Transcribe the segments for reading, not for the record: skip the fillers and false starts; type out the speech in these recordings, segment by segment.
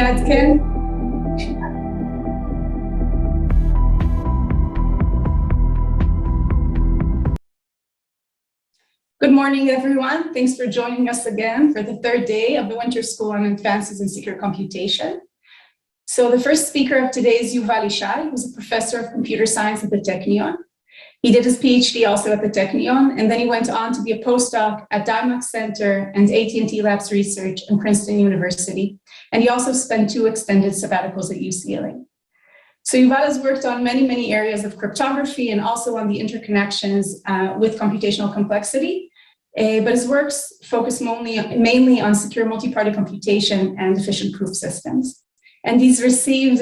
נעדכן? Good morning, everyone. Thanks for joining us again for the third day of the Winter School on Advances in Secure Computation. So the first speaker of today is Yuvali Shai, who's a professor of computer science at the Technion. He did his PhD also at the Technion, and then he went on to be a postdoc at Dymox Center and AT&T Labs Research in Princeton University. And he also spent 2 extended sabbaticals at UCLA. So Yuval has worked on many areas of cryptography and also on the interconnections with computational complexity. But his works focus mainly on secure multi-party computation and efficient proof systems. And he's received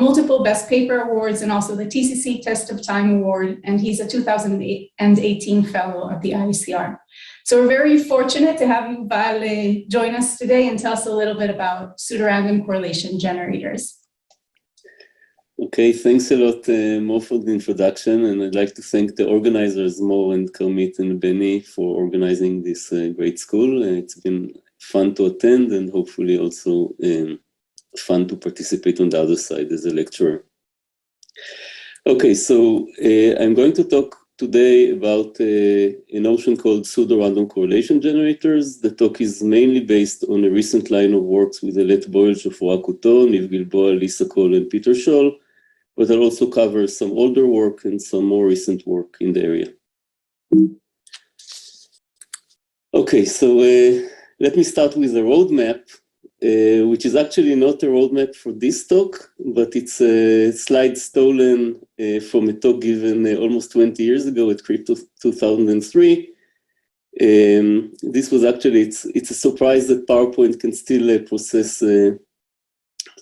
multiple Best Paper Awards and also the TCC Test of Time Award, and he's a 2018 Fellow of the ICR. So we're very fortunate to have Yuval join us today and tell us a little bit about pseudorandom correlation generators. Okay, thanks a lot, Mo, for the introduction, and I'd like to thank the organizers, Mo and Kermit and Benny, for organizing this great school. It's been fun to attend and hopefully also fun to participate on the other side as a lecturer. Okay, so I'm going to talk today about a notion called pseudo-random correlation generators. The talk is mainly based on a recent line of works with Elet Boyle, Shofua Couto, Niv Gilboa, Lisa Cole, and Peter Scholl, but I'll also cover some older work and some more recent work in the area. Okay, so let me start with a roadmap, which is actually not a roadmap for this talk, but it's a slide stolen from a talk given almost 20 years ago at Crypto 2003. This was actually, it's a surprise that PowerPoint can still process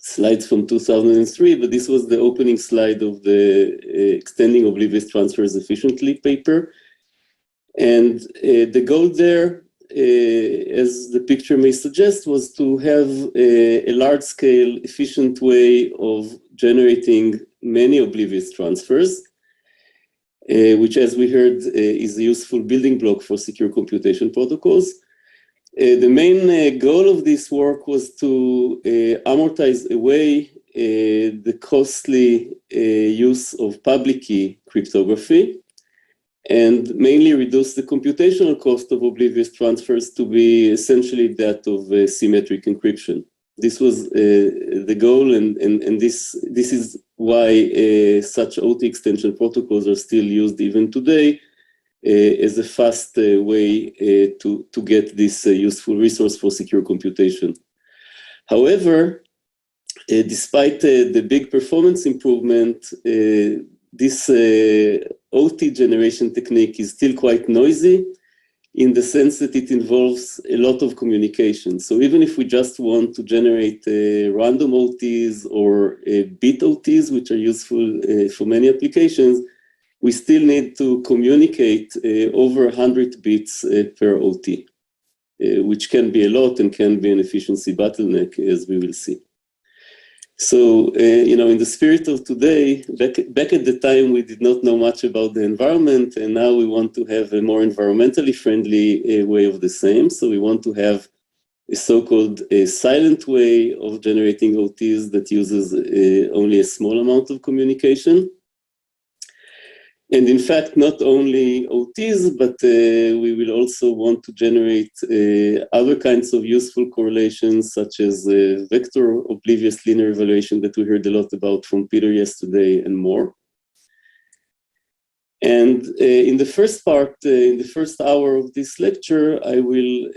slides from 2003, but this was the opening slide of the Extending Oblivious Transfers Efficiently paper. And the goal there, as the picture may suggest, was to have a large-scale, efficient way of generating many oblivious transfers, which, as we heard, is a useful building block for secure computation protocols. The main goal of this work was to amortize away the costly use of public key cryptography and mainly reduce the computational cost of oblivious transfers to be essentially that of symmetric encryption. This was the goal, and this is why such OT extension protocols are still used even today as a fast way to get this useful resource for secure computation. However, despite the big performance improvement, this OT generation technique is still quite noisy in the sense that it involves a lot of communication. So even if we just want to generate random OTs or bit OTs, which are useful for many applications, we still need to communicate over 100 bits per OT, which can be a lot and can be an efficiency bottleneck, as we will see. So, in the spirit of today, back at the time, we did not know much about the environment, and now we want to have a more environmentally friendly way of the same. So we want to have a so-called silent way of generating OTs that uses only a small amount of communication. And in fact, not only OTs, but we will also want to generate other kinds of useful correlations, such as vector oblivious linear evaluation that we heard a lot about from Peter yesterday, and more. And in the first part, in the first hour of this lecture, I will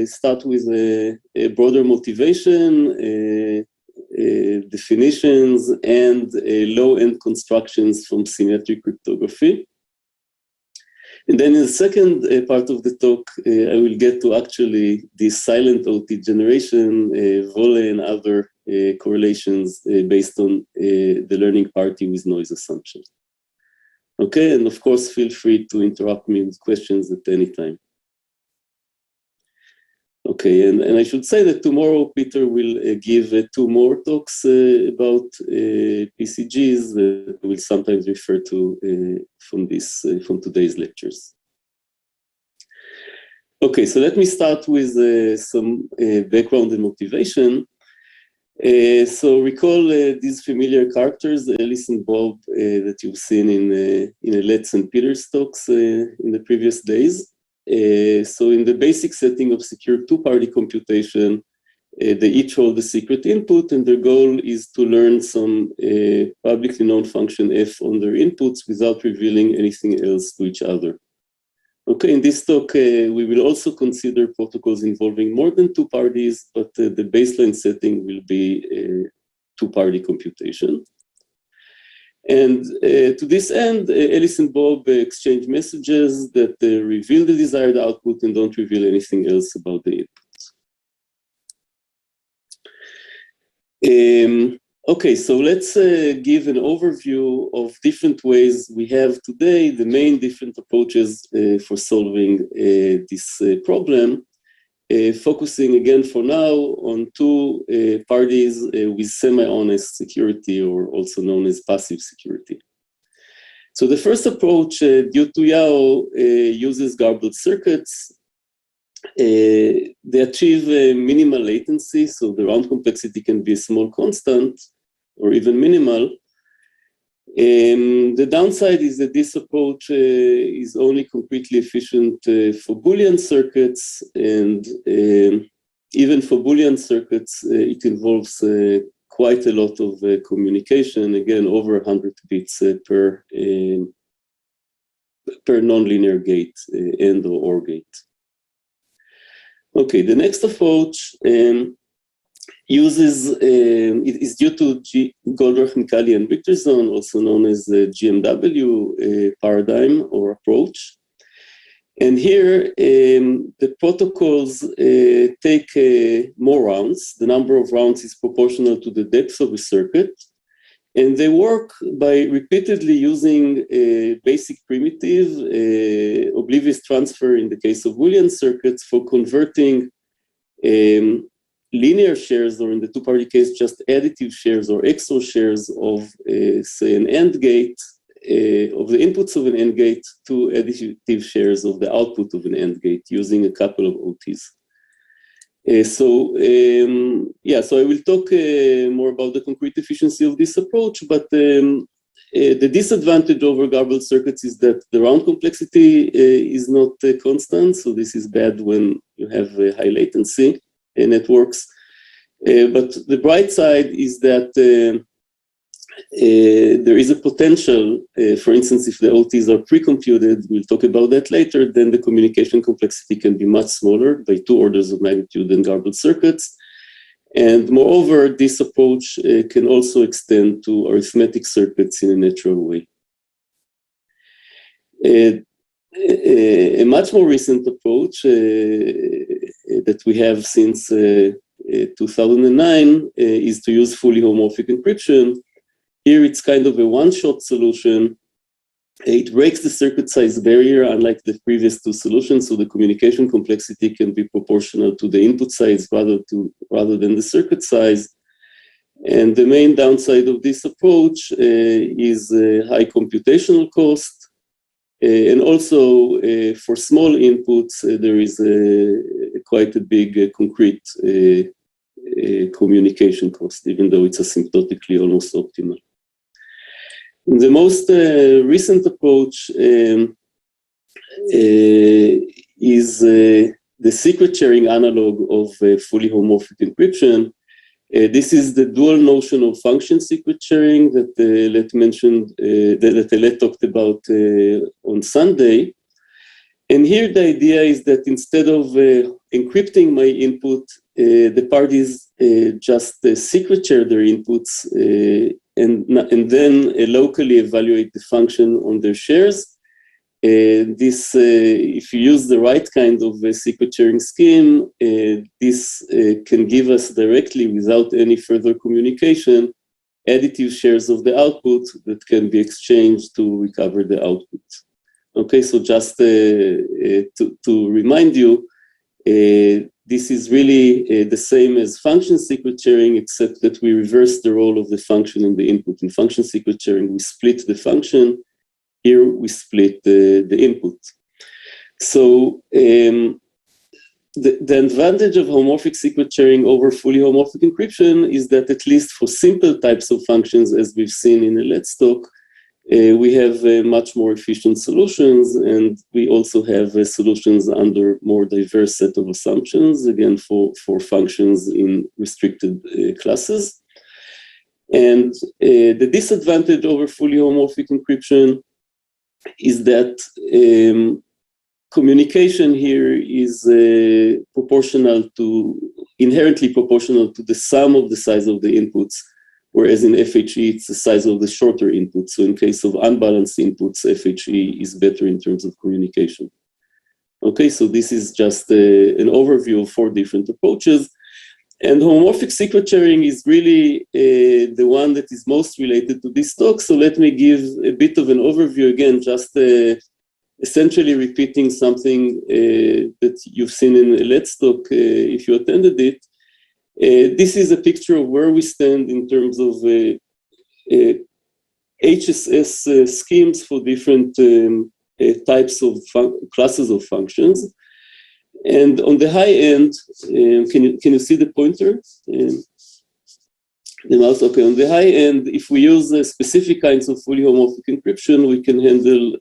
start with a broader motivation, definitions, and low-end constructions from symmetric cryptography. And then in the second part of the talk, I will get to actually the silent OT generation, volley, and other correlations based on the learning party with noise assumption. Okay, and of course, feel free to interrupt me with questions at any time. Okay, and I should say that tomorrow Peter will give 2 more talks about PCGs that we'll sometimes refer to from today's lectures. Okay, so let me start with some background and motivation. So recall these familiar characters, Alice and Bob, that you've seen in Let's and Peter's talks in the previous days. So in the basic setting of secure two-party computation, they each hold a secret input, and their goal is to learn some publicly known function f on their inputs without revealing anything else to each other. Okay, in this talk, we will also consider protocols involving more than two parties, but the baseline setting will be two-party computation. And to this end, Alice and Bob exchange messages that reveal the desired output and don't reveal anything else about the input. Okay, so let's give an overview of different ways we have today, the main different approaches for solving this problem, focusing again for now on two parties with semi-honest security, or also known as passive security. So the first approach, due to Yao, uses garbled circuits. They achieve minimal latency, so the round complexity can be a small constant or even minimal. The downside is that this approach is only concretely efficient for Boolean circuits, and even for Boolean circuits, it involves quite a lot of communication, again, over 100 bits per nonlinear gate, AND or OR gate. Okay, the next approach is due to Goldreich, Micali, and Richardson, also known as the GMW paradigm or approach. And here, the protocols take more rounds. The number of rounds is proportional to the depth of a circuit. And they work by repeatedly using a basic primitive, oblivious transfer in the case of Boolean circuits, for converting linear shares, or in the two-party case, just additive shares or XOR shares of, say, an AND gate, of the inputs of an AND gate to additive shares of the output of an AND gate using a couple of OTs. So I will talk more about the concrete efficiency of this approach, but the disadvantage over garbled circuits is that the round complexity is not constant, so this is bad when you have high latency networks. But the bright side is that there is a potential, for instance, if the OTs are pre-computed, we'll talk about that later, then the communication complexity can be much smaller, by 2 orders of magnitude, than garbled circuits. And moreover, this approach can also extend to arithmetic circuits in a natural way. A much more recent approach that we have since 2009 is to use fully homomorphic encryption. Here it's kind of a one-shot solution. It breaks the circuit size barrier, unlike the previous 2 solutions, so the communication complexity can be proportional to the input size rather than the circuit size. And the main downside of this approach is high computational cost. And also for small inputs, there is quite a big concrete communication cost, even though it's asymptotically almost optimal. The most recent approach is the secret sharing analog of fully homomorphic encryption. This is the dual notion of function secret sharing that Let talked about on Sunday. And here the idea is that instead of encrypting my input, the parties just secret share their inputs and then locally evaluate the function on their shares. If you use the right kind of secret sharing scheme, this can give us directly, without any further communication, additive shares of the output that can be exchanged to recover the output. Okay, so just to remind you, this is really the same as function secret sharing, except that we reverse the role of the function and the input. In function secret sharing, we split the function. Here, we split the input. So the advantage of homomorphic secret sharing over fully homomorphic encryption is that at least for simple types of functions, as we've seen in the Let's Talk, we have much more efficient solutions, and we also have solutions under more diverse set of assumptions, again, for functions in restricted classes. And the disadvantage over fully homomorphic encryption is that communication here is inherently proportional to the sum of the size of the inputs, whereas in FHE, it's the size of the shorter input. So in case of unbalanced inputs, FHE is better in terms of communication. Okay, so this is just an overview of 4 different approaches. And homomorphic secret sharing is really the one that is most related to this talk. So let me give a bit of an overview again, just essentially repeating something that you've seen in Let's Talk if you attended it. This is a picture of where we stand in terms of HSS schemes for different types of classes of functions. And on the high end, can you see the pointer? The mouse, okay. On the high end, if we use specific kinds of fully homomorphic encryption, we can handle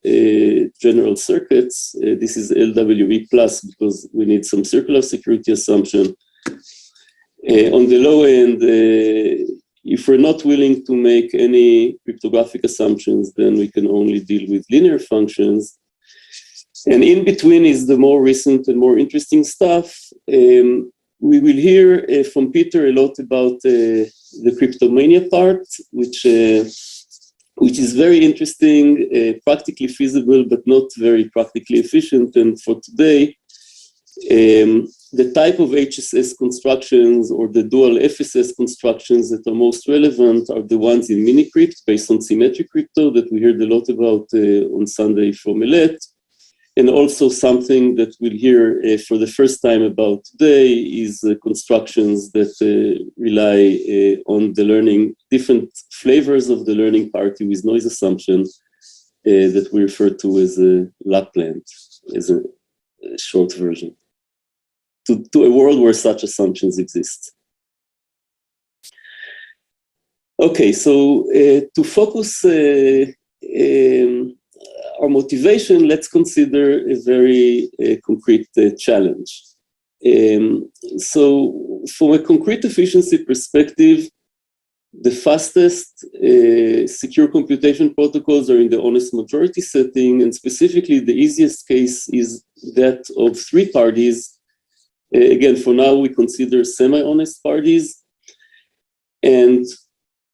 general circuits. This is LWE plus because we need some circular security assumption. On the low end, if we're not willing to make any cryptographic assumptions, then we can only deal with linear functions. And in between is the more recent and more interesting stuff. We will hear from Peter a lot about the cryptomania part, which is very interesting, practically feasible, but not very practically efficient. And for today, the type of HSS constructions or the dual FSS constructions that are most relevant are the ones in Minicrypt based on symmetric crypto that we heard a lot about on Sunday from Elet. And also something that we'll hear for the first time about today is constructions that rely on the learning, different flavors of the learning party with noise assumption that we refer to as a Lapland, as a short version, to a world where such assumptions exist. Okay, so to focus our motivation, let's consider a very concrete challenge. So from a concrete efficiency perspective, the fastest secure computation protocols are in the honest majority setting, and specifically the easiest case is that of 3 parties. Again, for now, we consider semi-honest parties. And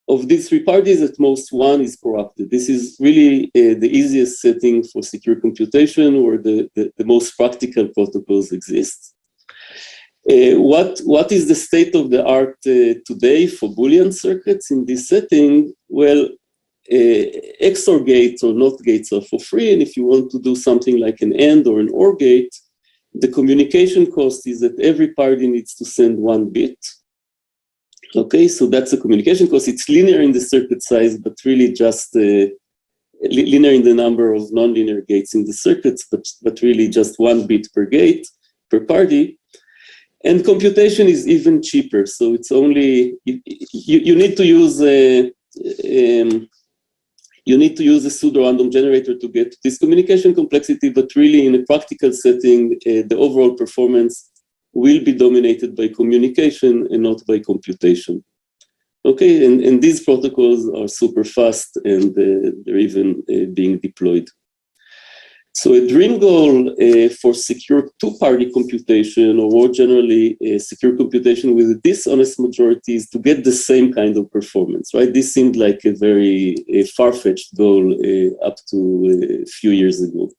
of these 3 parties, at most 1 is corrupted. This is really the easiest setting for secure computation where the most practical protocols exist. What is the state of the art today for Boolean circuits in this setting? Well, XOR gates or NOT gates are for free. And if you want to do something like an AND or an OR gate, the communication cost is that every party needs to send 1 bit. Okay, so that's the communication cost. It's linear in the circuit size, but really just linear in the number of nonlinear gates in the circuits, but really just 1 bit per gate, per party. And computation is even cheaper. So it's only, you need to use a pseudo-random generator to get this communication complexity, but really in a practical setting, the overall performance will be dominated by communication and not by computation. Okay, and these protocols are super fast and they're even being deployed. So a dream goal for secure 2-party computation, or more generally, secure computation with a dishonest majority, is to get the same kind of performance, right? This seemed like a very far-fetched goal up to a few years ago.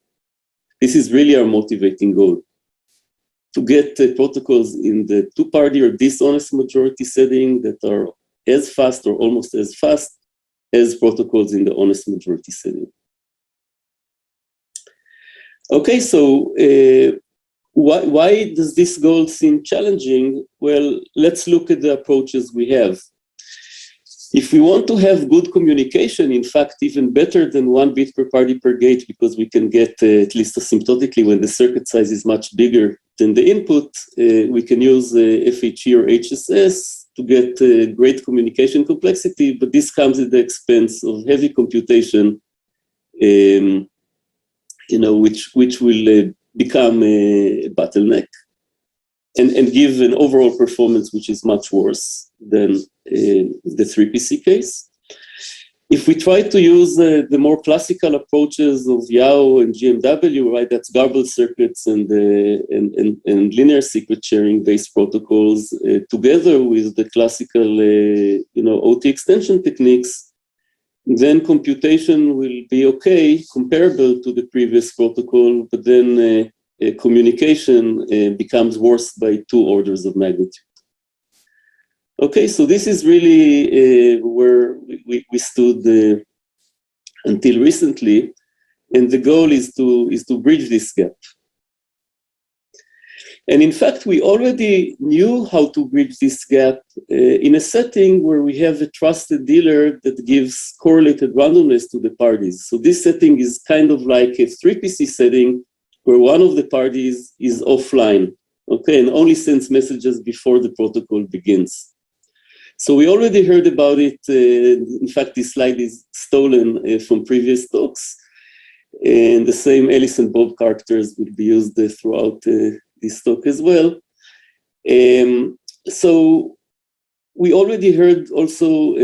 This is really our motivating goal, to get protocols in the 2-party or dishonest majority setting that are as fast or almost as fast as protocols in the honest majority setting. Okay, so why does this goal seem challenging? Well, let's look at the approaches we have. If we want to have good communication, in fact, even better than 1 bit per party per gate, because we can get, at least asymptotically, when the circuit size is much bigger, than the input, we can use FHE or HSS to get great communication complexity, but this comes at the expense of heavy computation, which will become a bottleneck and give an overall performance which is much worse than the 3PC case. If we try to use the more classical approaches of YAO and GMW, right, that's garbled circuits and linear secret sharing based protocols, together with the classical, OT extension techniques, then computation will be okay, comparable to the previous protocol, but then communication becomes worse by 2 orders of magnitude. Okay, so this is really where we stood until recently, and the goal is to bridge this gap. And in fact, we already knew how to bridge this gap in a setting where we have a trusted dealer that gives correlated randomness to the parties. So this setting is kind of like a 3PC setting where one of the parties is offline, okay, and only sends messages before the protocol begins. So we already heard about it. In fact, this slide is stolen from previous talks, and the same Alice and Bob characters will be used throughout this talk as well. So we already heard also,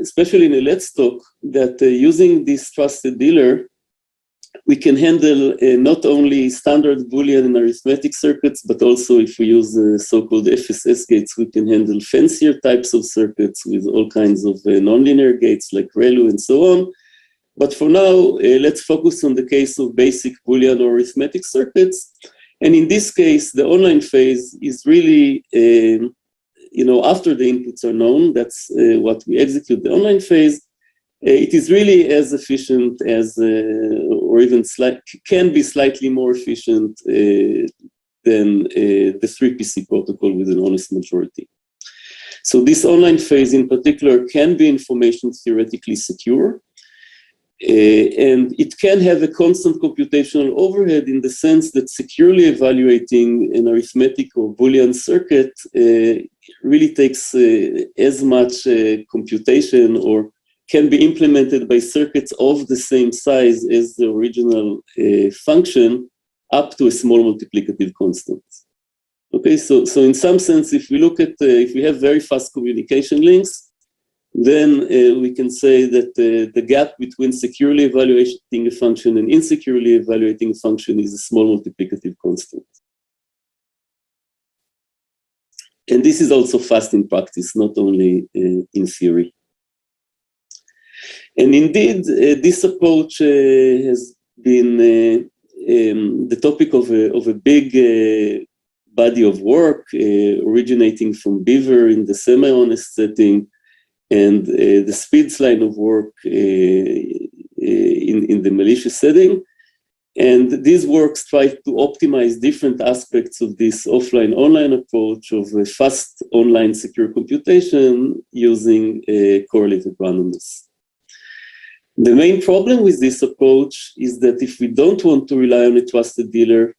especially in a Let's Talk, that using this trusted dealer, we can handle not only standard Boolean and arithmetic circuits, but also if we use so-called FSS gates, we can handle fancier types of circuits with all kinds of nonlinear gates like ReLU and so on. But for now, let's focus on the case of basic Boolean or arithmetic circuits. And in this case, the online phase is really, after the inputs are known, that's what we execute the online phase. It is really as efficient as, or even can be slightly more efficient than the 3PC protocol with an honest majority. So this online phase in particular can be information theoretically secure. And it can have a constant computational overhead in the sense that securely evaluating an arithmetic or Boolean circuit really takes as much computation or can be implemented by circuits of the same size as the original function up to a small multiplicative constant. Okay, so in some sense, if we look at, if we have very fast communication links, then we can say that the gap between securely evaluating a function and insecurely evaluating a function is a small multiplicative constant. And this is also fast in practice, not only in theory. And indeed, this approach has been the topic of a big body of work originating from Beaver in the semi-honest setting, and the Speeds line of work in the malicious setting. And these works try to optimize different aspects of this offline-online approach of a fast online secure computation using correlated randomness. The main problem with this approach is that if we don't want to rely on a trusted dealer,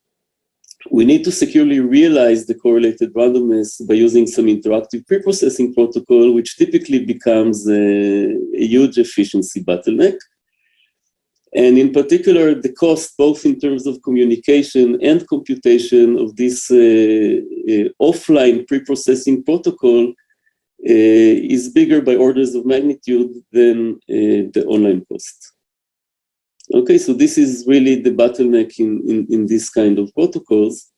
we need to securely realize the correlated randomness by using some interactive preprocessing protocol, which typically becomes a huge efficiency bottleneck. And in particular, the cost, both in terms of communication and computation of this offline preprocessing protocol is bigger by orders of magnitude than the online cost. Okay, so this is really the bottleneck in this kind of protocols.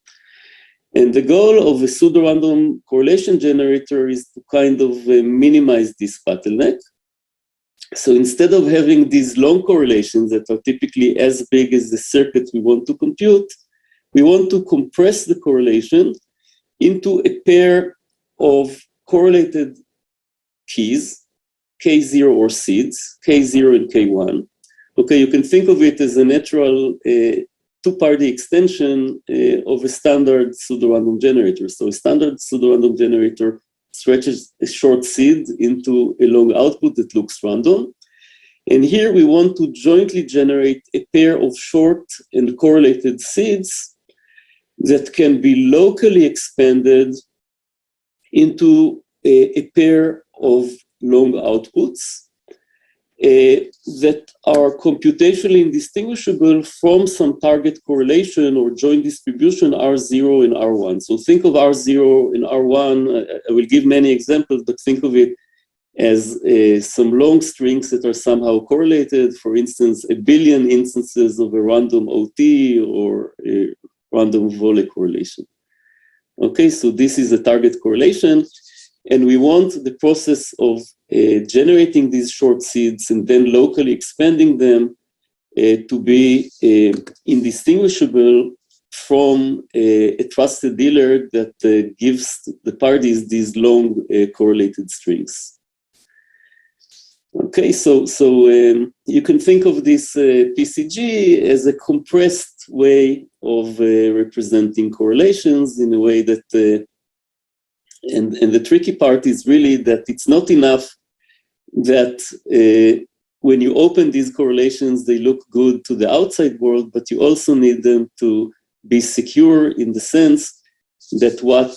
And the goal of a pseudo-random correlation generator is to kind of minimize this bottleneck. So instead of having these long correlations that are typically as big as the circuit we want to compute, we want to compress the correlation into a pair of correlated keys, K0 or seeds, K0 and K1. Okay, you can think of it as a natural two-party extension of a standard pseudo-random generator. So a standard pseudo-random generator stretches a short seed into a long output that looks random. And here we want to jointly generate a pair of short and correlated seeds that can be locally expanded into a pair of long outputs that are computationally indistinguishable from some target correlation or joint distribution R0 and R1. So think of R0 and R1, I will give many examples, but think of it as some long strings that are somehow correlated, for instance, 1 billion instances of a random OT or a random volley correlation. Okay, so this is a target correlation, and we want the process of generating these short seeds and then locally expanding them to be indistinguishable from a trusted dealer that gives the parties these long correlated strings. Okay, so you can think of this PCG as a compressed way of representing correlations in a way that, and the tricky part is really that it's not enough that when you open these correlations, they look good to the outside world, but you also need them to be secure in the sense that what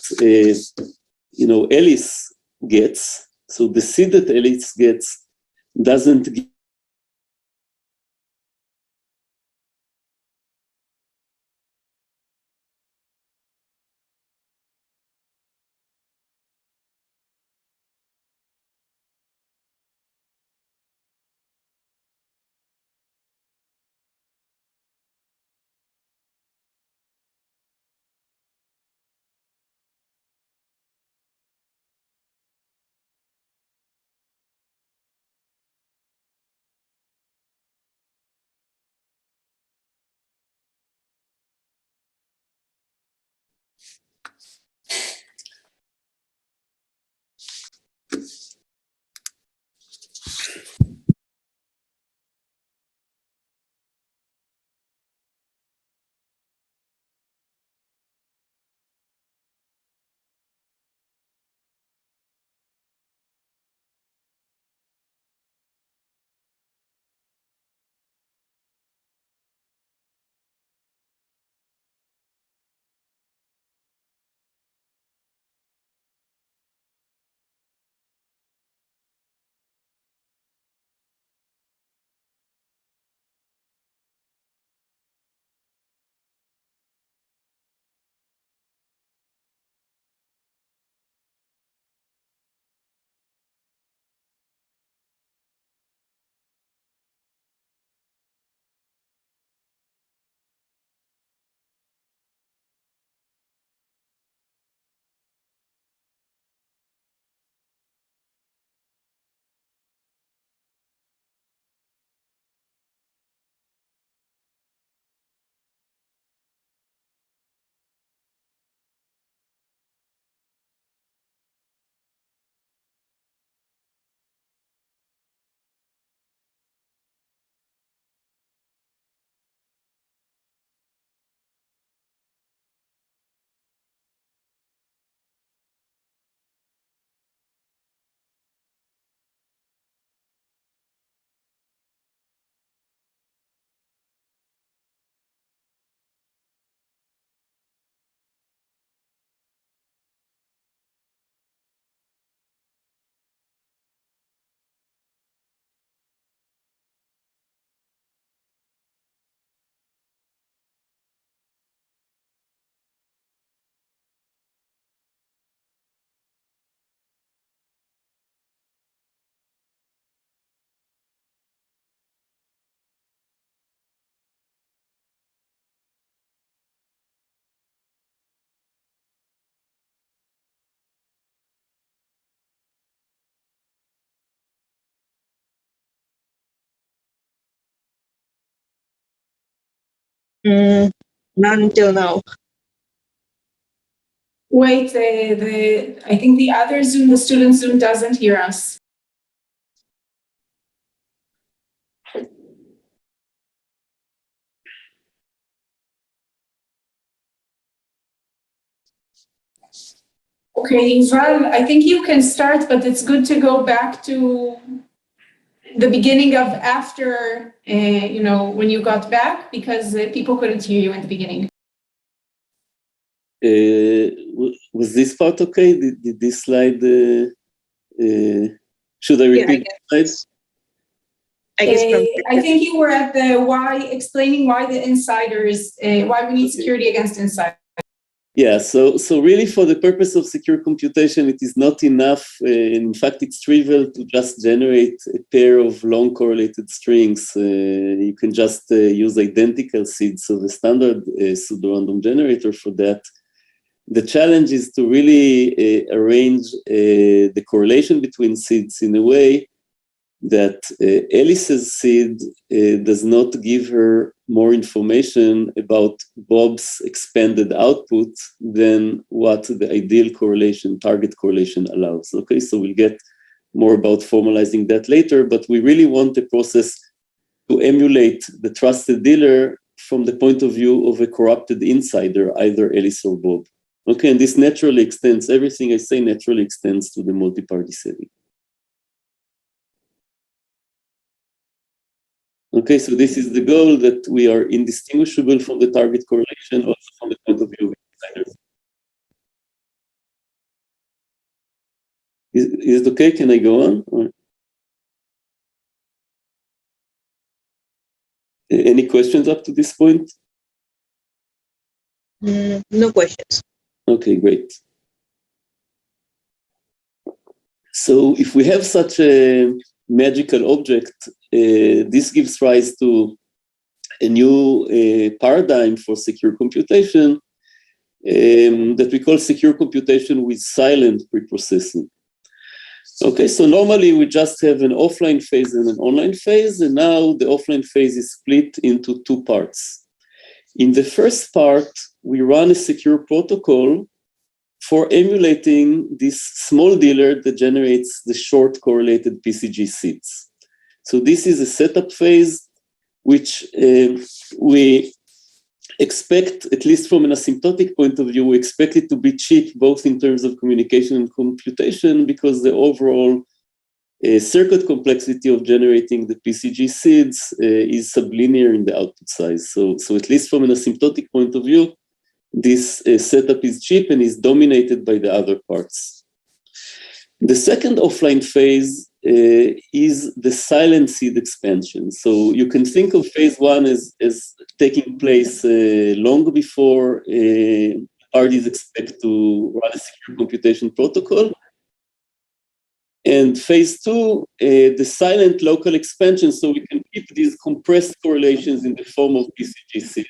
Alice gets, so the seed that Alice gets doesn't give None till now. Wait, I think the other Zoom, the student Zoom doesn't hear us. Okay, Yuvali, I think you can start, but it's good to go back to the beginning of after, when you got back, because people couldn't hear you in the beginning. was this part okay? Did this slide, should I repeat the slides? I think you were at the explaining why the insiders, why we need security against insiders. Yeah, so really for the purpose of secure computation, it is not enough. In fact, it's trivial to just generate a pair of long correlated strings. You can just use identical seeds, so the standard pseudo-random generator for that. The challenge is to really arrange the correlation between seeds in a way that Alice's seed does not give her more information about Bob's expanded output than what the ideal correlation, target correlation allows. Okay, so we'll get more about formalizing that later, but we really want the process to emulate the trusted dealer from the point of view of a corrupted insider, either Alice or Bob. Okay, and this naturally extends, everything I say naturally extends to the multi-party setting. Okay, so this is the goal, that we are indistinguishable from the target correlation, also from the point of view of insiders. Is it okay? Can I go on? Or any questions up to this point? No questions. Okay, great. So if we have such a magical object, this gives rise to a new paradigm for secure computation that we call secure computation with silent preprocessing. Okay, so normally we just have an offline phase and an online phase, and now the offline phase is split into two parts. In the first part, we run a secure protocol for emulating this small dealer that generates the short correlated Pcg seeds. So this is a setup phase, which we expect, at least from an asymptotic point of view, we expect it to be cheap, both in terms of communication and computation, because the overall circuit complexity of generating the Pcg seeds is sublinear in the output size. So at least from an asymptotic point of view, this setup is cheap and is dominated by the other parts. The second offline phase is the silent seed expansion. So you can think of phase one as taking place long before parties expect to run a secure computation protocol. And phase two, the silent local expansion, so we can keep these compressed correlations in the form of Pcg seeds.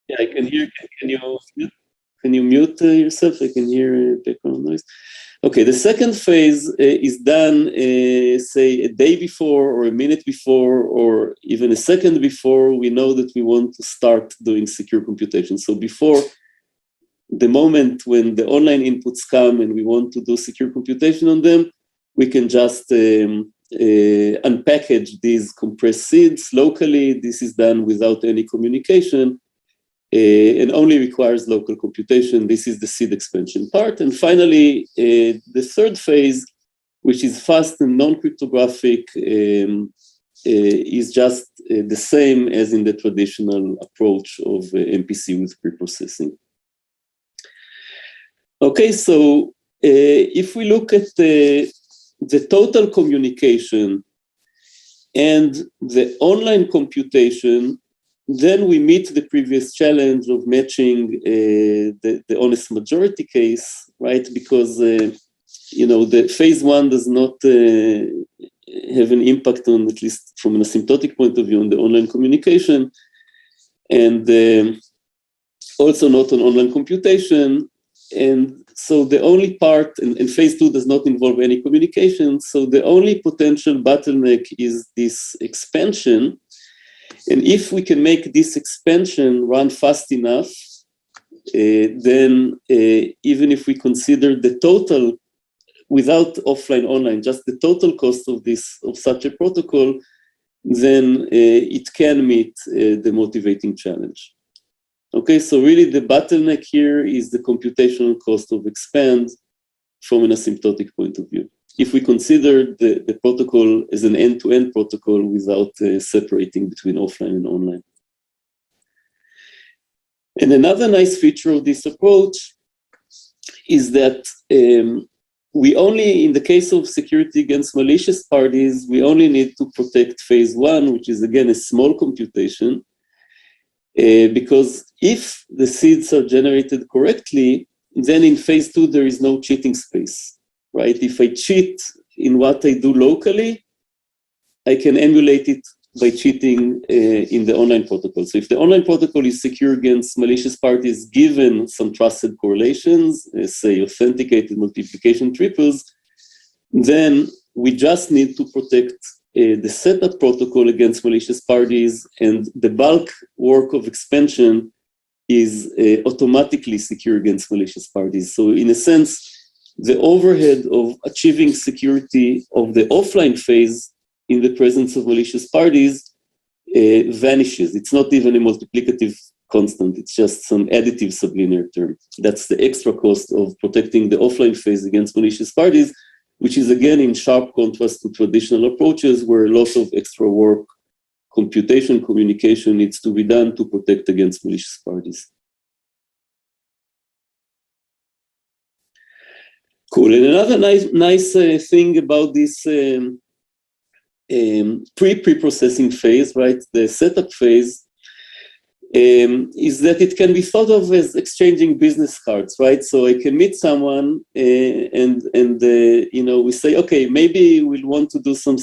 Yeah, I can hear. Can you mute yourself? I can hear background noise. Okay, the second phase is done, say, a day before, or a minute before, or even a second before we know that we want to start doing secure computation. So before the moment when the online inputs come and we want to do secure computation on them, we can just unpackage these compressed seeds locally. This is done without any communication. And only requires local computation. This is the seed expansion part. And finally, the third phase, which is fast and non-cryptographic, is just the same as in the traditional approach of MPC with preprocessing. Okay, so if we look at the total communication and the online computation, then we meet the previous challenge of matching the honest majority case, right? Because the phase one does not have an impact on, at least from an asymptotic point of view, on the online communication, and also not on online computation. And so the only part, and phase two does not involve any communication, so the only potential bottleneck is this expansion. And if we can make this expansion run fast enough, then even if we consider the total, without offline online, just the total cost of such a protocol, then it can meet the motivating challenge. Okay, so really the bottleneck here is the computational cost of expand from an asymptotic point of view, if we consider the protocol as an end-to-end protocol without separating between offline and online. And another nice feature of this approach is that we only, in the case of security against malicious parties, we only need to protect phase one, which is again a small computation, because if the seeds are generated correctly, then in phase two, there is no cheating space, right? If I cheat in what I do locally, I can emulate it by cheating in the online protocol. So if the online protocol is secure against malicious parties, given some trusted correlations, say authenticated multiplication triples, then we just need to protect the setup protocol against malicious parties, and the bulk work of expansion is automatically secure against malicious parties. So in a sense, the overhead of achieving security of the offline phase in the presence of malicious parties vanishes. It's not even a multiplicative constant, it's just some additive sublinear term. That's the extra cost of protecting the offline phase against malicious parties, which is again in sharp contrast to traditional approaches where a lot of extra work, computation, communication needs to be done to protect against malicious parties. Cool, and another nice thing about this pre-processing phase, right, the setup phase, is that it can be thought of as exchanging business cards, right? So I can meet someone and you know, we say, okay, maybe we'll want to do some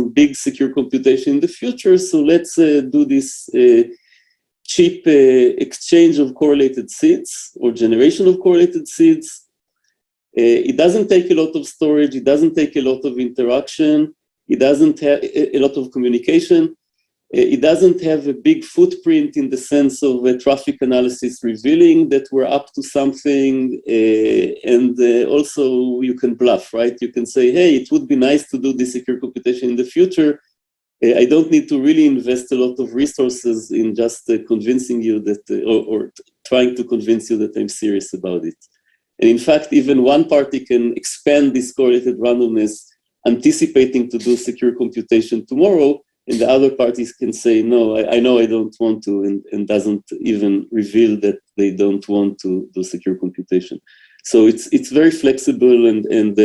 big secure computation in the future. So let's do this cheap exchange of correlated seeds or generation of correlated seeds. It doesn't take a lot of storage. It doesn't take a lot of interaction. It doesn't have a lot of communication. It doesn't have a big footprint in the sense of traffic analysis revealing that we're up to something. And also you can bluff, right? You can say, hey, it would be nice to do this secure computation in the future. I don't need to really invest a lot of resources in just convincing you that, or trying to convince you that I'm serious about it. And in fact, even one party can expand this correlated randomness, anticipating to do secure computation tomorrow, and the other parties can say, no, I know I don't want to, and doesn't even reveal that they don't want to do secure computation. So it's very flexible, and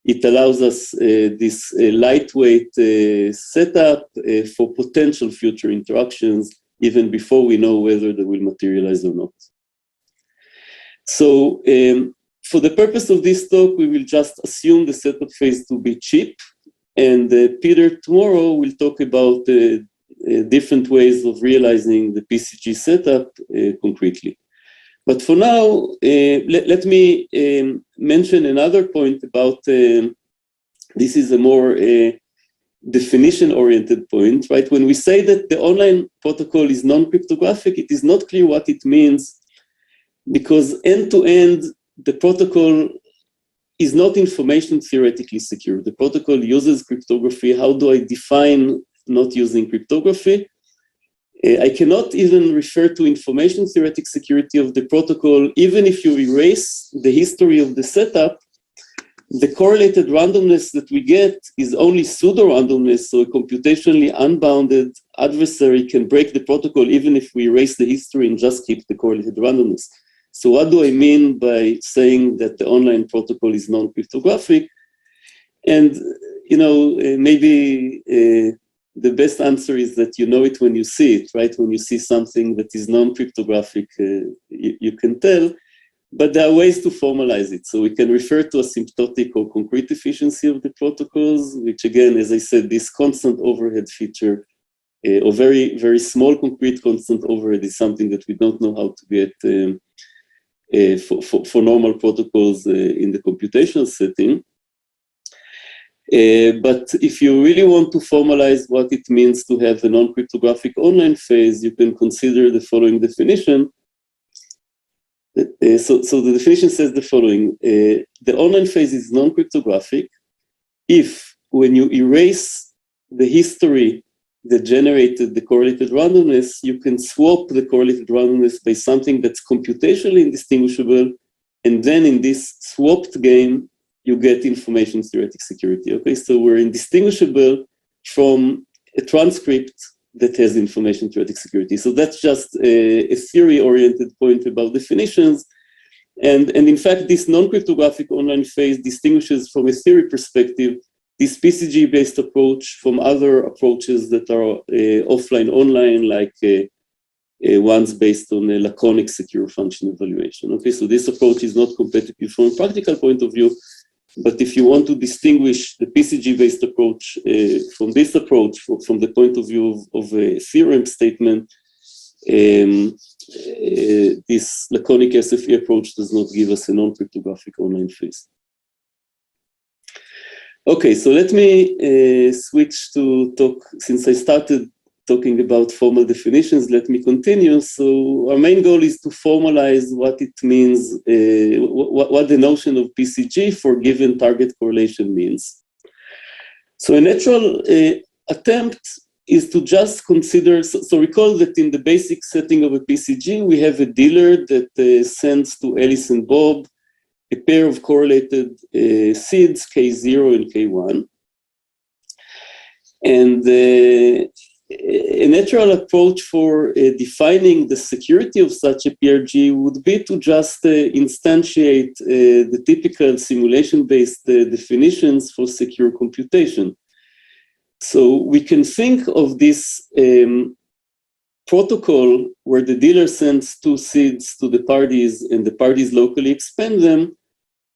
it allows us this lightweight setup for potential future interactions, even before we know whether they will materialize or not. So for the purpose of this talk, we will just assume the setup phase to be cheap. And Peter tomorrow will talk about different ways of realizing the PCG setup concretely. But for now, let me mention another point about, this is a more definition-oriented point, right? When we say that the online protocol is non-cryptographic, it is not clear what it means, because end-to-end, the protocol is not information theoretically secure. The protocol uses cryptography. How do I define not using cryptography? I cannot even refer to information theoretic security of the protocol, even if you erase the history of the setup. The correlated randomness that we get is only pseudo-randomness, so a computationally unbounded adversary can break the protocol even if we erase the history and just keep the correlated randomness. So what do I mean by saying that the online protocol is non-cryptographic? And, you know, maybe the best answer is that you know it when you see it, right? When you see something that is non-cryptographic, you can tell, but there are ways to formalize it. So we can refer to asymptotic or concrete efficiency of the protocols, which again, as I said, this constant overhead feature, or very, very small concrete constant overhead is something that we don't know how to get for normal protocols in the computational setting. But if you really want to formalize what it means to have a non-cryptographic online phase, you can consider the following definition. So the definition says the following: the online phase is non-cryptographic if, when you erase the history that generated the correlated randomness, you can swap the correlated randomness by something that's computationally indistinguishable, and then in this swapped game, you get information theoretic security. Okay, so we're indistinguishable from a transcript that has information theoretic security. So that's just a theory-oriented point about definitions. And in fact, this non-cryptographic online phase distinguishes from a theory perspective this PCG-based approach from other approaches that are offline-online, like ones based on a laconic secure function evaluation. Okay, so this approach is not competitive from a practical point of view, but if you want to distinguish the PCG-based approach from this approach, from the point of view of a theorem statement, this laconic SFE approach does not give us a non-cryptographic online phase. Okay, so let me switch to talk, since I started talking about formal definitions, let me continue. So our main goal is to formalize what it means, what the notion of PCG for given target correlation means. So a natural attempt is to just consider, so recall that in the basic setting of a PCG, we have a dealer that sends to Alice and Bob a pair of correlated seeds, K0 and K1. And a natural approach for defining the security of such a PRG would be to just instantiate the typical simulation-based definitions for secure computation. So we can think of this protocol where the dealer sends two seeds to the parties and the parties locally expand them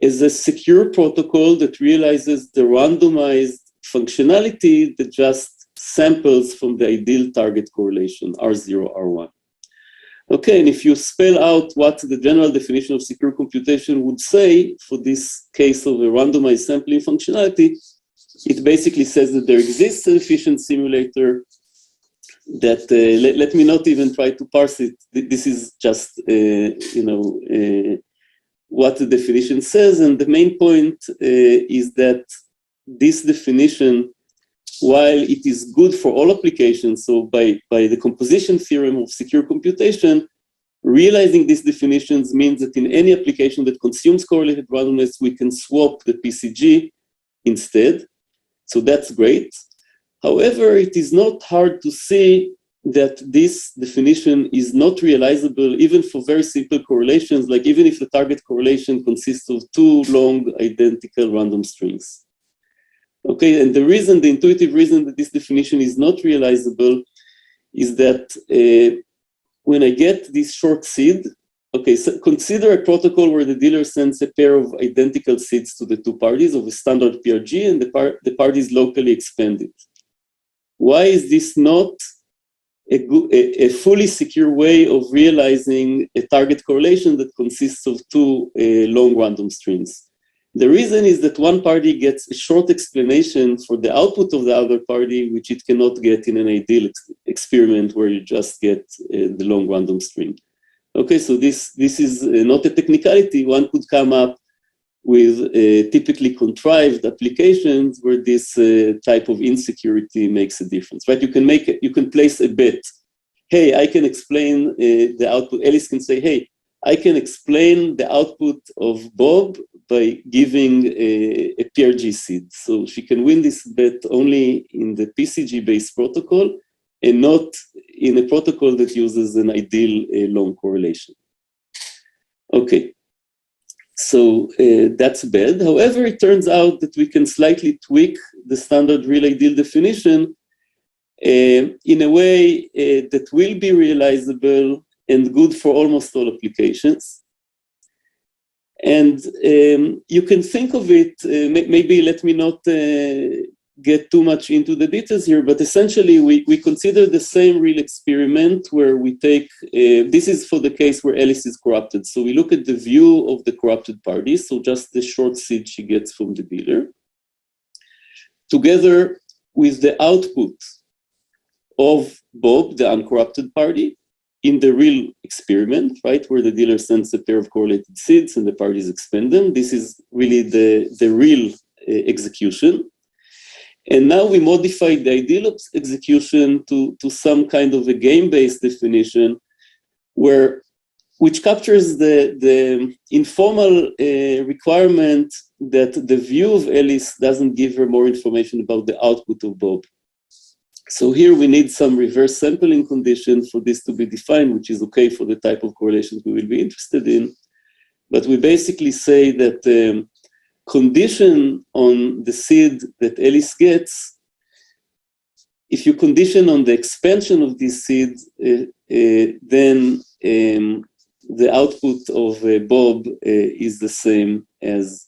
as a secure protocol that realizes the randomized functionality that just samples from the ideal target correlation, R0, R1. Okay, and if you spell out what the general definition of secure computation would say for this case of a randomized sampling functionality, it basically says that there exists an efficient simulator that, let me not even try to parse it. This is just, what the definition says. And the main point is that this definition, while it is good for all applications, so by the composition theorem of secure computation, realizing these definitions means that in any application that consumes correlated randomness, we can swap the PCG instead. So that's great. However, it is not hard to see that this definition is not realizable even for very simple correlations, like even if the target correlation consists of two long identical random strings. Okay, and the intuitive reason that this definition is not realizable is that when I get this short seed, okay, so consider a protocol where the dealer sends a pair of identical seeds to the two parties of a standard PRG and the parties locally expand it. Why is this not a fully secure way of realizing a target correlation that consists of two long random strings? The reason is that one party gets a short explanation for the output of the other party, which it cannot get in an ideal experiment where you just get the long random string. Okay, so this is not a technicality. One could come up with typically contrived applications where this type of insecurity makes a difference, right? You can place a bet. Hey, I can explain the output. Alice can say, hey, I can explain the output of Bob by giving a PRG seed. So she can win this bet only in the PCG-based protocol and not in a protocol that uses an ideal long correlation. Okay. So that's bad. However, it turns out that we can slightly tweak the standard real ideal definition in a way that will be realizable and good for almost all applications. And you can think of it, maybe let me not get too much into the details here, but essentially we consider the same real experiment where we take, this is for the case where Alice is corrupted. So we look at the view of the corrupted party, so just the short seed she gets from the dealer, together with the output of Bob, the uncorrupted party, in the real experiment, right, where the dealer sends a pair of correlated seeds and the parties expand them. This is really the real execution. And now we modify the ideal execution to some kind of a game-based definition which captures the informal requirement that the view of Alice doesn't give her more information about the output of Bob. So here we need some reverse sampling condition for this to be defined, which is okay for the type of correlations we will be interested in. But we basically say that condition on the seed that Alice gets, if you condition on the expansion of this seed, then the output of Bob is the same as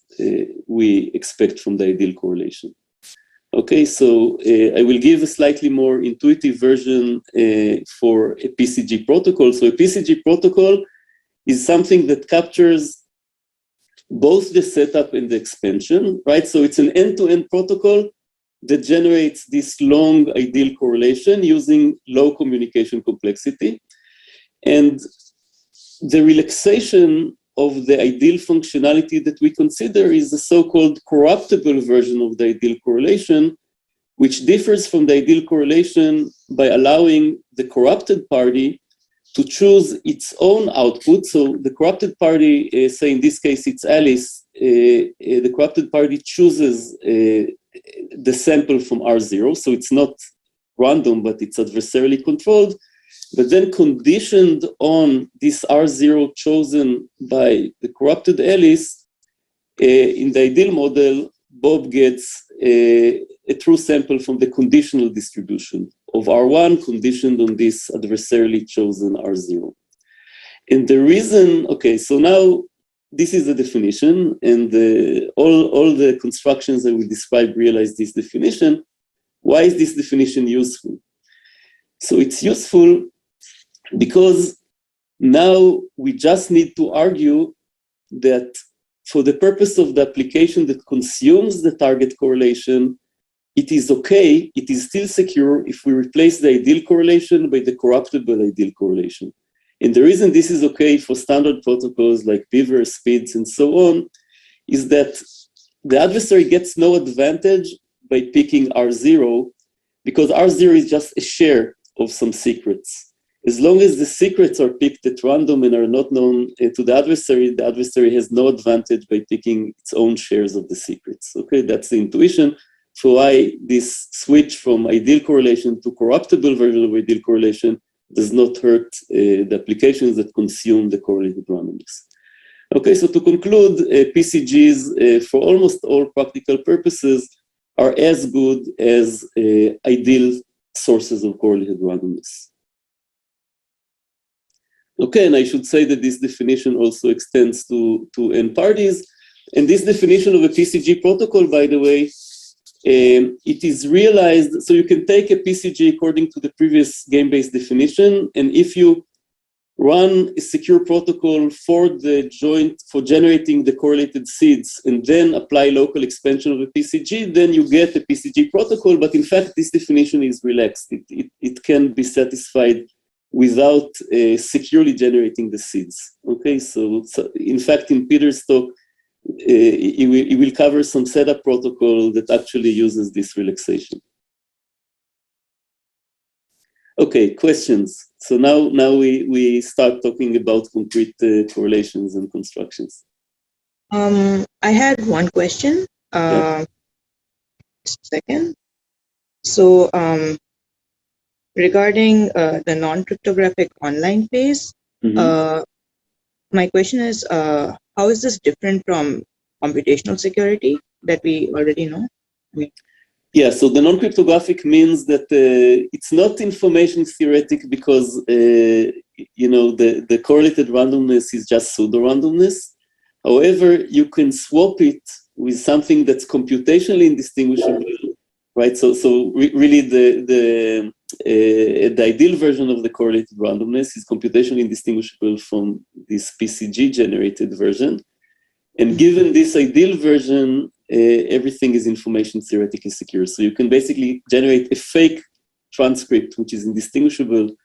we expect from the ideal correlation. Okay, so I will give a slightly more intuitive version for a Pcg protocol. So a Pcg protocol is something that captures both the setup and the expansion, right? So it's an end-to-end protocol that generates this long ideal correlation using low communication complexity. And the relaxation of the ideal functionality that we consider is the so-called corruptible version of the ideal correlation, which differs from the ideal correlation by allowing the corrupted party to choose its own output. So the corrupted party, say in this case it's Alice, the corrupted party chooses the sample from R0, so it's not random, but it's adversarially controlled, but then conditioned on this R0 chosen by the corrupted Alice, in the ideal model, Bob gets a true sample from the conditional distribution of R1 conditioned on this adversarially chosen R0. And the reason, okay, so now this is the definition, and all the constructions that we describe realize this definition. Why is this definition useful? So it's useful because now we just need to argue that for the purpose of the application that consumes the target correlation, it is okay, it is still secure if we replace the ideal correlation by the corruptible ideal correlation. And the reason this is okay for standard protocols like Beaver, Speeds, and so on, is that the adversary gets no advantage by picking R0, because R0 is just a share of some secrets. As long as the secrets are picked at random and are not known to the adversary has no advantage by picking its own shares of the secrets. Okay, that's the intuition for why this switch from ideal correlation to corruptible version of ideal correlation does not hurt the applications that consume the correlated randomness. Okay, so to conclude, PCGs for almost all practical purposes are as good as ideal sources of correlated randomness. Okay, and I should say that this definition also extends to N parties. And this definition of a Pcg protocol, by the way, it is realized, so you can take a PCG according to the previous game-based definition, and if you run a secure protocol for generating the correlated seeds and then apply local expansion of a PCG, then you get a PCG protocol, but in fact, this definition is relaxed. It can be satisfied without securely generating the seeds. Okay, so in fact, in Peter's talk, it will cover some setup protocol that actually uses this relaxation. Okay, questions. So now we start talking about concrete correlations and constructions. I had one question. Yeah. Just a second. So regarding the non-cryptographic online phase, my question is, how is this different from computational security that we already know? Yeah, so the non-cryptographic means that it's not information theoretic because, the correlated randomness is just pseudo-randomness. However, you can swap it with something that's computationally indistinguishable, right? So really the ideal version of the correlated randomness is computationally indistinguishable from this PCG generated version. And given this ideal version, everything is information theoretically secure. So you can basically generate a fake transcript, which is indistinguishable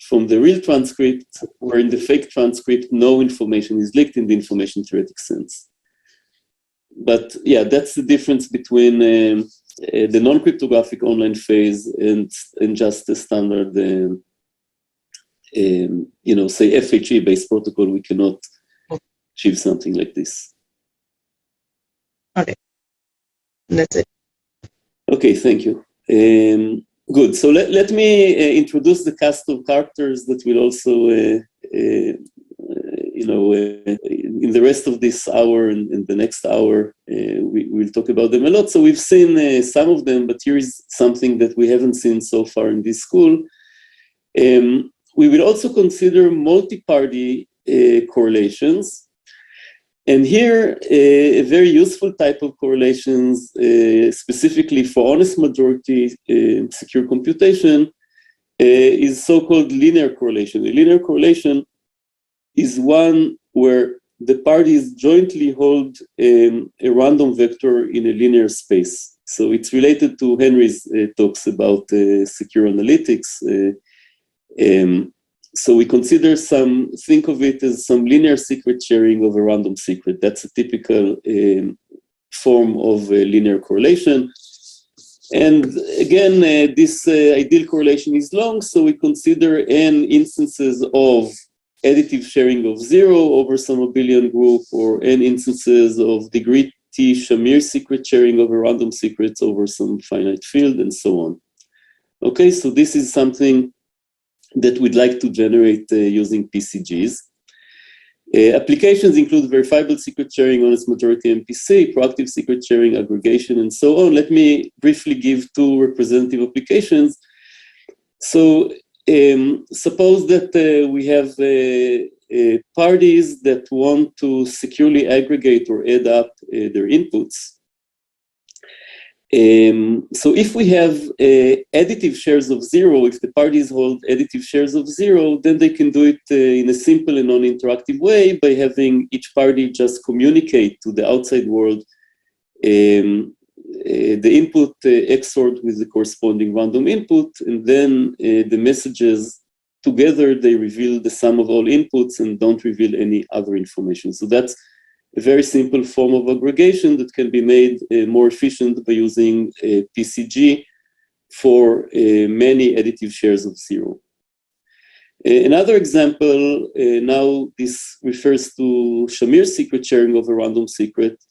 from the real transcript, where in the fake transcript, no information is leaked in the information theoretic sense. But yeah, that's the difference between the non-cryptographic online phase and just the standard, say FHE-based protocol. We cannot achieve something like this. Okay, that's it. Okay, thank you. Good. So let me introduce the cast of characters that will also, in the rest of this hour and the next hour, we'll talk about them a lot. So we've seen some of them, but here is something that we haven't seen so far in this school. We will also consider multi-party correlations. And here, a very useful type of correlations, specifically for honest majority secure computation, is so-called linear correlation. A linear correlation is one where the parties jointly hold a random vector in a linear space. So it's related to Henry's talks about secure analytics. So we consider think of it as some linear secret sharing of a random secret. That's a typical form of linear correlation. And again, this ideal correlation is long, so we consider n instances of additive sharing of 0 over some abelian group, or n instances of degree t Shamir secret sharing of a random secrets over some finite field, and so on. Okay, so this is something that we'd like to generate using PCGs. Applications include verifiable secret sharing, honest majority MPC, proactive secret sharing, aggregation, and so on. Let me briefly give two representative applications. So suppose that we have parties that want to securely aggregate or add up their inputs. So if we have additive shares of 0, if the parties hold additive shares of 0, then they can do it in a simple and non-interactive way by having each party just communicate to the outside world the input XORed with the corresponding random input, and then the messages together, they reveal the sum of all inputs and don't reveal any other information. So that's a very simple form of aggregation that can be made more efficient by using PCG for many additive shares of 0. Another example, now this refers to Shamir secret sharing of a random secret.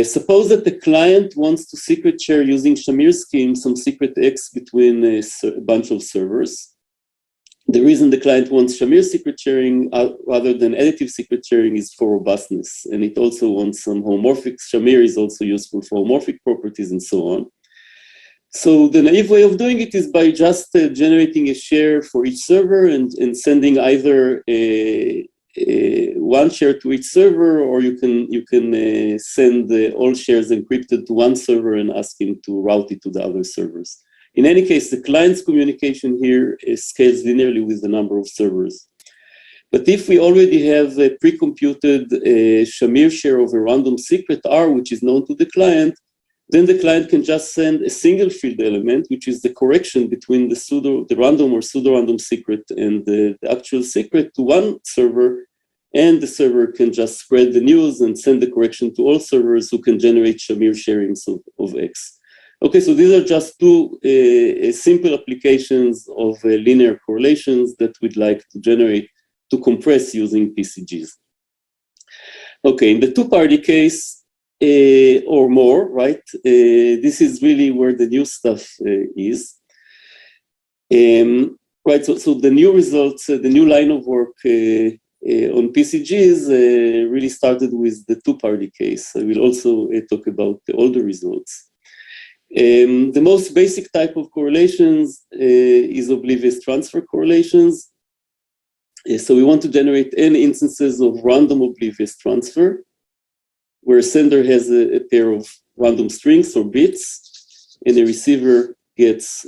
Suppose that the client wants to secret share using Shamir scheme some secret X between a bunch of servers. The reason the client wants Shamir secret sharing rather than additive secret sharing is for robustness. And it also wants some homomorphic. Shamir is also useful for homomorphic properties and so on. So the naive way of doing it is by just generating a share for each server and sending either one share to each server, or you can send all shares encrypted to one server and ask him to route it to the other servers. In any case, the client's communication here scales linearly with the number of servers. But if we already have a pre-computed Shamir share of a random secret R, which is known to the client, then the client can just send a single field element, which is the correction between the random or pseudo-random secret and the actual secret to one server, and the server can just spread the news and send the correction to all servers who can generate Shamir sharings of X. Okay, so these are just two simple applications of linear correlations that we'd like to generate to compress using PCGs. Okay, in the two-party case or more, right? This is really where the new stuff is. Right, so the new results, the new line of work on PCGs really started with the two-party case. I will also talk about the older results. The most basic type of correlations is oblivious transfer correlations. So we want to generate n instances of random oblivious transfer, where a sender has a pair of random strings or bits, and the receiver gets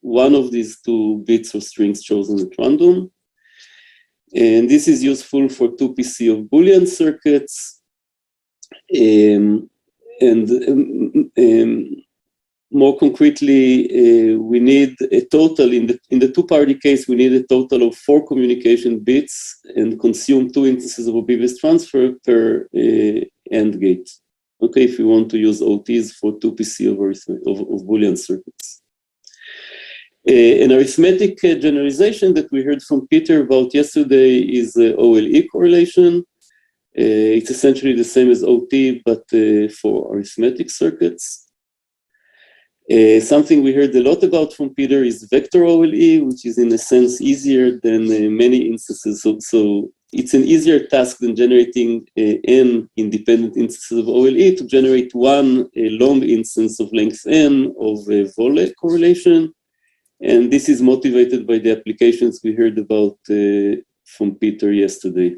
one of these two bits or strings chosen at random. And this is useful for 2PC of Boolean circuits. More concretely, we need a total, in the two-party case, we need a total of 4 communication bits and consume 2 instances of oblivious transfer per AND gate. Okay, if you want to use OTs for 2PC of Boolean circuits. An arithmetic generalization that we heard from Peter about yesterday is OLE correlation. It's essentially the same as OT, but for arithmetic circuits. Something we heard a lot about from Peter is vector OLE, which is in a sense easier than many instances. So it's an easier task than generating n independent instances of OLE to generate one long instance of length n of Vole correlation. And this is motivated by the applications we heard about from Peter yesterday.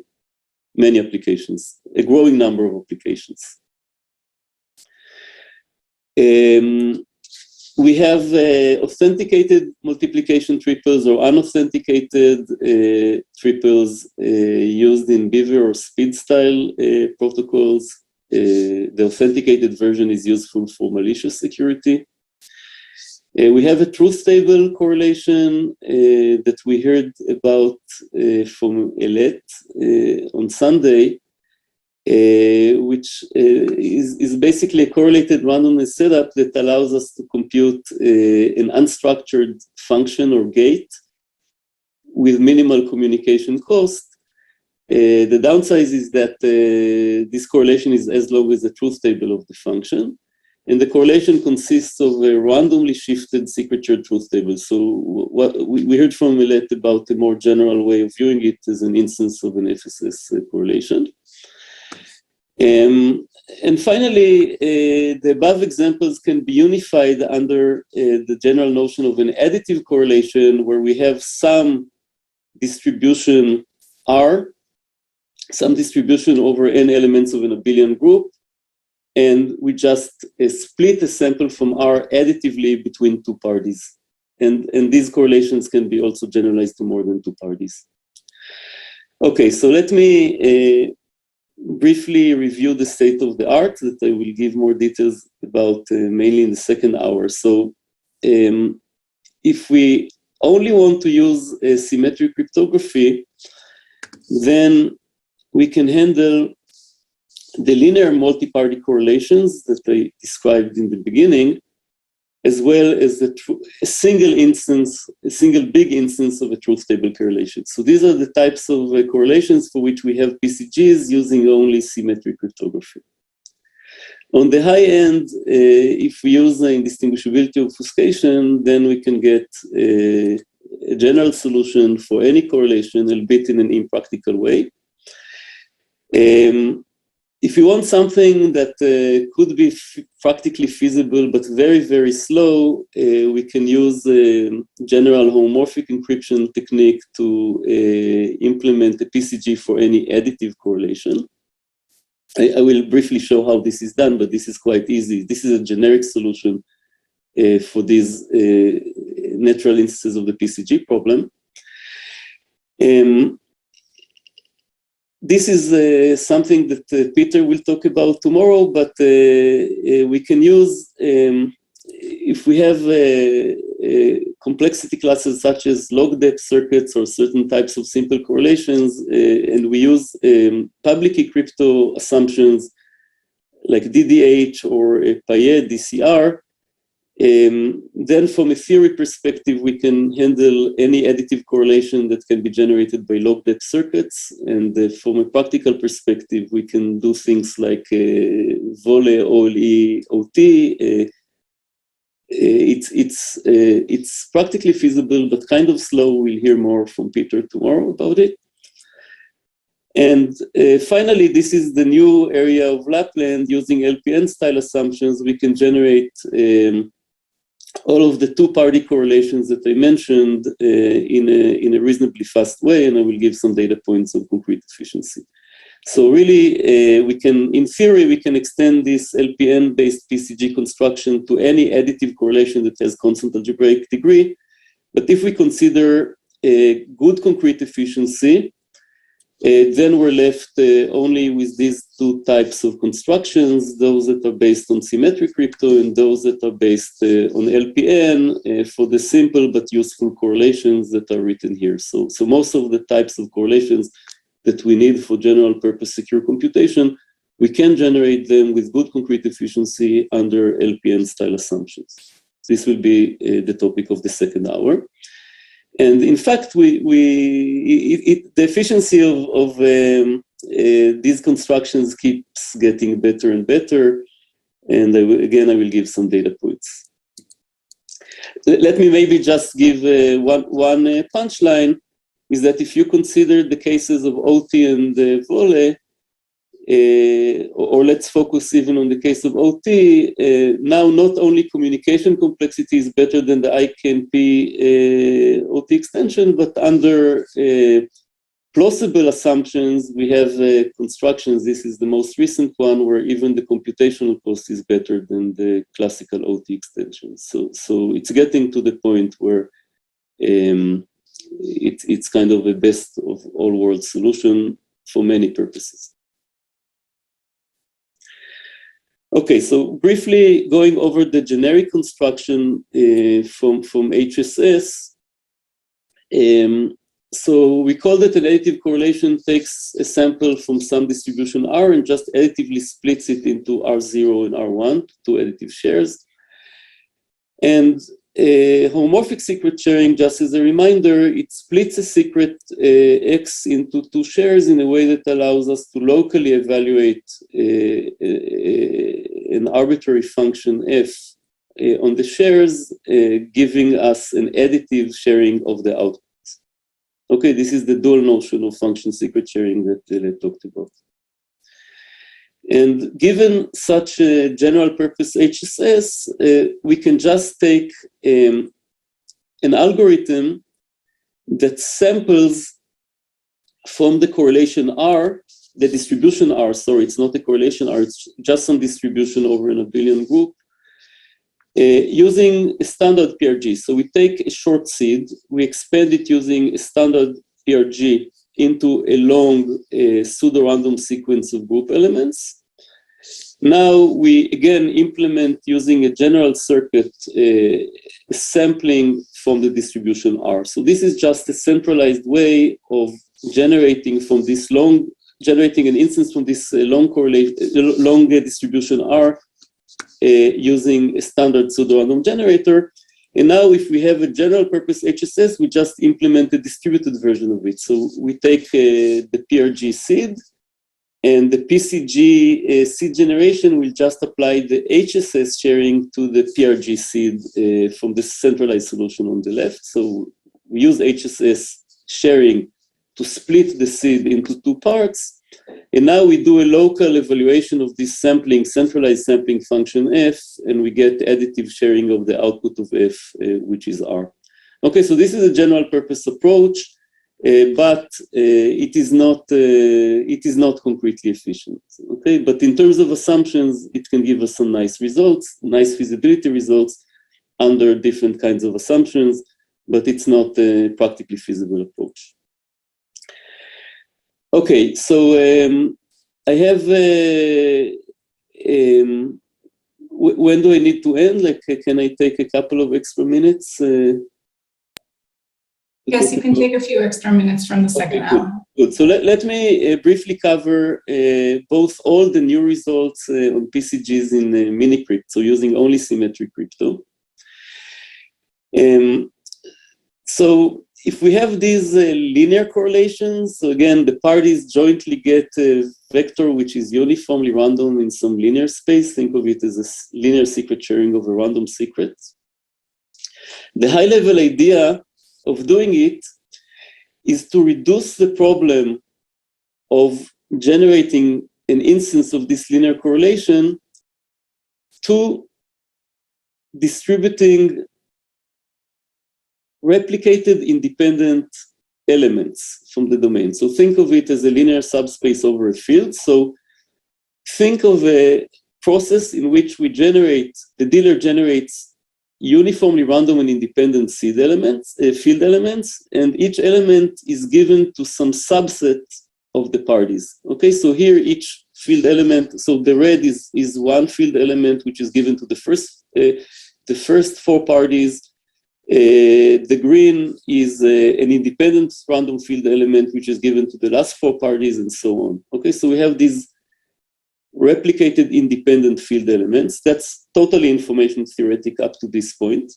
Many applications, a growing number of applications. We have authenticated multiplication triples or unauthenticated triples used in Beaver or Speed style protocols. The authenticated version is useful for malicious security. We have a truth table correlation that we heard about from Elet on Sunday, which is basically a correlated randomness setup that allows us to compute an unstructured function or gate with minimal communication cost. The downside is that this correlation is as long as the truth table of the function. And the correlation consists of a randomly shifted signature truth table. So what we heard from Milet about a more general way of viewing it as an instance of an FSS correlation. And finally, the above examples can be unified under the general notion of an additive correlation where we have some distribution R, some distribution over n elements of an abelian group, and we just split a sample from R additively between two parties. And these correlations can be also generalized to more than two parties. Okay, so let me briefly review the state of the art that I will give more details about mainly in the second hour. So if we only want to use symmetric cryptography, then we can handle the linear multi-party correlations that I described in the beginning, as well as a single big instance of a truth table correlation. So these are the types of correlations for which we have PCGs using only symmetric cryptography. On the high end, if we use the indistinguishability obfuscation, then we can get a general solution for any correlation, albeit in an impractical way. If you want something that could be practically feasible but very, very slow, we can use general homomorphic encryption technique to implement a PCG for any additive correlation. I will briefly show how this is done, but this is quite easy. This is a generic solution for these natural instances of the PCG problem. This is something that Peter will talk about tomorrow, but we can use, if we have complexity classes such as log depth circuits or certain types of simple correlations, and we use public key crypto assumptions like DDH or Payet, DCR, then from a theory perspective, we can handle any additive correlation that can be generated by log depth circuits. And from a practical perspective, we can do things like Vole, OLE, OT. It's practically feasible, but kind of slow. We'll hear more from Peter tomorrow about it. And finally, this is the new area of Lapland. Using LPN style assumptions, we can generate all of the two-party correlations that I mentioned in a reasonably fast way, and I will give some data points of concrete efficiency. So really, we can, in theory, we can extend this LPN-based PCG construction to any additive correlation that has constant algebraic degree. But if we consider a good concrete efficiency, then we're left only with these two types of constructions, those that are based on symmetric crypto and those that are based on LPN for the simple but useful correlations that are written here. So most of the types of correlations that we need for general purpose secure computation, we can generate them with good concrete efficiency under LPN style assumptions. This will be the topic of the second hour. And in fact, the efficiency of these constructions keeps getting better and better. And again, I will give some data points. Let me maybe just give one punchline, is that if you consider the cases of OT and Vole, or let's focus even on the case of OT, now not only communication complexity is better than the ICANP OT extension, but under plausible assumptions, we have constructions. This is the most recent one where even the computational cost is better than the classical OT extension. So it's getting to the point where it's kind of a best of all worlds solution for many purposes. Okay, so briefly going over the generic construction from HSS. So we call that an additive correlation takes a sample from some distribution R and just additively splits it into R0 and R1, two additive shares. And homomorphic secret sharing, just as a reminder, it splits a secret X into two shares in a way that allows us to locally evaluate an arbitrary function F on the shares, giving us an additive sharing of the outputs. Okay, this is the dual notion of function secret sharing that I talked about. And given such a general purpose HSS, we can just take an algorithm that samples from the correlation R, the distribution R, sorry, it's not a correlation R, it's just some distribution over an abelian group, using a standard PRG. So we take a short seed, we expand it using a standard PRG into a long pseudo-random sequence of group elements. Now we again implement using a general circuit sampling from the distribution R. So this is just a centralized way of generating from this generating an instance from this long distribution R using a standard pseudo-random generator. And now if we have a general purpose HSS, we just implement a distributed version of it. So we take the PRG seed, and the PCG seed generation will just apply the HSS sharing to the PRG seed from the centralized solution on the left. So we use HSS sharing to split the seed into two parts. And now we do a local evaluation of this sampling, centralized sampling function F, and we get additive sharing of the output of F, which is R. Okay, so this is a general purpose approach, but it is not concretely efficient. Okay, but in terms of assumptions, it can give us some nice results, nice feasibility results under different kinds of assumptions, but it's not a practically feasible approach. Okay, so I have, when do I need to end? Like, can I take a couple of extra minutes? Yes, you can take a few extra minutes from the second hour. Good. So let me briefly cover both all the new results on PCGs in Minicrypt, so using only symmetric crypto. So if we have these linear correlations, so again, the parties jointly get a vector which is uniformly random in some linear space. Think of it as a linear secret sharing of a random secret. The high-level idea of doing it is to reduce the problem of generating an instance of this linear correlation to distributing replicated independent elements from the domain. So think of it as a linear subspace over a field. So think of a process in which we generate, the dealer generates uniformly random and independent seed elements, field elements, and each element is given to some subset of the parties. Okay, so here each field element, so the red is one field element which is given to the first four parties. The green is an independent random field element which is given to the last four parties, and so on. Okay, so we have these replicated independent field elements. That's totally information theoretic up to this point.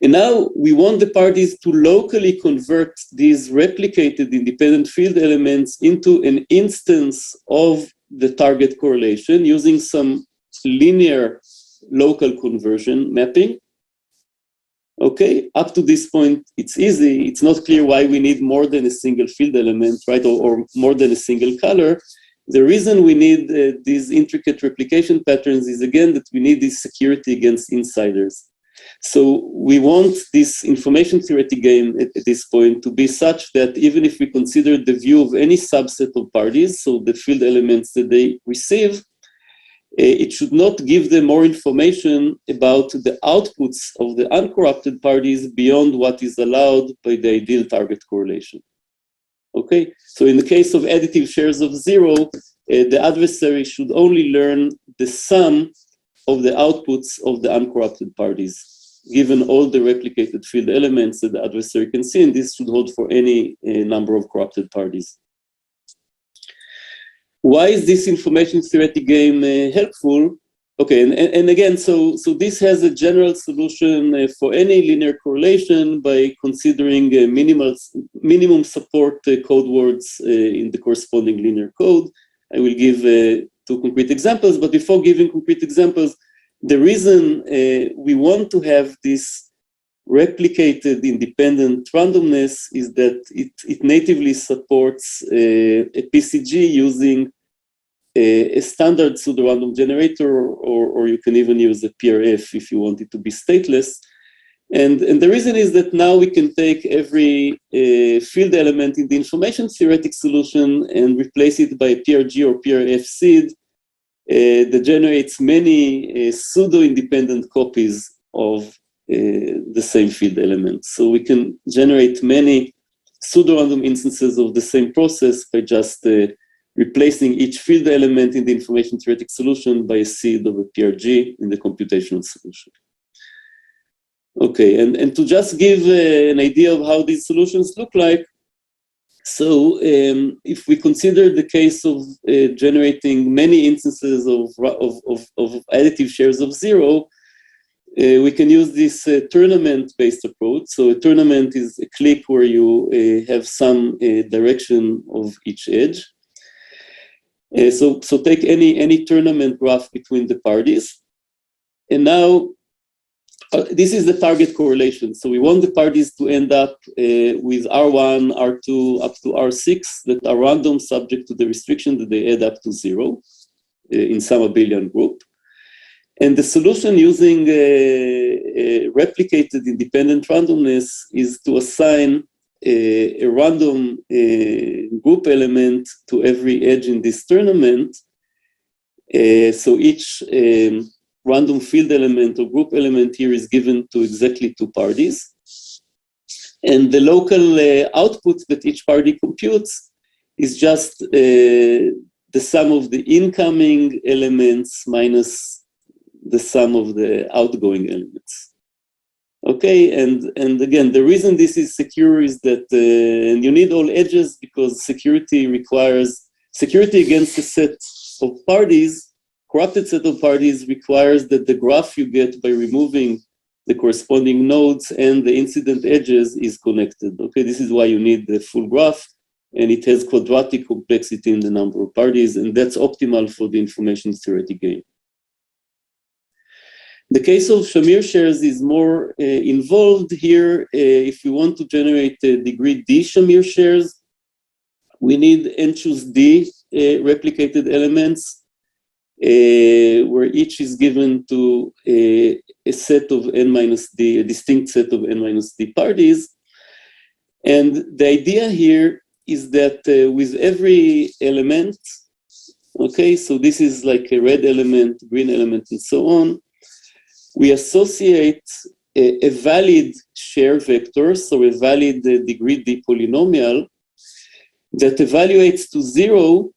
And now we want the parties to locally convert these replicated independent field elements into an instance of the target correlation using some linear local conversion mapping. Okay, up to this point, it's easy. It's not clear why we need more than a single field element, right, or more than a single color. The reason we need these intricate replication patterns is, again, that we need this security against insiders. So we want this information theoretic game at this point to be such that even if we consider the view of any subset of parties, so the field elements that they receive, it should not give them more information about the outputs of the uncorrupted parties beyond what is allowed by the ideal target correlation. Okay, so in the case of additive shares of 0, the adversary should only learn the sum of the outputs of the uncorrupted parties, given all the replicated field elements that the adversary can see, and this should hold for any number of corrupted parties. Why is this information theoretic game helpful? Okay, and again, so this has a general solution for any linear correlation by considering minimum support code words in the corresponding linear code. I will give 2 concrete examples, but before giving concrete examples, the reason we want to have this replicated independent randomness is that it natively supports a PCG using a standard pseudo-random generator, or you can even use a PRF if you want it to be stateless. And the reason is that now we can take every field element in the information theoretic solution and replace it by a PRG or PRF seed that generates many pseudo-independent copies of the same field element. So we can generate many pseudo-random instances of the same process by just replacing each field element in the information theoretic solution by a seed of a PRG in the computational solution. Okay, and to just give an idea of how these solutions look like, so if we consider the case of generating many instances of additive shares of 0, we can use this tournament-based approach. So a tournament is a click where you have some direction of each edge. So take any tournament graph between the parties. And now, this is the target correlation. So we want the parties to end up with R1, R2, up to R6 that are random subject to the restriction that they add up to 0 in some abelian group. And the solution using replicated independent randomness is to assign a random group element to every edge in this tournament. So each random field element or group element here is given to exactly 2 parties. And the local output that each party computes is just the sum of the incoming elements minus the sum of the outgoing elements. Okay, and again, the reason this is secure is that, and you need all edges because security requires, security against a set of parties, corrupted set of parties requires that the graph you get by removing the corresponding nodes and the incident edges is connected. Okay, this is why you need the full graph, and it has quadratic complexity in the number of parties, and that's optimal for the information theoretic game. The case of Shamir shares is more involved here. If we want to generate degree D Shamir shares, we need n choose D replicated elements, where each is given to a set of n minus D, a distinct set of n minus D parties. And the idea here is that with every element, okay, so this is like a red element, green element, and so on, we associate a valid share vector, so a valid degree D polynomial that evaluates to 0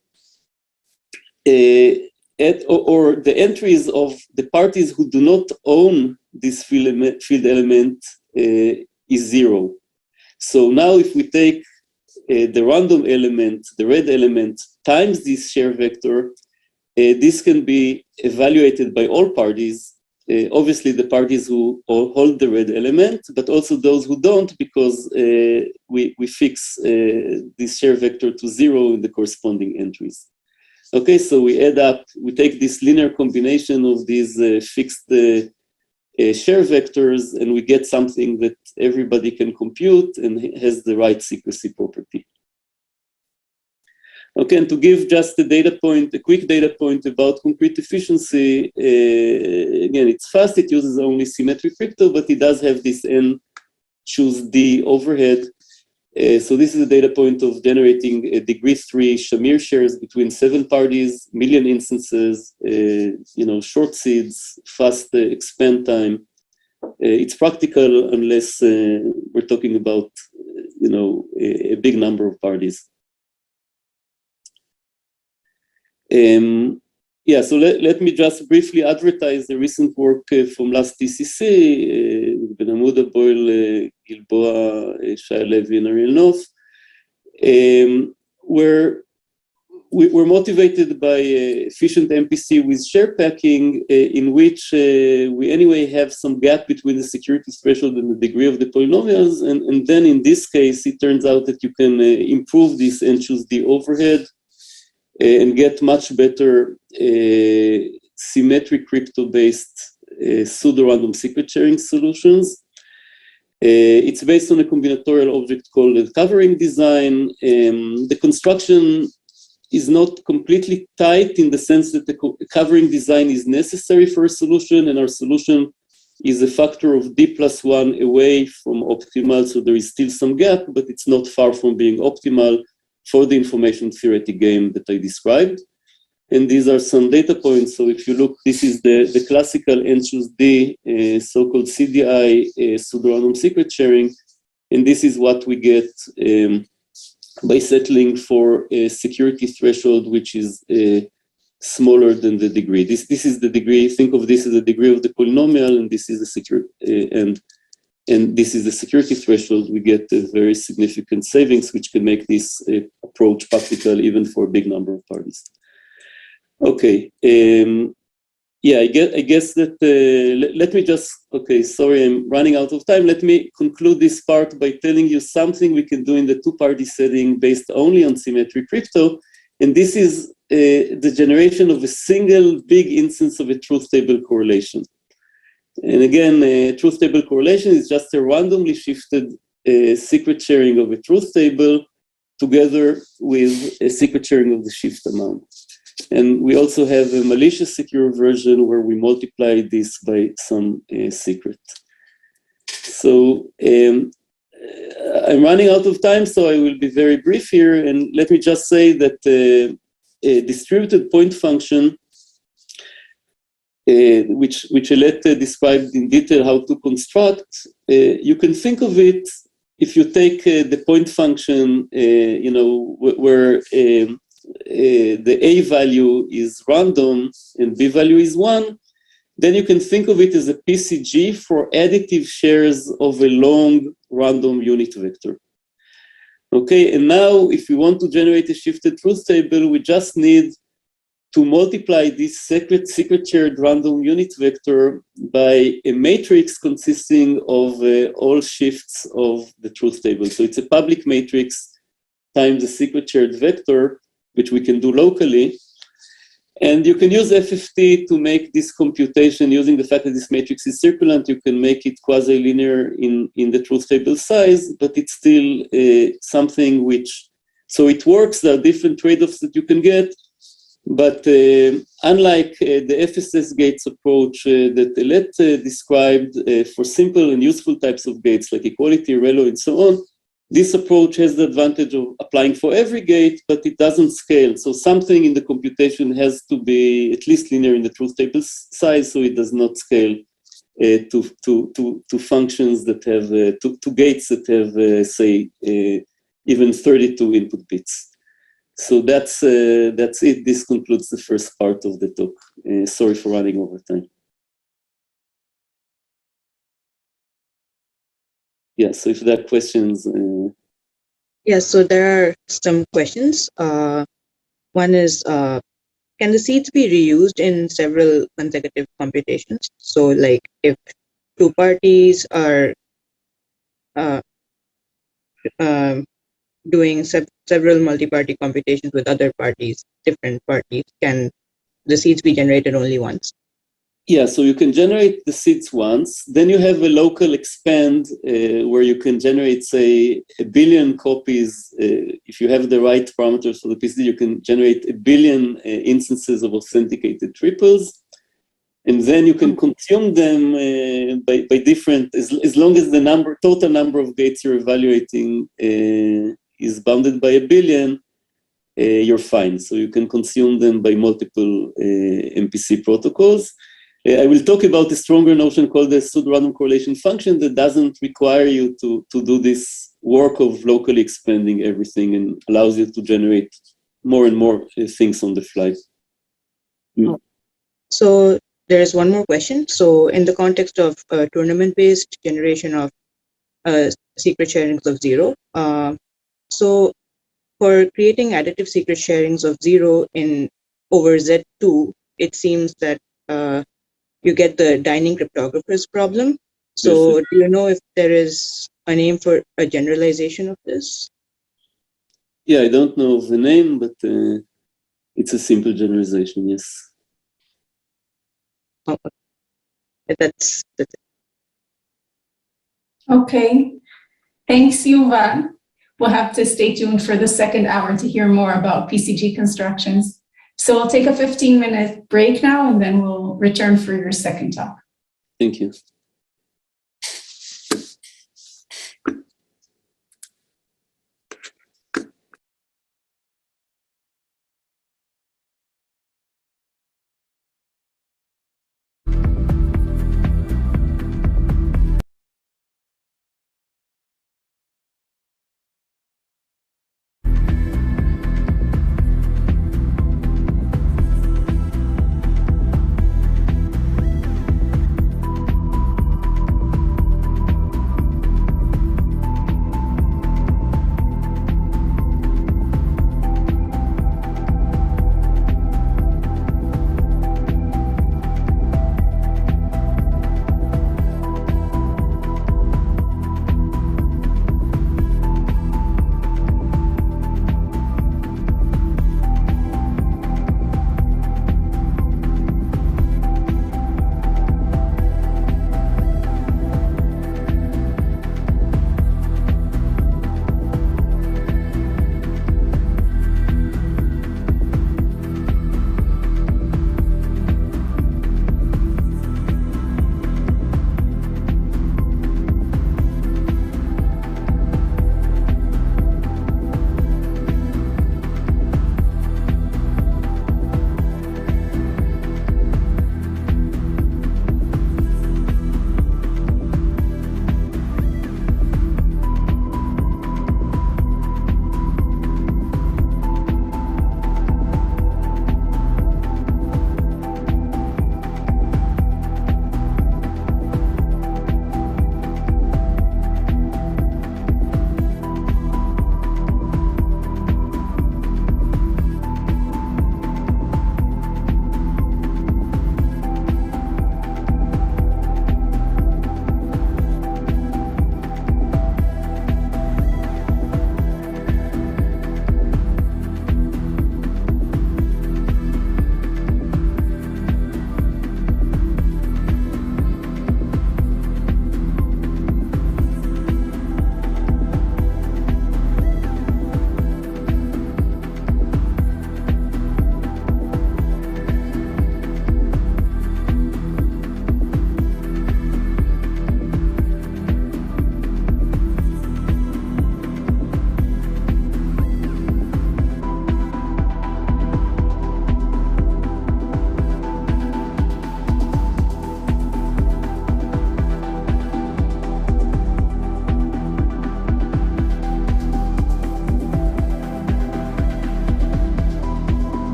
or the entries of the parties who do not own this field element is 0. So now if we take the random element, the red element, times this share vector, this can be evaluated by all parties. Obviously the parties who hold the red element, but also those who don't, because we fix this share vector to 0 in the corresponding entries. Okay, so we add up, we take this linear combination of these fixed share vectors, and we get something that everybody can compute and has the right secrecy property. Okay, and to give just a data point, a quick data point about concrete efficiency, again, it's fast, it uses only symmetric crypto, but it does have this n choose d overhead. So this is a data point of generating a degree 3 Shamir shares between 7 parties, million instances, short seeds, fast expand time. It's practical unless we're talking about, a big number of parties. So let me just briefly advertise the recent work from last TCC, Ben Amuda, Boyle, Gilboa, Shai Levi, and Ariel Noff, where we're motivated by efficient MPC with share packing, in which we anyway have some gap between the security threshold and the degree of the polynomials, and then in this case, it turns out that you can improve this and choose the overhead, and get much better symmetric crypto-based pseudo-random secret sharing solutions. It's based on a combinatorial object called a covering design. The construction is not completely tight in the sense that the covering design is necessary for a solution, and our solution is a factor of d+1 away from optimal, so there is still some gap, but it's not far from being optimal for the information theoretic game that I described. And these are some data points. So if you look, this is the classical N choose D, so-called CDI, pseudo-random secret sharing. And this is what we get by settling for a security threshold, which is smaller than the degree. This is the degree, think of this as the degree of the polynomial, and this is the security, and this is the security threshold. We get a very significant savings, which can make this approach practical even for a big number of parties. Okay, I guess that, let me just, okay, sorry, I'm running out of time. Let me conclude this part by telling you something we can do in the two-party setting based only on symmetric crypto, and this is the generation of a single big instance of a truth table correlation. And again, truth table correlation is just a randomly shifted secret sharing of a truth table together with a secret sharing of the shift amount. And we also have a malicious secure version where we multiply this by some secret. So I'm running out of time, so I will be very brief here. And let me just say that a distributed point function, which Alette described in detail how to construct, you can think of it if you take the point function, where the A value is random and B value is 1, then you can think of it as a PCG for additive shares of a long random unit vector. Okay, and now if we want to generate a shifted truth table, we just need to multiply this secret shared random unit vector by a matrix consisting of all shifts of the truth table. So it's a public matrix times the secret shared vector, which we can do locally. And you can use FFT to make this computation using the fact that this matrix is circulant. You can make it quasi-linear in the truth table size, but it's still something which, so it works. There are different trade-offs that you can get. But unlike the FSS gates approach that Alette described for simple and useful types of gates like equality, relo, and so on, this approach has the advantage of applying for every gate, but it doesn't scale. So something in the computation has to be at least linear in the truth table size, so it does not scale to functions that have, to gates that have, say, even 32 input bits. So that's it. This concludes the first part of the talk. Sorry for running over time. Yeah, so if there are questions. Yes, so there are some questions. One is, can the seeds be reused in several consecutive computations? So like if two parties are doing several multi-party computations with other parties, different parties, can the seeds be generated only once? Yeah, so you can generate the seeds once, then you have a local expand where you can generate, say, 1 billion copies. If you have the right parameters for the PCD, you can generate 1 billion instances of authenticated triples. And then you can consume them by different, as long as the total number of gates you're evaluating is bounded by 1 billion, you're fine. So you can consume them by multiple MPC protocols. I will talk about a stronger notion called the pseudo-random correlation function that doesn't require you to do this work of locally expanding everything and allows you to generate more and more things on the fly. So there's one more question. So in the context of tournament-based generation of secret sharings of 0, so for creating additive secret sharings of 0 over Z2, it seems that you get the dining cryptographers problem. So do you know if there is a name for a generalization of this? Yeah, I don't know the name, but it's a simple generalization, yes. Oh, that's it. Okay, thanks, Yuval. We'll have to stay tuned for the second hour to hear more about PCG constructions. So we'll take a 15-minute break now, and then we'll return for your second talk. Thank you.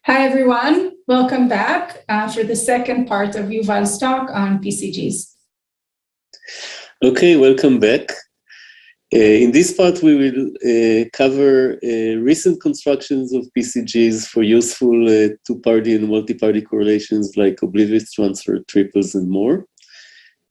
Hi, everyone. Welcome back for the second part of Yuval's talk on PCGs. Okay, welcome back. In this part, we will cover recent constructions of PCGs for useful two-party and multi-party correlations like oblivious transfer, triples, and more.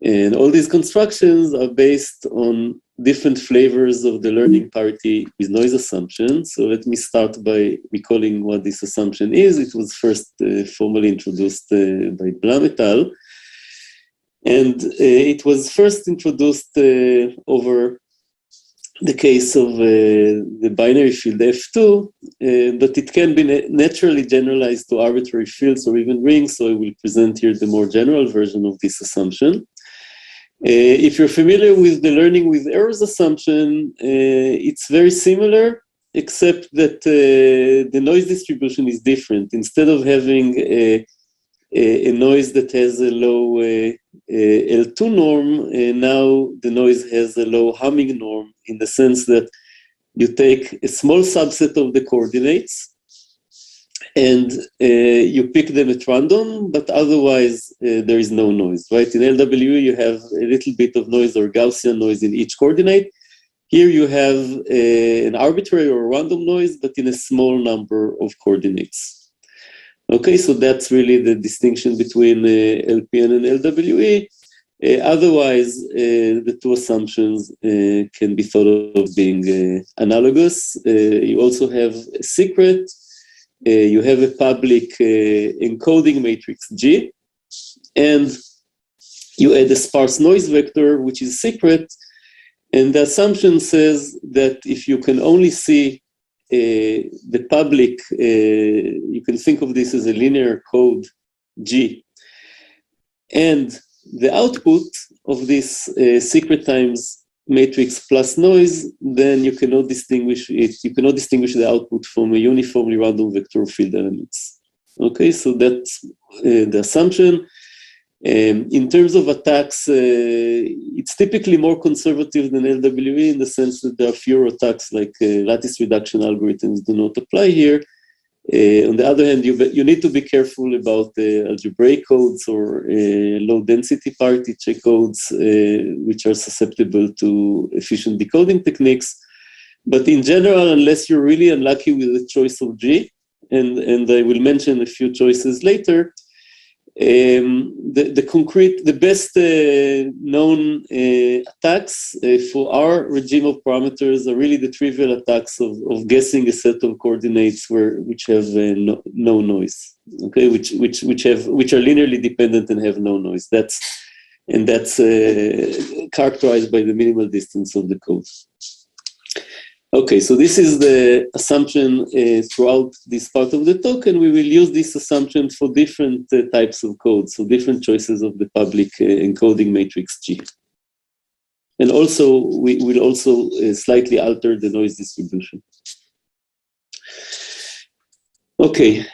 And all these constructions are based on different flavors of the learning party with noise assumption. So let me start by recalling what this assumption is. It was first formally introduced by Blam et al. And it was first introduced over the case of the binary field F2, but it can be naturally generalized to arbitrary fields or even rings. So I will present here the more general version of this assumption. If you're familiar with the learning with errors assumption, it's very similar, except that the noise distribution is different. Instead of having a noise that has a low L2 norm, now the noise has a low Hamming norm, in the sense that you take a small subset of the coordinates and you pick them at random, but otherwise there is no noise, right? In LWE, you have a little bit of noise or Gaussian noise in each coordinate. Here you have an arbitrary or random noise, but in a small number of coordinates. Okay, so that's really the distinction between LPN and LWE. Otherwise, the two assumptions can be thought of being analogous. You also have a secret. You have a public encoding matrix G, and you add a sparse noise vector, which is secret. And the assumption says that if you can only see the public, you can think of this as a linear code G, and the output of this secret times matrix plus noise, then you cannot distinguish it. You cannot distinguish the output from a uniformly random vector of field elements. Okay, so that's the assumption. In terms of attacks, it's typically more conservative than LWE in the sense that there are fewer attacks, like lattice reduction algorithms do not apply here. On the other hand, you need to be careful about algebraic codes or low density parity check codes, which are susceptible to efficient decoding techniques. But in general, unless you're really unlucky with the choice of G, and I will mention a few choices later, the best known attacks for our regime of parameters are really the trivial attacks of guessing a set of coordinates which have no noise, okay, which are linearly dependent and have no noise. That's characterized by the minimal distance of the code. Okay, so this is the assumption throughout this part of the talk, and we will use this assumption for different types of code, so different choices of the public encoding matrix G. And also, we will also slightly alter the noise distribution. Okay,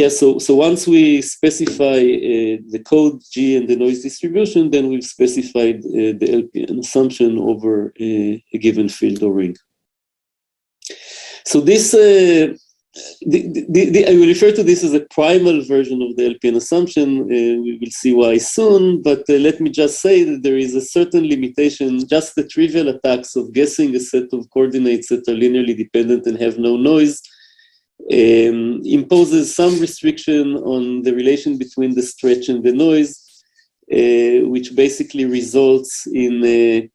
so once we specify the code G and the noise distribution, then we've specified the LPN assumption over a given field or ring. So this, I will refer to this as a primal version of the LPN assumption. We will see why soon, but let me just say that there is a certain limitation. Just the trivial attacks of guessing a set of coordinates that are linearly dependent and have no noise imposes some restriction on the relation between the stretch and the noise, which basically results in a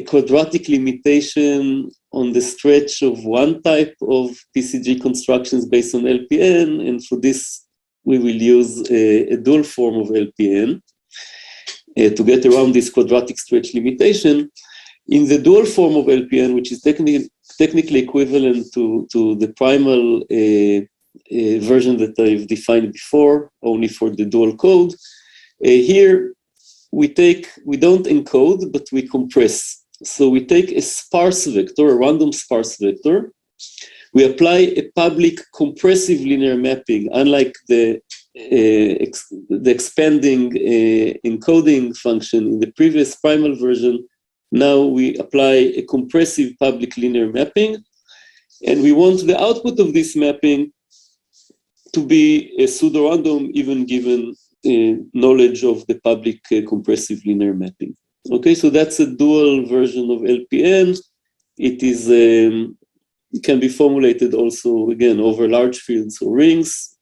quadratic limitation on the stretch of one type of PCG constructions based on LPN, and for this we will use a dual form of LPN to get around this quadratic stretch limitation. In the dual form of LPN, which is technically equivalent to the primal version that I've defined before, only for the dual code, here we don't encode, but we compress. So we take a sparse vector, a random sparse vector. We apply a public compressive linear mapping, unlike the expanding encoding function in the previous primal version. Now we apply a compressive public linear mapping, and we want the output of this mapping to be a pseudo-random even given knowledge of the public compressive linear mapping. Okay, so that's a dual version of LPN. It is it can be formulated also again over large fields or rings.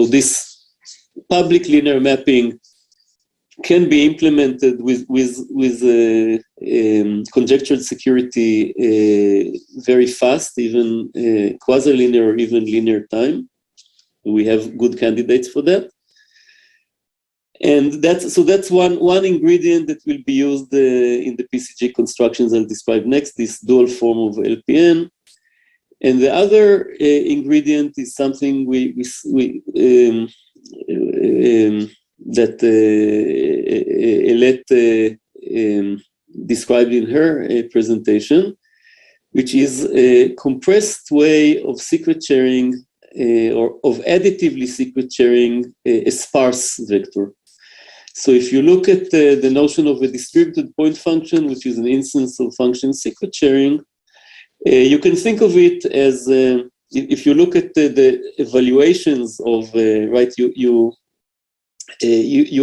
This public linear mapping can be implemented with conjectured security very fast, even quasi-linear or even linear time. We have good candidates for that. And that's one ingredient that will be used in the PCG constructions I'll describe next, this dual form of LPN. And the other ingredient is something that Elette described in her presentation, which is a compressed way of secret sharing or of additively secret sharing a sparse vector. So if you look at the notion of a distributed point function, which is an instance of function secret sharing, you can think of it as, if you look at the evaluations of, right, you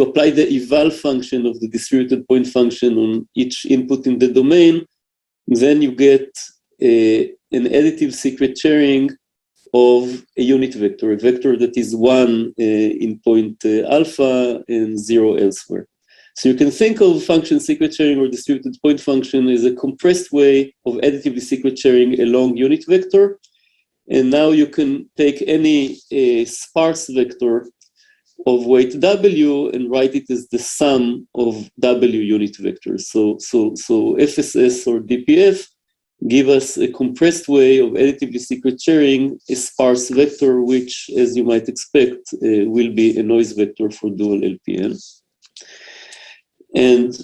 apply the eval function of the distributed point function on each input in the domain, then you get an additive secret sharing of a unit vector, a vector that is 1 in point alpha and 0 elsewhere. So you can think of function secret sharing or distributed point function as a compressed way of additively secret sharing a long unit vector. And now you can take any sparse vector of weight W and write it as the sum of W unit vectors. So FSS or DPF give us a compressed way of additively secret sharing a sparse vector, which, as you might expect, will be a noise vector for dual LPN. And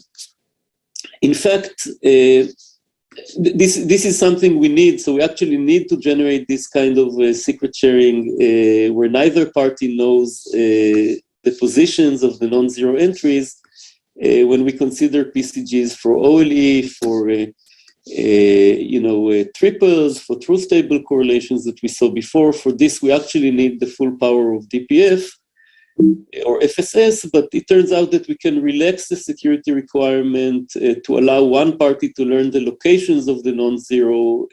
in fact, this is something we need. So we actually need to generate this kind of secret sharing where neither party knows the positions of the non-zero entries when we consider PCGs for OLE, for triples, for truth table correlations that we saw before. For this, we actually need the full power of DPF or FSS, but it turns out that we can relax the security requirement to allow one party to learn the locations of the non-zero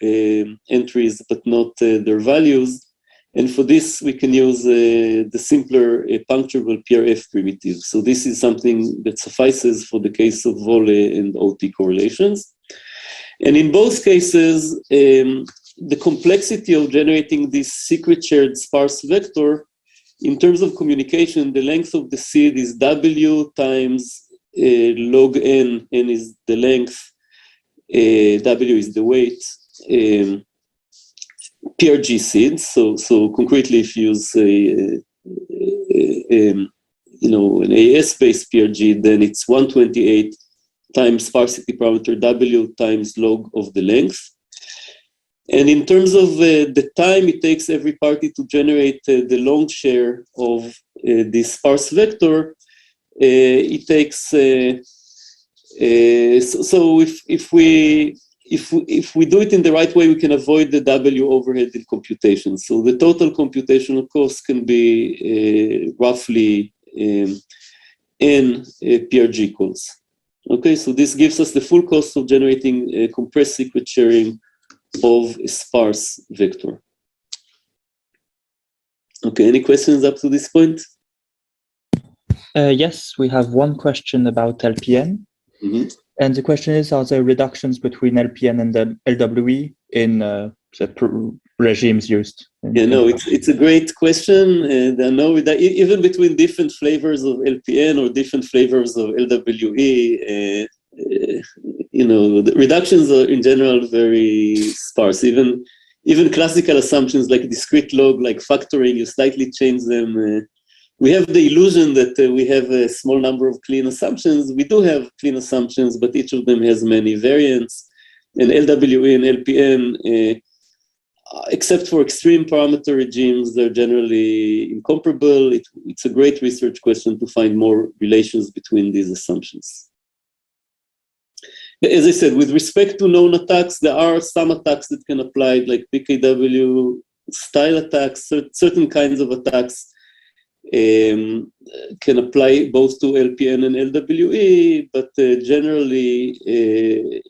entries, but not their values. And for this, we can use the simpler puncturable PRF primitive. So this is something that suffices for the case of VOLE and OT correlations. And in both cases, the complexity of generating this secret shared sparse vector, in terms of communication, the length of the seed is W times log N. N is the length, W is the weight, PRG seeds. So concretely, if you use an AS-based PRG, then it's 128 times sparsity parameter W times log of the length. And in terms of the time it takes every party to generate the long share of this sparse vector, it takes, so if we do it in the right way, we can avoid the W overhead in computation. So the total computational cost can be roughly N PRG calls. Okay, so this gives us the full cost of generating a compressed secret sharing of a sparse vector. Okay, any questions up to this point? Yes, we have one question about LPN. Mm-hmm. And the question is, are there reductions between LPN and the LWE in the regimes used? It's a great question. And I know that even between different flavors of LPN or different flavors of LWE, the reductions are in general very sparse. Even classical assumptions like discrete log, like factoring, you slightly change them. We have the illusion that we have a small number of clean assumptions. We do have clean assumptions, but each of them has many variants. And LWE and LPN, except for extreme parameter regimes, they're generally incomparable. It's a great research question to find more relations between these assumptions. As I said, with respect to known attacks, there are some attacks that can apply, like PKW style attacks, certain kinds of attacks can apply both to LPN and LWE, but generally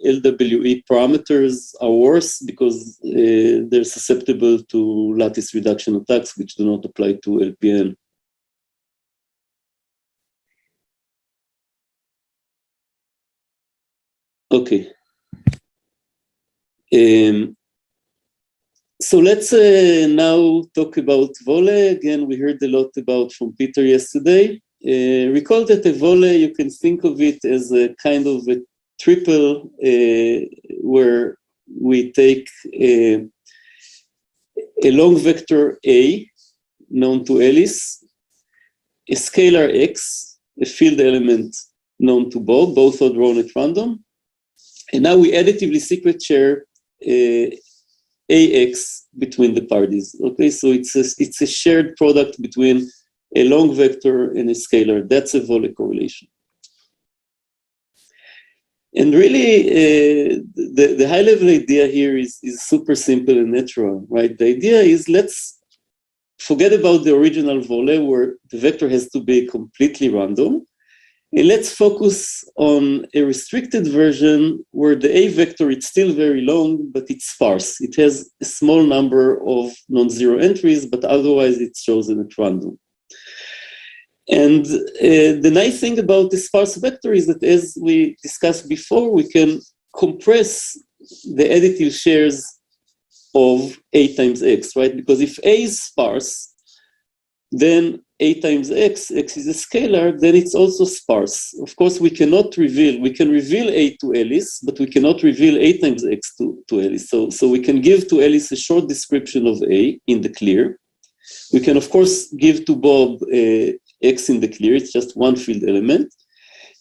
LWE parameters are worse because they're susceptible to lattice reduction attacks, which do not apply to LPN. Okay. So let's now talk about Vole. Again, we heard a lot about from Peter yesterday. Recall that a Vole, you can think of it as a kind of a triple where we take a long vector A known to Alice, a scalar X, a field element known to Bob, both are drawn at random. And now we additively secret share AX between the parties. Okay, so it's a shared product between a long vector and a scalar. That's a Vole correlation. And really, the high-level idea here is super simple and natural, right? The idea is let's forget about the original Vole where the vector has to be completely random. And let's focus on a restricted version where the A vector is still very long, but it's sparse. It has a small number of non-zero entries, but otherwise it's chosen at random. And the nice thing about the sparse vector is that, as we discussed before, we can compress the additive shares of A times X, right? Because if A is sparse, then A times X is a scalar, then it's also sparse. Of course, we can reveal A to Alice, but we cannot reveal A times X to Alice. So we can give to Alice a short description of A in the clear. We can, of course, give to Bob X in the clear, it's just one field element.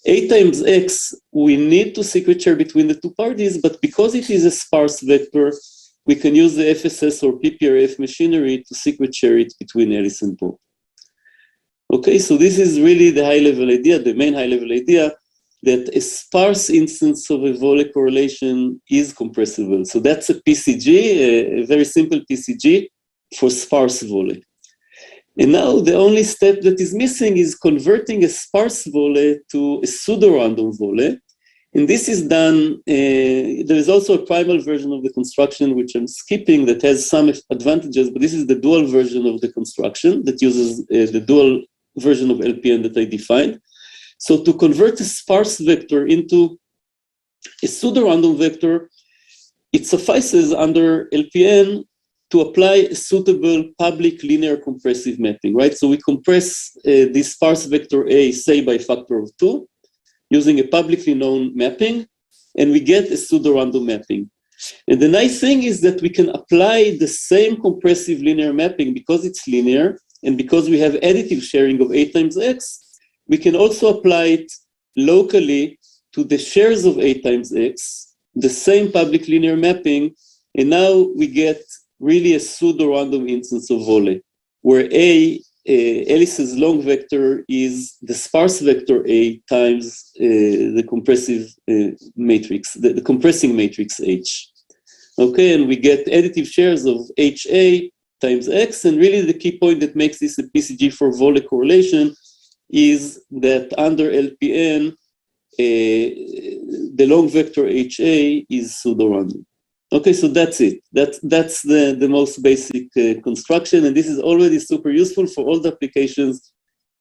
A times X, we need to secret share between the two parties, but because it is a sparse vector, we can use the FSS or PPRF machinery to secret share it between Alice and Bob. Okay, so this is really the high-level idea, the main high-level idea, that a sparse instance of a Vole correlation is compressible. So that's a PCG, a very simple PCG for sparse Vole. And now the only step that is missing is converting a sparse Vole to a pseudo-random Vole. And this is done, there is also a primal version of the construction, which I'm skipping, that has some advantages, but this is the dual version of the construction that uses the dual version of LPN that I defined. So to convert a sparse vector into a pseudo-random vector, it suffices under LPN to apply a suitable public linear compressive mapping, right? So we compress this sparse vector A, say by a factor of 2, using a publicly known mapping, and we get a pseudo-random mapping. And the nice thing is that we can apply the same compressive linear mapping because it's linear, and because we have additive sharing of A times X, we can also apply it locally to the shares of A times X, the same public linear mapping, and now we get really a pseudo-random instance of Vole, where Alice's long vector is the sparse vector A times the compressive matrix, the compressing matrix H. Okay, and we get additive shares of HA times X, and really the key point that makes this a PCG for Vole correlation is that under LPN, the long vector HA is pseudo-random. Okay, so that's it. That's the most basic construction, and this is already super useful for all the applications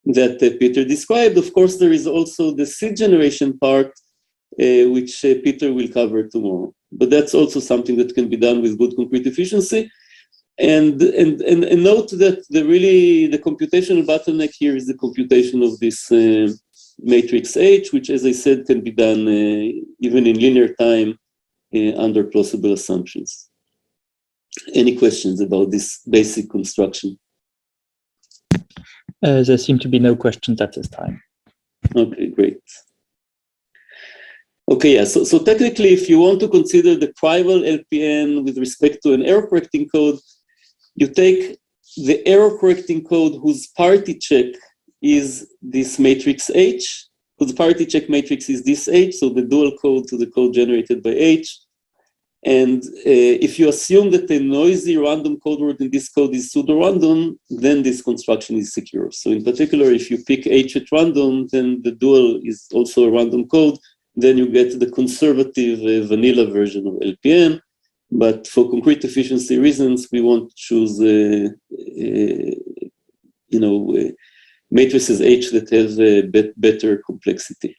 that Peter described. Of course, there is also the seed generation part, which Peter will cover tomorrow. But that's also something that can be done with good compute efficiency. And note that the computational bottleneck here is the computation of this matrix H, which, as I said, can be done even in linear time under plausible assumptions. Any questions about this basic construction? There seem to be no questions at this time. Okay, great. Okay, yeah, so technically, if you want to consider the primal LPN with respect to an error correcting code, you take the error correcting code whose parity check is this matrix H, because the parity check matrix is this H, so the dual code to the code generated by H. And if you assume that the noisy random code word in this code is pseudo-random, then this construction is secure. So in particular, if you pick H at random, then the dual is also a random code. Then you get the conservative vanilla version of LPN. But for concrete efficiency reasons, we want to choose, matrices H that have better complexity.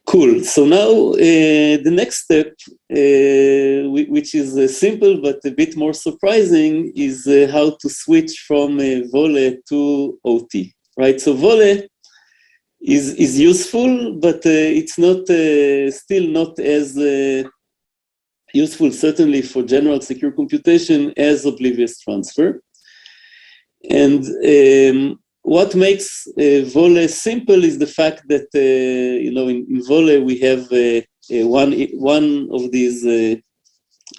Cool. So now the next step, which is simple but a bit more surprising, is how to switch from Vole to OT. Right. So Vole is useful, but it's not still not as useful, certainly for general secure computation, as Oblivious transfer. And what makes Vole simple is the fact that in Vole we have one of these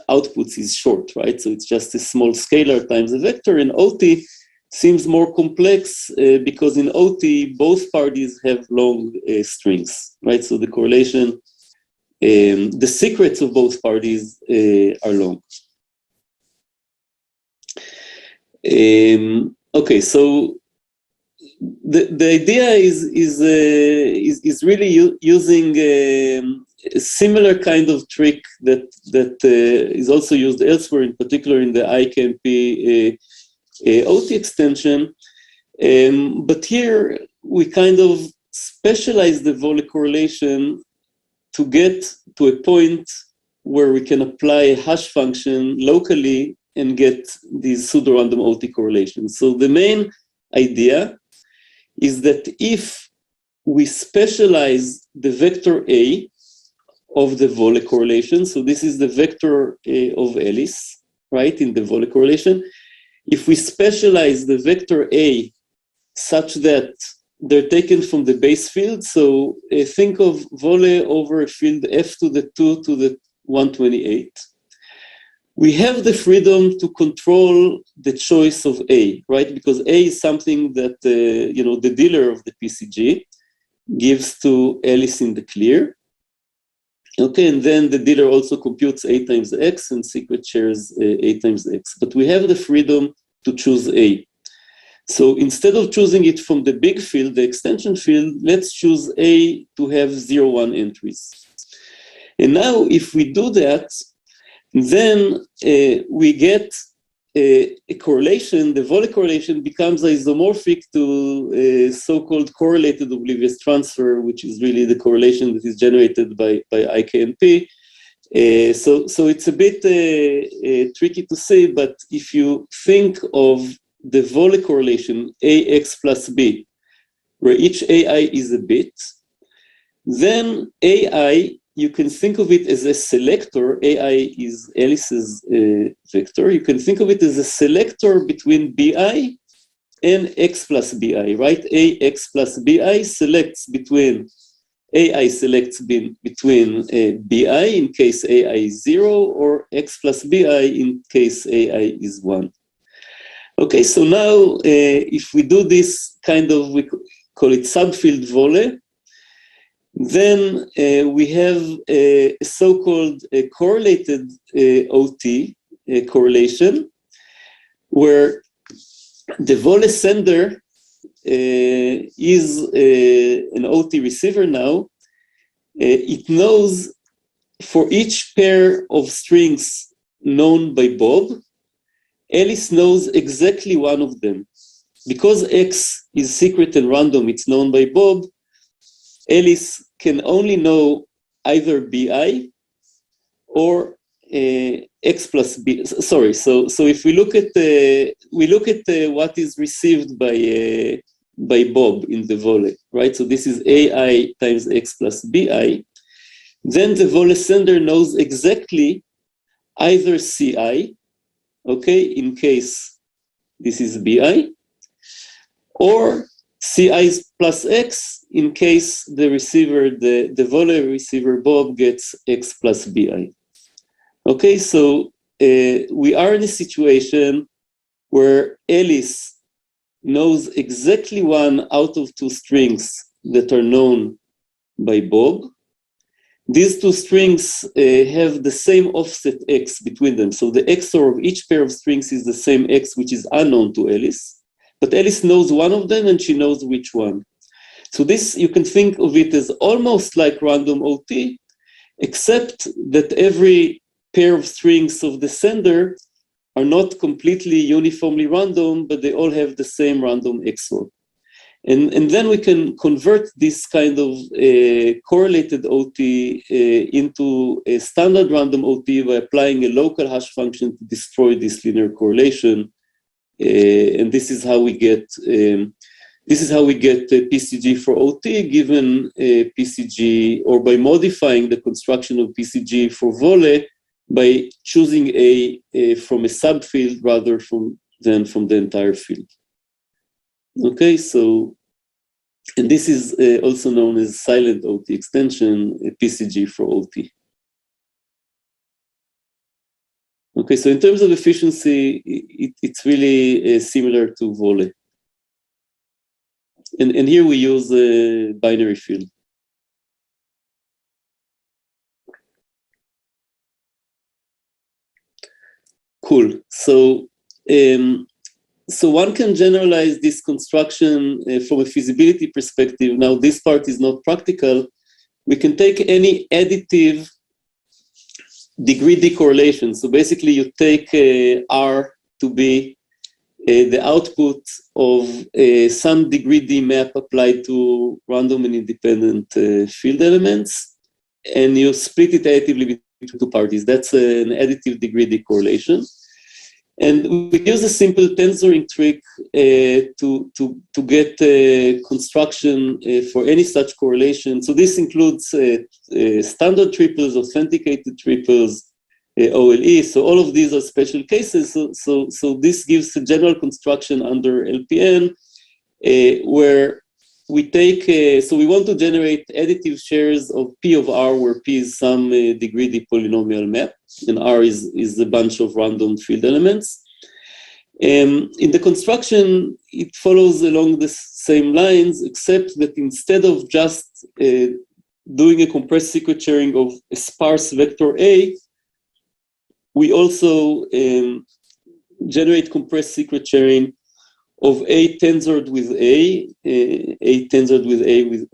outputs is short, right? So it's just a small scalar times a vector. And OT seems more complex because in OT both parties have long strings, right? So the correlation, the secrets of both parties are long. Okay, so the idea is really using a similar kind of trick that is also used elsewhere, in particular in the IKMP OT extension. But here we kind of specialize the Vole correlation to get to a point where we can apply a hash function locally and get these pseudo-random OT correlations. So the main idea is that if we specialize the vector A of the Vole correlation, so this is the vector of Alice, right, in the Vole correlation. If we specialize the vector A such that they're taken from the base field, so think of Vole over a field f to the 2 to the 128, we have the freedom to control the choice of A, right? Because A is something that, the dealer of the PCG gives to Alice in the clear. Okay, and then the dealer also computes A times X and secret shares A times X. But we have the freedom to choose A. So instead of choosing it from the big field, the extension field, let's choose A to have 0, 1 entries. And now if we do that, then we get a correlation. The Vole correlation becomes isomorphic to so-called correlated oblivious transfer, which is really the correlation that is generated by IKMP. So it's a bit tricky to say, but if you think of the Vole correlation, AX plus B, where each AI is a bit, then AI, you can think of it as a selector. AI is Alice's vector. You can think of it as a selector between BI and X plus BI, right? AX plus BI selects between, AI selects between BI in case AI is 0, or X plus BI in case AI is 1. Okay, so now if we do this kind of, we call it subfield Vole, then we have a so-called correlated OT correlation, where the Vole sender is an OT receiver now. It knows for each pair of strings known by Bob, Alice knows exactly one of them. Because X is secret and random, it's known by Bob, Alice can only know either BI or X plus B. Sorry, so if we look at what is received by Bob in the Vole, right? So this is AI times X plus BI. Then the Vole sender knows exactly either CI, okay, in case this is BI, or CI plus X in case the receiver, the Vole receiver Bob gets X plus BI. Okay, so we are in a situation where Alice knows exactly one out of two strings that are known by Bob. These two strings have the same offset x between them. So the XOR of each pair of strings is the same x, which is unknown to Alice. But Alice knows one of them and she knows which one. So this, you can think of it as almost like random OT, except that every pair of strings of the sender are not completely uniformly random, but they all have the same random XOR. And then we can convert this kind of correlated OT into a standard random OT by applying a local hash function to destroy this linear correlation. And this is how we get PCG for OT given PCG, or by modifying the construction of PCG for Vole by choosing a from a subfield rather than from the entire field. Okay, so, and this is also known as silent OT extension, PCG for OT. Okay, so in terms of efficiency, it's really similar to Vole. And here we use a binary field. Cool. So, so one can generalize this construction from a feasibility perspective. Now, this part is not practical. We can take any additive degree D correlation. So basically, you take R to be the output of some degree D map applied to random and independent field elements, and you split it additively between two parties. That's an additive degree D correlation. And we use a simple tensoring trick to get construction for any such correlation. So this includes standard triples, authenticated triples, OLE. So all of these are special cases. So this gives a general construction under LPN where we take, so we want to generate additive shares of P of R, where P is some degree D polynomial map, and R is a bunch of random field elements. In the construction, it follows along the same lines, except that instead of just doing a compressed secret sharing of a sparse vector A, we also generate compressed secret sharing of A tensored with A tensored with A with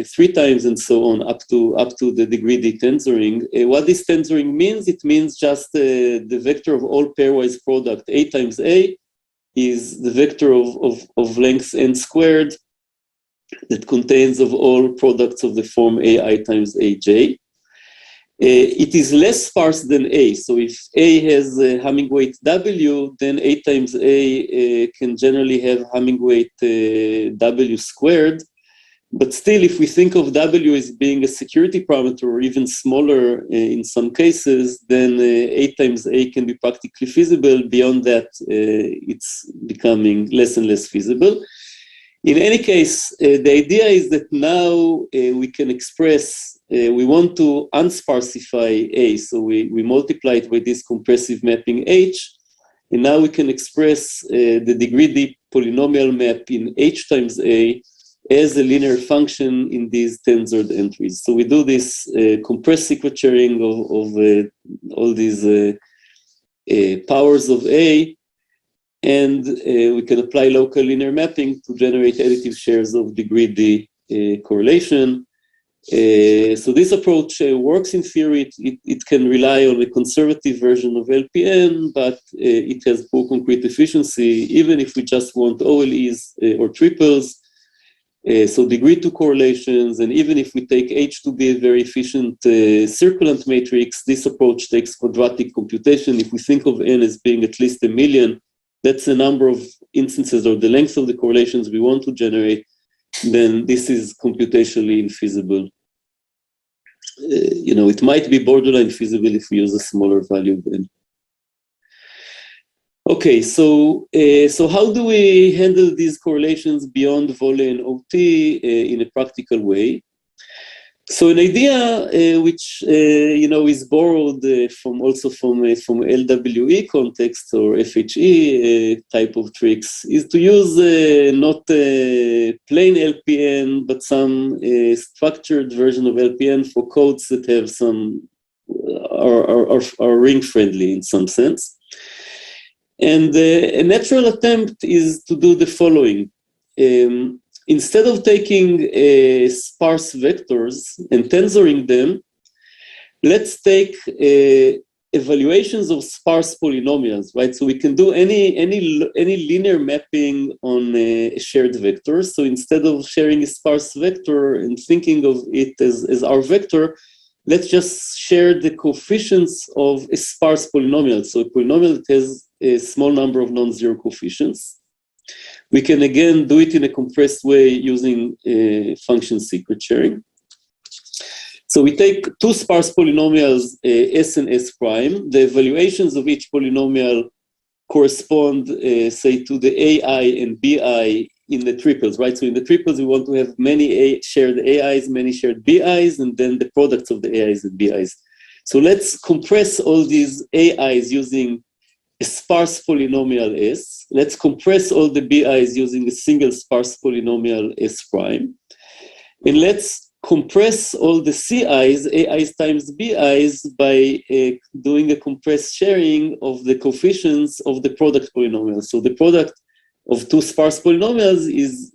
3 times and so on up to the degree D tensoring. What this tensoring means, it means just the vector of all pairwise product A times A is the vector of length n squared that contains of all products of the form AI times AJ. It is less sparse than A. So if A has a Hamming weight W, then A times A can generally have Hamming weight W squared. But still, if we think of W as being a security parameter or even smaller in some cases, then A times A can be practically feasible. Beyond that, it's becoming less and less feasible. In any case, the idea is that now we can express, we want to unsparsify A, so we multiply it by this compressive mapping H, and now we can express the degree D polynomial map in H times A as a linear function in these tensored entries. So we do this compressed secret sharing of all these powers of A, and we can apply local linear mapping to generate additive shares of degree D correlation. So this approach works in theory. It can rely on a conservative version of LPN, but it has poor concrete efficiency, even if we just want OLEs or triples. So degree 2 correlations, and even if we take H to be a very efficient circulant matrix, this approach takes quadratic computation. If we think of N as being at least 1 million, that's the number of instances or the length of the correlations we want to generate, then this is computationally infeasible. It might be borderline feasible if we use a smaller value then. Okay, so how do we handle these correlations beyond Vole and OT in a practical way? So an idea which is borrowed from LWE context or FHE type of tricks is to use not plain LPN but some structured version of LPN for codes that have some are ring friendly in some sense. And a natural attempt is to do the following. Instead of taking sparse vectors and tensoring them, let's take evaluations of sparse polynomials, right? So we can do any linear mapping on a shared vector. So instead of sharing a sparse vector and thinking of it as our vector, let's just share the coefficients of a sparse polynomial. So a polynomial that has a small number of non-zero coefficients. We can again do it in a compressed way using function secret sharing. So we take two sparse polynomials, S and S prime. The evaluations of each polynomial correspond, say, to the AI and BI in the triples, right? So in the triples, we want to have many shared AIs, many shared BIs, and then the products of the AIs and BIs. So let's compress all these AIs using a sparse polynomial S. Let's compress all the BIs using a single sparse polynomial S prime. And let's compress all the CIs, AIs times BIs, by doing a compressed sharing of the coefficients of the product polynomial. So the product of two sparse polynomials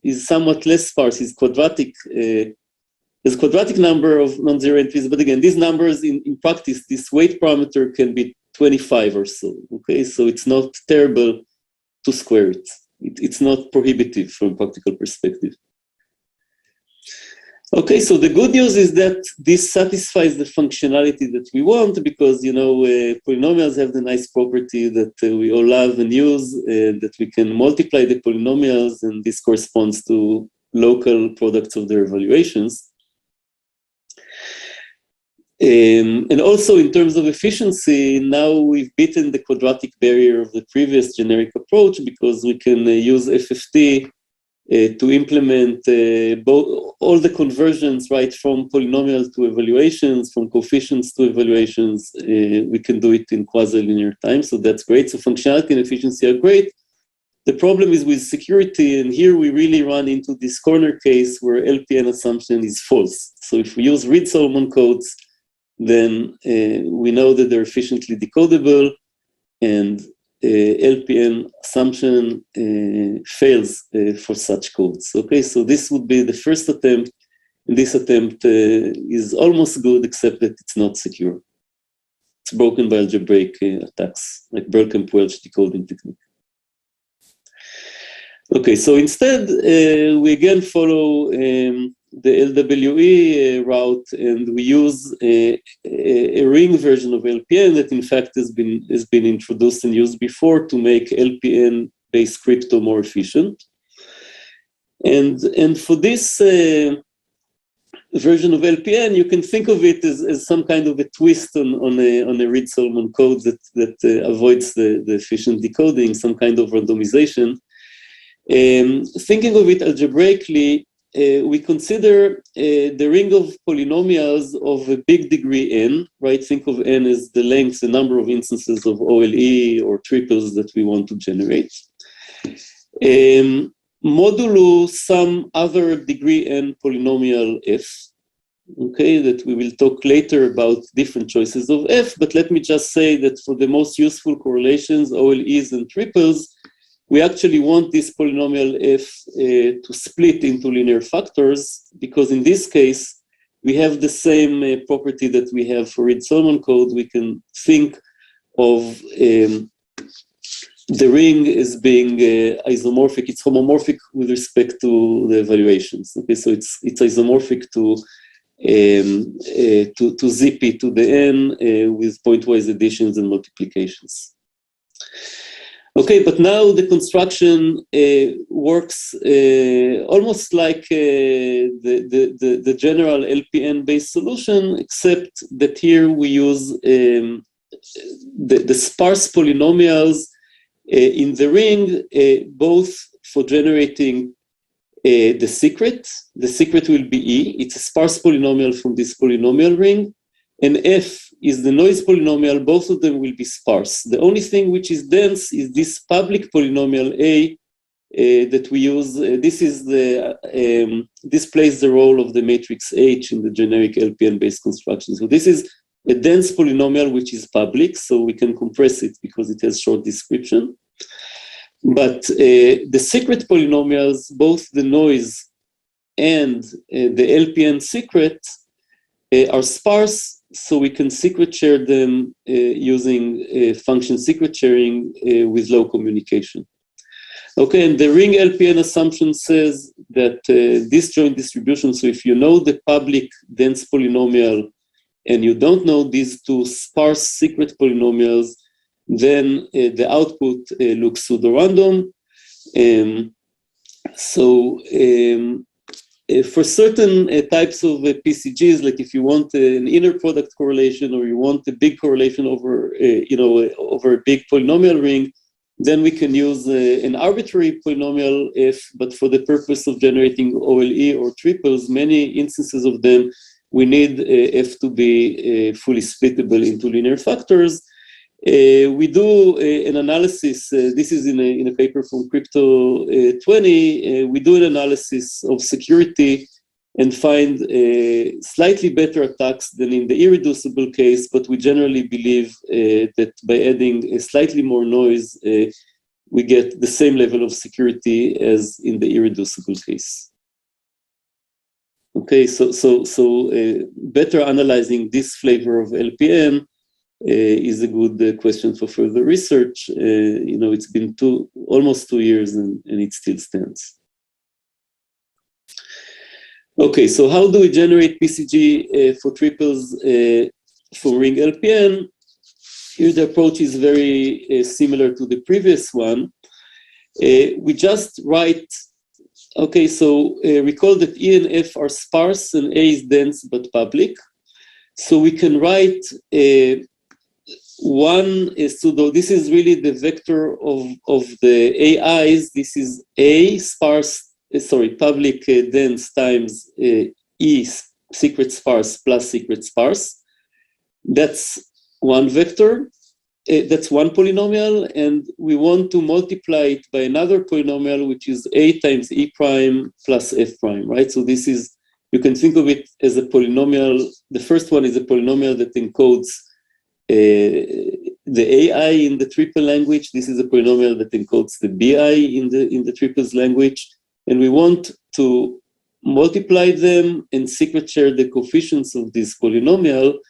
is somewhat less sparse, is quadratic. There's a quadratic number of non-zero entries, but again, these numbers in practice, this weight parameter can be 25 or so, okay? So it's not terrible to square it. It's not prohibitive from a practical perspective. Okay, so the good news is that this satisfies the functionality that we want because, polynomials have the nice property that we all love and use, that we can multiply the polynomials, and this corresponds to local products of their evaluations. And also in terms of efficiency, now we've beaten the quadratic barrier of the previous generic approach because we can use FFT to implement all the conversions, right, from polynomial to evaluations, from coefficients to evaluations. We can do it in quasi-linear time, so that's great. So functionality and efficiency are great. The problem is with security, and here we really run into this corner case where LPN assumption is false. So if we use Reed-Solomon codes, then we know that they're efficiently decodable, and LPN assumption fails for such codes. Okay, so this would be the first attempt, and this attempt is almost good, except that it's not secure. It's broken by algebraic attacks, like Berkeley-Welch decoding technique. Okay, so instead, we again follow the LWE route, and we use a ring version of LPN that in fact has been introduced and used before to make LPN-based crypto more efficient. And for this version of LPN, you can think of it as some kind of a twist on a Reed-Solomon code that avoids the efficient decoding, some kind of randomization. Thinking of it algebraically, we consider the ring of polynomials of a big degree n, right? Think of n as the length, the number of instances of OLE or triples that we want to generate. Modulo some other degree n polynomial f, okay, that we will talk later about different choices of f, but let me just say that for the most useful correlations, OLEs and triples, we actually want this polynomial f to split into linear factors, because in this case, we have the same property that we have for Reed-Solomon code. We can think of the ring as being isomorphic. It's homomorphic with respect to the evaluations. Okay, so it's isomorphic to ZP to the n with pointwise additions and multiplications. Okay, but now the construction works almost like the general LPN-based solution, except that here we use the sparse polynomials in the ring, both for generating the secret will be E. It's a sparse polynomial from this polynomial ring. And F is the noise polynomial. Both of them will be sparse. The only thing which is dense is this public polynomial A that we use. This plays the role of the matrix H in the generic LPN-based construction. So this is a dense polynomial which is public, so we can compress it because it has short description. But the secret polynomials, both the noise and the LPN secret, are sparse, so we can secret share them using function secret sharing with low communication. Okay, and the ring LPN assumption says that disjoint distribution, so if you know the public dense polynomial and you don't know these two sparse secret polynomials, then the output looks pseudo-random. For certain types of PCGs, like if you want an inner product correlation or you want a big correlation over, over a big polynomial ring, then we can use an arbitrary polynomial F, but for the purpose of generating OLE or triples, many instances of them, we need F to be fully splittable into linear factors. We do an analysis, this is in a paper from Crypto 20, we do an analysis of security and find slightly better attacks than in the irreducible case, but we generally believe that by adding slightly more noise, we get the same level of security as in the irreducible case. Okay, so better analyzing this flavor of LPN is a good question for further research. It's been almost 2 years and it still stands. Okay, so how do we generate PCG for triples for ring LPN? Here the approach is very similar to the previous one. We just write, okay, so recall that E and F are sparse and A is dense but public. So we can write this is really the vector of the AIs. This is A public dense times E secret sparse plus secret sparse. That's one vector. That's one polynomial, and we want to multiply it by another polynomial, which is A times E prime plus F prime, right? So this is, you can think of it as a polynomial. The first one is a polynomial that encodes the AI in the triple language. This is a polynomial that encodes the BI in the triples language. And we want to multiply them and secret share the coefficients of this polynomial.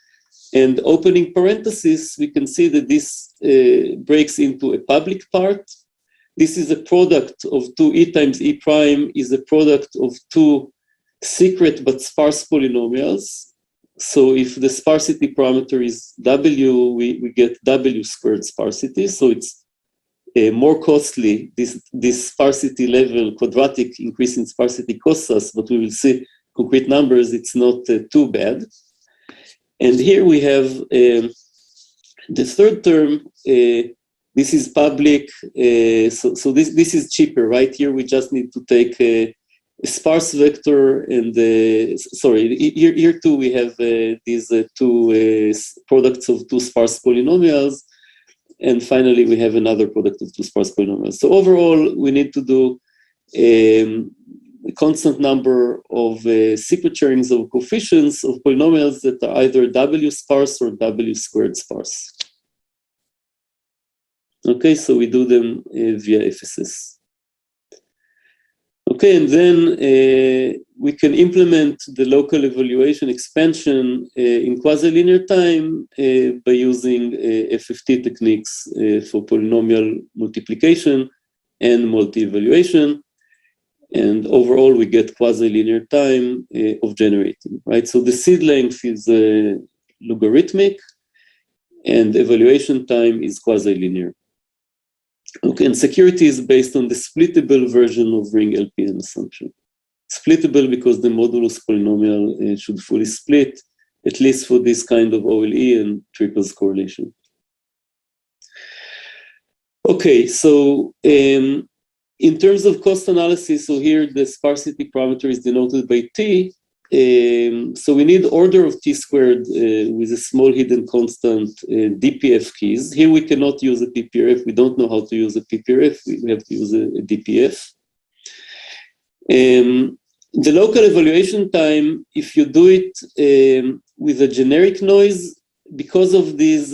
And opening parentheses, we can see that this breaks into a public part. This is a product of two E times E prime is a product of two secret but sparse polynomials. So if the sparsity parameter is W, we get W squared sparsity. So it's more costly. This sparsity level, quadratic increase in sparsity costs us, but we will see concrete numbers, it's not too bad. And here we have the third term. This is public. So this is cheaper, right? Here we just need to take a sparse vector and here too we have these two products of two sparse polynomials, and finally we have another product of two sparse polynomials. So overall we need to do a constant number of secret sharings of coefficients of polynomials that are either W sparse or W squared sparse. Okay, so we do them via FSS. Okay, and then we can implement the local evaluation expansion in quasi-linear time by using FFT techniques for polynomial multiplication and multi-evaluation. And overall, we get quasi-linear time of generating, right? So the seed length is logarithmic and evaluation time is quasi-linear. Okay, and security is based on the splittable version of ring LPN assumption. Splittable because the modulus polynomial should fully split, at least for this kind of OLE and triples correlation. Okay, so In terms of cost analysis, so here the sparsity parameter is denoted by T. So we need order of T squared with a small hidden constant DPF keys. Here we cannot use a PPRF. We don't know how to use a PPRF. We have to use a DPF. The local evaluation time, if you do it with a generic noise, because of these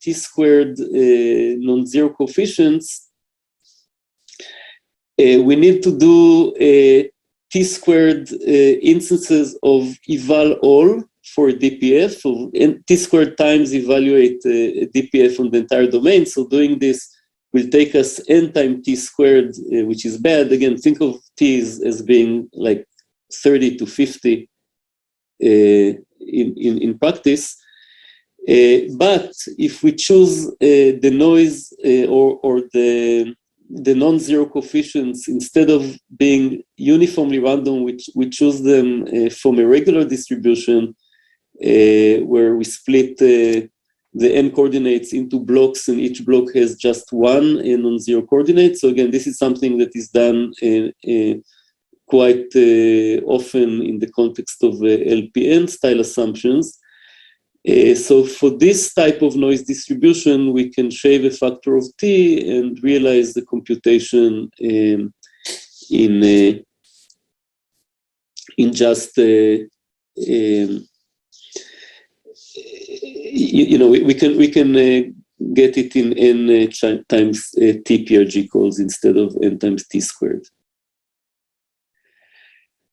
T squared non-zero coefficients, we need to do T squared instances of eval all for DPF, and T squared times evaluate DPF on the entire domain. So doing this will take us n times T squared, which is bad. Again, think of T's as being like 30 to 50 in practice. But if we choose the noise or the non-zero coefficients, instead of being uniformly random, we choose them from a regular distribution where we split the n coordinates into blocks, and each block has just one non-zero coordinate. So again, this is something that is done quite often in the context of LPN style assumptions. So for this type of noise distribution, we can shave a factor of T and realize the computation in just we can get it in n times T PRG calls instead of n times T squared.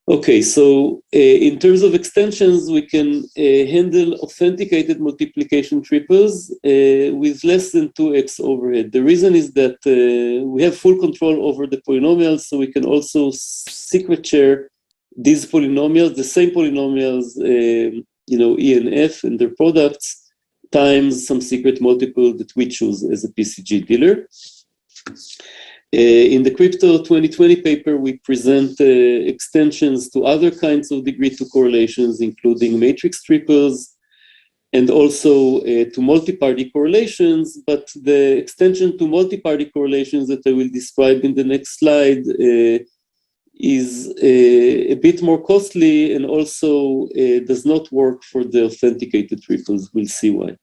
Okay, so in terms of extensions, we can handle authenticated multiplication triples with less than 2x overhead. The reason is that we have full control over the polynomials, so we can also secret share these polynomials, the same polynomials, E and F and their products, times some secret multiple that we choose as a PCG dealer. In the Crypto 2020 paper, we present extensions to other kinds of degree 2 correlations, including matrix triples, and also to multi-party correlations. But the extension to multi-party correlations that I will describe in the next slide is a bit more costly and also does not work for the authenticated triples. We'll see why.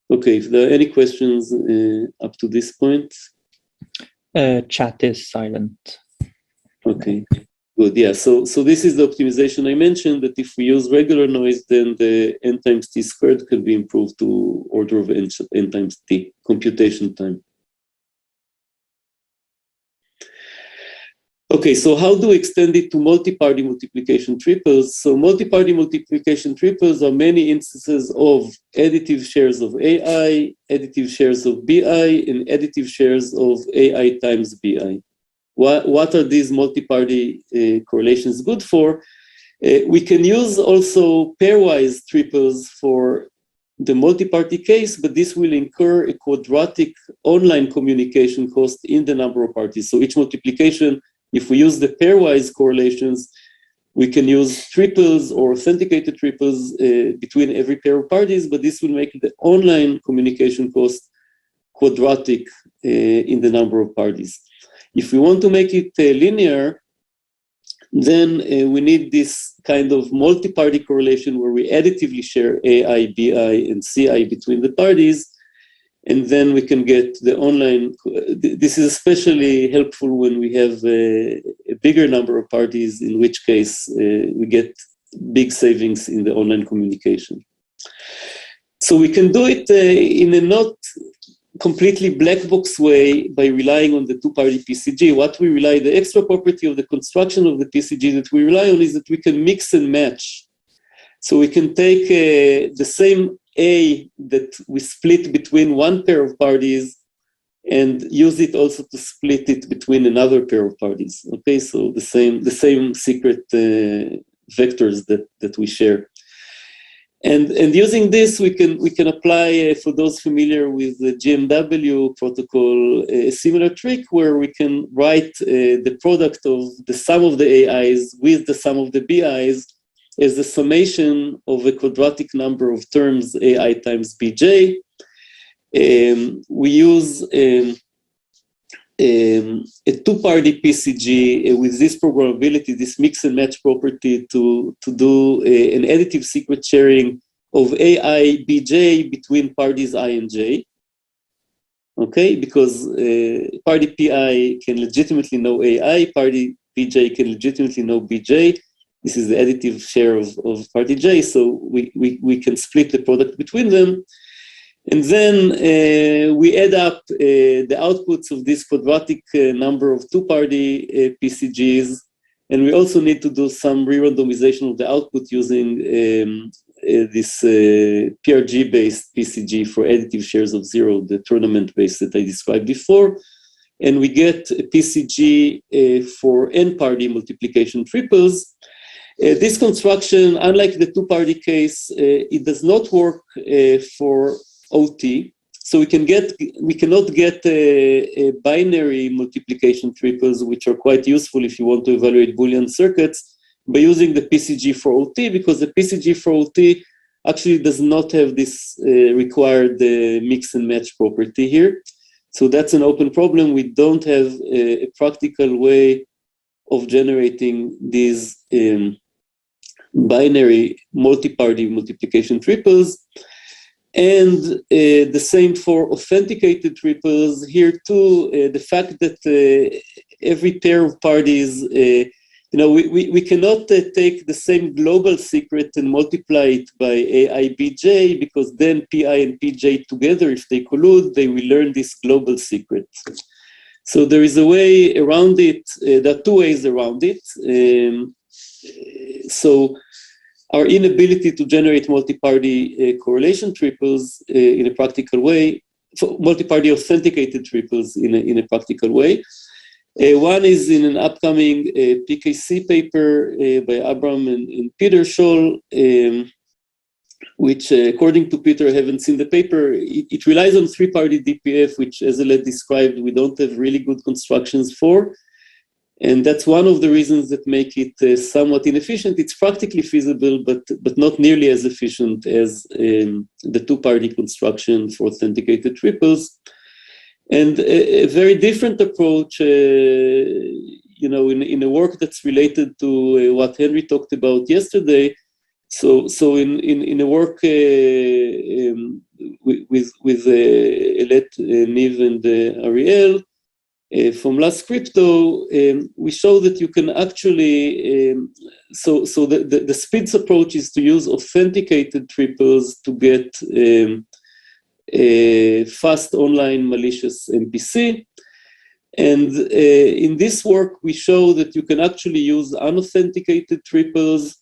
Okay, if there are any questions up to this point. Chat is silent. Okay, good. Yeah, so this is the optimization I mentioned, that if we use regular noise, then the n times T squared can be improved to order of n times T computation time. Okay, so how do we extend it to multi-party multiplication triples? So multi-party multiplication triples are many instances of additive shares of AI, additive shares of BI, and additive shares of AI times BI. What are these multi-party correlations good for? We can use also pairwise triples for the multi-party case, but this will incur a quadratic online communication cost in the number of parties. So each multiplication, if we use the pairwise correlations, we can use triples or authenticated triples between every pair of parties, but this will make the online communication cost quadratic in the number of parties. If we want to make it linear, then we need this kind of multi-party correlation where we additively share AI, BI, and CI between the parties. And then we can get the online. This is especially helpful when we have a bigger number of parties, in which case we get big savings in the online communication. So we can do it in a not completely black box way by relying on the two-party PCG. What we rely, the extra property of the construction of the PCG that we rely on is that we can mix and match. So we can take the same A that we split between one pair of parties and use it also to split it between another pair of parties. Okay, so the same secret vectors that we share. And using this, we can apply, for those familiar with the GMW protocol, a similar trick where we can write the product of the sum of the AIs with the sum of the BIs as the summation of a quadratic number of terms AI times BJ. We use a two-party PCG with this programmability, this mix and match property to do an additive secret sharing of AI BJ between parties I and J. Okay, because party PI can legitimately know AI, party PJ can legitimately know BJ. This is the additive share of party J, so we can split the product between them. And then we add up the outputs of this quadratic number of two-party PCGs, and we also need to do some re-randomization of the output using this PRG-based PCG for additive shares of zero, the tournament-based that I described before. And we get a PCG for n-party multiplication triples. This construction, unlike the two-party case, it does not work for OT, so we cannot get a binary multiplication triples, which are quite useful if you want to evaluate Boolean circuits, by using the PCG for OT, because the PCG for OT actually does not have this required mix and match property here. So that's an open problem. We don't have a practical way of generating these binary multi-party multiplication triples. And the same for authenticated triples. Here too, the fact that every pair of parties, we cannot take the same global secret and multiply it by AIBJ, because then PI and PJ together, if they collude, they will learn this global secret. So there is a way around it. There are two ways around it. So our inability to generate multi-party correlation triples in a practical way, multi-party authenticated triples in a practical way. One is in an upcoming PKC paper by Abram and Peter Scholl, which according to Peter, I haven't seen the paper, it relies on three-party DPF, which as Elad described, we don't have really good constructions for. And that's one of the reasons that make it somewhat inefficient. It's practically feasible, but not nearly as efficient as the two-party construction for authenticated triples. And a very different approach, in a work that's related to what Henry talked about yesterday. So in a work with Elet, Niv, and Ariel, from Last Crypto, we show that you can actually, so the SPIDS approach is to use authenticated triples to get a fast online malicious MPC. And in this work, we show that you can actually use unauthenticated triples,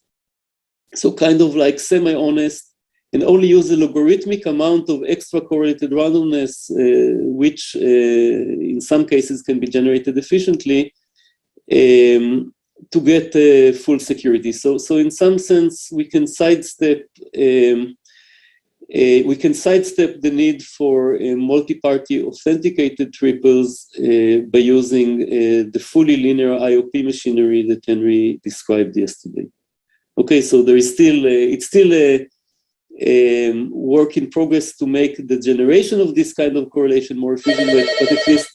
so kind of like semi-honest, and only use a logarithmic amount of extra correlated randomness, which in some cases can be generated efficiently to get full security. So in some sense, we can sidestep the need for multi-party authenticated triples by using the fully linear IOP machinery that Henry described yesterday. Okay, so there is still it's still a work in progress to make the generation of this kind of correlation more efficient, but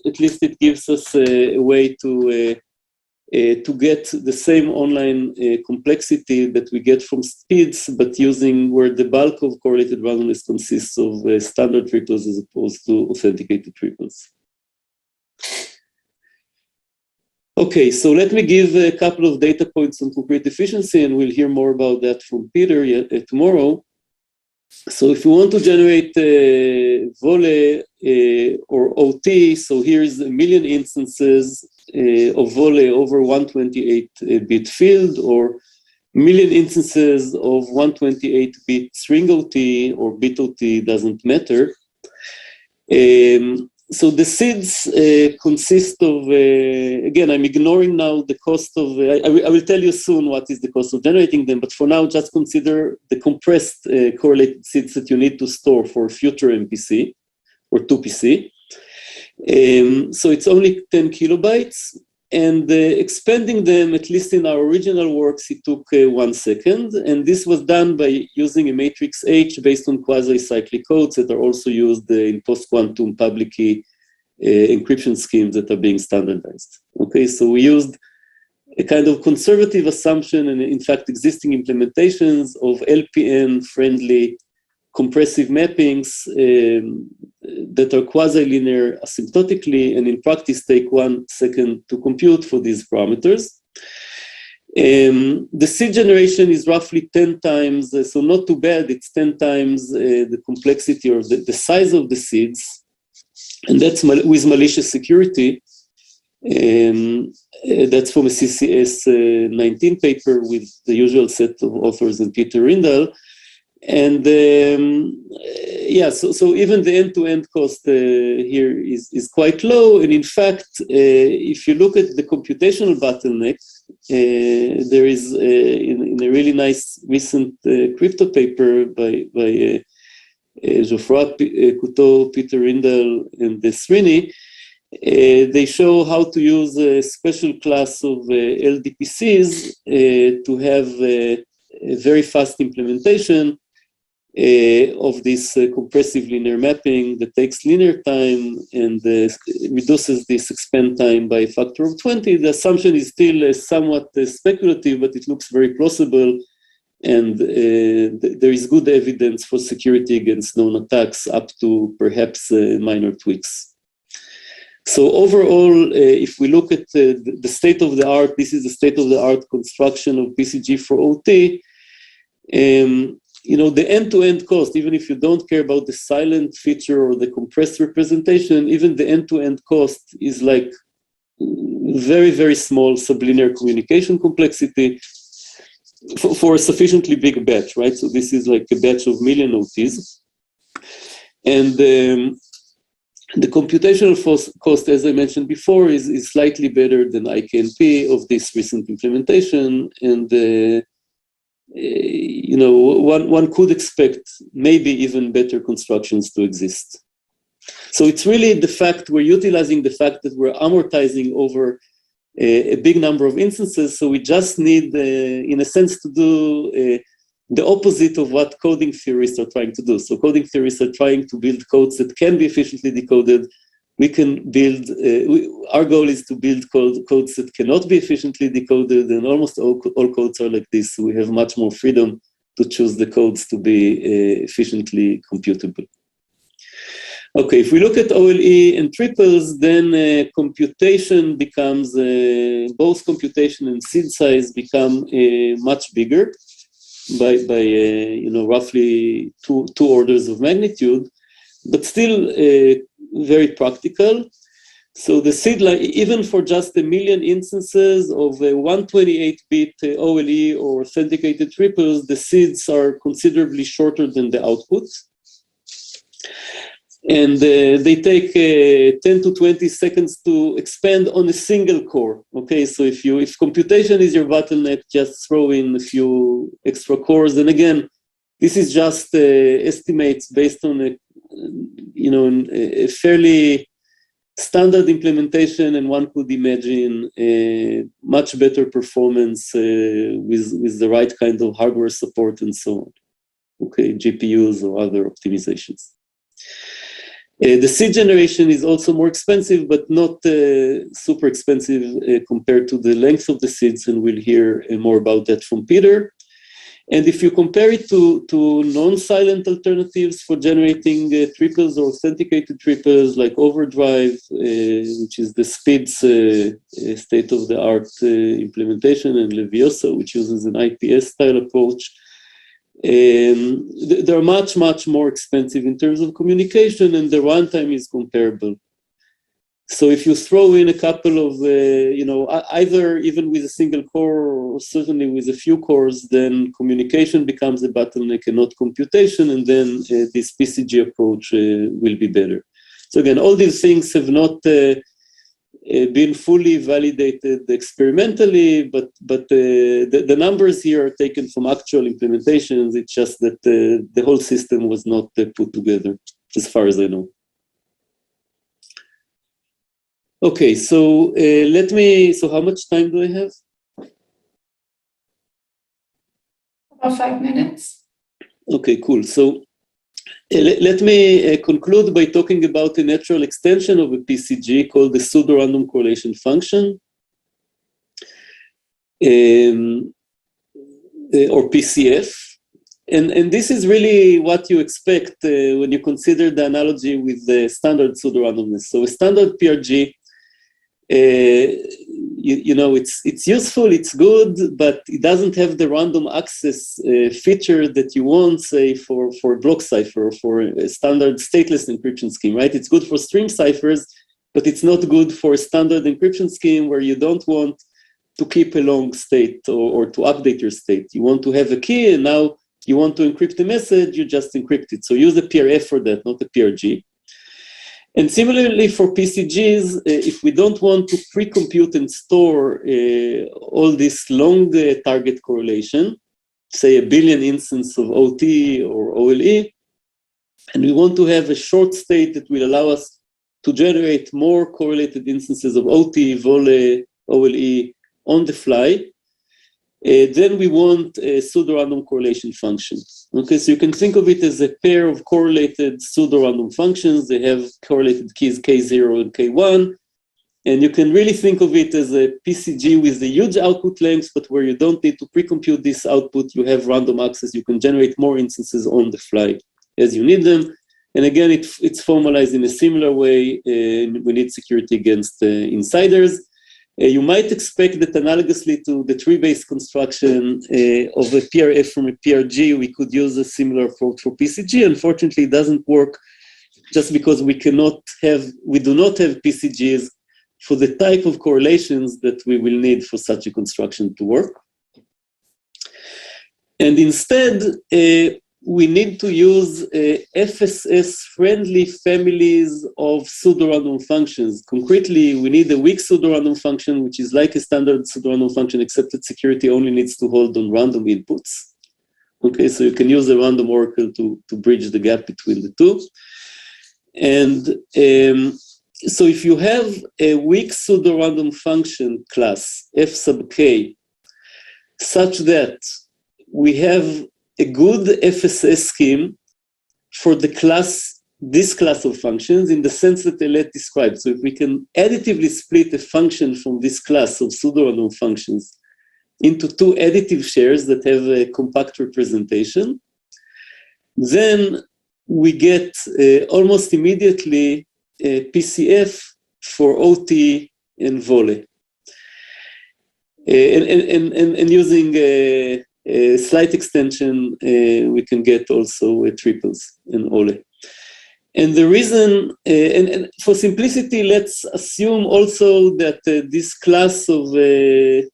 at least it gives us a way to get the same online complexity that we get from SPIDS, but using where the bulk of correlated randomness consists of standard triples as opposed to authenticated triples. Okay, so let me give a couple of data points on concrete efficiency, and we'll hear more about that from Peter tomorrow. So if you want to generate Vole or OT, so here's 1 million instances of Vole over 128-bit field, or 1 million instances of 128-bit string OT or bit OT, doesn't matter. So the seeds consist of, again, I'm ignoring now the cost of, I will tell you soon what is the cost of generating them, but for now, just consider the compressed correlated seeds that you need to store for future MPC or 2PC. So it's only 10 kilobytes, and expanding them, at least in our original works, it took 1 second, and this was done by using a matrix H based on quasi-cyclic codes that are also used in post-quantum public key encryption schemes that are being standardized. Okay, so we used a kind of conservative assumption and in fact existing implementations of LPN-friendly compressive mappings that are quasi-linear asymptotically and in practice take 1 second to compute for these parameters. The seed generation is roughly 10 times, so not too bad, it's 10 times the complexity or the size of the seeds, and that's with malicious security. That's from a CCS 19 paper with the usual set of authors and Peter Rindal. And yeah, so even the end-to-end cost here is quite low. And in fact, if you look at the computational bottleneck, there is in a really nice recent crypto paper by Geoffroy Couteau, Peter Rindal, and Srini, they show how to use a special class of LDPCs to have a very fast implementation of this compressive linear mapping that takes linear time and reduces this expand time by a factor of 20. The assumption is still somewhat speculative, but it looks very plausible. And there is good evidence for security against known attacks up to perhaps minor tweaks. So overall, if we look at the state of the art, this is the state of the art construction of PCG for OT. You know, the end-to-end cost, even if you don't care about the silent feature or the compressed representation, even the end-to-end cost is like very, very small sublinear communication complexity for a sufficiently big batch, right? So this is like a batch of million OTs. And the computational cost, as I mentioned before, is slightly better than IKNP of this recent implementation. And you know, one could expect maybe even better constructions to exist. So it's really the fact we're utilizing the fact that we're amortizing over a big number of instances. So we just need, in a sense, to do the opposite of what coding theorists are trying to do. So coding theorists are trying to build codes that can be efficiently decoded. We can build, our goal is to build codes that cannot be efficiently decoded, and almost all codes are like this. So we have much more freedom to choose the codes to be efficiently computable. Okay, if we look at OLE and triples, then computation becomes, both computation and seed size become much bigger by you know, roughly two orders of magnitude, but still very practical. So the seed, like, even for just 1 million instances of 128-bit OLE or authenticated triples, the seeds are considerably shorter than the output. And they take 10 to 20 seconds to expand on a single core. Okay, so if computation is your bottleneck, just throw in a few extra cores. And again, this is just estimates based on a fairly standard implementation, and one could imagine a much better performance with the right kind of hardware support and so on. Okay, GPUs or other optimizations. The seed generation is also more expensive, but not super expensive compared to the length of the seeds, and we'll hear more about that from Peter. And if you compare it to non-silent alternatives for generating triples or authenticated triples like Overdrive, which is the SPID's state-of-the-art implementation, and Leviosa, which uses an IPS-style approach, they're much, much more expensive in terms of communication, and the runtime is comparable. So if you throw in a couple of, either even with a single core or certainly with a few cores, then communication becomes a bottleneck and not computation, and then this PCG approach will be better. So again, all these things have not been fully validated experimentally, but the numbers here are taken from actual implementations. It's just that the whole system was not put together, as far as I know. Okay, so so how much time do I have? About 5 minutes. Okay, cool. So Let me conclude by talking about a natural extension of a PCG called the pseudo-random correlation function, or PCF. And this is really what you expect when you consider the analogy with the standard pseudo-randomness. So a standard PRG, you know, it's useful, it's good, but it doesn't have the random access feature that you want, say, for block cipher or for a standard stateless encryption scheme, right? It's good for stream ciphers, but it's not good for a standard encryption scheme where you don't want to keep a long state or to update your state. You want to have a key, and now you want to encrypt a message, you just encrypt it. So use a PRF for that, not a PRG. And similarly for PCGs, if we don't want to pre-compute and store all this long target correlation, say 1 billion instances of OT or OLE, and we want to have a short state that will allow us to generate more correlated instances of OT, VOLE, OLE on the fly, then we want a pseudo-random correlation function. Okay, so you can think of it as a pair of correlated pseudo-random functions. They have correlated keys K0 and K1, and you can really think of it as a PCG with a huge output length, but where you don't need to pre-compute this output, you have random access. You can generate more instances on the fly as you need them. And again, it's formalized in a similar way. We need security against insiders. You might expect that analogously to the tree-based construction of a PRF from a PRG, we could use a similar approach for PCG. Unfortunately, it doesn't work just because we do not have PCGs for the type of correlations that we will need for such a construction to work. And instead, we need to use FSS-friendly families of pseudo-random functions. Concretely, we need a weak pseudo-random function, which is like a standard pseudo-random function, except that security only needs to hold on random inputs. Okay, so you can use a random oracle to bridge the gap between the two. And so if you have a weak pseudo-random function class, F sub k, such that we have a good FSS scheme for this class of functions in the sense that Elet described. So if we can additively split a function from this class of pseudo-random functions into two additive shares that have a compact representation, then we get almost immediately a PCF for OT and VOLE. And using a slight extension, we can get also triples and OLE. And the reason, and for simplicity, let's assume also that this class of, that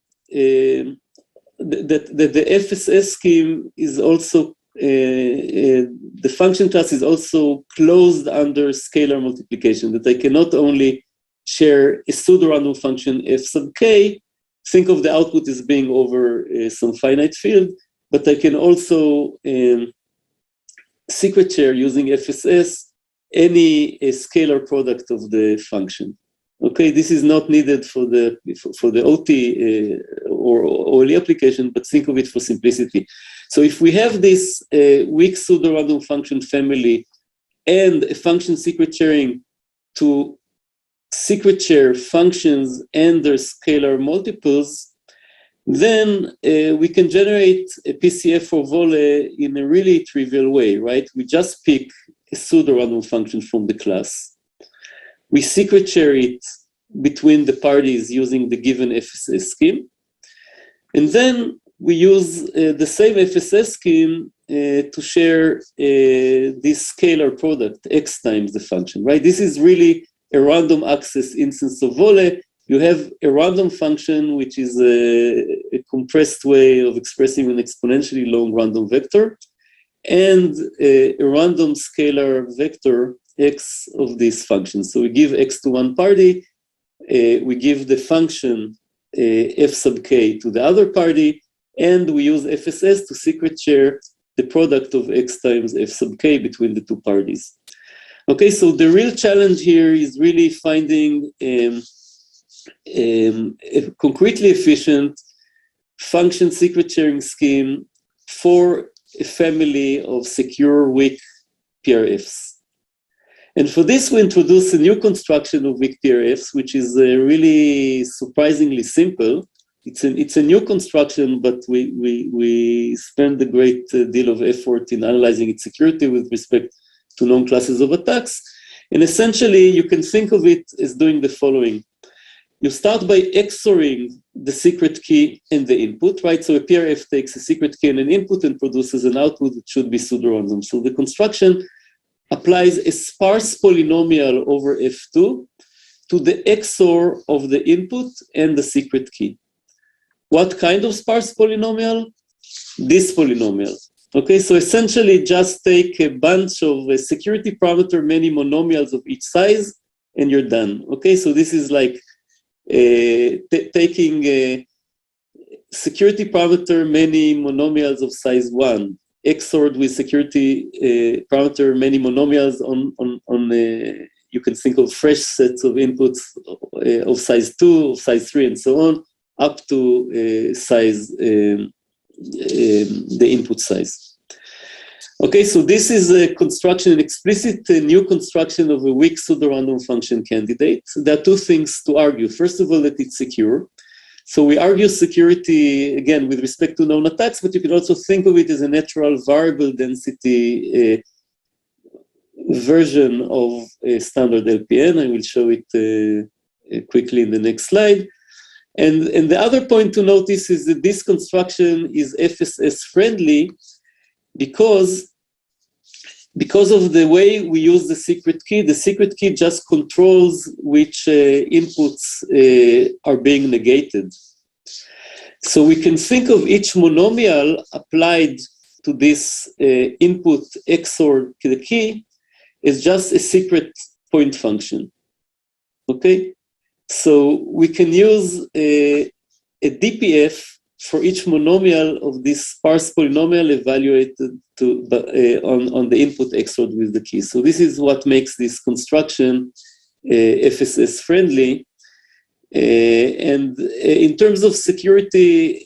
the FSS scheme is also, the function class is also closed under scalar multiplication, that I can not only share a pseudo-random function F sub k, think of the output as being over some finite field, but I can also secret share using FSS any scalar product of the function. Okay, this is not needed for the OT or OLE application, but think of it for simplicity. So if we have this weak pseudo-random function family and a function secret sharing to secret share functions and their scalar multiples, then we can generate a PCF for VOLE in a really trivial way, right? We just pick a pseudo-random function from the class. We secret share it between the parties using the given FSS scheme. And then we use the same FSS scheme to share this scalar product, X times the function, right? This is really a random access instance of VOLE. You have a random function, which is a compressed way of expressing an exponentially long random vector, and a random scalar vector X of this function. So we give X to one party, we give the function F sub k to the other party, and we use FSS to secret share the product of X times F sub k between the two parties. Okay, so the real challenge here is really finding a concretely efficient function secret sharing scheme for a family of secure weak PRFs. And for this, we introduce a new construction of weak PRFs, which is really surprisingly simple. It's a new construction, but we spend a great deal of effort in analyzing its security with respect to known classes of attacks. And essentially, you can think of it as doing the following. You start by XORing the secret key and the input, right? So a PRF takes a secret key and an input and produces an output that should be pseudo-random. So the construction applies a sparse polynomial over F2 to the XOR of the input and the secret key. What kind of sparse polynomial? This polynomial. Okay, so essentially just take a bunch of security parameter, many monomials of each size, and you're done. Okay, so this is like taking a security parameter, many monomials of size 1, XORed with security parameter, many monomials on you can think of fresh sets of inputs of size 2, of size 3, and so on, up to size, the input size. Okay, so this is a construction, an explicit new construction of a weak pseudo-random function candidate. There are two things to argue. First of all, that it's secure. So we argue security, again, with respect to known attacks, but you can also think of it as a natural variable density version of a standard LPN. I will show it quickly in the next slide. And the other point to notice is that this construction is FSS friendly because of the way we use the secret key just controls which inputs are being negated. So we can think of each monomial applied to this input XOR the key as just a secret point function. Okay? So we can use a DPF for each monomial of this sparse polynomial evaluated on the input XORed with the key. So this is what makes this construction FSS friendly. And in terms of security,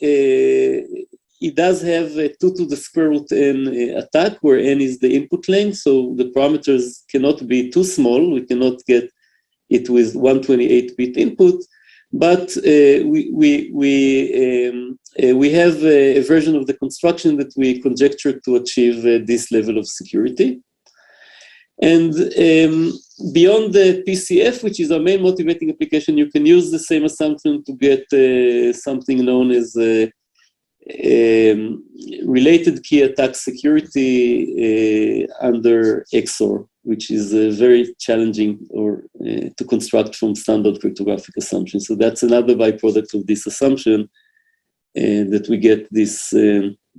it does have a 2 to the square root n attack, where n is the input length, so the parameters cannot be too small. We cannot get it with 128-bit input, but we have a version of the construction that we conjecture to achieve this level of security. And beyond the PCF, which is our main motivating application, you can use the same assumption to get something known as related key attack security under XOR, which is very challenging to construct from standard cryptographic assumptions. So that's another byproduct of this assumption, that we get this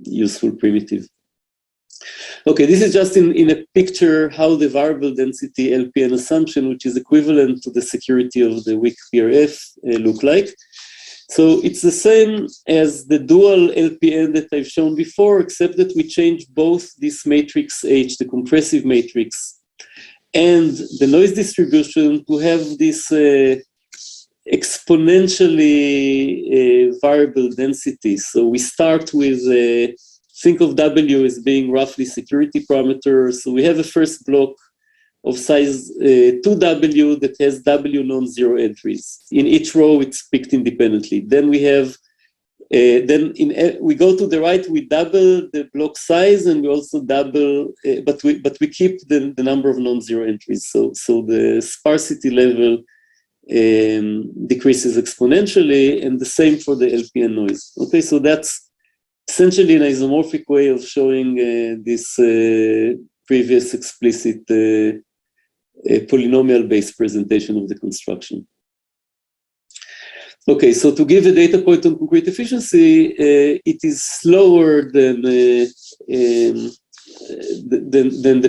useful primitive. Okay, this is just in a picture how the variable density LPN assumption, which is equivalent to the security of the weak PRF, look like. So it's the same as the dual LPN that I've shown before, except that we change both this matrix H, the compressive matrix, and the noise distribution to have this exponentially variable density. So we start with, think of W as being roughly security parameters. So we have a first block of size 2W that has W non-zero entries. In each row, it's picked independently. Then we have, we go to the right, we double the block size, and we also double, but we keep the number of non-zero entries. So the sparsity level decreases exponentially, and the same for the LPN noise. Okay, so that's essentially an isomorphic way of showing this previous explicit polynomial-based presentation of the construction. Okay, so to give a data point on concrete efficiency, it is slower than the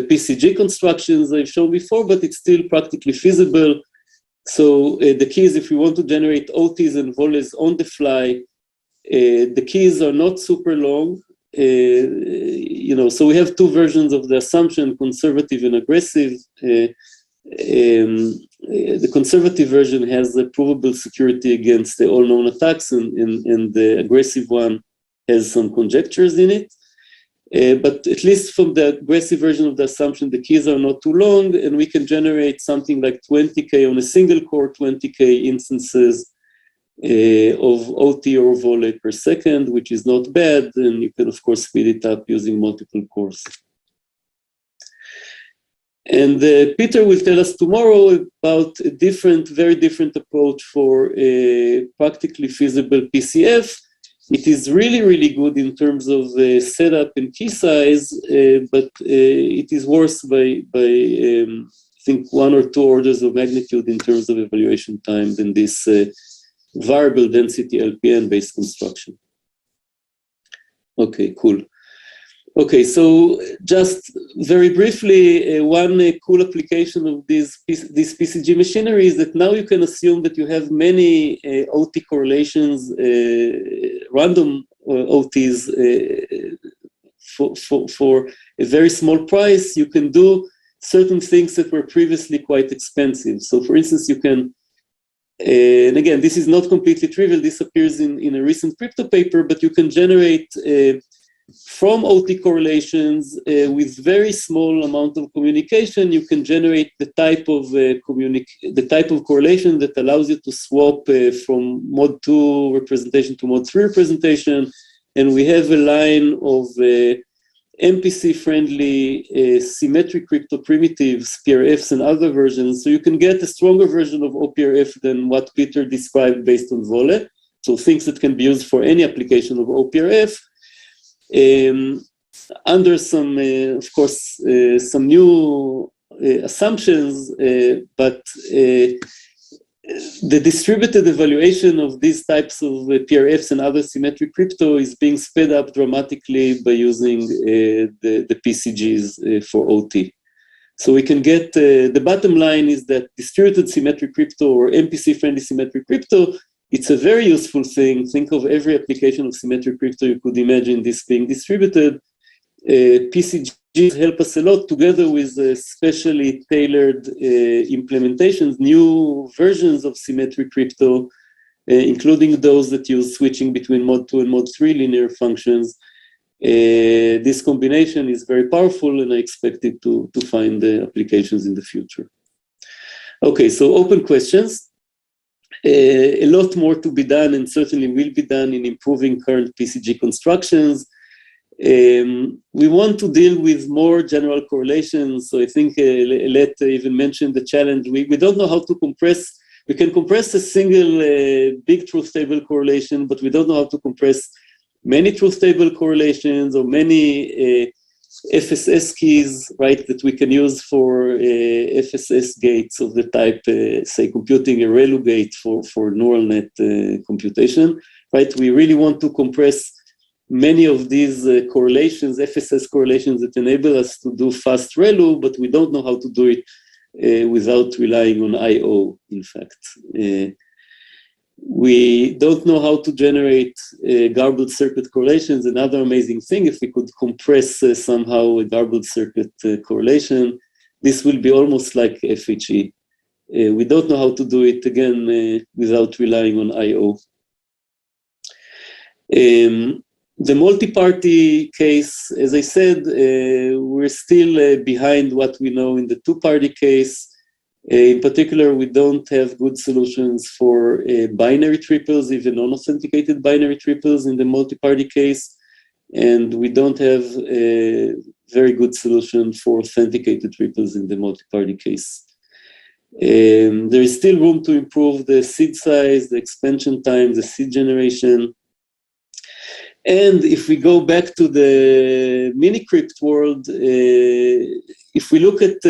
PCG constructions I've shown before, but it's still practically feasible. So the key is, if we want to generate OTs and voles on the fly, the keys are not super long. So we have two versions of the assumption, conservative and aggressive. The conservative version has a provable security against the all known attacks, and the aggressive one has some conjectures in it. But at least from the aggressive version of the assumption, the keys are not too long, and we can generate something like 20K on a single core, 20K instances of OT or Vole per second, which is not bad, and you can, of course, speed it up using multiple cores. And Peter will tell us tomorrow about a different, very different approach for practically feasible PCF. It is really, really good in terms of setup and key size, but it is worse by I think 1 or 2 orders of magnitude in terms of evaluation time than this variable density LPN-based construction. Okay, cool. Okay, so just very briefly, one cool application of this PCG machinery is that now you can assume that you have many OT correlations, random OTs for a very small price. You can do certain things that were previously quite expensive. So for instance, you can, and again, this is not completely trivial, this appears in a recent crypto paper, but you can generate from OT correlations with very small amount of communication, you can generate the type of correlation that allows you to swap from mod 2 representation to mod 3 representation. And we have a line of MPC-friendly symmetric crypto primitives, PRFs and other versions. So you can get a stronger version of OPRF than what Peter described based on Vole. So things that can be used for any application of OPRF. Under some, of course, some new assumptions, but the distributed evaluation of these types of PRFs and other symmetric crypto is being sped up dramatically by using the PCGs for OT. So we can get, the bottom line is that distributed symmetric crypto or MPC-friendly symmetric crypto, it's a very useful thing. Think of every application of symmetric crypto you could imagine this being distributed. PCGs help us a lot together with specially tailored implementations, new versions of symmetric crypto, including those that use switching between mod 2 and mod 3 linear functions. This combination is very powerful, and I expect it to find applications in the future. Okay, so open questions. A lot more to be done, and certainly will be done in improving current PCG constructions. We want to deal with more general correlations. So I think Let even mentioned the challenge. We don't know how to compress. We can compress a single big truth table correlation, but we don't know how to compress many truth table correlations or many FSS keys, right, that we can use for FSS gates of the type, say, computing a ReLU gate for neural net computation, right? We really want to compress many of these correlations, FSS correlations that enable us to do fast ReLU, but we don't know how to do it without relying on I/O, in fact. We don't know how to generate garbled circuit correlations. Another amazing thing, if we could compress somehow a garbled circuit correlation, this will be almost like FHE. We don't know how to do it, again, without relying on I/O. The multi-party case, as I said, we're still behind what we know in the two-party case. In particular, we don't have good solutions for binary triples, even non-authenticated binary triples in the multi-party case. And we don't have a very good solution for authenticated triples in the multi-party case. There is still room to improve the seed size, the expansion time, the seed generation. And if we go back to the mini-crypt world, if we look at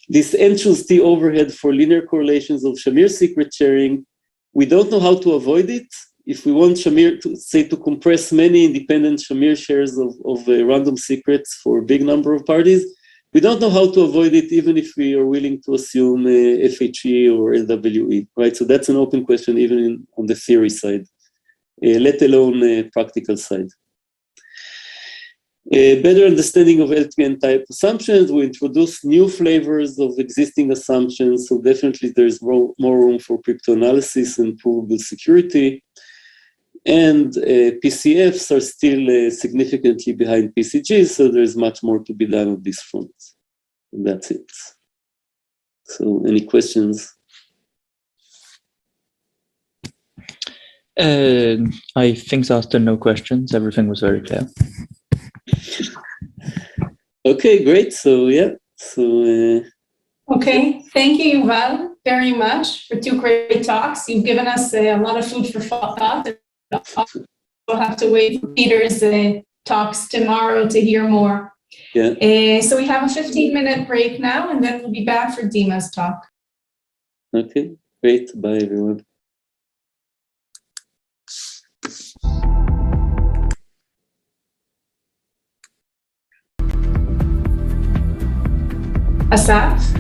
this N-choose T overhead for linear correlations of Shamir secret sharing, we don't know how to avoid it. If we want Shamir to, say, to compress many independent Shamir shares of random secrets for a big number of parties, we don't know how to avoid it, even if we are willing to assume FHE or LWE, right? So that's an open question, even on the theory side, let alone practical side. A better understanding of LPN type assumptions, we introduce new flavors of existing assumptions, so definitely there's more room for cryptanalysis and provable security. And PCFs are still significantly behind PCGs, so there's much more to be done on this front. And that's it. So any questions? I think so. There are no questions. Everything was very clear. Okay, great. So yeah. So Okay, thank you, Yuval, very much for two great talks. You've given us a lot of food for thought. We'll have to wait for Peter's talks tomorrow to hear more. yeah. So we have a 15-minute break now, and then we'll be back for Dima's talk. Okay, great. Bye, everyone. Asaf?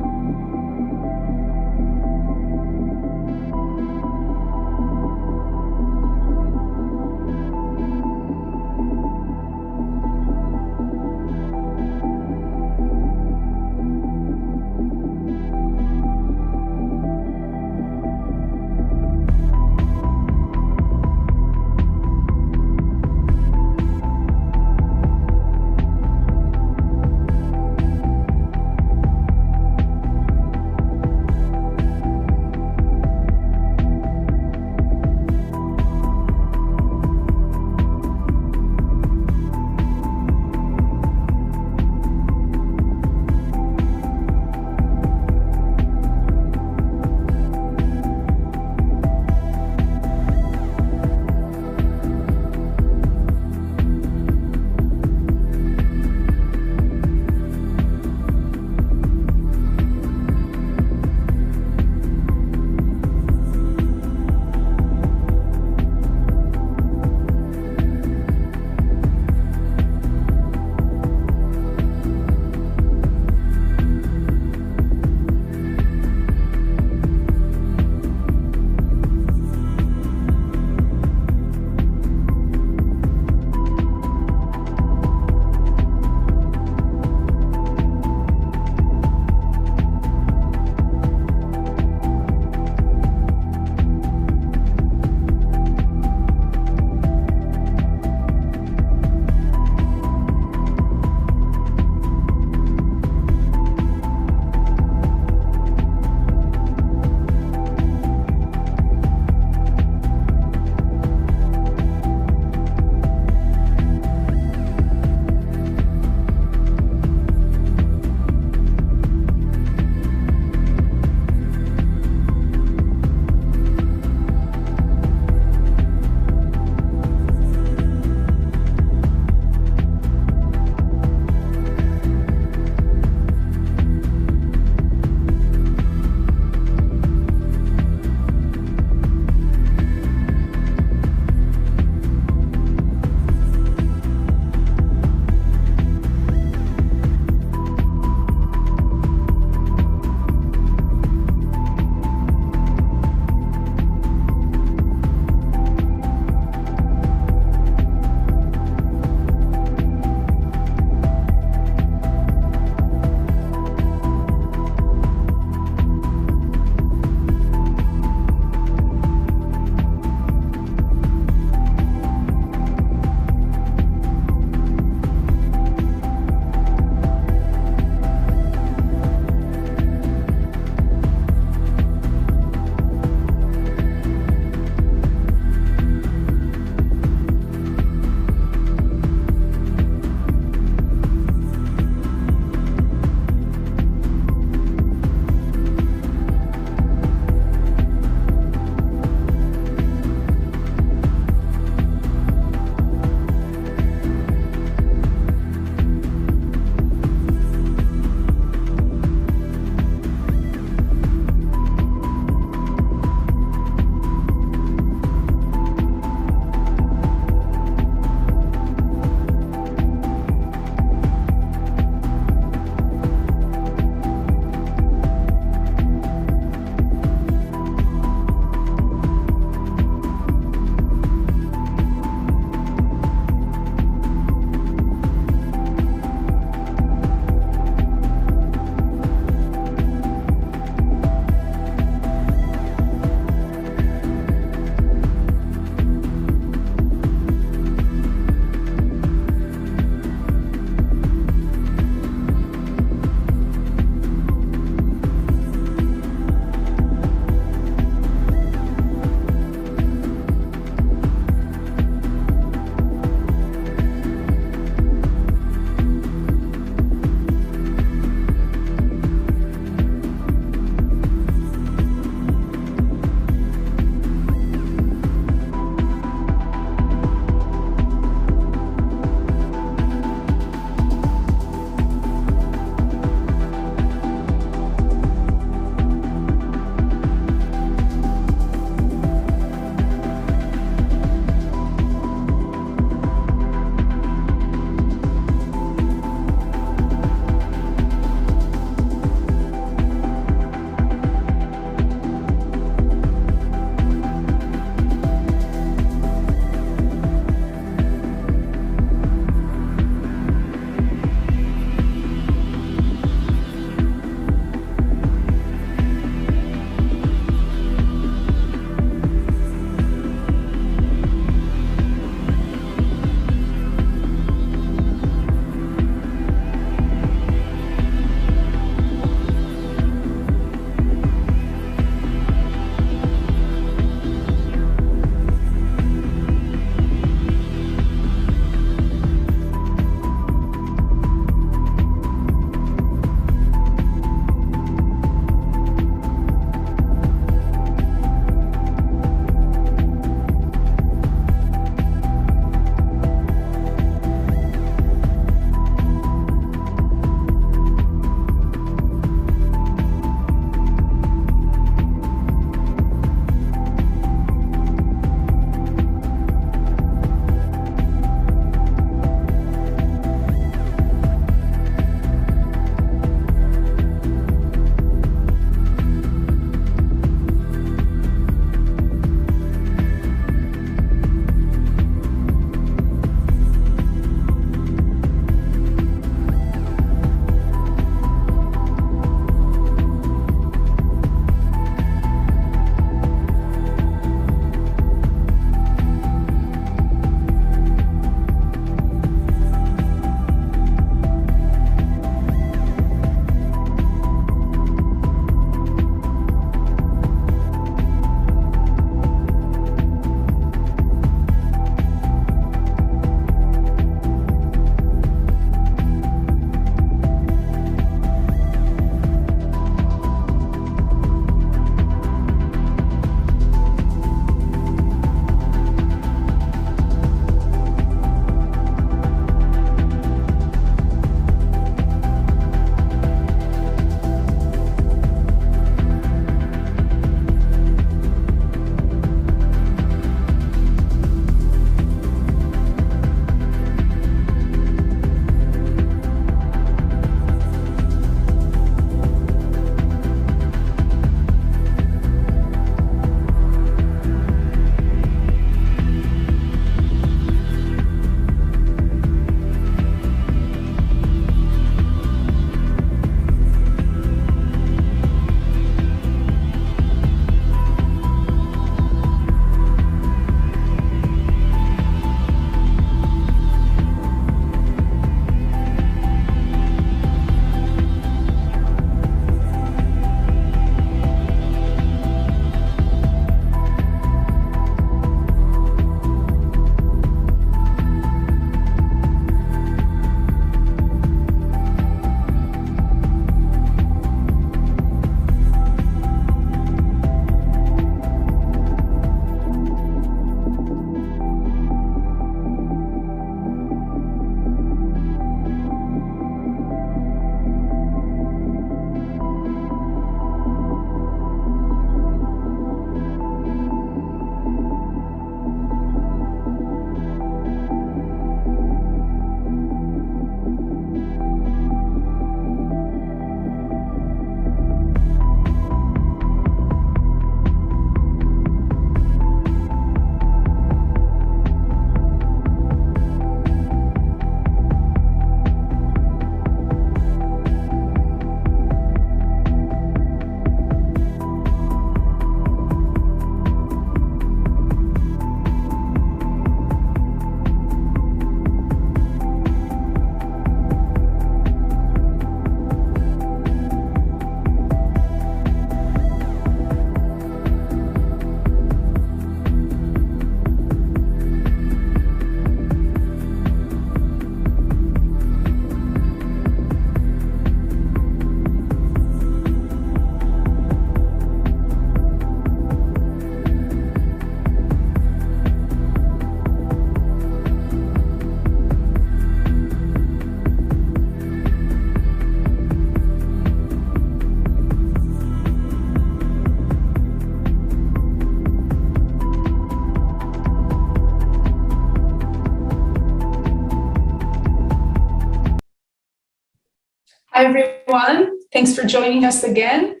Hi, everyone. Thanks for joining us again.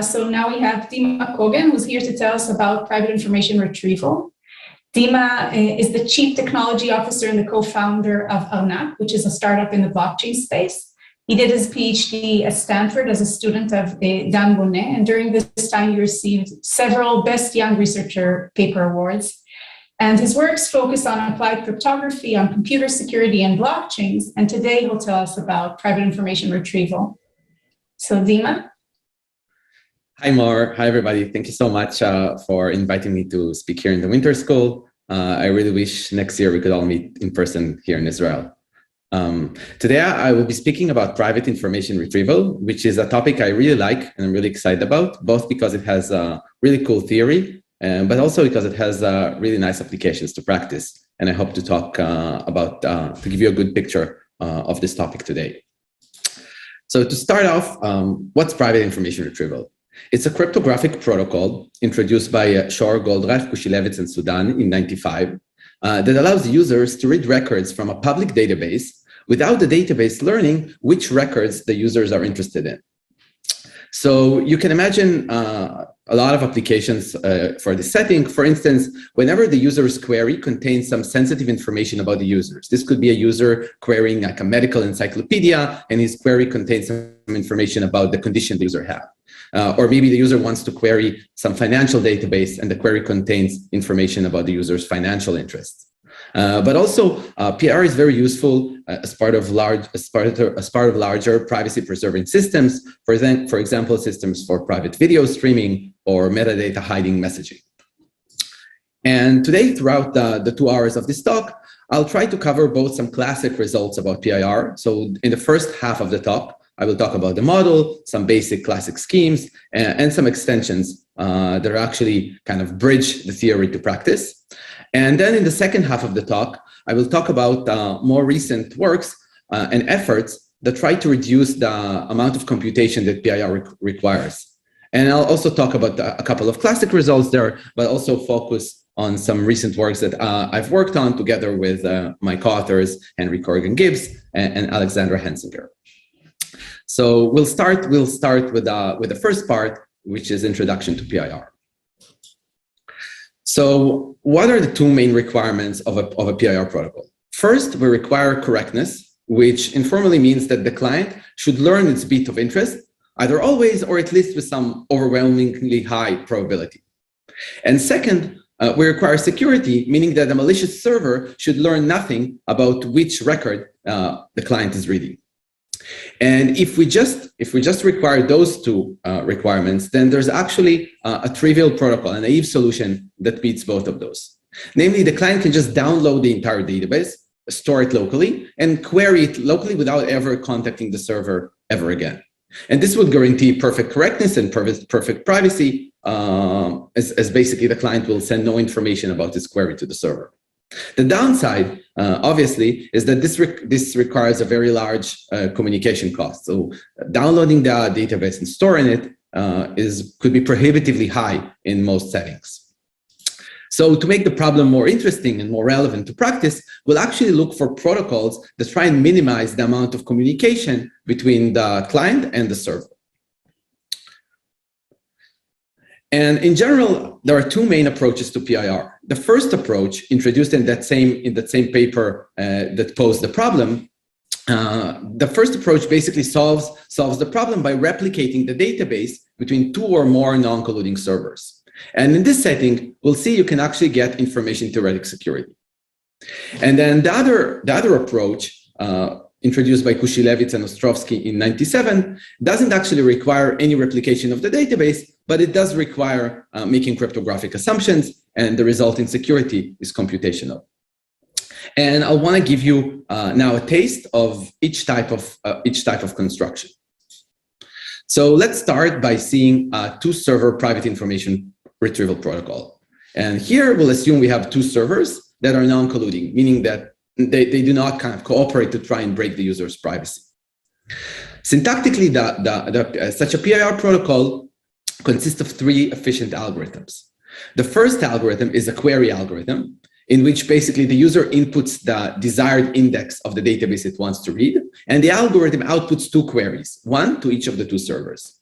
So now we have Dima Kogan, who's here to tell us about private information retrieval. Dima is the Chief Technology Officer and the co-founder of Arnak, which is a startup in the blockchain space. He did his PhD at Stanford as a student of Dan Bonnet, and during this time he received several Best Young Researcher paper awards. And his works focus on applied cryptography, on computer security and blockchains. And today he'll tell us about private information retrieval. So Dima. Hi, Mar. Hi, everybody. Thank you so much for inviting me to speak here in the winter school. I really wish next year we could all meet in person here in Israel. Today, I will be speaking about private information retrieval, which is a topic I really like and I'm really excited about, both because it has a really cool theory, but also because it has really nice applications to practice. And I hope to talk to give you a good picture of this topic today. So to start off, what's private information retrieval? It's a cryptographic protocol introduced by Shor, Goldratt, Kushilevitz, and Sudan in '95 that allows users to read records from a public database without the database learning which records the users are interested in. So you can imagine a lot of applications for this setting. For instance, whenever the user's query contains some sensitive information about the users, this could be a user querying like a medical encyclopedia, and his query contains some information about the condition the user has. Or maybe the user wants to query some financial database and the query contains information about the user's financial interests. But also, PR is very useful as part of larger privacy-preserving systems. For example, systems for private video streaming or metadata hiding messaging. And today, throughout the 2 hours of this talk, I'll try to cover both some classic results about PIR. So in the first half of the talk, I will talk about the model, some basic classic schemes, and some extensions that are actually kind of bridge the theory to practice. And then in the second half of the talk, I will talk about more recent works and efforts that try to reduce the amount of computation that PIR requires. And I'll also talk about a couple of classic results there, but also focus on some recent works that I've worked on together with my co-authors, Henry Corrigan-Gibbs and Alexandra Hensinger. So we'll start with the first part, which is Introduction to PIR. So what are the two main requirements of a PIR protocol? First, we require correctness, which informally means that the client should learn its bit of interest, either always or at least with some overwhelmingly high probability. And second, we require security, meaning that a malicious server should learn nothing about which record the client is reading. And if we just require those two requirements, then there's actually a trivial protocol, a naive solution that meets both of those. Namely, the client can just download the entire database, store it locally, and query it locally without ever contacting the server ever again. And this would guarantee perfect correctness and perfect privacy, as basically the client will send no information about his query to the server. The downside, obviously, is that this requires a very large communication cost. So downloading the database and storing it could be prohibitively high in most settings. So to make the problem more interesting and more relevant to practice, we'll actually look for protocols that try and minimize the amount of communication between the client and the server. And in general, there are two main approaches to PIR. The first approach, introduced in that same paper that posed the problem, the first approach basically solves the problem by replicating the database between two or more non-colluding servers. And in this setting, we'll see you can actually get information theoretic security. And then the other approach, introduced by Kushilevitz and Ostrovsky in '97, doesn't actually require any replication of the database, but it does require making cryptographic assumptions, and the resulting security is computational. And I want to give you now a taste of each type of construction. So let's start by seeing a two-server private information retrieval protocol. And here we'll assume we have two servers that are non-colluding, meaning that they do not kind of cooperate to try and break the user's privacy. Syntactically, such a PIR protocol consists of three efficient algorithms. The first algorithm is a query algorithm, in which basically the user inputs the desired index of the database it wants to read, and the algorithm outputs 2 queries, one to each of the 2 servers.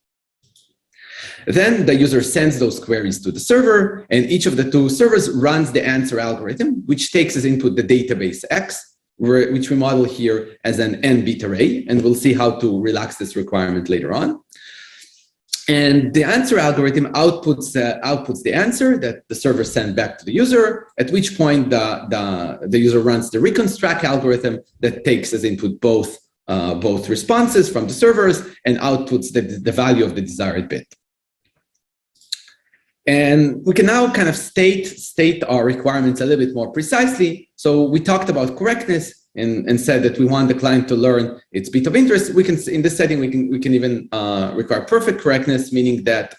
Then the user sends those queries to the server, and each of the 2 servers runs the answer algorithm, which takes as input the database X, which we model here as an n-bit array, and we'll see how to relax this requirement later on. And the answer algorithm outputs the answer that the server sent back to the user, at which point the user runs the reconstruct algorithm that takes as input both responses from the servers and outputs the value of the desired bit. And we can now kind of state our requirements a little bit more precisely. So we talked about correctness and said that we want the client to learn its bit of interest. We can, in this setting, we can even require perfect correctness, meaning that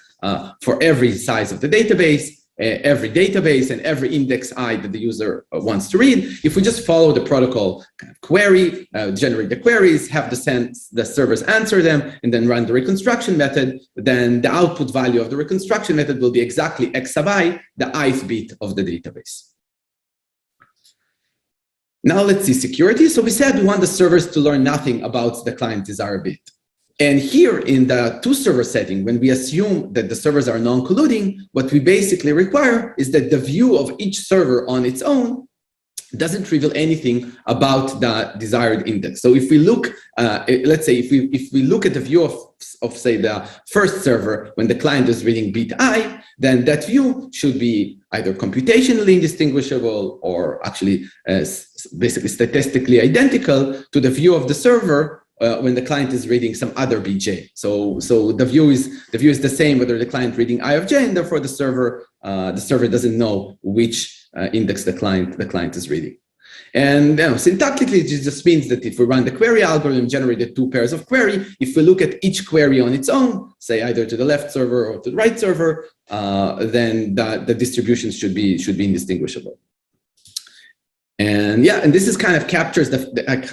for every size of the database, every database and every index I that the user wants to read, if we just follow the protocol kind of query, generate the queries, have the servers answer them, and then run the reconstruction method, then the output value of the reconstruction method will be exactly x sub I, the ith bit of the database. Now let's see security. So we said we want the servers to learn nothing about the client desired bit. And here in the 2-server setting, when we assume that the servers are non-colluding, what we basically require is that the view of each server on its own doesn't reveal anything about the desired index. So if we look, let's say if we look at the view of say the first server when the client is reading bit I, then that view should be either computationally indistinguishable or actually basically statistically identical to the view of the server when the client is reading some other bj. So the view is the same whether the client reading I of j, and therefore the server doesn't know which index the client is reading. And syntactically, it just means that if we run the query algorithm, generate the 2 pairs of query, if we look at each query on its own, say either to the left server or to the right server, then the distributions should be indistinguishable. And and this is kind of captures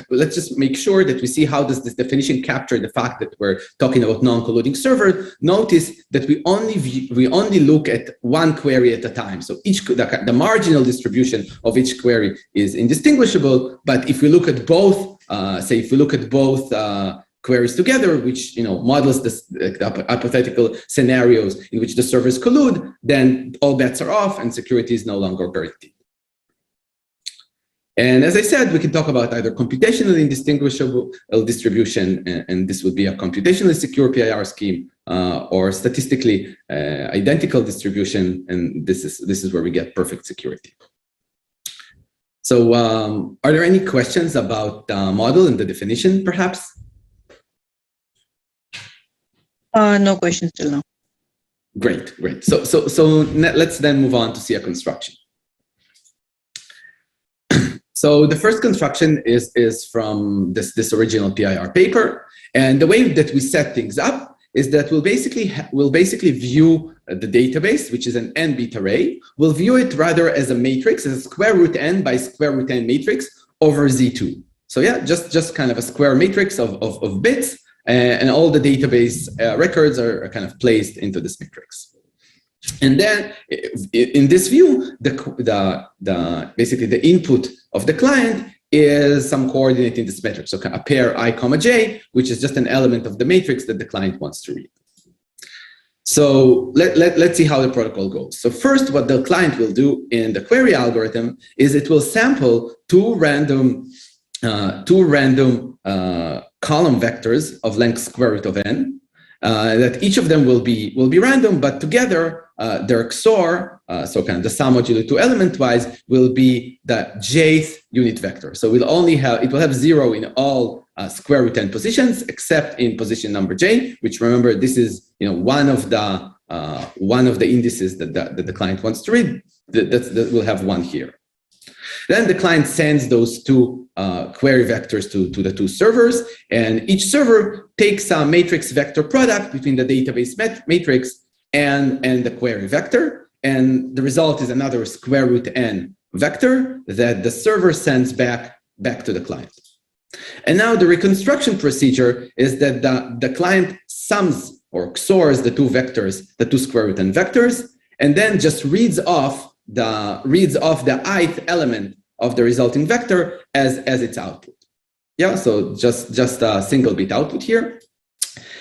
let's just make sure that we see how does this definition capture the fact that we're talking about non-colluding server. Notice that we only look at one query at a time. So the marginal distribution of each query is indistinguishable. But if we look at both, queries together, which models this hypothetical scenarios in which the servers collude, then all bets are off and security is no longer guaranteed. And as I said, we can talk about either computationally indistinguishable distribution, and this would be a computationally secure PIR scheme, or statistically identical distribution, and this is where we get perfect security. So are there any questions about the model and the definition, perhaps? No questions till now. Great. So let's then move on to see a construction. So the first construction is from this original PIR paper, and the way that we set things up is that we'll basically view the database, which is an n-bit array. We'll view it rather as a matrix, as a square root n by square root n matrix over Z2. So just kind of a square matrix of bits, and all the database records are kind of placed into this matrix. And then in this view, basically the input of the client is some coordinate in this matrix. So a pair I comma j, which is just an element of the matrix that the client wants to read. So let's see how the protocol goes. So first, what the client will do in the query algorithm is it will sample two random column vectors of length square root of n. That each of them will be random, but together their XOR, so kind of the sum modulo 2 element-wise, will be the jth unit vector. So it will have 0 in all square root n positions except in position number j, which, remember, this is one of the indices that the client wants to read. That will have 1 here. Then the client sends those 2 query vectors to the 2 servers, and each server takes a matrix vector product between the database matrix and the query vector, and the result is another square root n vector that the server sends back to the client. And now the reconstruction procedure is that the client sums or XORs the 2 vectors, the 2 square root n vectors, and then just reads off reads off the ith element of the resulting vector as its output. Yeah, so just a single bit output here.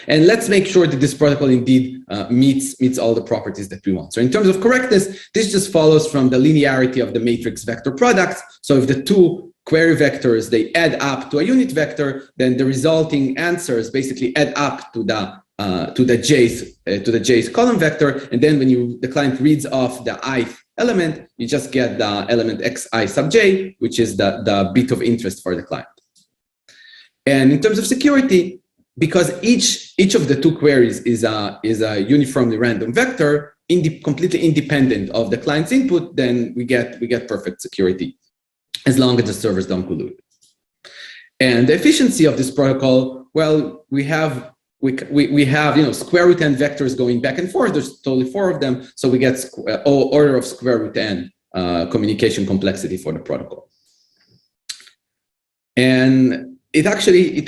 And let's make sure that this protocol indeed meets all the properties that we want. So in terms of correctness, this just follows from the linearity of the matrix vector products. So if the two query vectors, they add up to a unit vector, then the resulting answers basically add up to the jth column vector. And then when the client reads off the ith element, you just get the element xi sub j, which is the bit of interest for the client. And in terms of security, because each of the two queries is a uniformly random vector, completely independent of the client's input, then we get perfect security, as long as the servers don't collude. And the efficiency of this protocol, well, we have square root n vectors going back and forth. There's totally 4 of them, so we get order of square root n communication complexity for the protocol. And it actually,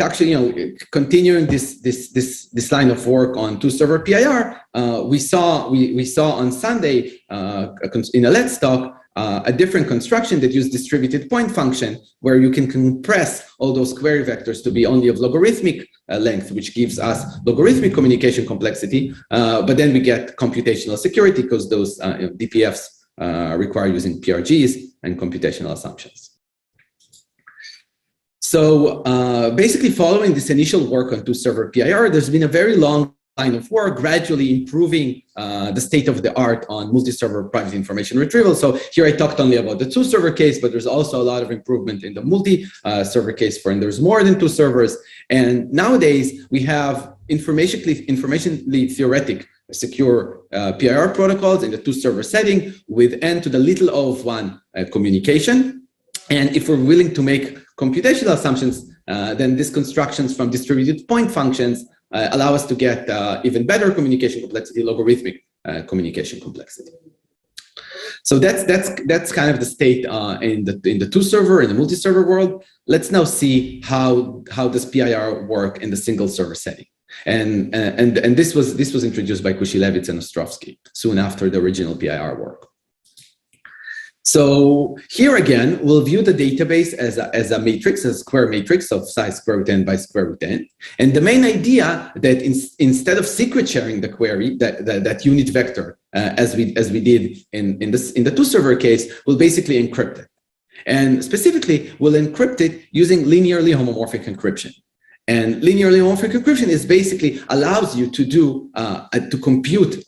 continuing this line of work on two-server PIR, we saw on Sunday in a Let's Talk a different construction that used distributed point function, where you can compress all those query vectors to be only of logarithmic length, which gives us logarithmic communication complexity. But then we get computational security because those DPFs require using PRGs and computational assumptions. So basically, following this initial work on two-server PIR, there's been a very long line of work gradually improving the state of the art on multi-server private information retrieval. So here I talked only about the two-server case, but there's also a lot of improvement in the multi-server case for when there's more than 2 servers. And nowadays, we have informationally theoretic secure PIR protocols in the two-server setting with n to the little o of 1 communication. And if we're willing to make computational assumptions, then these constructions from distributed point functions allow us to get even better communication complexity, logarithmic communication complexity. So that's kind of the state in the two-server, in the multi-server world. Let's now see how does PIR work in the single-server setting. And this was introduced by Kushilevitz and Ostrovsky soon after the original PIR work. So here again, we'll view the database as a matrix, a square matrix of size square root n by square root n. And the main idea that instead of secret sharing the query, that unit vector, as we did in the two-server case, we'll basically encrypt it. And specifically, we'll encrypt it using linearly homomorphic encryption. And linearly homomorphic encryption is basically allows you to do to compute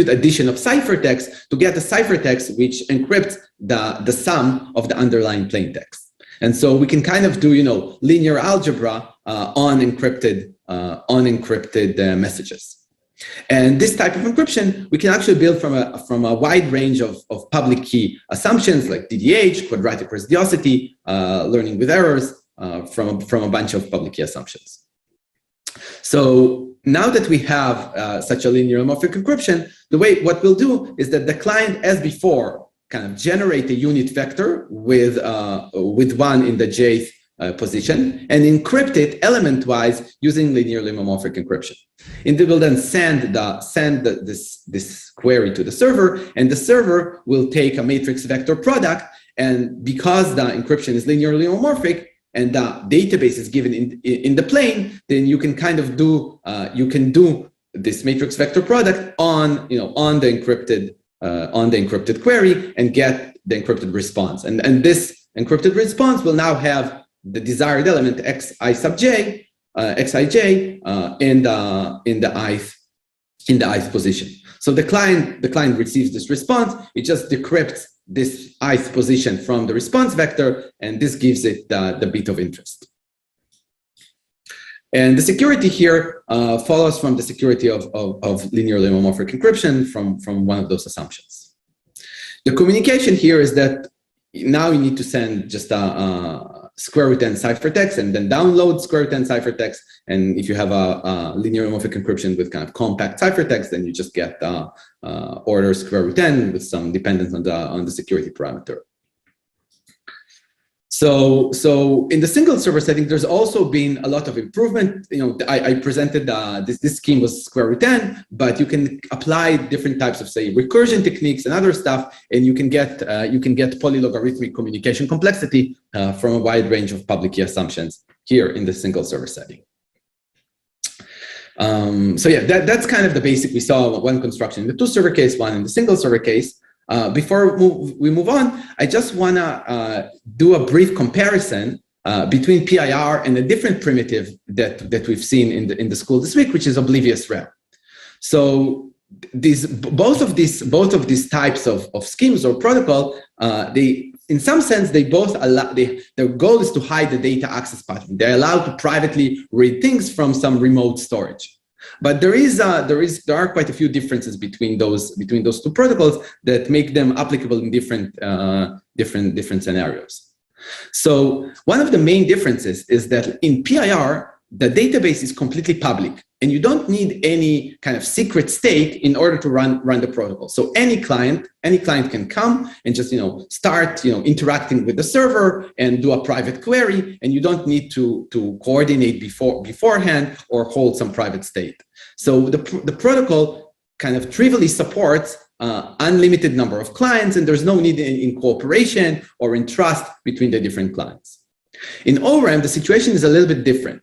addition of ciphertext to get a ciphertext which encrypts the sum of the underlying plain text. And so we can kind of do linear algebra on encrypted messages. And this type of encryption we can actually build from a wide range of public key assumptions like DDH, quadratic residuosity, learning with errors. From a bunch of public key assumptions. So now that we have such a linear homomorphic encryption, what we'll do is that the client, as before, kind of generate a unit vector with 1 in the jth position and encrypt it element-wise using linearly homomorphic encryption. And they will then send this query to the server, and the server will take a matrix vector product. And because the encryption is linearly homomorphic, and the database is given in the plane, then you can kind of do this matrix vector product on the encrypted query and get the encrypted response. And this encrypted response will now have the desired element xi sub j, xij in the ith position. So the client receives this response. It just decrypts this ith position from the response vector, and this gives it the bit of interest. And the security here follows from the security of linearly homomorphic encryption from one of those assumptions. The communication here is that now you need to send just a square root n ciphertext and then download square root n ciphertext. And if you have a linear homomorphic encryption with kind of compact ciphertext, then you just get order square root n with some dependence on the security parameter. So in the single server setting, there's also been a lot of improvement. I presented this scheme was square root n, but you can apply different types of, say, recursion techniques and other stuff, and you can get polylogarithmic communication complexity from a wide range of public key assumptions here in the single server setting. So yeah, that's kind of the basic. We saw one construction in the two server case, one in the single server case. Before we move on, I just want to do a brief comparison between PIR and a different primitive that we've seen in the school this week, which is Oblivious rel. So both of these types of schemes or protocol, in some sense, they both allow, their goal is to hide the data access pattern. They're allowed to privately read things from some remote storage. But there are quite a few differences between those two protocols that make them applicable in different scenarios. So one of the main differences is that in PIR, the database is completely public, and you don't need any kind of secret state in order to run the protocol. So any client can come and just start interacting with the server and do a private query, and you don't need to coordinate beforehand or hold some private state. So the protocol kind of trivially supports unlimited number of clients, and there's no need in cooperation or in trust between the different clients. In ORAM, the situation is a little bit different.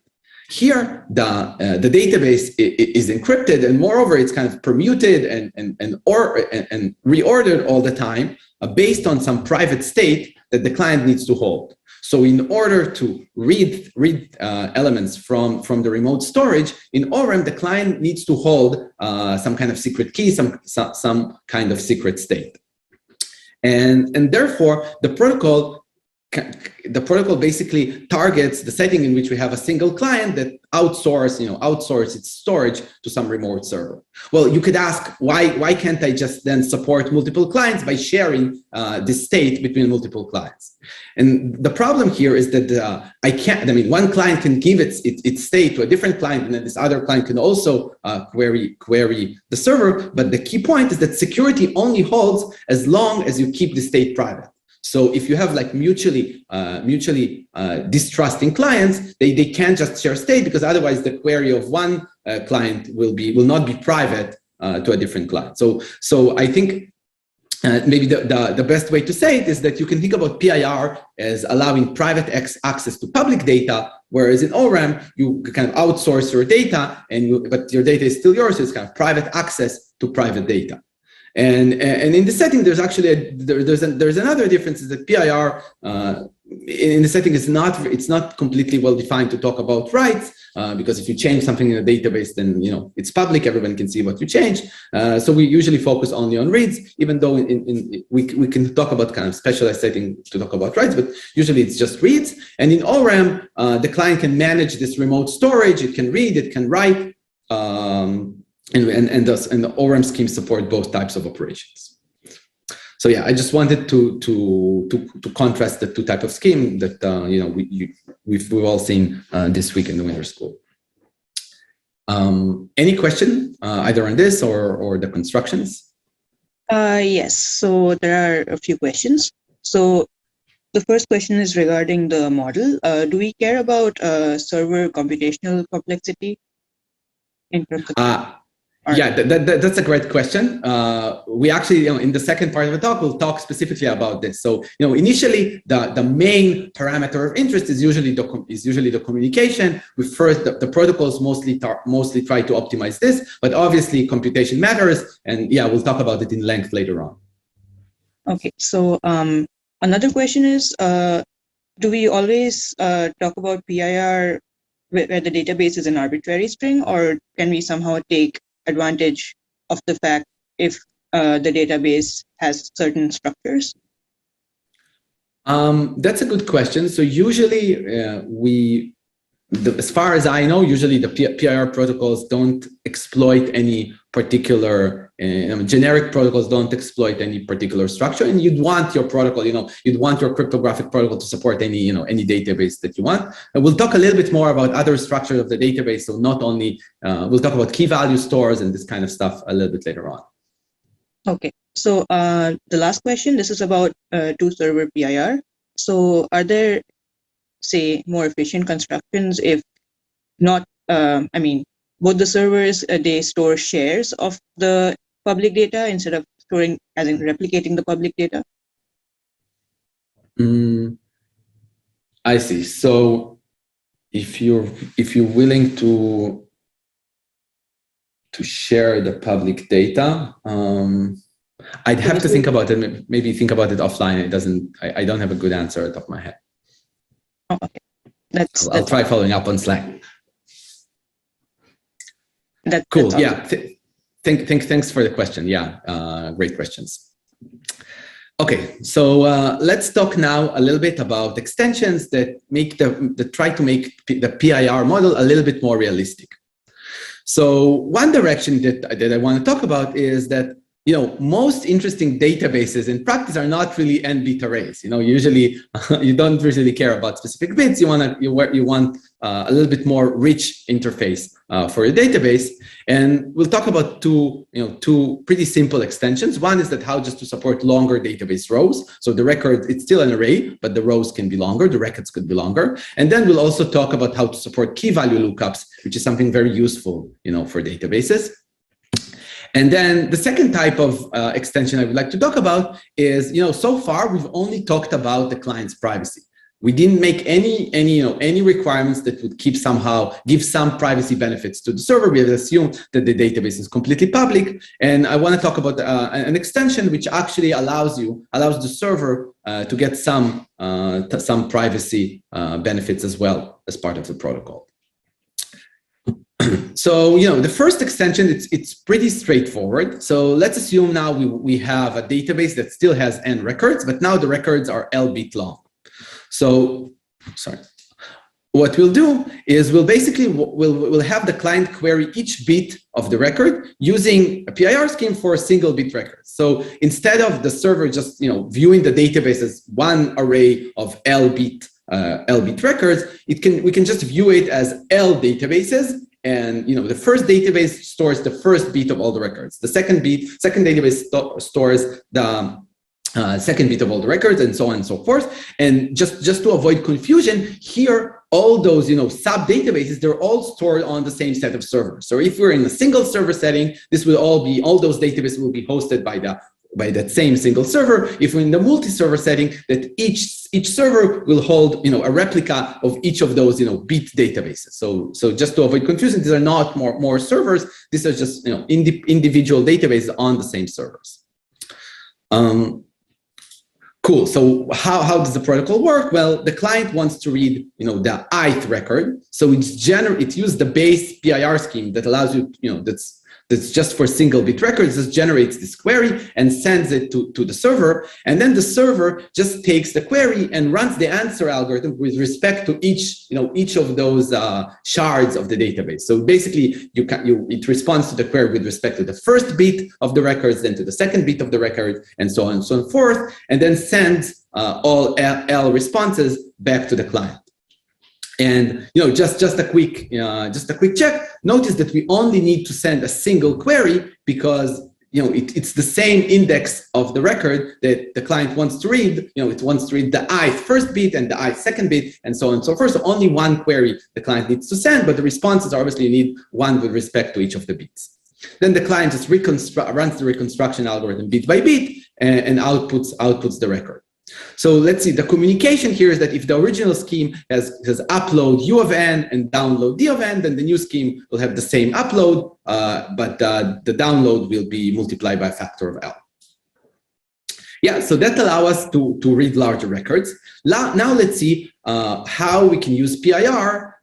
Here, the database is encrypted, and moreover, it's kind of permuted and reordered all the time based on some private state that the client needs to hold. So in order to read elements from the remote storage, in ORAM, the client needs to hold some kind of secret key, some kind of secret state. And therefore, the protocol basically targets the setting in which we have a single client that outsource its storage to some remote server. Well, you could ask, why can't I just then support multiple clients by sharing this state between multiple clients? And the problem here is that one client can give its state to a different client, and then this other client can also query the server. But the key point is that security only holds as long as you keep the state private. So if you have like mutually distrusting clients, they can't just share state, because otherwise the query of one client will not be private to a different client. So I think maybe the best way to say it is that you can think about PIR as allowing private access to public data, whereas in ORAM you kind of outsource your data, but your data is still yours. So it's kind of private access to private data. And in the setting, there's actually there's another difference, is that PIR in the setting it's not completely well defined to talk about rights, because if you change something in a database, then it's public, everyone can see what you change. So we usually focus only on reads, even though we can talk about kind of specialized setting to talk about rights, but usually it's just reads. And in ORAM, the client can manage this remote storage. It can read, it can write. And the ORAM schemes support both types of operations. So yeah, I just wanted to contrast the two types of scheme that we've all seen this week in the winter school. Any question either on this or the constructions? Yes. So there are a few questions. So the first question is regarding the model. Do we care about server computational complexity in cryptography? Yeah, that's a great question. We actually, in the second part of the talk, we'll talk specifically about this. So, initially, the main parameter of interest is usually the communication. The protocols mostly try to optimize this, but obviously computation matters, and yeah, we'll talk about it in length later on. Okay. So another question is, do we always talk about PIR where the database is an arbitrary string, or can we somehow take advantage of the fact if the database has certain structures? That's a good question. So usually as far as I know, usually the PIR protocols don't exploit any particular, generic protocols don't exploit any particular structure, and you'd want your protocol, you'd want your cryptographic protocol to support any database that you want. And we'll talk a little bit more about other structures of the database. So not only, we'll talk about key value stores and this kind of stuff a little bit later on. Okay. So the last question, this is about two server PIR. So are there, say, more efficient constructions if not, both the servers, they store shares of the public data instead of storing, as in replicating the public data? I see. So if you're willing to share the public data, I'd have to think about it. Maybe think about it offline. It doesn't. I don't have a good answer at the top of my head. Oh, okay. I'll try following up on Slack. Cool. Yeah. Thanks for the question. Yeah. Great questions. Okay. So let's talk now a little bit about extensions that make try to make the PIR model a little bit more realistic. So one direction that I want to talk about is that, you know, most interesting databases in practice are not really n-bit arrays. You know, usually you don't really care about specific bits. You want a little bit more rich interface for your database. And we'll talk about two pretty simple extensions. One is that how just to support longer database rows. So the record, it's still an array, but the rows can be longer, the records could be longer. And then we'll also talk about how to support key value lookups, which is something very useful, you know, for databases. And then the second type of extension I would like to talk about is, you know, so far we've only talked about the client's privacy. We didn't make any requirements that would give some privacy benefits to the server. We have assumed that the database is completely public. And I want to talk about an extension which actually allows the server to get some privacy benefits as well as part of the protocol. So, you know, the first extension, it's pretty straightforward. So let's assume now we have a database that still has n records, but now the records are L-bit long. So, what we'll do is we'll have the client query each bit of the record using a PIR scheme for a single bit record. So instead of the server just, you know, viewing the database as one array of L-bit records, we can just view it as L databases. And, you know, the first database stores the first bit of all the records. The second database stores the second bit of all the records, and so on and so forth. And just to avoid confusion, here, all those, you know, sub databases, they're all stored on the same set of servers. So if we're in a single server setting, all those databases will be hosted by that same single server. If we're in the multi-server setting, that each server will hold, you know, a replica of each of those, you know, bit databases. So just to avoid confusion, these are not more servers. These are just, you know, individual databases on the same servers. Cool. So how does the protocol work? Well, the client wants to read, you know, the ith record. So it uses the base PIR scheme that allows you, you know, that's just for single bit records, just generates this query and sends it to the server. And then the server just takes the query and runs the answer algorithm with respect to each of those shards of the database. So basically it responds to the query with respect to the first bit of the records, then to the second bit of the record, and so on and so forth, and then sends all L responses back to the client. And, you know, just a quick check. Notice that we only need to send a single query because, you know, it's the same index of the record that the client wants to read. You know, it wants to read the ith first bit and the ith second bit, and so on and so forth. So only one query the client needs to send, but the responses obviously need one with respect to each of the bits. Then the client just runs the reconstruction algorithm bit by bit and outputs the record. So let's see, the communication here is that if the original scheme has upload U of n and download D of n, then the new scheme will have the same upload, but the download will be multiplied by a factor of L. Yeah, so that allows us to read larger records. Now let's see how we can use PIR,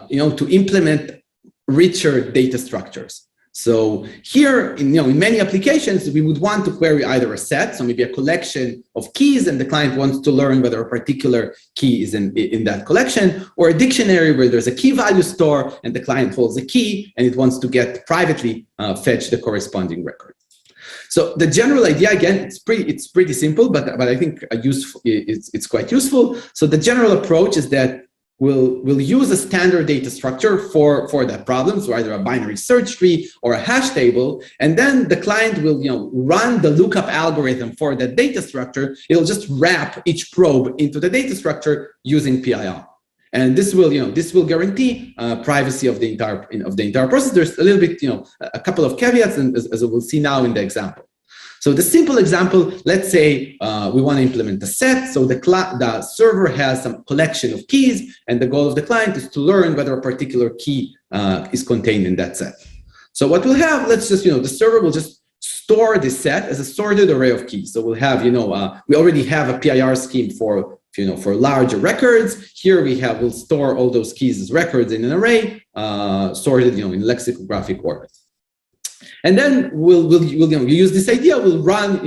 you know, to implement richer data structures. So here, in many applications, we would want to query either a set, so maybe a collection of keys, and the client wants to learn whether a particular key is in that collection, or a dictionary where there's a key value store, and the client holds a key, and it wants to get privately fetch the corresponding record. So the general idea, again, it's pretty simple, but I think it's quite useful. So the general approach is that will use a standard data structure for that problem, so either a binary search tree or a hash table, and then the client will run the lookup algorithm for that data structure. It'll just wrap each probe into the data structure using PIR. And this will guarantee privacy of the entire process. There's a little bit, a couple of caveats, and as we'll see now in the example. So the simple example, let's say we want to implement a set. So the server has some collection of keys, and the goal of the client is to learn whether a particular key is contained in that set. So what we'll have, let's just, the server will just store this set as a sorted array of keys. So we'll have, we already have a PIR scheme for larger records. Here we'll store all those keys as records in an array, sorted, in lexicographic order. And then we'll use this idea. We'll run,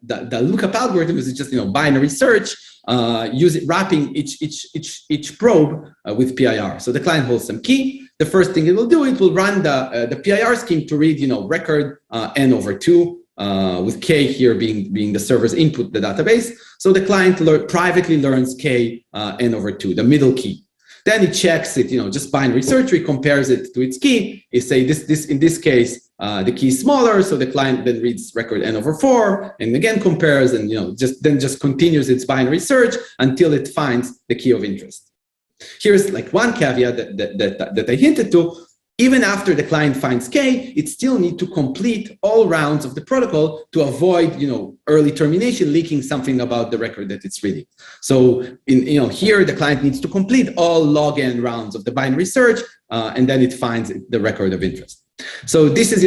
the lookup algorithm is just, binary search, wrapping each probe with PIR. So the client holds some key. The first thing it will do, it will run the PIR scheme to read, record n/2, with k here being the server's input, the database. So the client privately learns k n/2, the middle key. Then it checks it, just binary search tree, compares it to its key. It say in this case, the key is smaller, so the client then reads record n/4, and again compares, and just continues its binary search until it finds the key of interest. Here's like one caveat that I hinted to. Even after the client finds K, it still needs to complete all rounds of the protocol to avoid, early termination, leaking something about the record that it's reading. So, here the client needs to complete all log n rounds of the binary search, and then it finds the record of interest. So this is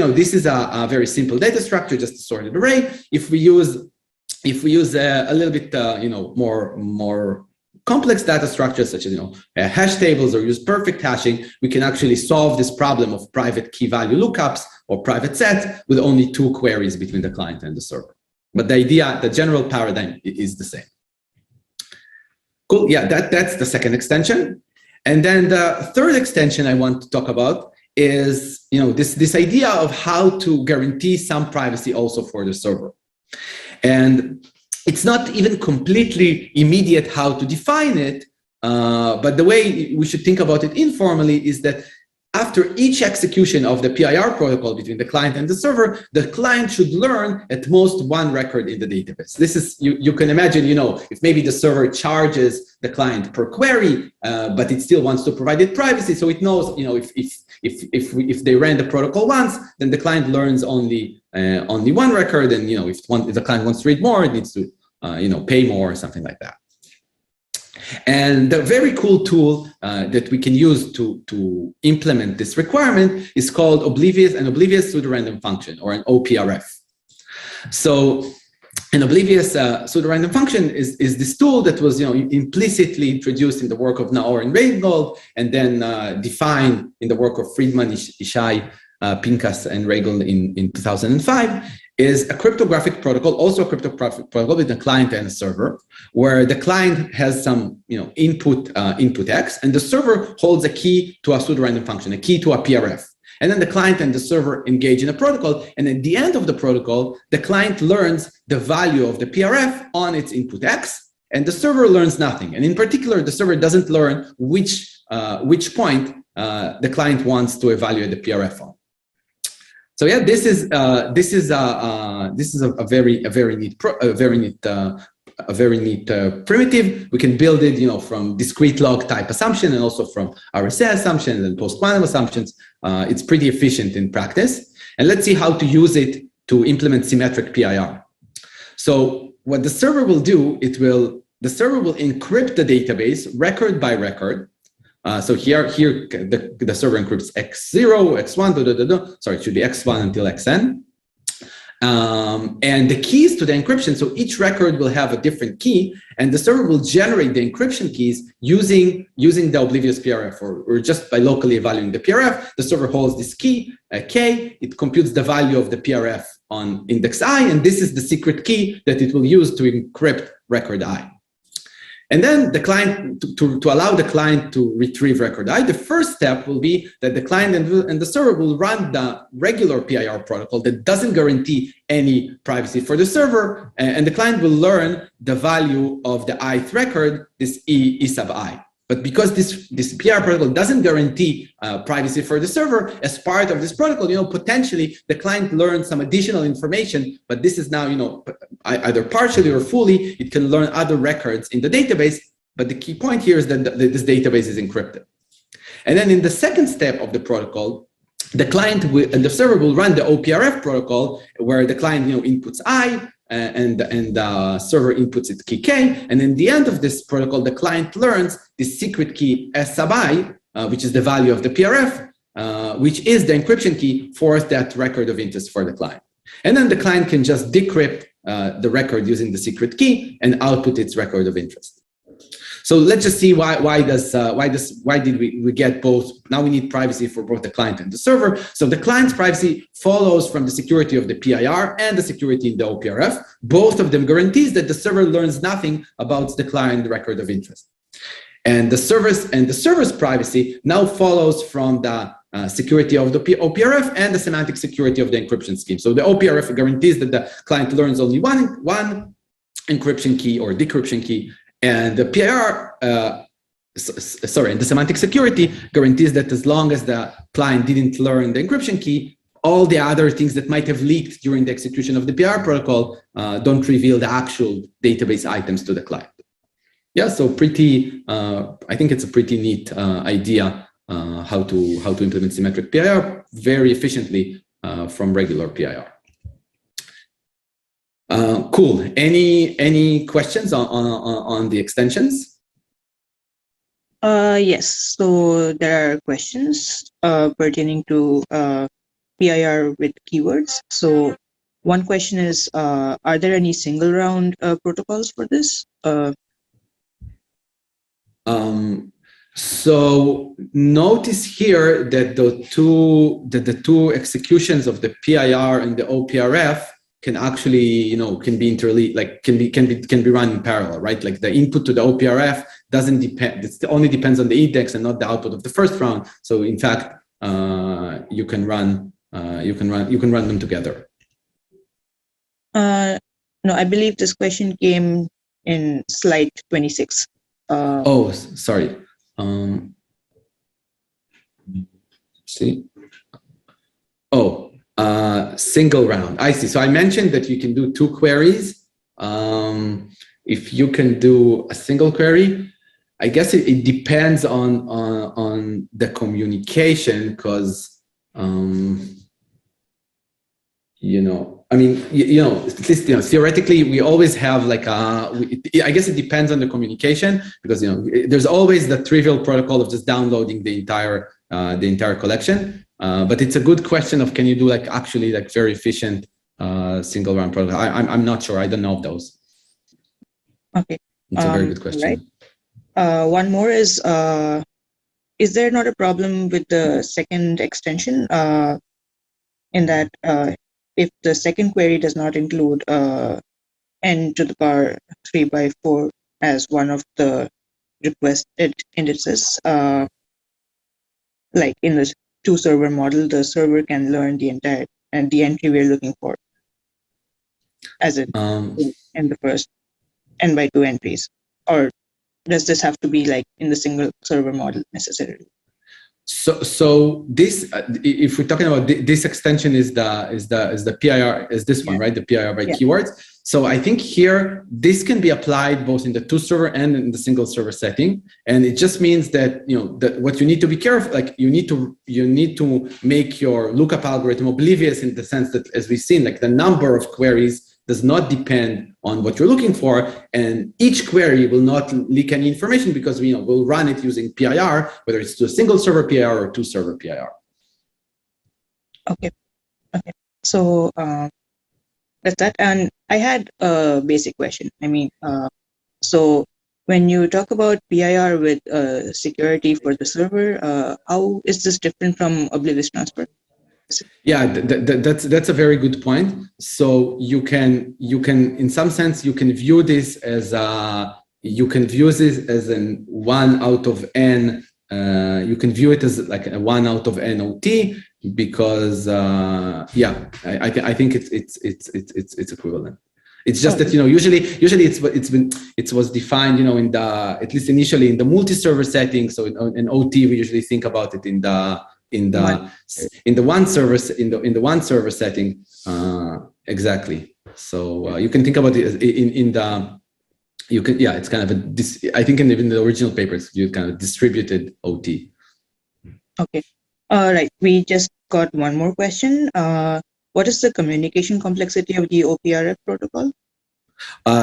a very simple data structure, just a sorted array. If we use a little bit, more complex data structures such as hash tables, or use perfect hashing, we can actually solve this problem of private key value lookups or private sets with only 2 queries between the client and the server. But the general paradigm is the same. Cool. Yeah, that's the second extension. And then the third extension I want to talk about is this idea of how to guarantee some privacy also for the server. And it's not even completely immediate how to define it, but the way we should think about it informally is that after each execution of the PIR protocol between the client and the server, the client should learn at most 1 record in the database. This is, you can imagine, if maybe the server charges the client per query, but it still wants to provide it privacy, so it knows, if they ran the protocol once, then the client learns only 1 record, and if the client wants to read more, it needs to pay more or something like that. And the very cool tool that we can use to implement this requirement is called Oblivious, an Oblivious Pseudo-Random function, or an OPRF. So an Oblivious Pseudo-Random function is this tool that was implicitly introduced in the work of Naor and Reingold, and then defined in the work of Friedman, Shai, Pincus, and Regal in 2005. Is a cryptographic protocol, also a cryptographic protocol with a client and a server, where the client has some input X, and the server holds a key to a pseudo-random function, a key to a PRF. And then the client and the server engage in a protocol, and at the end of the protocol, the client learns the value of the PRF on its input X, and the server learns nothing. And in particular, the server doesn't learn which point the client wants to evaluate the PRF on. So yeah, this is a very neat primitive. We can build it, from discrete log type assumption, and also from RSA assumptions and post-quantum assumptions. It's pretty efficient in practice. And let's see how to use it to implement symmetric PIR. So what the server will do, the server will encrypt the database record by record. So here the server encrypts x0, x1, sorry, it should be x1 until xn. And the keys to the encryption, so each record will have a different key, and the server will generate the encryption keys using the Oblivious PRF, or just by locally evaluating the PRF. The server holds this key, K, it computes the value of the PRF on index I, and this is the secret key that it will use to encrypt record I. And then the client, to allow the client to retrieve record I, the first step will be that the client and the server will run the regular PIR protocol that doesn't guarantee any privacy for the server, and the client will learn the value of the ith record, this E sub I. But because this PIR protocol doesn't guarantee privacy for the server, as part of this protocol, potentially the client learns some additional information, but this is now, either partially or fully, it can learn other records in the database. But the key point here is that this database is encrypted. And then in the second step of the protocol, the client and the server will run the OPRF protocol, where the client, inputs I, and the server inputs its key K, and in the end of this protocol, the client learns the secret key S sub I, which is the value of the PRF, which is the encryption key for that record of interest for the client. And then the client can just decrypt the record using the secret key and output its record of interest. So let's just see why did we get both? Now we need privacy for both the client and the server. So the client's privacy follows from the security of the PIR and the security in the OPRF. Both of them guarantees that the server learns nothing about the client record of interest. And the server's privacy now follows from the security of the OPRF and the semantic security of the encryption scheme. So the OPRF guarantees that the client learns only one encryption key or decryption key. And the PIR, and the semantic security guarantees that as long as the client didn't learn the encryption key, all the other things that might have leaked during the execution of the PIR protocol don't reveal the actual database items to the client. Yeah, so I think it's a pretty neat idea how to implement symmetric PIR very efficiently from regular PIR. Cool. Any questions on the extensions? Yes. So there are questions pertaining to PIR with keywords. So one question is, are there any single round protocols for this? So notice here that the two executions of the PIR and the OPRF can actually, can be interleaved, like can be run in parallel, right? Like the input to the OPRF doesn't depend; it only depends on the index and not the output of the first round. So in fact, you can run them together. No, I believe this question came in slide 26. Oh, sorry. See. Oh. Single round. I see. So I mentioned that you can do two queries. If you can do a single query, I guess it depends on the communication, because at least theoretically we always have like I guess it depends on the communication, because there's always the trivial protocol of just downloading the entire collection. But it's a good question of, can you do actually very efficient single round protocol? I'm not sure. I don't know of those. Okay. It's a very good question. Right. One more is there not a problem with the second extension in that if the second query does not include n to the power 3 by 4 as one of the requested indices, like in the two server model, the server can learn the entire and the entry we're looking for as in the first n by 2 entries, or does this have to be like in the single server model necessarily? So this, if we're talking about this extension, is the PIR, is this one, right? The PIR by keywords. So I think here this can be applied both in the two server and in the single server setting, and it just means that that what you need to be careful, like you need to make your lookup algorithm oblivious, in the sense that, as we've seen, like the number of queries does not depend on what you're looking for, and each query will not leak any information, because we'll run it using PIR, whether it's to a single server PIR or two server PIR. Okay. So that's that. And I had a basic question. I mean, so when you talk about PIR with security for the server, how is this different from Oblivious transfer? Yeah, that's a very good point. So you can in some sense you can view this as an 1 out of n. You can view it as like a 1 out of n OT, because I think it's equivalent. It's just that, usually it was defined, in the, at least initially in the multi-server setting. So in OT, we usually think about it in the one server setting. Exactly. So you can think about it it's kind of I think in the original papers, you kind of distributed OT. Okay. All right. We just got one more question. What is the communication complexity of the OPRF protocol?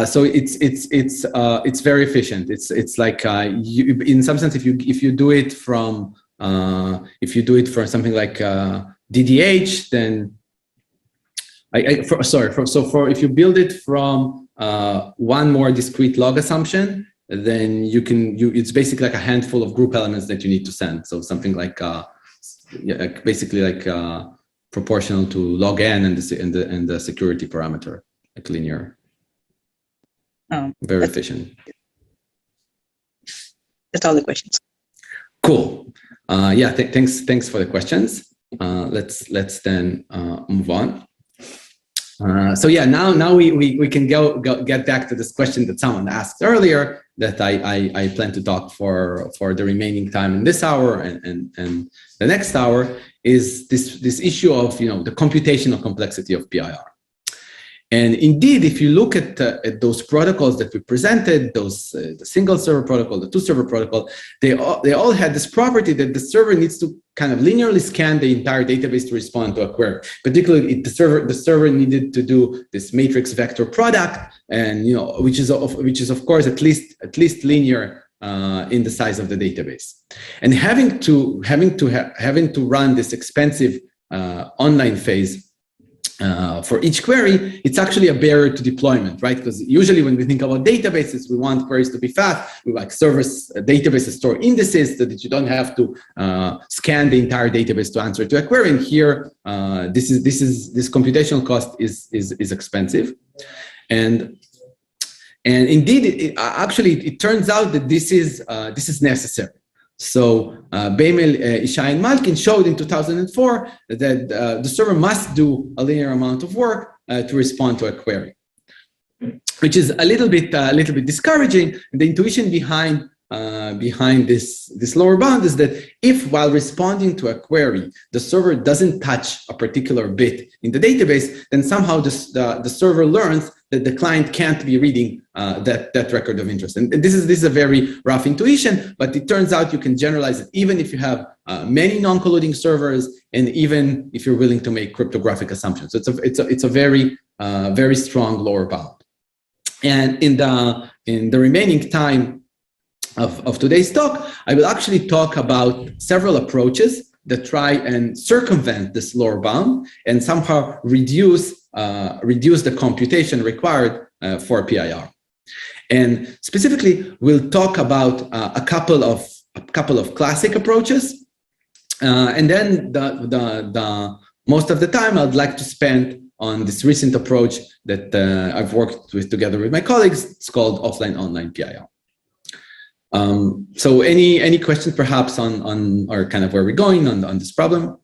So it's very efficient. It's like in some sense, if you do it from something like DDH, then if you build it from one more discrete log assumption, then it's basically like a handful of group elements that you need to send. So something like basically like proportional to log n and the security parameter, like linear. Very efficient. That's all the questions. Cool. Thanks for the questions. Let's then move on. Now we can get back to this question that someone asked earlier that I plan to talk for the remaining time in this hour and the next hour is this issue of the computational complexity of PIR. And indeed, if you look at those protocols that we presented, the single server protocol, the two server protocol, they all had this property that the server needs to kind of linearly scan the entire database to respond to a query. Particularly, the server needed to do this matrix vector product, and which is of course at least linear in the size of the database. And having to run this expensive online phase. For each query, it's actually a barrier to deployment, right? Because usually when we think about databases, we want queries to be fast. We like databases store indices so that you don't have to scan the entire database to answer to a query. And here, this computational cost is expensive, and indeed, it turns out that this is necessary. So Beimel, Shai, and Malkin showed in 2004 that the server must do a linear amount of work to respond to a query, which is a little bit discouraging. The intuition behind this lower bound is that if while responding to a query, the server doesn't touch a particular bit in the database, then somehow the server learns that the client can't be reading that record of interest. And this is a very rough intuition, but it turns out you can generalize it even if you have many non-colluding servers, and even if you're willing to make cryptographic assumptions. So it's a very very strong lower bound. And in the remaining time of today's talk, I will actually talk about several approaches that try and circumvent this lower bound and somehow reduce the computation required for PIR. And specifically, we'll talk about a couple of classic approaches, and then the most of the time I'd like to spend on this recent approach that I've worked with together with my colleagues. It's called offline-online PIR. So any questions perhaps on or kind of where we're going on this problem?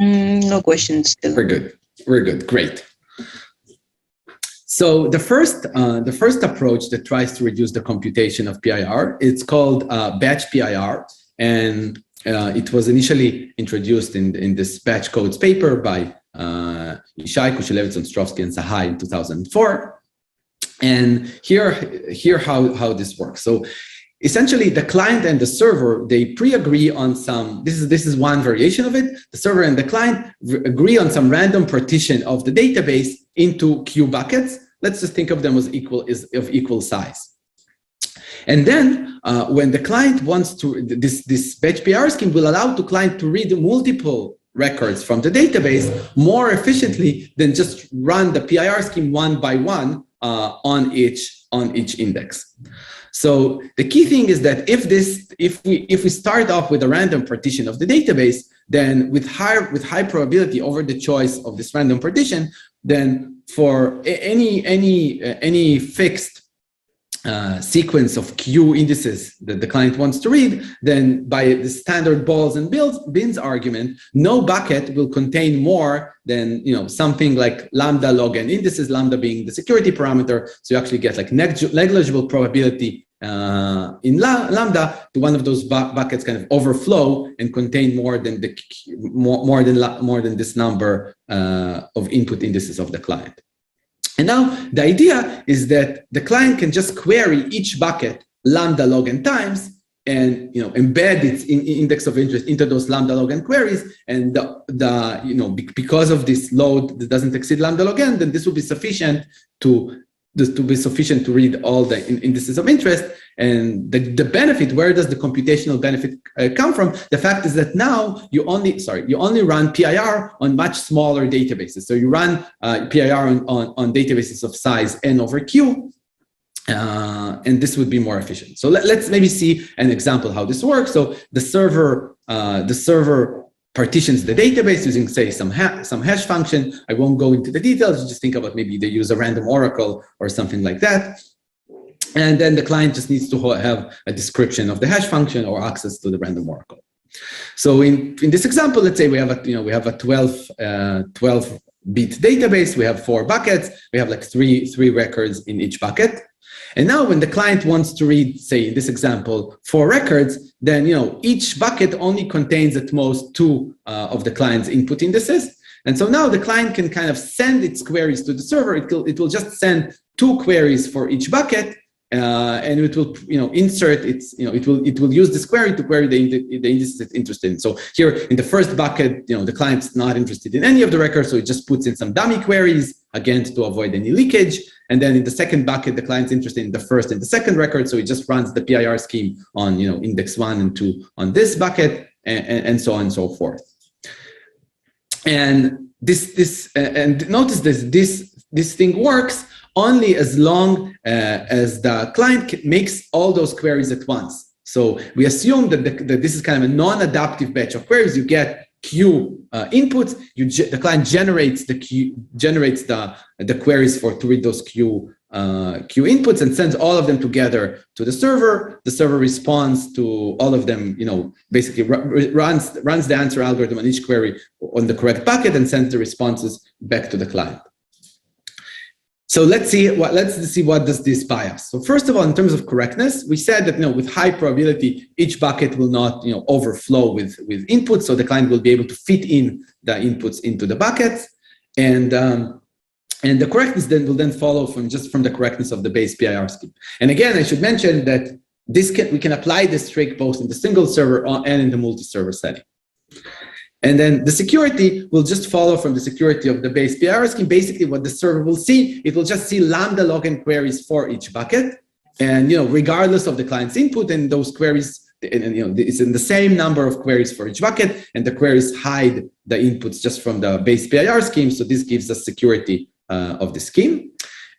No questions still. We're good. Great. So the first approach that tries to reduce the computation of PIR, it's called batch PIR, and it was initially introduced in this batch codes paper by Shai, Kushilevitz, Ostrovsky, and Sahai in 2004. And here how this works. So essentially, the client and the server, they pre-agree on some, this is one variation of it. The server and the client agree on some random partition of the database into queue buckets. Let's just think of them as of equal size. And then when the client wants to, this batch PIR scheme will allow the client to read multiple records from the database more efficiently than just run the PIR scheme one by one on each index. So the key thing is that if we start off with a random partition of the database, then with high probability over the choice of this random partition, then for any fixed sequence of Q indices that the client wants to read, then by the standard balls and bins argument, no bucket will contain more than something like lambda log n indices, lambda being the security parameter. So you actually get like negligible probability in lambda to one of those buckets kind of overflow and contain more than this number of input indices of the client. And now the idea is that the client can just query each bucket lambda log n times and embed its index of interest into those lambda log n queries. And because of this load that doesn't exceed lambda log n, then this will be sufficient to read all the indices of interest. And the benefit, where does the computational benefit come from? The fact is that now you only run PIR on much smaller databases. So you run PIR on databases of size n over q, and this would be more efficient. So let's maybe see an example how this works. So the server partitions the database using, say, some hash function. I won't go into the details. Just think about maybe they use a random oracle or something like that. And then the client just needs to have a description of the hash function or access to the random oracle. So in this example, let's say we have a 12-bit database. We have 4 buckets. We have like three records in each bucket. And now when the client wants to read, say in this example, 4 records, then each bucket only contains at most 2 of the client's input indices. And so now the client can kind of send its queries to the server. It will just send 2 queries for each bucket, and it will insert its it will use this query to query the indices it's interested in. So here in the first bucket, the client's not interested in any of the records, so it just puts in some dummy queries, again, to avoid any leakage. And then in the second bucket, the client's interested in the first and the second record, so it just runs the PIR scheme on index 1 and 2 on this bucket, and so on and so forth. And and notice this thing works only as long as the client makes all those queries at once. So we assume that this is kind of a non-adaptive batch of queries. You get Q inputs. The client generates the queries to read those Q inputs and sends all of them together to the server. The server responds to all of them. Basically runs the answer algorithm on each query on the correct bucket and sends the responses back to the client. So let's see what does this buy us. So first of all, in terms of correctness, we said that with high probability, each bucket will not overflow with inputs, so the client will be able to fit in the inputs into the buckets, and the correctness will then follow from the correctness of the base PIR scheme. And again, I should mention that we can apply this trick both in the single server and in the multi-server setting. And then the security will just follow from the security of the base PIR scheme. Basically, what the server will see, it will just see lambda log n queries for each bucket, and regardless of the client's input, and those queries, it's in the same number of queries for each bucket, and the queries hide the inputs just from the base PIR scheme. So this gives us security of the scheme.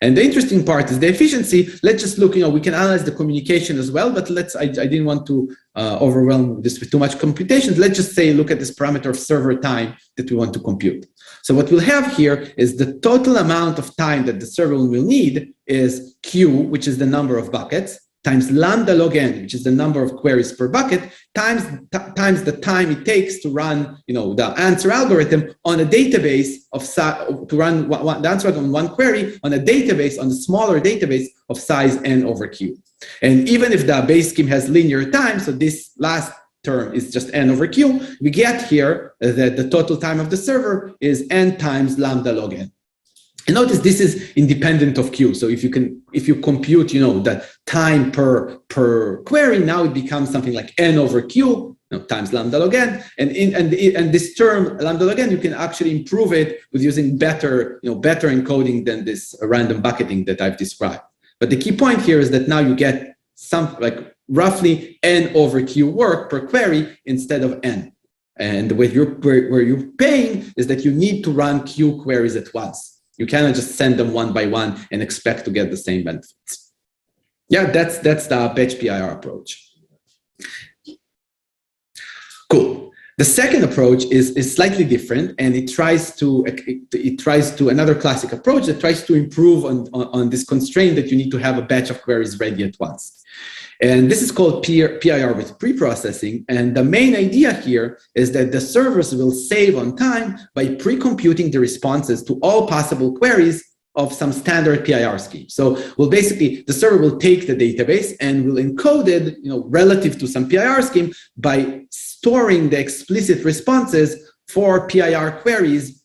And the interesting part is the efficiency. Let's just look, we can analyze the communication as well, but I didn't want to overwhelm this with too much computation. Let's just look at this parameter of server time that we want to compute. So what we'll have here is the total amount of time that the server will need is Q, which is the number of buckets, times lambda log n, which is the number of queries per bucket, times the time it takes to run, the answer algorithm on a database to run the answer algorithm on one query on a database, on a smaller database of size n over q. And even if the base scheme has linear time, so this last term is just n over q, we get here that the total time of the server is n times lambda log n. And notice this is independent of Q. So if you compute, the time per query, now it becomes something like n over Q times lambda log n. And this term lambda log n, you can actually improve it with using better encoding than this random bucketing that I've described. But the key point here is that now you get roughly n over Q work per query instead of n. And where you're paying is that you need to run Q queries at once. You cannot just send them one by one and expect to get the same benefits. Yeah, that's the batch PIR approach. Cool. The second approach is slightly different, and it tries to another classic approach that tries to improve on this constraint that you need to have a batch of queries ready at once. And this is called PIR with pre-processing. And the main idea here is that the servers will save on time by pre-computing the responses to all possible queries of some standard PIR scheme. So the server will take the database and will encode it, relative to some PIR scheme by storing the explicit responses for PIR queries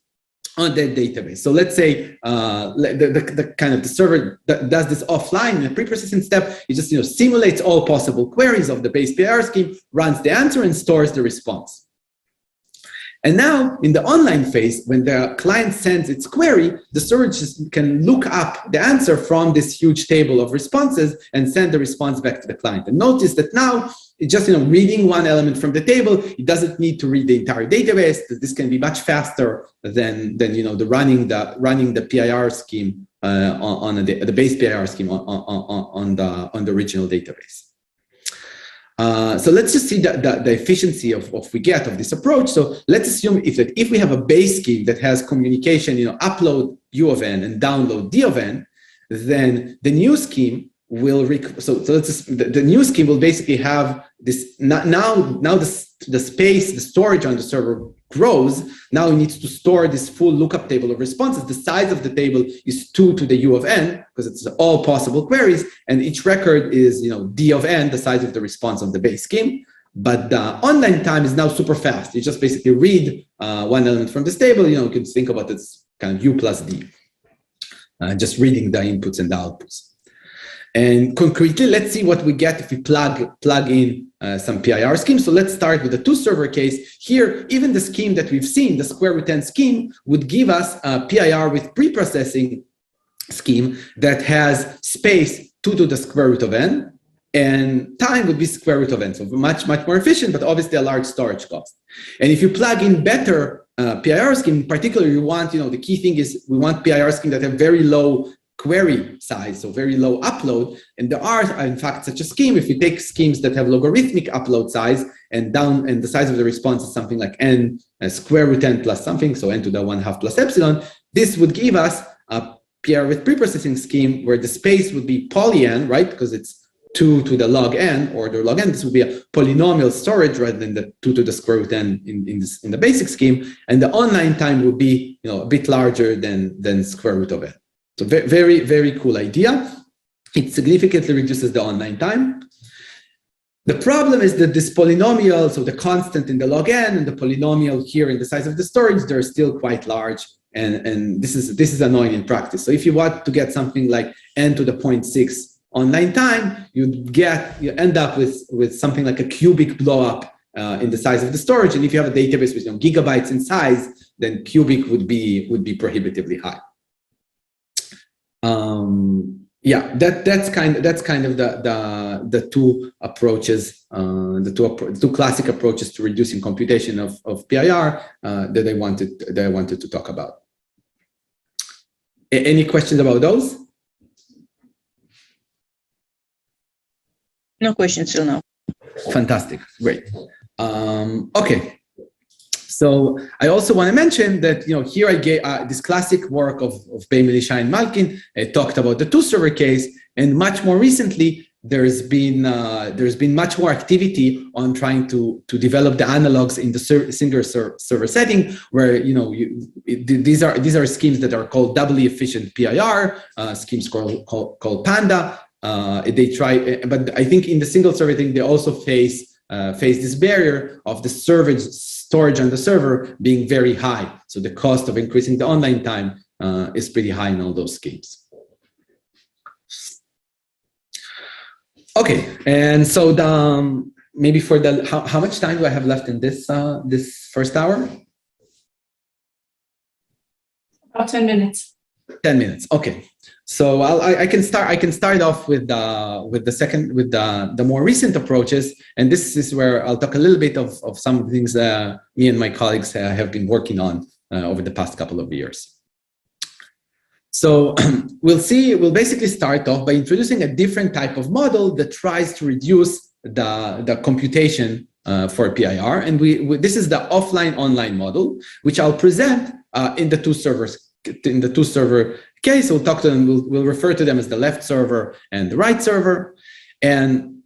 on that database. So let's say the server does this offline in the pre-processing step. It just simulates all possible queries of the base PIR scheme, runs the answer, and stores the response. And now, in the online phase, when the client sends its query, the server just can look up the answer from this huge table of responses and send the response back to the client. And notice that now, it's just reading one element from the table. It doesn't need to read the entire database. This can be much faster than the running the PIR scheme on the base PIR scheme on the original database. So let's just see the efficiency of we get of this approach. So let's assume if we have a base scheme that has communication, upload U of n and download D of n, then the new scheme will the new scheme will basically have this now the space, the storage on the server grows. Now it needs to store this full lookup table of responses. The size of the table is 2 to the U of n because it's all possible queries, and each record is D of n, the size of the response of the base scheme. But the online time is now super fast. You just basically read one element from this table. You can think about it as kind of U plus D, just reading the inputs and the outputs. And concretely, let's see what we get if we plug in some PIR schemes. So let's start with the 2-server case. Here, even the scheme that we've seen, the square root n scheme, would give us a PIR with pre-processing scheme that has space 2 to the square root of n, and time would be square root of n. So much more efficient, but obviously a large storage cost. And if you plug in better PIR scheme, in particular, you want, the key thing is we want PIR scheme that have very low query size, so very low upload. And there are, in fact, such a scheme. If you take schemes that have logarithmic upload size and the size of the response is something like n square root n plus something, so n to the 1/2 plus epsilon, this would give us a PIR with preprocessing scheme where the space would be poly n, right? Because it's 2 to the log n, or the log n. This would be a polynomial storage rather than the 2 to the square root n in the basic scheme. And the online time would be a bit larger than square root of n. So very, very cool idea. It significantly reduces the online time. The problem is that this polynomial, so the constant in the log n and the polynomial here in the size of the storage, they're still quite large. And this is annoying in practice. So if you want to get something like n to the 0.6 online time, you end up with something like a cubic blow up in the size of the storage. And if you have a database with gigabytes in size, then cubic would be prohibitively high. Yeah, that's kind of the two approaches, the two classic approaches to reducing computation of PIR that I wanted to talk about. Any questions about those? No questions till now. Fantastic, great. Okay. So I also want to mention that here I gave this classic work of Yuvali Shai and Malkin. I talked about the 2-server case, and much more recently there's been much more activity on trying to develop the analogs in the single server setting, where these are schemes that are called doubly efficient PIR schemes called Panda. They try, but I think in the single server thing they also face this barrier of the storage on the server being very high. So the cost of increasing the online time is pretty high in all those schemes. Okay, and so maybe for how much time do I have left in this first hour? About 10 minutes. 10 minutes. Okay. So I can start off with the more recent approaches, and this is where I'll talk a little bit of some of the things me and my colleagues have been working on over the past couple of years. So we'll basically start off by introducing a different type of model that tries to reduce the computation for PIR, and this is the offline-online model, which I'll present in the two servers. In the two server case, we'll talk to them. We'll refer to them as the left server and the right server. And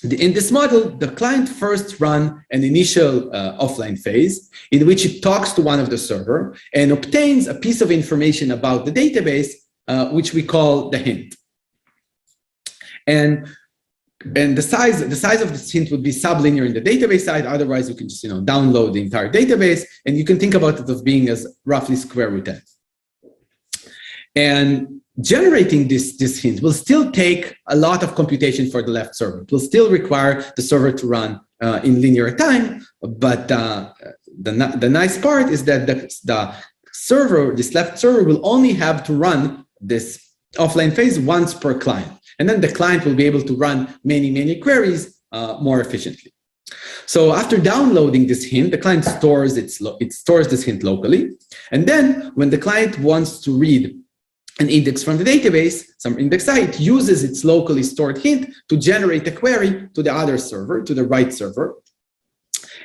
in this model, the client first runs an initial offline phase in which it talks to one of the server and obtains a piece of information about the database, which we call the hint. And the size of this hint would be sublinear in the database side. Otherwise, you can just download the entire database, and you can think about it as being as roughly square root n. And generating this hint will still take a lot of computation for the left server. It will still require the server to run in linear time. But the nice part is that the server, this left server, will only have to run this offline phase once per client. And then the client will be able to run many queries more efficiently. So after downloading this hint, the client stores this hint locally. And then when the client wants to read an index from the database, some index I, it uses its locally stored hint to generate a query to the other server, to the right server.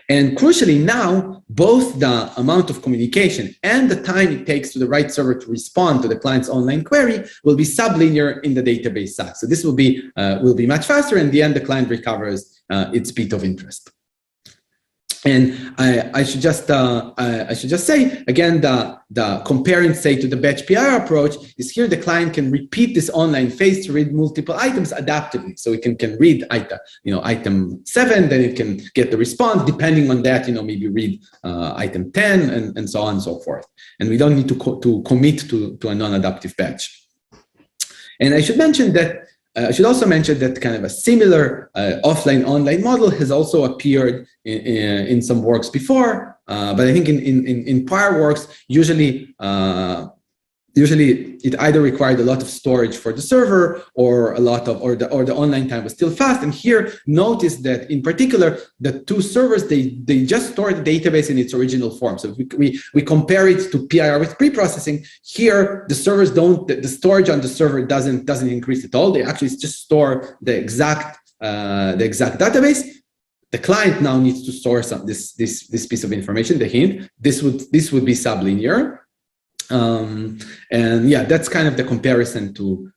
And crucially now, both the amount of communication and the time it takes to the right server to respond to the client's online query will be sublinear in the database side. So this will be much faster. And in the end, the client recovers its bit of interest. And I should just say again, the comparing, say, to the batch PIR approach is here the client can repeat this online phase to read multiple items adaptively. So it can read item 7, then it can get the response. Depending on that, maybe read item 10 and so on and so forth. And we don't need to commit to a non-adaptive batch. And I should also mention that kind of a similar offline-online model has also appeared in some works before, but I think in prior works, usually it either required a lot of storage for the server or the online time was still fast. And here, notice that in particular, the two servers, they just store the database in its original form. So if we compare it to PIR with preprocessing, here the servers the storage on the server doesn't increase at all. They actually just store the exact database. The client now needs to store this piece of information, the hint. This would be sublinear. And yeah, that's kind of the comparison to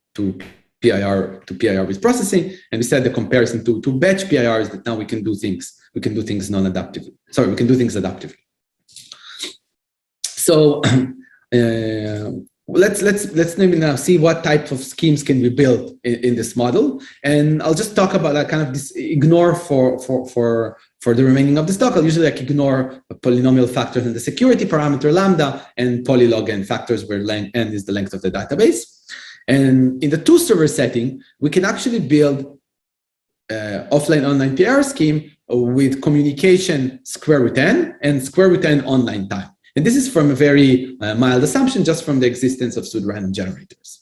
PIR with processing. And we said the comparison to batch PIR is that now we can do things non-adaptively. Sorry, we can do things adaptively. So let's maybe now see what type of schemes can be built in this model. And I'll just talk about that kind of this ignore for the remaining of this talk. I'll usually ignore polynomial factors and the security parameter lambda and polylog n factors where n is the length of the database. And in the two server setting, we can actually build offline-online PIR scheme with communication square root n and square root n online time. And this is from a very mild assumption, just from the existence of pseudo-random generators.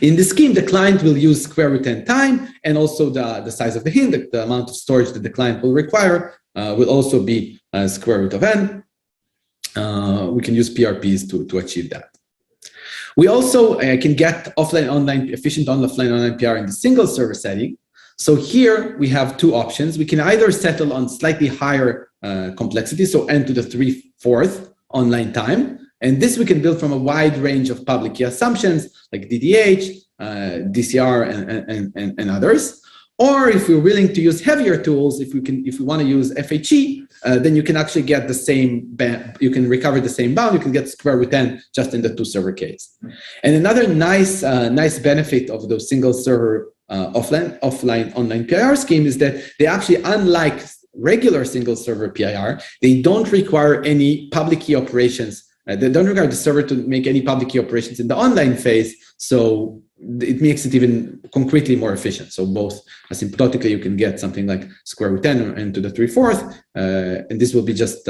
In the scheme, the client will use square root n time, and also the size of the hint, the amount of storage that the client will require will also be square root of n. We can use PRPs to achieve that. We also can get efficient offline-online PIR in the single server setting. So here we have two options. We can either settle on slightly higher complexity, so n to the 3/4 online time. And this we can build from a wide range of public key assumptions like DDH, DCR, and others. Or if we're willing to use heavier tools, if we want to use FHE, then you can actually get the same, you can recover the same bound, you can get square root n just in the two server case. And another nice benefit of those single server offline-online PIR scheme is that they actually, unlike regular single server PIR, they don't require any public key operations. They don't require the server to make any public key operations in the online phase. So it makes it even concretely more efficient. So both asymptotically, you can get something like square root n and to the 3/4, and this will be just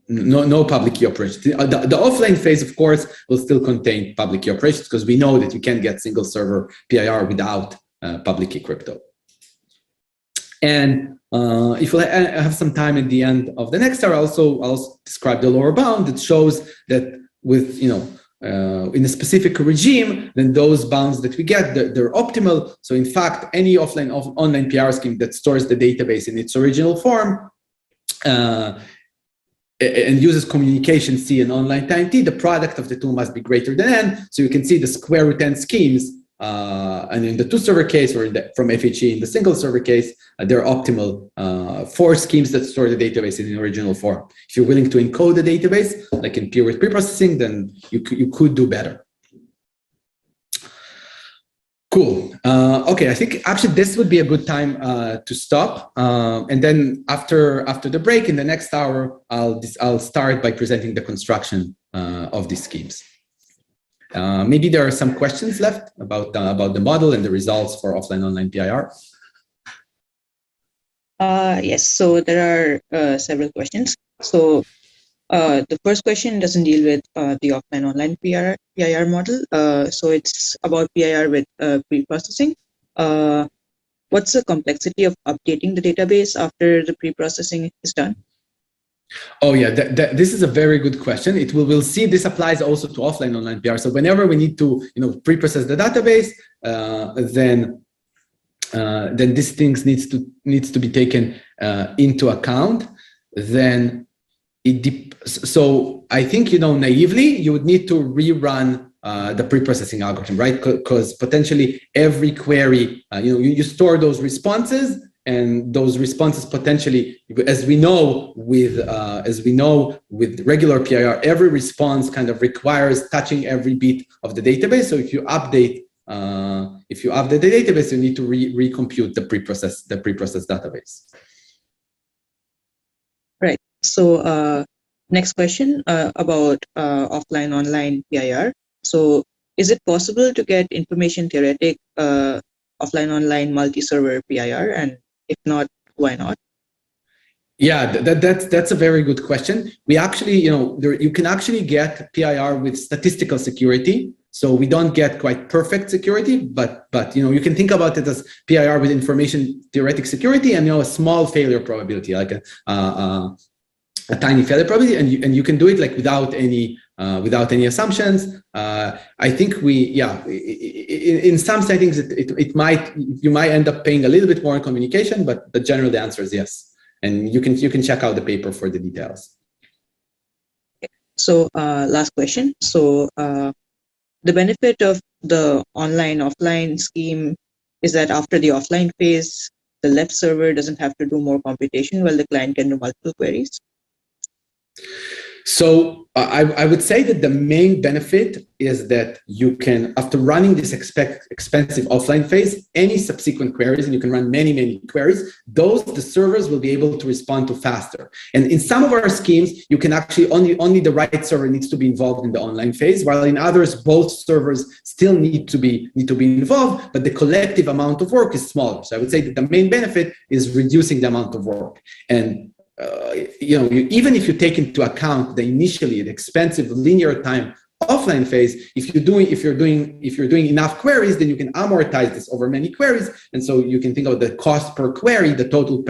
no public key operations. The offline phase, of course, will still contain public key operations because we know that you can get single server PIR without public key crypto. And if I have some time at the end of the next hour, I'll also describe the lower bound that shows that with in a specific regime, then those bounds that we get, they're optimal. So in fact, any offline online PR scheme that stores the database in its original form and uses communication C and online time T, the product of the two must be greater than N. So you can see the square root N schemes, and in the two server case, or from FHE in the single server case, they're optimal for schemes that store the database in the original form. If you're willing to encode the database, like in pure preprocessing, then you could do better. Cool. Okay, I think actually this would be a good time to stop, and then after the break in the next hour, I'll start by presenting the construction of these schemes. Maybe there are some questions left about the model and the results for offline online PIR. Yes, so there are several questions. So the first question doesn't deal with the offline online PIR model. So it's about PIR with preprocessing. What's the complexity of updating the database after the preprocessing is done? Oh yeah, this is a very good question. We'll see this applies also to offline online PR. So whenever we need to preprocess the database, then these things needs to be taken into account. Then so I think naively you would need to rerun the preprocessing algorithm, right? Because potentially every query, you store those responses. And those responses potentially, as we know with regular PIR, every response kind of requires touching every bit of the database. So if you update the database, you need to recompute the preprocessed database. Right. So next question about offline online PIR. So is it possible to get information theoretic offline online multi-server PIR, and if not, why not? Yeah, that's a very good question. We actually, you can actually get PIR with statistical security. So we don't get quite perfect security, but you can think about it as PIR with information theoretic security and a small failure probability, like a tiny failure probability, and you can do it like without any assumptions. I think in some settings you might end up paying a little bit more in communication, but generally the answer is yes. And you can check out the paper for the details. So last question. So the benefit of the online-offline scheme is that after the offline phase, the left server doesn't have to do more computation while the client can do multiple queries. So I would say that the main benefit is that you can, after running this expensive offline phase, any subsequent queries, and you can run many queries, the servers will be able to respond to faster. And in some of our schemes, you can actually only the right server needs to be involved in the online phase, while in others, both servers still need to be involved, but the collective amount of work is smaller. So I would say that the main benefit is reducing the amount of work. And even if you take into account the expensive linear time offline phase, if you're doing enough queries, then you can amortize this over many queries, and so you can think about the cost per query. The total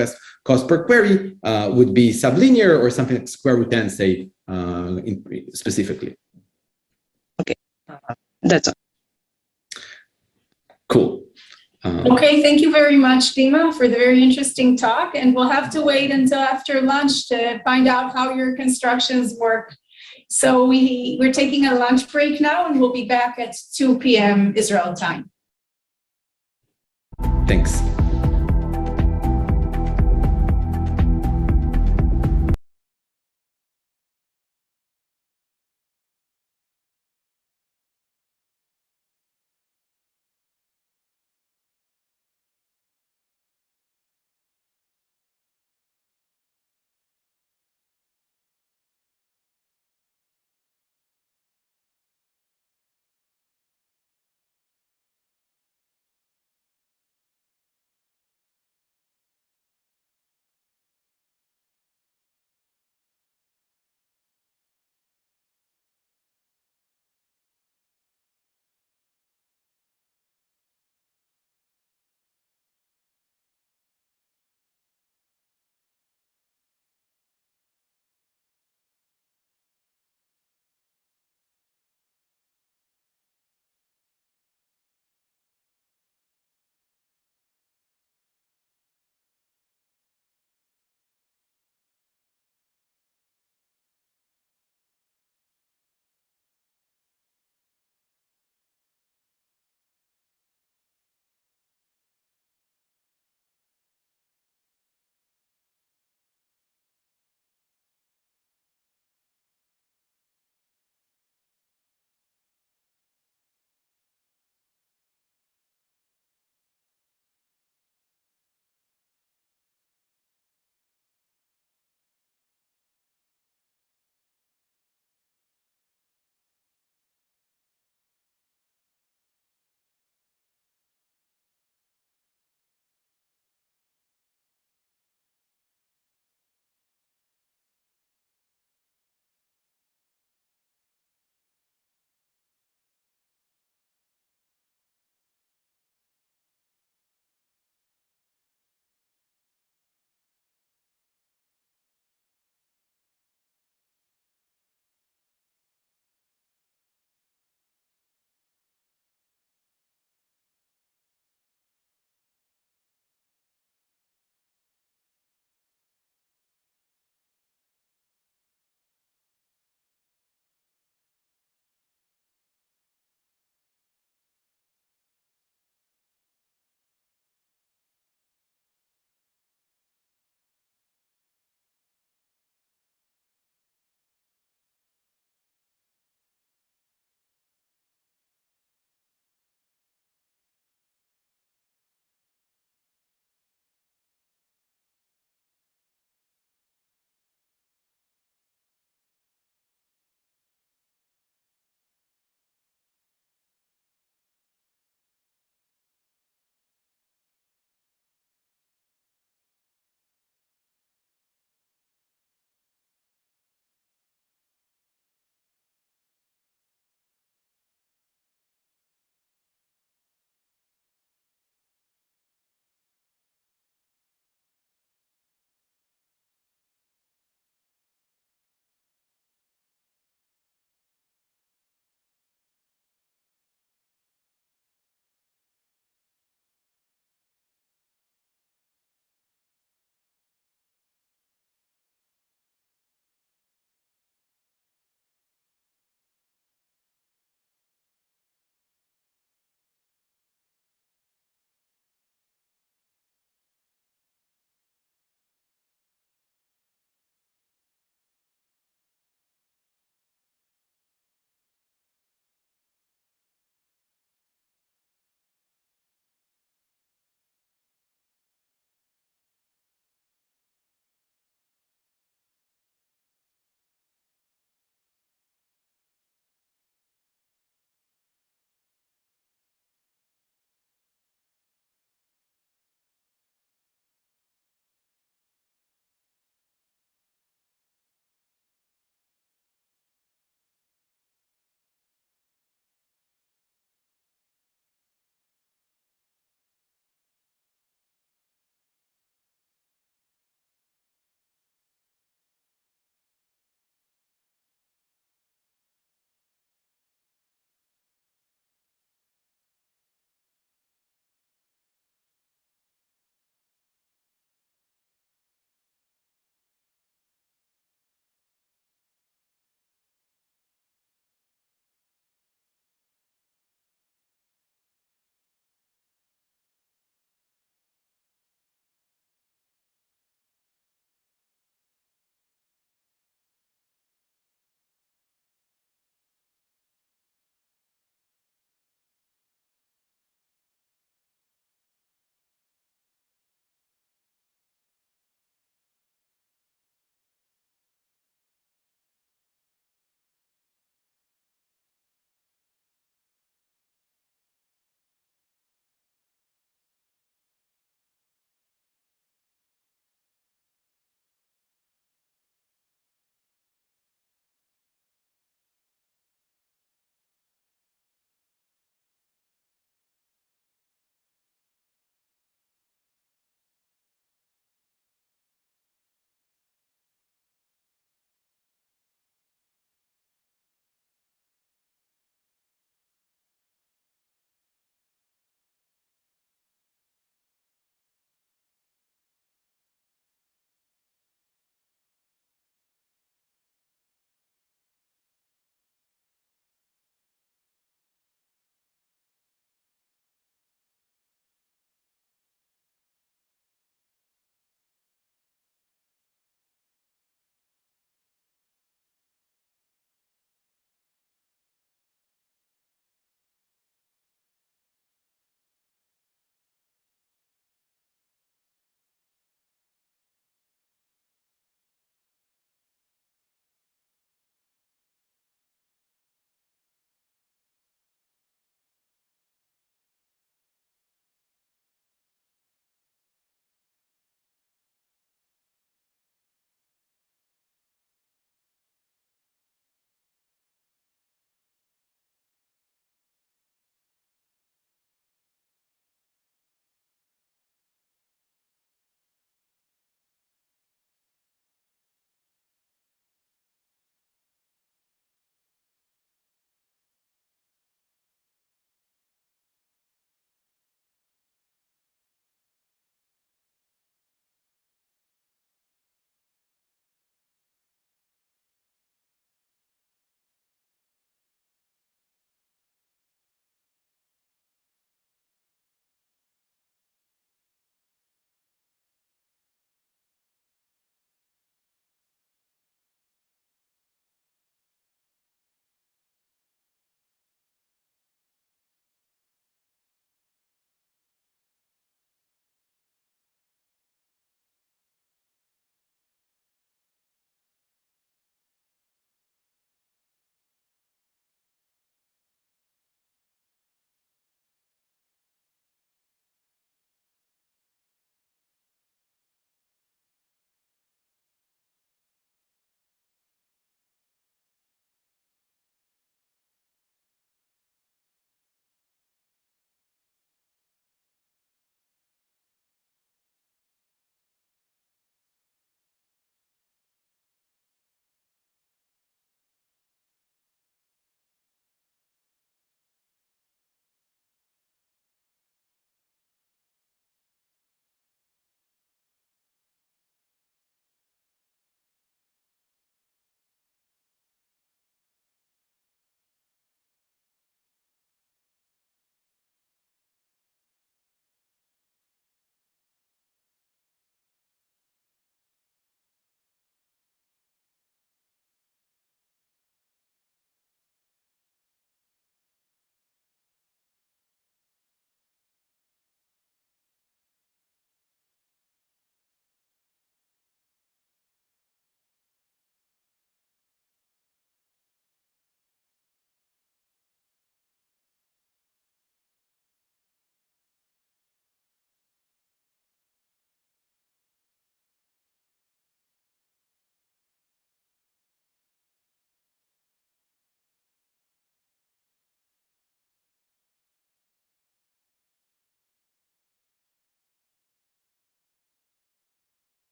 cost per query would be sublinear or something like square root n, say, specifically. Okay, that's all. Cool. Okay, thank you very much, Dima, for the very interesting talk. And we'll have to wait until after lunch to find out how your constructions work. So we're taking a lunch break now, and we'll be back at 2 p.m. Israel time. Thanks.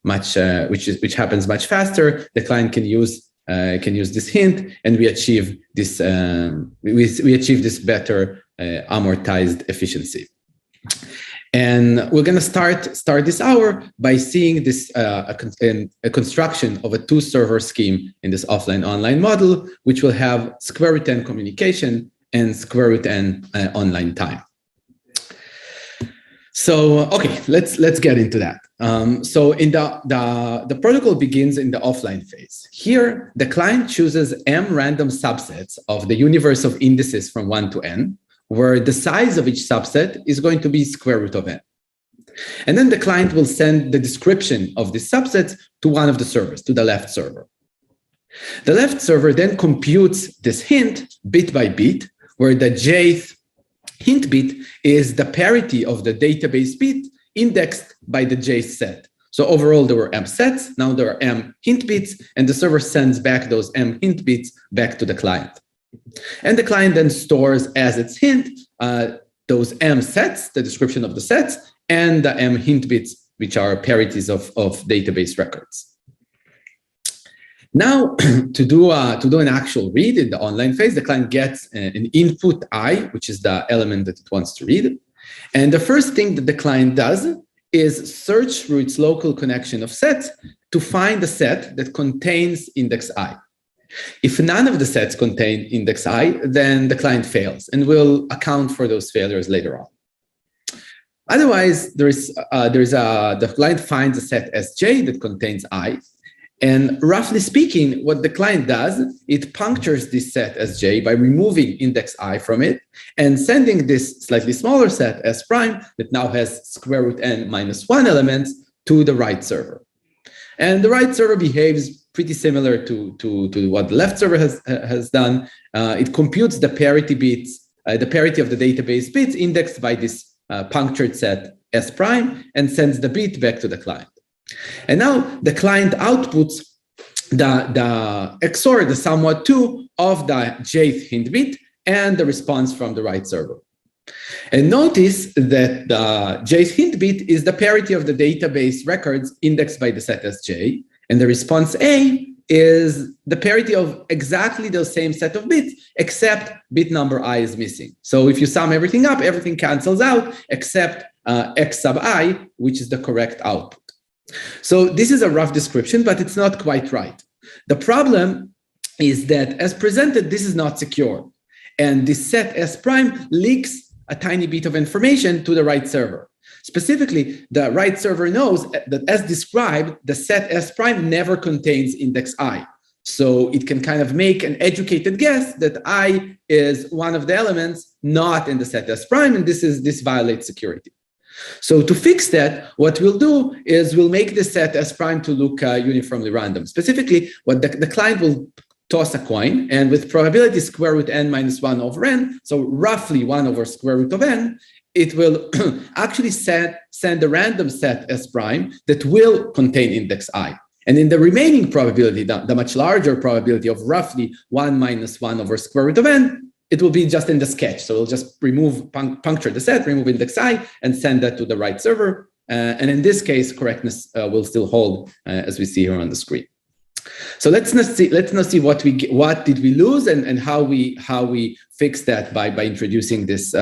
which happens much faster. The client can use this hint, and we achieve this better amortized efficiency. And we're going to start this hour by seeing this a construction of a two-server scheme in this offline-online model, which will have square root n communication and square root n online time. So okay, let's get into that. So in the protocol begins in the offline phase. Here, the client chooses m random subsets of the universe of indices from 1 to n, where the size of each subset is going to be square root of n. And then the client will send the description of these subsets to one of the servers, to the left server. The left server then computes this hint bit by bit, where the jth hint bit is the parity of the database bit indexed by the jth set. So overall, there were m sets, now there are m hint bits, and the server sends back those m hint bits back to the client. And the client then stores as its hint those m sets, the description of the sets, and the m hint bits, which are parities of database records. Now, to do an actual read in the online phase, the client gets an input I, which is the element that it wants to read. And the first thing that the client does is search through its local connection of sets to find a set that contains index I. If none of the sets contain index I, then the client fails, and we'll account for those failures later on. Otherwise, the client finds a set Sj that contains I. And roughly speaking, what the client does, it punctures this set Sj by removing index I from it and sending this slightly smaller set S prime that now has square root n minus 1 elements to the right server. And the right server behaves pretty similar to what the left server has done. It computes the parity bits, the parity of the database bits indexed by this punctured set S prime and sends the bit back to the client. And now the client outputs the XOR, the somewhat 2 of the jth hint bit and the response from the right server. And notice that the jth hint bit is the parity of the database records indexed by the set Sj, and the response A is the parity of exactly the same set of bits, except bit number I is missing. So if you sum everything up, everything cancels out except X sub I, which is the correct output. So this is a rough description, but it's not quite right. The problem is that as presented, this is not secure. And this set S prime leaks a tiny bit of information to the right server. Specifically, the right server knows that as described, the set S prime never contains index I. So it can kind of make an educated guess that I is one of the elements not in the set S prime, and this violates security. So to fix that, what we'll do is we'll make the set S prime to look uniformly random. Specifically, what the client will toss a coin, and with probability square root n minus 1 over n, so roughly 1 over square root of n, it will actually send a random set S prime that will contain index I. And in the remaining probability, the much larger probability of roughly 1 minus 1 over square root of n, it will be just in the sketch. So we'll just puncture the set, remove index I, and send that to the right server. And in this case, correctness will still hold, as we see here on the screen. So let's now see what did we lose and how we fix that by introducing this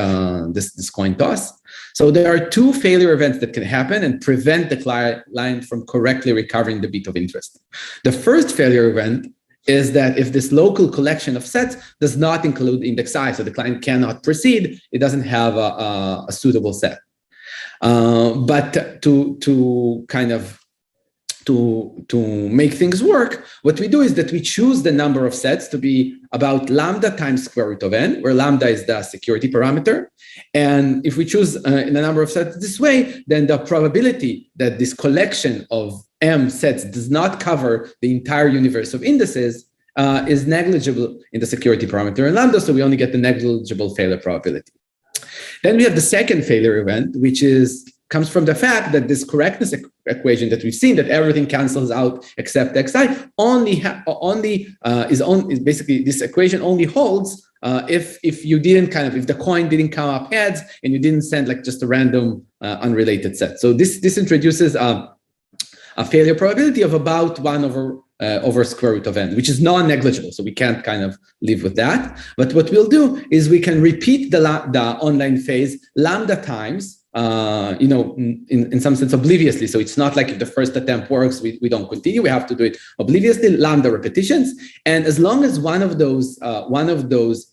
coin toss. So there are two failure events that can happen and prevent the client from correctly recovering the bit of interest. The first failure event is that if this local collection of sets does not include index I, so the client cannot proceed, it doesn't have a suitable set. But to make things work, what we do is that we choose the number of sets to be about lambda times square root of n, where lambda is the security parameter. And if we choose a number of sets this way, then the probability that this collection of m sets does not cover the entire universe of indices is negligible in the security parameter in lambda, so we only get the negligible failure probability. Then we have the second failure event, which comes from the fact that this correctness equation that we've seen, that everything cancels out except xi, basically this equation only holds if the coin didn't come up heads and you didn't send like just a random unrelated set. So this introduces a a failure probability of about 1 over square root of n, which is non-negligible. So we can't kind of live with that. But what we'll do is we can repeat the online phase lambda times, in some sense obliviously. So it's not like if the first attempt works, we don't continue. We have to do it obliviously, lambda repetitions. And as long as one of those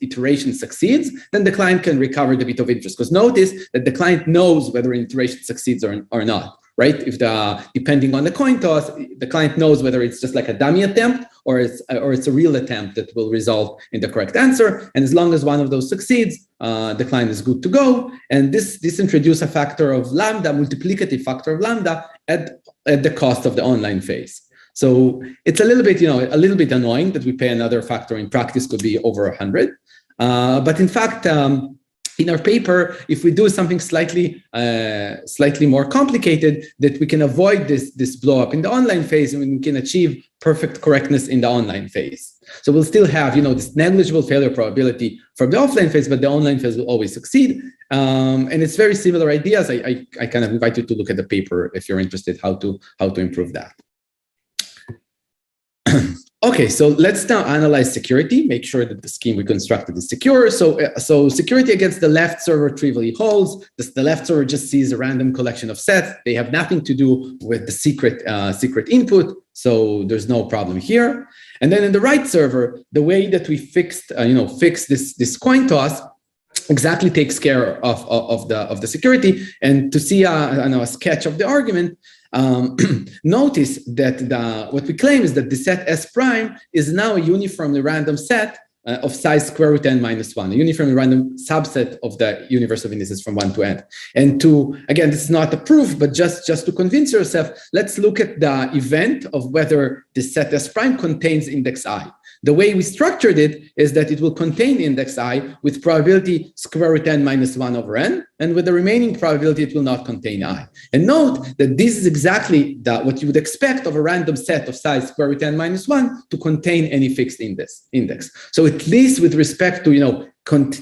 iterations succeeds, then the client can recover the bit of interest. Because notice that the client knows whether an iteration succeeds or not. Right? If depending on the coin toss, the client knows whether it's just like a dummy attempt or it's a real attempt that will result in the correct answer. And as long as one of those succeeds, the client is good to go. And this introduces a factor of lambda, multiplicative factor of lambda at the cost of the online phase. So it's a little bit annoying that we pay another factor. In practice could be over 100. But in fact, in our paper, if we do something slightly more complicated, that we can avoid this blow up in the online phase, and we can achieve perfect correctness in the online phase. So we'll still have, this negligible failure probability from the offline phase, but the online phase will always succeed. And it's very similar ideas. I kind of invite you to look at the paper if you're interested how to improve that. Okay, so let's now analyze security, make sure that the scheme we constructed is secure. So security against the left server trivially holds. The left server just sees a random collection of sets. They have nothing to do with the secret input, so there's no problem here. And then in the right server, the way that we fixed this coin toss exactly takes care of the security. And to see a sketch of the argument, notice that what we claim is that the set S prime is now a uniformly random set of size square root n minus 1, a uniformly random subset of the universe of indices from 1 to n. And again, this is not a proof, but just to convince yourself, let's look at the event of whether the set S prime contains index I. The way we structured it is that it will contain index I with probability square root n minus 1 over n, and with the remaining probability, it will not contain I. And note that this is exactly what you would expect of a random set of size square root n minus 1 to contain any fixed index. So at least with respect to,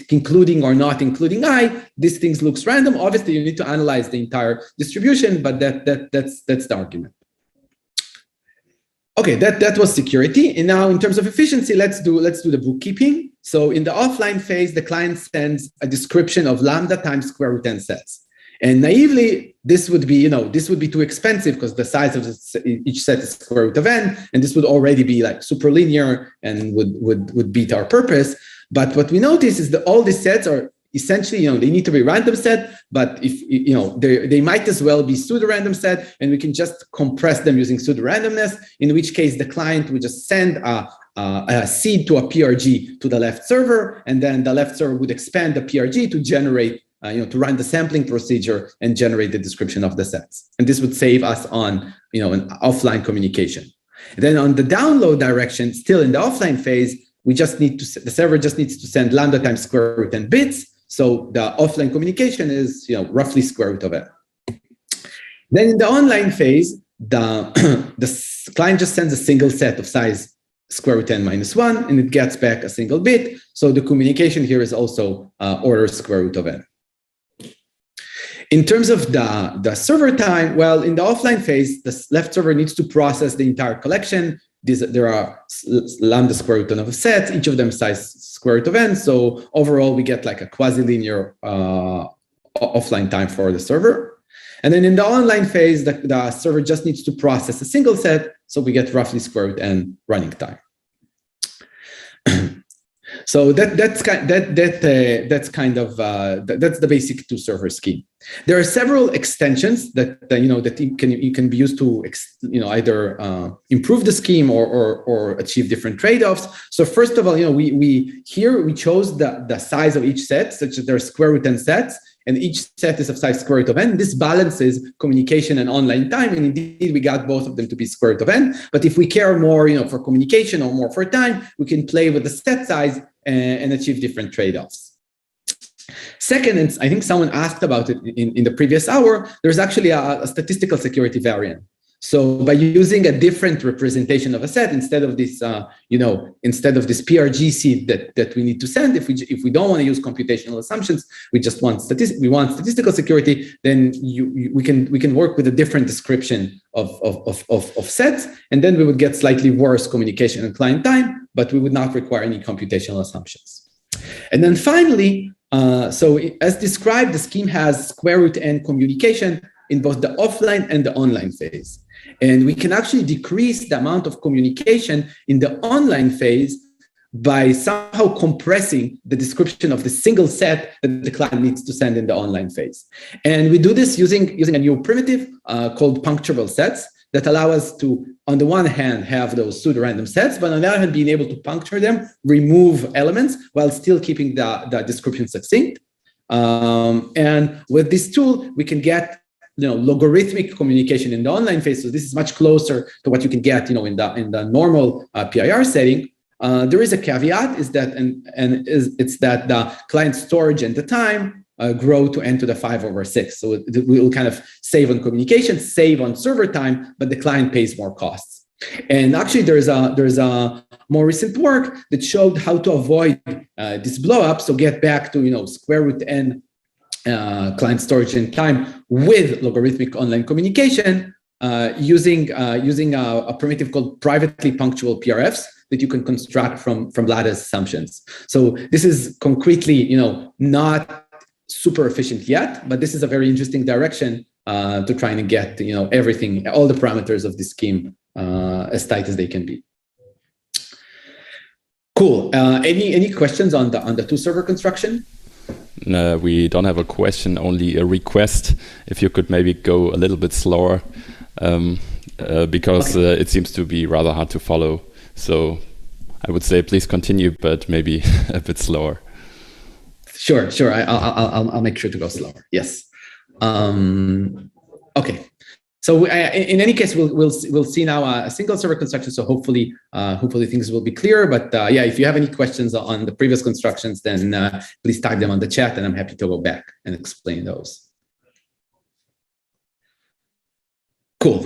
including or not including I, this thing looks random. Obviously, you need to analyze the entire distribution, but that's the argument. Okay, that was security. And now in terms of efficiency, let's do the bookkeeping. So in the offline phase, the client sends a description of lambda times square root n sets. And naively, this would be too expensive because the size of each set is square root of n, and this would already be like super linear and would beat our purpose. But what we notice is that all these sets are essentially, they need to be random set, but if they might as well be pseudo-random set, and we can just compress them using pseudo-randomness, in which case the client would just send a seed to a PRG to the left server, and then the left server would expand the PRG to generate, to run the sampling procedure and generate the description of the sets. And this would save us on, an offline communication. And then on the download direction, still in the offline phase, the server just needs to send lambda times square root n bits. So the offline communication is, roughly square root of n. Then in the online phase, the client just sends a single set of size square root n minus 1, and it gets back a single bit. So the communication here is also order square root of n. In terms of the server time, well, in the offline phase, the left server needs to process the entire collection. There are lambda square root n of sets, each of them size square root of n. So overall, we get like a quasi-linear offline time for the server. And then in the online phase, the server just needs to process a single set. So we get roughly square root n running time. So that's the basic two-server scheme. There are several extensions that you can be used to either improve the scheme or achieve different trade-offs. So first of all, we chose the size of each set, such that there are square root n sets, and each set is of size square root of n. This balances communication and online time, and indeed we got both of them to be square root of n. But if we care more, for communication or more for time, we can play with the set size and achieve different trade-offs. Second, and I think someone asked about it in the previous hour, there's actually a statistical security variant. So by using a different representation of a set, instead of this, instead of this PRG seed that we need to send, if we don't want to use computational assumptions, we just want statistical security, then we can work with a different description of sets, and then we would get slightly worse communication and client time, but we would not require any computational assumptions. And then finally, so as described, the scheme has square root n communication in both the offline and the online phase. And we can actually decrease the amount of communication in the online phase by somehow compressing the description of the single set that the client needs to send in the online phase. And we do this using a new primitive called puncturable sets that allow us to, on the one hand, have those pseudo-random sets, but on the other hand, being able to puncture them, remove elements while still keeping the description succinct. And with this tool, we can get logarithmic communication in the online phase. So this is much closer to what you can get, in the normal PIR setting. There is a caveat, it's that the client storage and the time grow to n to the 5/6. So we will kind of save on communication, save on server time, but the client pays more costs. And actually, there's a more recent work that showed how to avoid this blow up. So get back to square root n client storage and time with logarithmic online communication using a primitive called privately punctual PRFs that you can construct from lattice assumptions. So this is concretely, not super efficient yet, but this is a very interesting direction to trying to get, everything, all the parameters of the scheme as tight as they can be. Cool. Any questions on the two server construction? No, we don't have a question, only a request. If you could maybe go a little bit slower, because it seems to be rather hard to follow. So I would say please continue, but maybe a bit slower. Sure. I'll make sure to go slower. Yes. Okay. So in any case, we'll see now a single server construction. So hopefully things will be clear. But yeah, if you have any questions on the previous constructions, then please type them on the chat, and I'm happy to go back and explain those. Cool.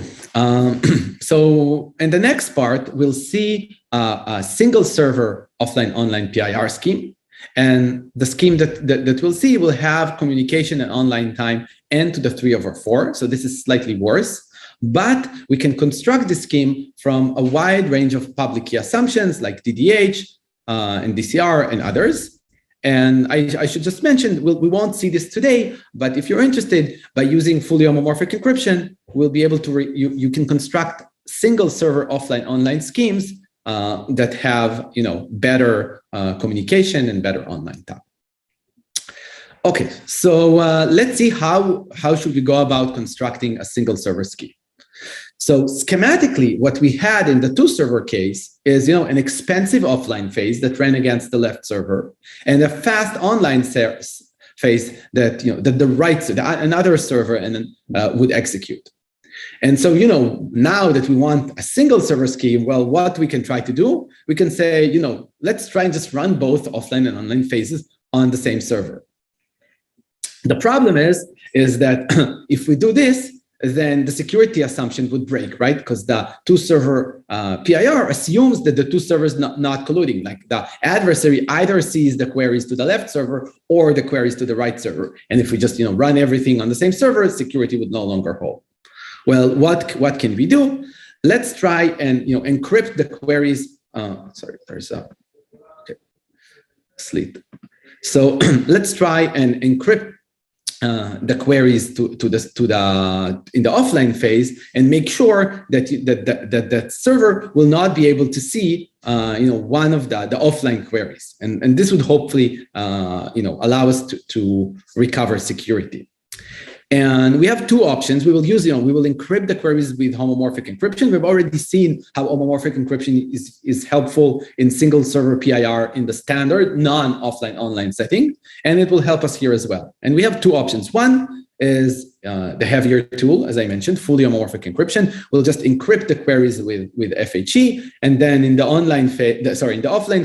So in the next part, we'll see a single server offline online PIR scheme. And the scheme that we'll see will have communication and online time n to the 3/4. So this is slightly worse, but we can construct the scheme from a wide range of public key assumptions like DDH and DCR and others. And I should just mention, we won't see this today, but if you're interested, by using fully homomorphic encryption, we'll be able to, you can construct single server offline online schemes that have, better communication and better online time. Okay, so let's see how should we go about constructing a single server scheme. So schematically, what we had in the two server case is, an expensive offline phase that ran against the left server, and a fast online phase that, that the right, another server would execute. And so, now that we want a single server scheme, well, what we can try to do, we can say, let's try and just run both offline and online phases on the same server. The problem is that if we do this, then the security assumption would break, right? Because the two server PIR assumes that the two servers not colluding, like the adversary either sees the queries to the left server or the queries to the right server. And if we just, run everything on the same server, security would no longer hold. Well, what can we do? Let's try and encrypt the queries. Sorry, there's a sleep. So let's try and encrypt the queries in the offline phase, and make sure that server will not be able to see one of the offline queries, and this would hopefully allow us to recover security. And we have two options. We will use, we will encrypt the queries with homomorphic encryption. We've already seen how homomorphic encryption is helpful in single server PIR in the standard non-offline online setting, and it will help us here as well. And we have two options. One is the heavier tool, as I mentioned, fully homomorphic encryption. We'll just encrypt the queries with FHE, and then in the offline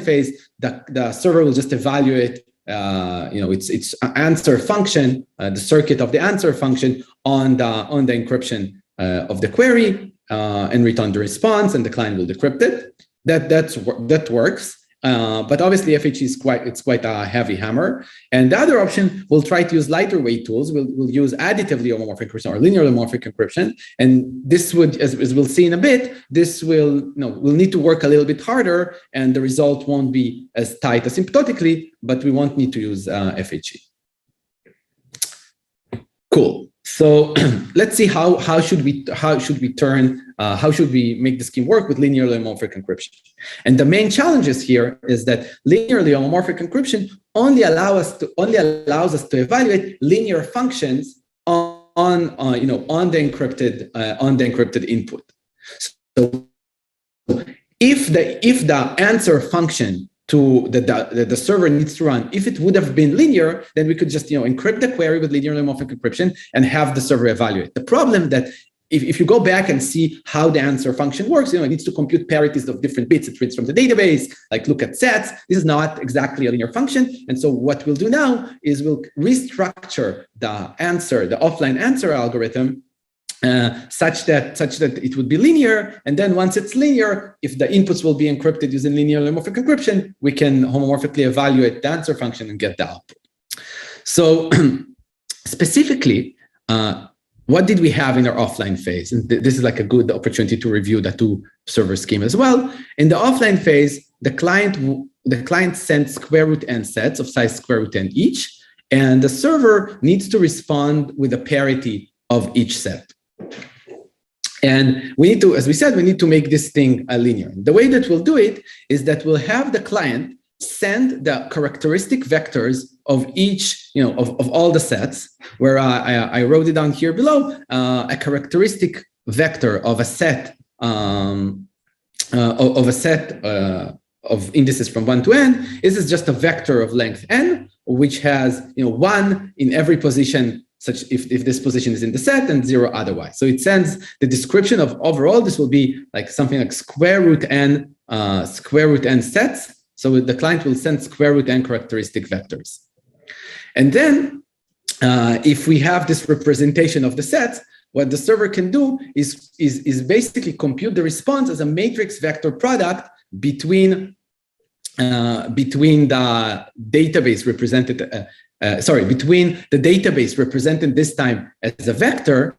phase, the server will just evaluate its answer function, the circuit of the answer function on the encryption of the query, and return the response, and the client will decrypt it. That works. But obviously FHE is quite a heavy hammer. And the other option, we'll try to use lighter weight tools. We'll use additively homomorphic encryption or linearly homomorphic encryption. And this would, as we'll see in a bit, this will need to work a little bit harder, and the result won't be as tight asymptotically, but we won't need to use FHE. Cool. So let's see how should we make the scheme work with linearly homomorphic encryption. And the main challenges here is that linearly homomorphic encryption only allows us to evaluate linear functions on the encrypted input. So if the answer function to the server needs to run, if it would have been linear, then we could just encrypt the query with linearly homomorphic encryption and have the server evaluate. The problem that if you go back and see how the answer function works, it needs to compute parities of different bits it reads from the database, like look at sets. This is not exactly a linear function. And so what we'll do now is we'll restructure the offline answer algorithm such that it would be linear. And then once it's linear, if the inputs will be encrypted using linearly homomorphic encryption, we can homomorphically evaluate the answer function and get the output. So specifically, what did we have in our offline phase? And this is like a good opportunity to review the two server scheme as well. In the offline phase, the client sends square root n sets of size square root n each, and the server needs to respond with a parity of each set. And we need to, as we said, we need to make this thing linear. The way that we'll do it is that we'll have the client send the characteristic vectors of each, of all the sets, where I wrote it down here below, a characteristic vector of a set of indices from 1 to n. This is just a vector of length n, which has 1 in every position, such if this position is in the set, and 0 otherwise. So it sends the description of overall. This will be like something like square root n sets. So the client will send square root n characteristic vectors. And then if we have this representation of the sets, what the server can do is basically compute the response as a matrix vector product between the database represented, between the database represented this time as a vector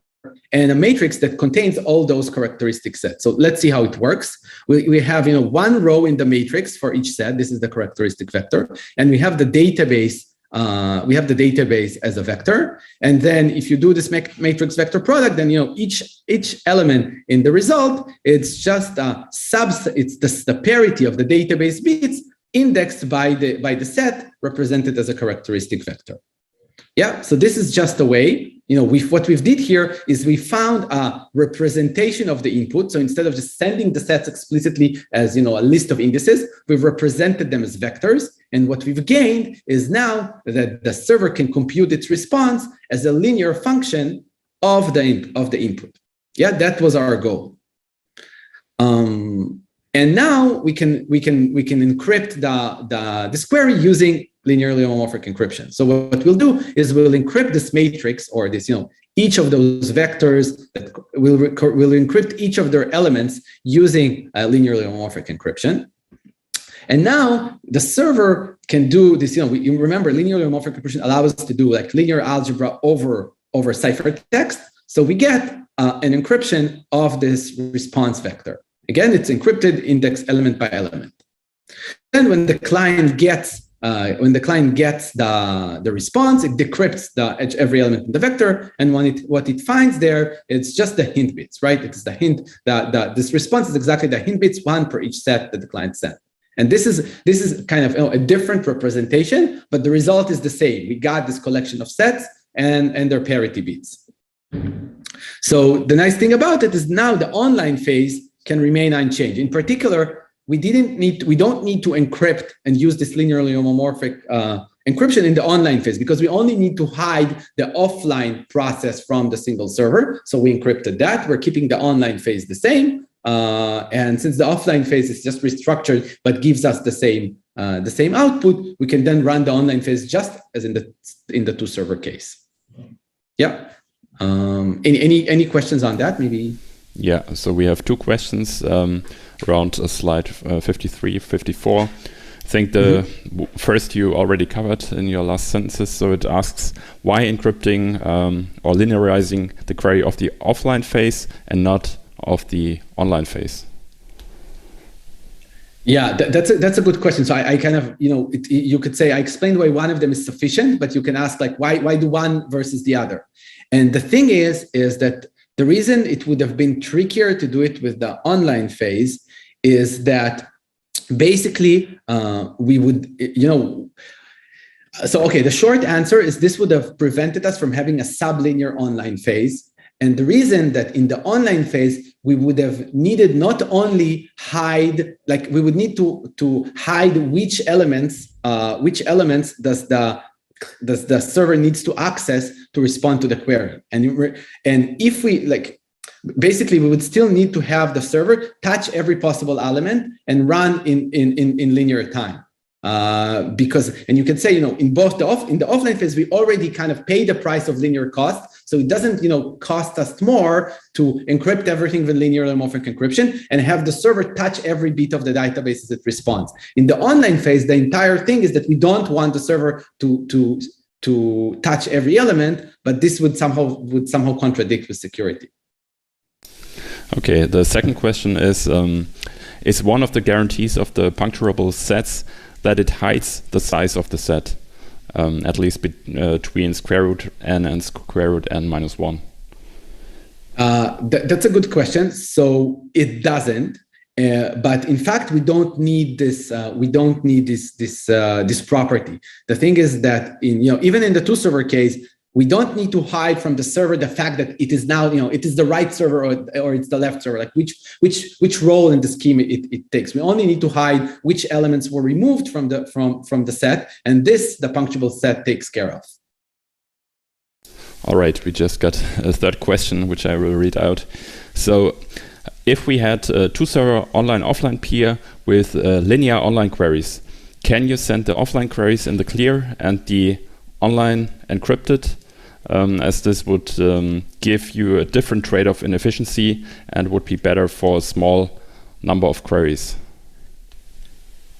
and a matrix that contains all those characteristic sets. So let's see how it works. We have one row in the matrix for each set. This is the characteristic vector, and we have the database. As a vector, and then if you do this matrix vector product, then each element in the result, it's just it's the parity of the database bits indexed by the set represented as a characteristic vector. Yeah, so this is just a way. What we've did here is we found a representation of the input. So instead of just sending the sets explicitly as a list of indices, we've represented them as vectors. And what we've gained is now that the server can compute its response as a linear function of the input. Yeah, that was our goal. And now we can encrypt this query using linearly homomorphic encryption. So what we'll do is we'll encrypt this matrix, or this, each of those vectors that we'll encrypt each of their elements using linearly homomorphic encryption. And now the server can do this. You remember linearly homomorphic encryption allows us to do like linear algebra over ciphertext. So we get an encryption of this response vector. Again, it's encrypted index element by element. Then when the client gets the response, it decrypts every element in the vector, and what it finds there, it's just the hint bits, right? It's the hint that this response is exactly the hint bits, 1 per each set that the client sent. And this is kind of a different representation, but the result is the same. We got this collection of sets and their parity bits. So the nice thing about it is now the online phase can remain unchanged. In particular, we don't need to encrypt and use this linearly homomorphic encryption in the online phase, because we only need to hide the offline process from the single server. So we encrypted that. We're keeping the online phase the same. And since the offline phase is just restructured, but gives us the same output, we can then run the online phase just as in the two server case. Yeah. Any questions on that? Maybe. Yeah, so we have two questions around slide 53, 54. I think the first you already covered in your last sentences. So it asks why encrypting or linearizing the query of the offline phase and not of the online phase. Yeah, that's a good question. So I kind of, you could say I explained why one of them is sufficient, but you can ask like why do one versus the other? And the thing is that the reason it would have been trickier to do it with the online phase is that basically we would, so okay, the short answer is this would have prevented us from having a sublinear online phase. And the reason that in the online phase, we would have needed not only hide, like we would need to hide which elements does the server needs to access to respond to the query. And if we basically we would still need to have the server touch every possible element and run in linear time. Because, and you can say, in both in the offline phase, we already kind of pay the price of linear cost. So it doesn't, cost us more to encrypt everything with linear homomorphic encryption and have the server touch every bit of the database as it responds. In the online phase, the entire thing is that we don't want the server to touch every element, but this would somehow contradict with security. Okay, the second question is one of the guarantees of the puncturable sets that it hides the size of the set, at least between square root n and square root n minus 1? That's a good question. So it doesn't, but in fact we don't need this. We don't need this property. The thing is that even in the two server case, we don't need to hide from the server the fact that it is now, it is the right server or it's the left server, like which role in the scheme it takes. We only need to hide which elements were removed from the set, and this the punctuable set takes care of. All right, we just got a third question, which I will read out. So if we had two server online-offline peer with linear online queries, can you send the offline queries in the clear and the online encrypted? As this would give you a different trade-off in efficiency and would be better for a small number of queries.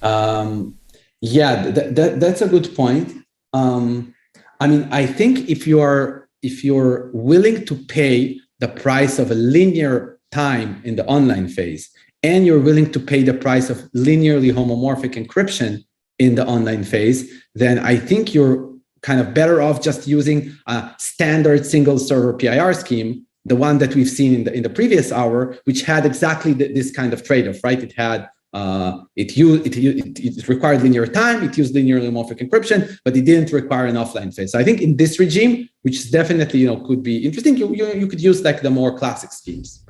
Yeah, that's a good point. I think if you're willing to pay the price of a linear time in the online phase, and you're willing to pay the price of linearly homomorphic encryption in the online phase, then I think you're kind of better off just using a standard single server PIR scheme, the one that we've seen in the previous hour, which had exactly this kind of trade-off, right? It had it required linear time, it used linear homomorphic encryption, but it didn't require an offline phase. So I think in this regime, which is definitely could be interesting, you could use like the more classic schemes.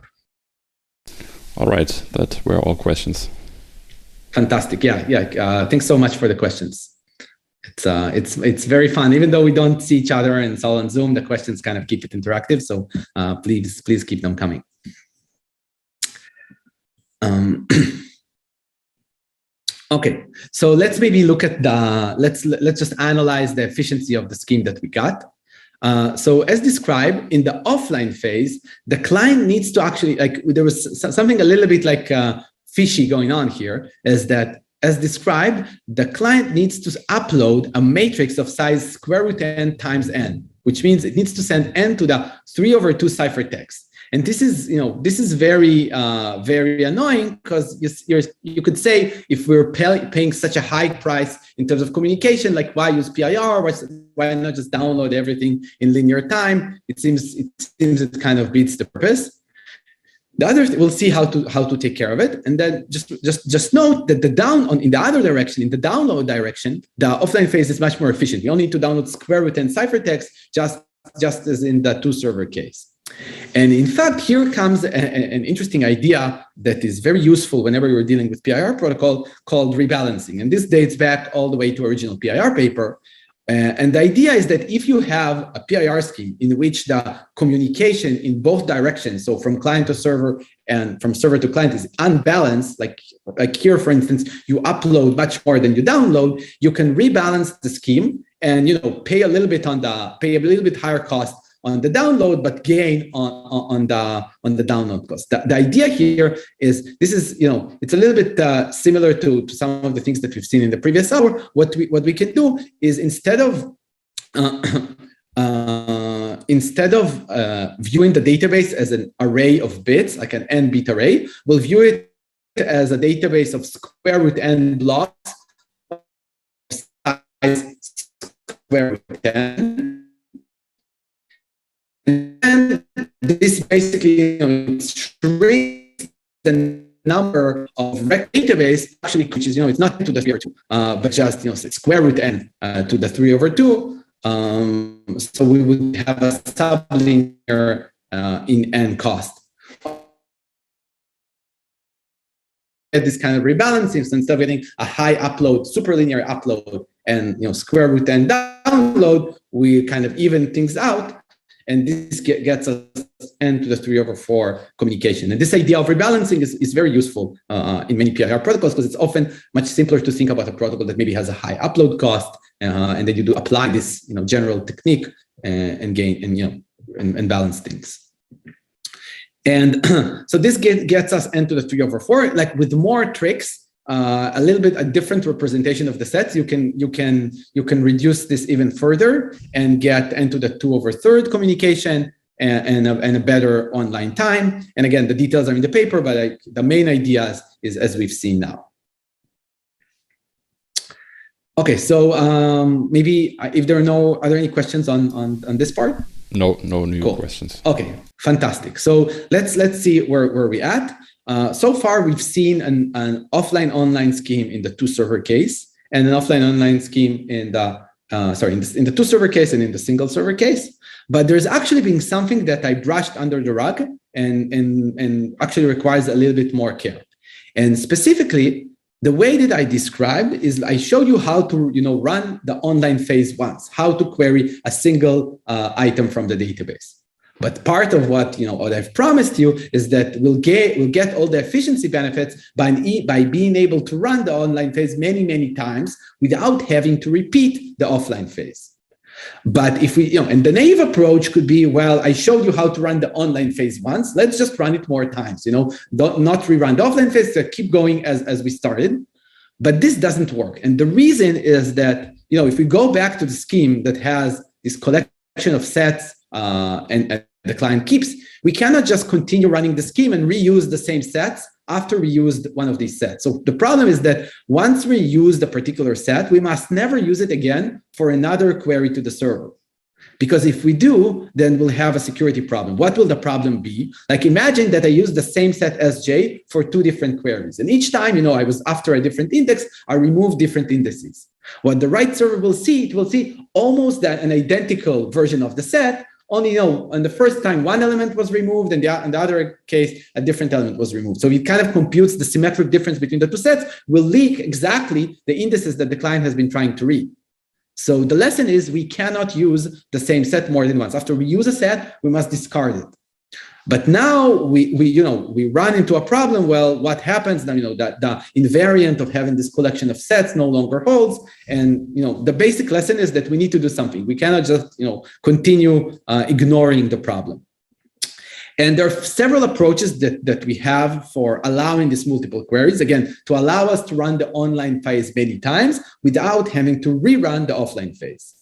All right, that were all questions. Fantastic, yeah. Thanks so much for the questions. It's very fun, even though we don't see each other and it's all on Zoom. The questions kind of keep it interactive, so please keep them coming. Okay, so let's maybe look at let's just analyze the efficiency of the scheme that we got. So as described in the offline phase, the client needs to actually, there was something a little bit fishy going on here, is that as described, the client needs to upload a matrix of size square root n times n, which means it needs to send n to the 3/2 ciphertext. And this is very, very annoying, because you could say, if we're paying such a high price in terms of communication, like why use PIR? Why not just download everything in linear time? It seems it kind of beats the purpose. The other, we'll see how to take care of it, and then just note that in the other direction, in the download direction, the offline phase is much more efficient. You only need to download square root n ciphertext, just as in the two server case. And in fact, here comes an interesting idea that is very useful whenever you're dealing with PIR protocol, called rebalancing. And this dates back all the way to original PIR paper. And the idea is that if you have a PIR scheme in which the communication in both directions, so from client to server and from server to client, is unbalanced, like here, for instance, you upload much more than you download, you can rebalance the scheme and pay a little bit higher cost on the download, but gain on the download cost. The idea here is this is, it's a little bit similar to some of the things that we've seen in the previous hour. What we can do is instead of viewing the database as an array of bits, like an n-bit array, we'll view it as a database of square root n blocks, size square root n. And this basically shrinks the number of database, actually, which is, it's not to the 3/2, but just, square root n to the 3/2. So we would have a sublinear in n cost. This kind of rebalancing, so instead of getting a high upload, superlinear upload, and square root n download, we kind of even things out, and this gets us n to the 3/4 communication. And this idea of rebalancing is very useful in many PIR protocols, because it's often much simpler to think about a protocol that maybe has a high upload cost, and then you do apply this general technique and gain and balance things. And so this gets us n to the 3/4. Like with more tricks, a little bit a different representation of the sets, you can reduce this even further and get n to the 2/3 communication and a better online time. And again, the details are in the paper, but the main idea is as we've seen now. Okay, so maybe if are there any questions on this part? No new questions. Okay, fantastic. So let's see where we're at. So far, we've seen an offline-online scheme in the two-server case, and an offline-online scheme in the in the two-server case and in the single-server case. But there's actually been something that I brushed under the rug and actually requires a little bit more care. And specifically, the way that I described is I showed you how to run the online phase once, how to query a single item from the database. But part of what I've promised you is that we'll get all the efficiency benefits by being able to run the online phase many times without having to repeat the offline phase. But if we, and the naive approach could be, well, I showed you how to run the online phase once. Let's just run it more times, not rerun the offline phase, so keep going as we started. But this doesn't work. And the reason is that, if we go back to the scheme that has this collection of sets and the client keeps, we cannot just continue running the scheme and reuse the same sets after we used one of these sets. So the problem is that once we use the particular set, we must never use it again for another query to the server. Because if we do, then we'll have a security problem. What will the problem be? Like imagine that I use the same set SJ for two different queries. And each time, I was after a different index, I remove different indices. What the right server will see, it will see almost an identical version of the set, only on the first time one element was removed, and in the other case a different element was removed. So it kind of computes the symmetric difference between the two sets, will leak exactly the indices that the client has been trying to read. So the lesson is we cannot use the same set more than once. After we use a set, we must discard it. But now we run into a problem. Well, what happens now? That the invariant of having this collection of sets no longer holds. And the basic lesson is that we need to do something. We cannot just continue ignoring the problem. And there are several approaches that we have for allowing these multiple queries, again, to allow us to run the online phase many times without having to rerun the offline phase.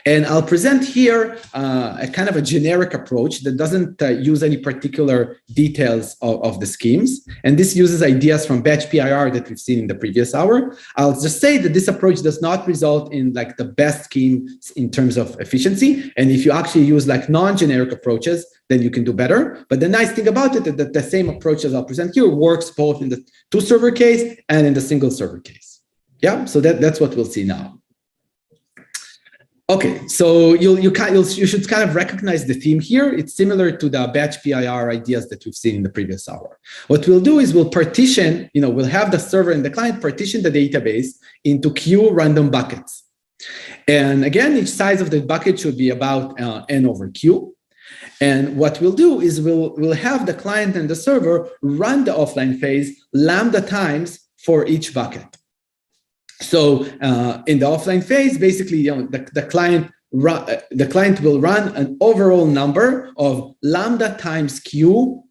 And I'll present here a kind of a generic approach that doesn't use any particular details of the schemes. And this uses ideas from batch PIR that we've seen in the previous hour. I'll just say that this approach does not result in like the best scheme in terms of efficiency. And if you actually use like non-generic approaches, then you can do better. But the nice thing about it is that the same approach as I'll present here works both in the two-server case and in the single-server case. Yeah, so that's what we'll see now. Okay, so you should kind of recognize the theme here. It's similar to the batch PIR ideas that we've seen in the previous hour. What we'll do is we'll partition, we'll have the server and the client partition the database into Q random buckets. And again, each size of the bucket should be about N over Q. And what we'll do is we'll have the client and the server run the offline phase lambda times for each bucket. So in the offline phase, basically, the client the client will run an overall number of lambda times q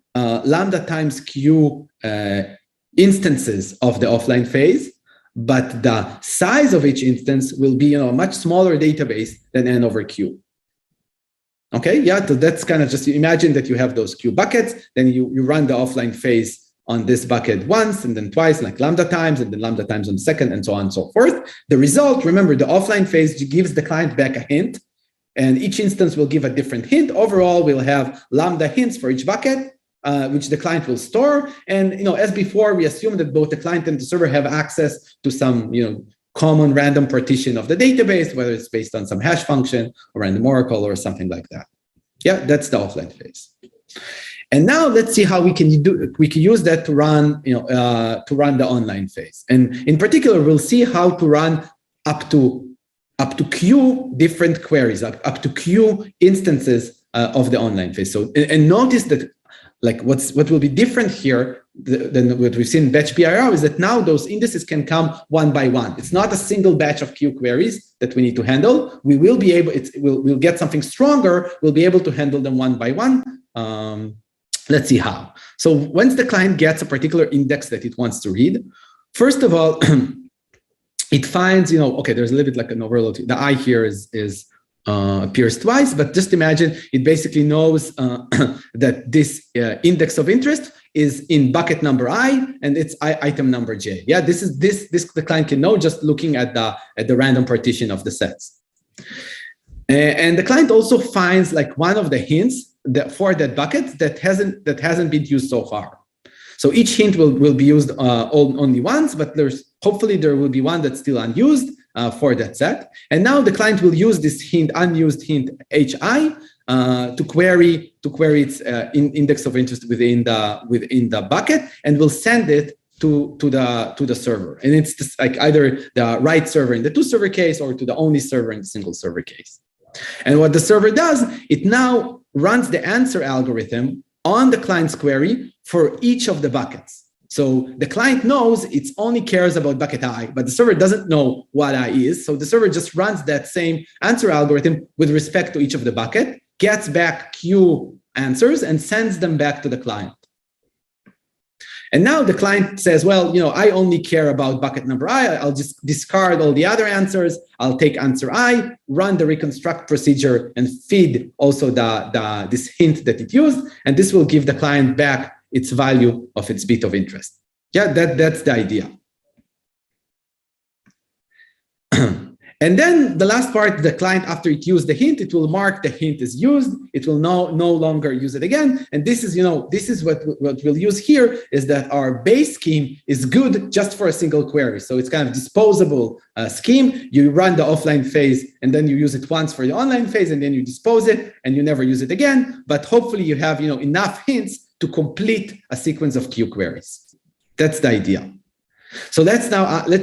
instances of the offline phase, but the size of each instance will be a much smaller database than n over q. Okay, yeah, so that's kind of just, you imagine that you have those q buckets, then you run the offline phase on this bucket once and then twice, like lambda times, and then lambda times on the second, and so on and so forth. The result, remember, the offline phase gives the client back a hint, and each instance will give a different hint. Overall, we'll have lambda hints for each bucket, which the client will store. And as before, we assume that both the client and the server have access to some common random partition of the database, whether it's based on some hash function or random oracle or something like that. Yeah, that's the offline phase. And now let's see how we can use that to run the online phase. And in particular, we'll see how to run up to q different queries, up to q instances of the online phase. So and notice that what will be different here than what we've seen in batch BIR is that now those indices can come one by one. It's not a single batch of q queries that we need to handle. We will be able, we'll get something stronger. We'll be able to handle them one by one. Let's see how. So once the client gets a particular index that it wants to read, first of all, it finds, okay, there's a little bit like an overload. The I here appears twice, but just imagine it basically knows that this index of interest is in bucket number I and it's item number J. Yeah, this the client can know just looking at the random partition of the sets. And the client also finds like one of the hints for that bucket that hasn't been used so far. So each hint will be used only once, but hopefully there will be one that's still unused for that set. And now the client will use this unused hint HI to query its index of interest within the bucket, and will send it to the server. And it's just like either the right server in the two server case or to the only server in the single server case. And what the server does, it now runs the answer algorithm on the client's query for each of the buckets. So the client knows it only cares about bucket I, but the server doesn't know what I is. So the server just runs that same answer algorithm with respect to each of the bucket, gets back Q answers, and sends them back to the client. And now the client says, well, I only care about bucket number I. I'll just discard all the other answers. I'll take answer I, run the reconstruct procedure, and feed also this hint that it used. And this will give the client back its value of its bit of interest. Yeah, that's the idea. And then the last part, the client, after it used the hint, it will mark the hint is used. It will no longer use it again. And this is, this is what we'll use here, is that our base scheme is good just for a single query. So it's kind of disposable scheme. You run the offline phase and then you use it once for the online phase, and then you dispose it and you never use it again. But hopefully you have, enough hints to complete a sequence of Q queries. That's the idea. So let's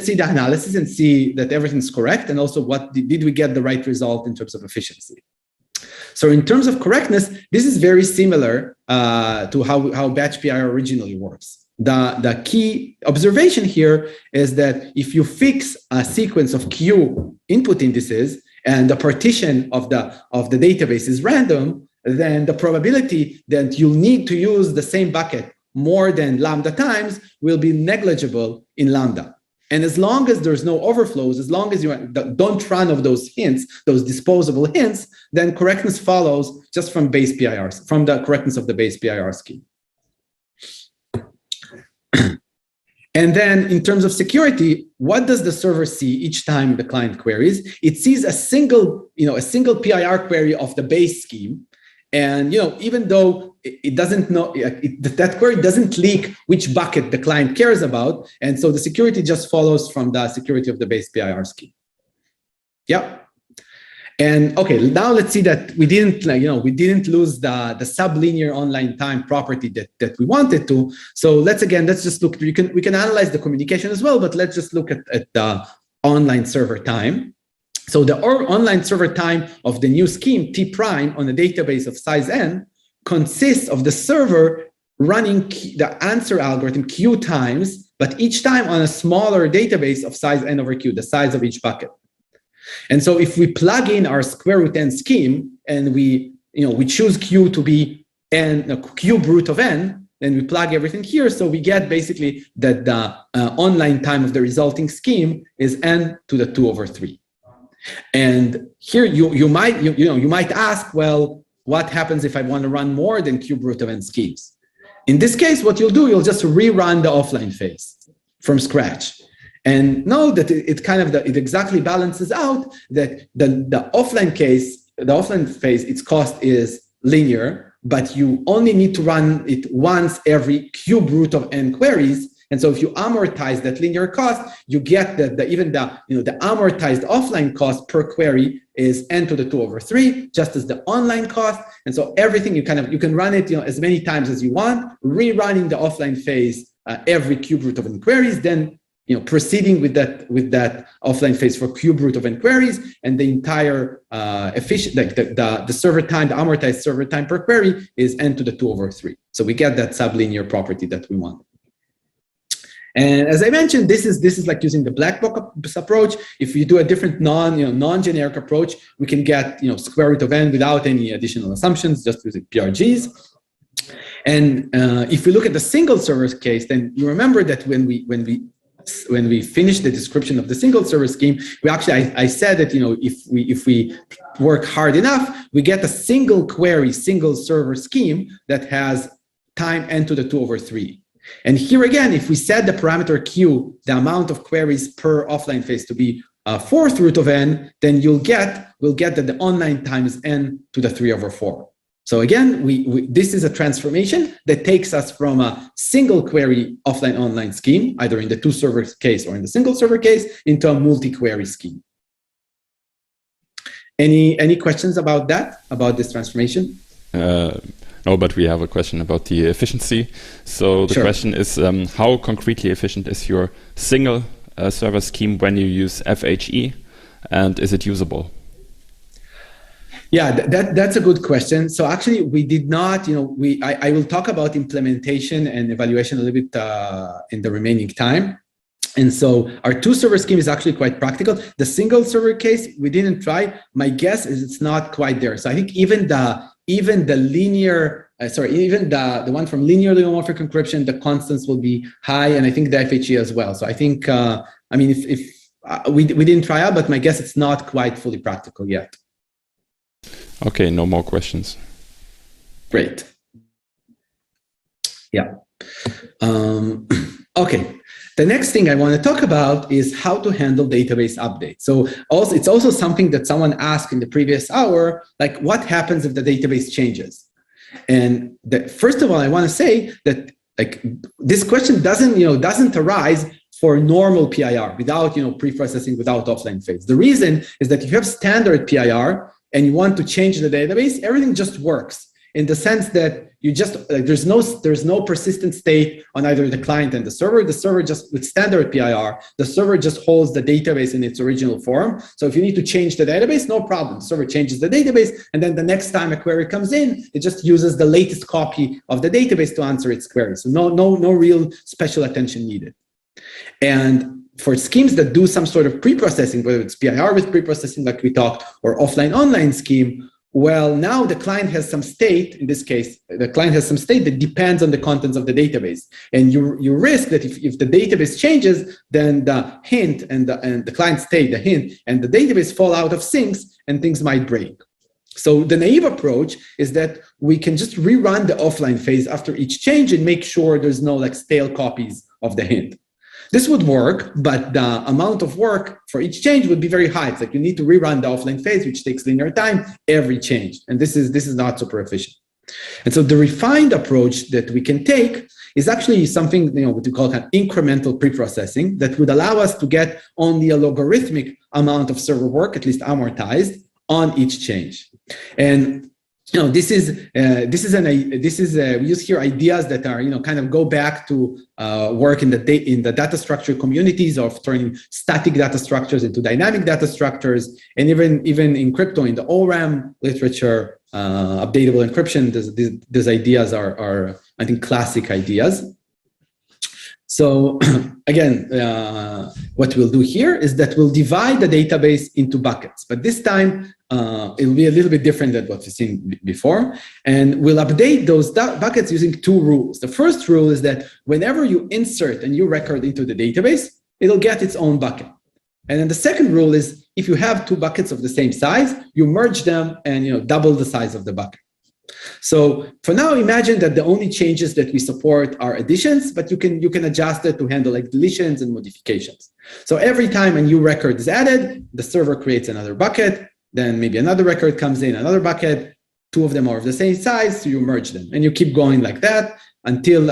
see the analysis and see that everything's correct, and also did we get the right result in terms of efficiency. So in terms of correctness, this is very similar to how batch PIR originally works. The key observation here is that if you fix a sequence of Q input indices and the partition of the database is random, then the probability that you'll need to use the same bucket more than lambda times will be negligible in lambda. And as long as there's no overflows, as long as you don't run of those hints, those disposable hints, then correctness follows just from base PIRs, from the correctness of the base PIR scheme. And then in terms of security, what does the server see each time the client queries? It sees a single PIR query of the base scheme. And even though it doesn't know, that query doesn't leak which bucket the client cares about, and so the security just follows from the security of the base PIR scheme. Yep. And okay, now let's see that we didn't lose the sublinear online time property that we wanted to. So let's just look. We can analyze the communication as well, but let's just look at the online server time. So the online server time of the new scheme T prime on a database of size n consists of the server running the answer algorithm Q times, but each time on a smaller database of size n over Q, the size of each bucket. And so if we plug in our square root n scheme and we choose q to be cube root of n, then we plug everything here. So we get basically that the online time of the resulting scheme is n to the 2/3. And here you might ask, well, what happens if I want to run more than cube root of n schemes? In this case, what you'll do, you'll just rerun the offline phase from scratch. And know that it exactly balances out that the offline phase, its cost is linear, but you only need to run it once every cube root of n queries. And so if you amortize that linear cost, you get that the amortized offline cost per query is n to the 2/3, just as the online cost. And so everything you can run it as many times as you want, rerunning the offline phase every cube root of n queries, then proceeding with that offline phase for cube root of n queries, and the entire the server time, the amortized server time per query is n to the 2/3. So we get that sublinear property that we want. And as I mentioned, this is like using the black box approach. If you do a different non-generic approach, we can get square root of n without any additional assumptions, just using PRGs. And if we look at the single server case, then you remember that when we finished the description of the single server scheme, I said that if we work hard enough, we get a single query, single server scheme that has time n to the 2/3. And here again, if we set the parameter q, the amount of queries per offline phase, to be 4th root of n, then we'll get that the online time is n to the 3/4. So again, this is a transformation that takes us from a single query offline-online scheme, either in the 2-server case or in the single server case, into a multi-query scheme. Any questions about that, about this transformation? No, but we have a question about the efficiency. So the question is, how concretely efficient is your single server scheme when you use FHE, and is it usable? Yeah, that's a good question. So actually, we did not, I will talk about implementation and evaluation a little bit in the remaining time. And so our 2-server scheme is actually quite practical. The single server case, we didn't try. My guess is it's not quite there. So I think even the linear, even the one from linearly homomorphic encryption, the constants will be high, and I think the FHE as well. So I think, if we didn't try out, but my guess it's not quite fully practical yet. Okay, no more questions. Great. Yeah. Okay. The next thing I want to talk about is how to handle database updates. So it's also something that someone asked in the previous hour, like what happens if the database changes? And first of all, I want to say that this question doesn't arise for normal PIR without pre-processing, without offline phase. The reason is that if you have standard PIR and you want to change the database, everything just works, in the sense that you just there's no persistent state on either the client and the server. The server just, with standard PIR, the server just holds the database in its original form. So if you need to change the database, no problem. The server changes the database, and then the next time a query comes in, it just uses the latest copy of the database to answer its query. So no real special attention needed. And for schemes that do some sort of pre-processing, whether it's PIR with pre-processing like we talked, or offline-online scheme, well, now the client has some state. In this case, the client has some state that depends on the contents of the database. And you risk that if the database changes, then the hint and the client state, the hint, and the database fall out of syncs, and things might break. So the naive approach is that we can just rerun the offline phase after each change and make sure there's no stale copies of the hint. This would work, but the amount of work for each change would be very high. It's like you need to rerun the offline phase, which takes linear time every change. And this is not super efficient. And so the refined approach that we can take is actually something, what we call incremental preprocessing, that would allow us to get only a logarithmic amount of server work, at least amortized, on each change. And we use here ideas that are go back to work in the data structure communities of turning static data structures into dynamic data structures, and even in crypto, in the ORAM literature, updatable encryption. These ideas are I think classic ideas. So again, what we'll do here is that we'll divide the database into buckets, but this time it'll be a little bit different than what we've seen before. And we'll update those buckets using two rules. The first rule is that whenever you insert a new record into the database, it'll get its own bucket. And then the second rule is if you have two buckets of the same size, you merge them and double the size of the bucket. So for now, imagine that the only changes that we support are additions, but you can adjust it to handle like deletions and modifications. So every time a new record is added, the server creates another bucket, then maybe another record comes in, another bucket, two of them are of the same size, so you merge them. And you keep going like that until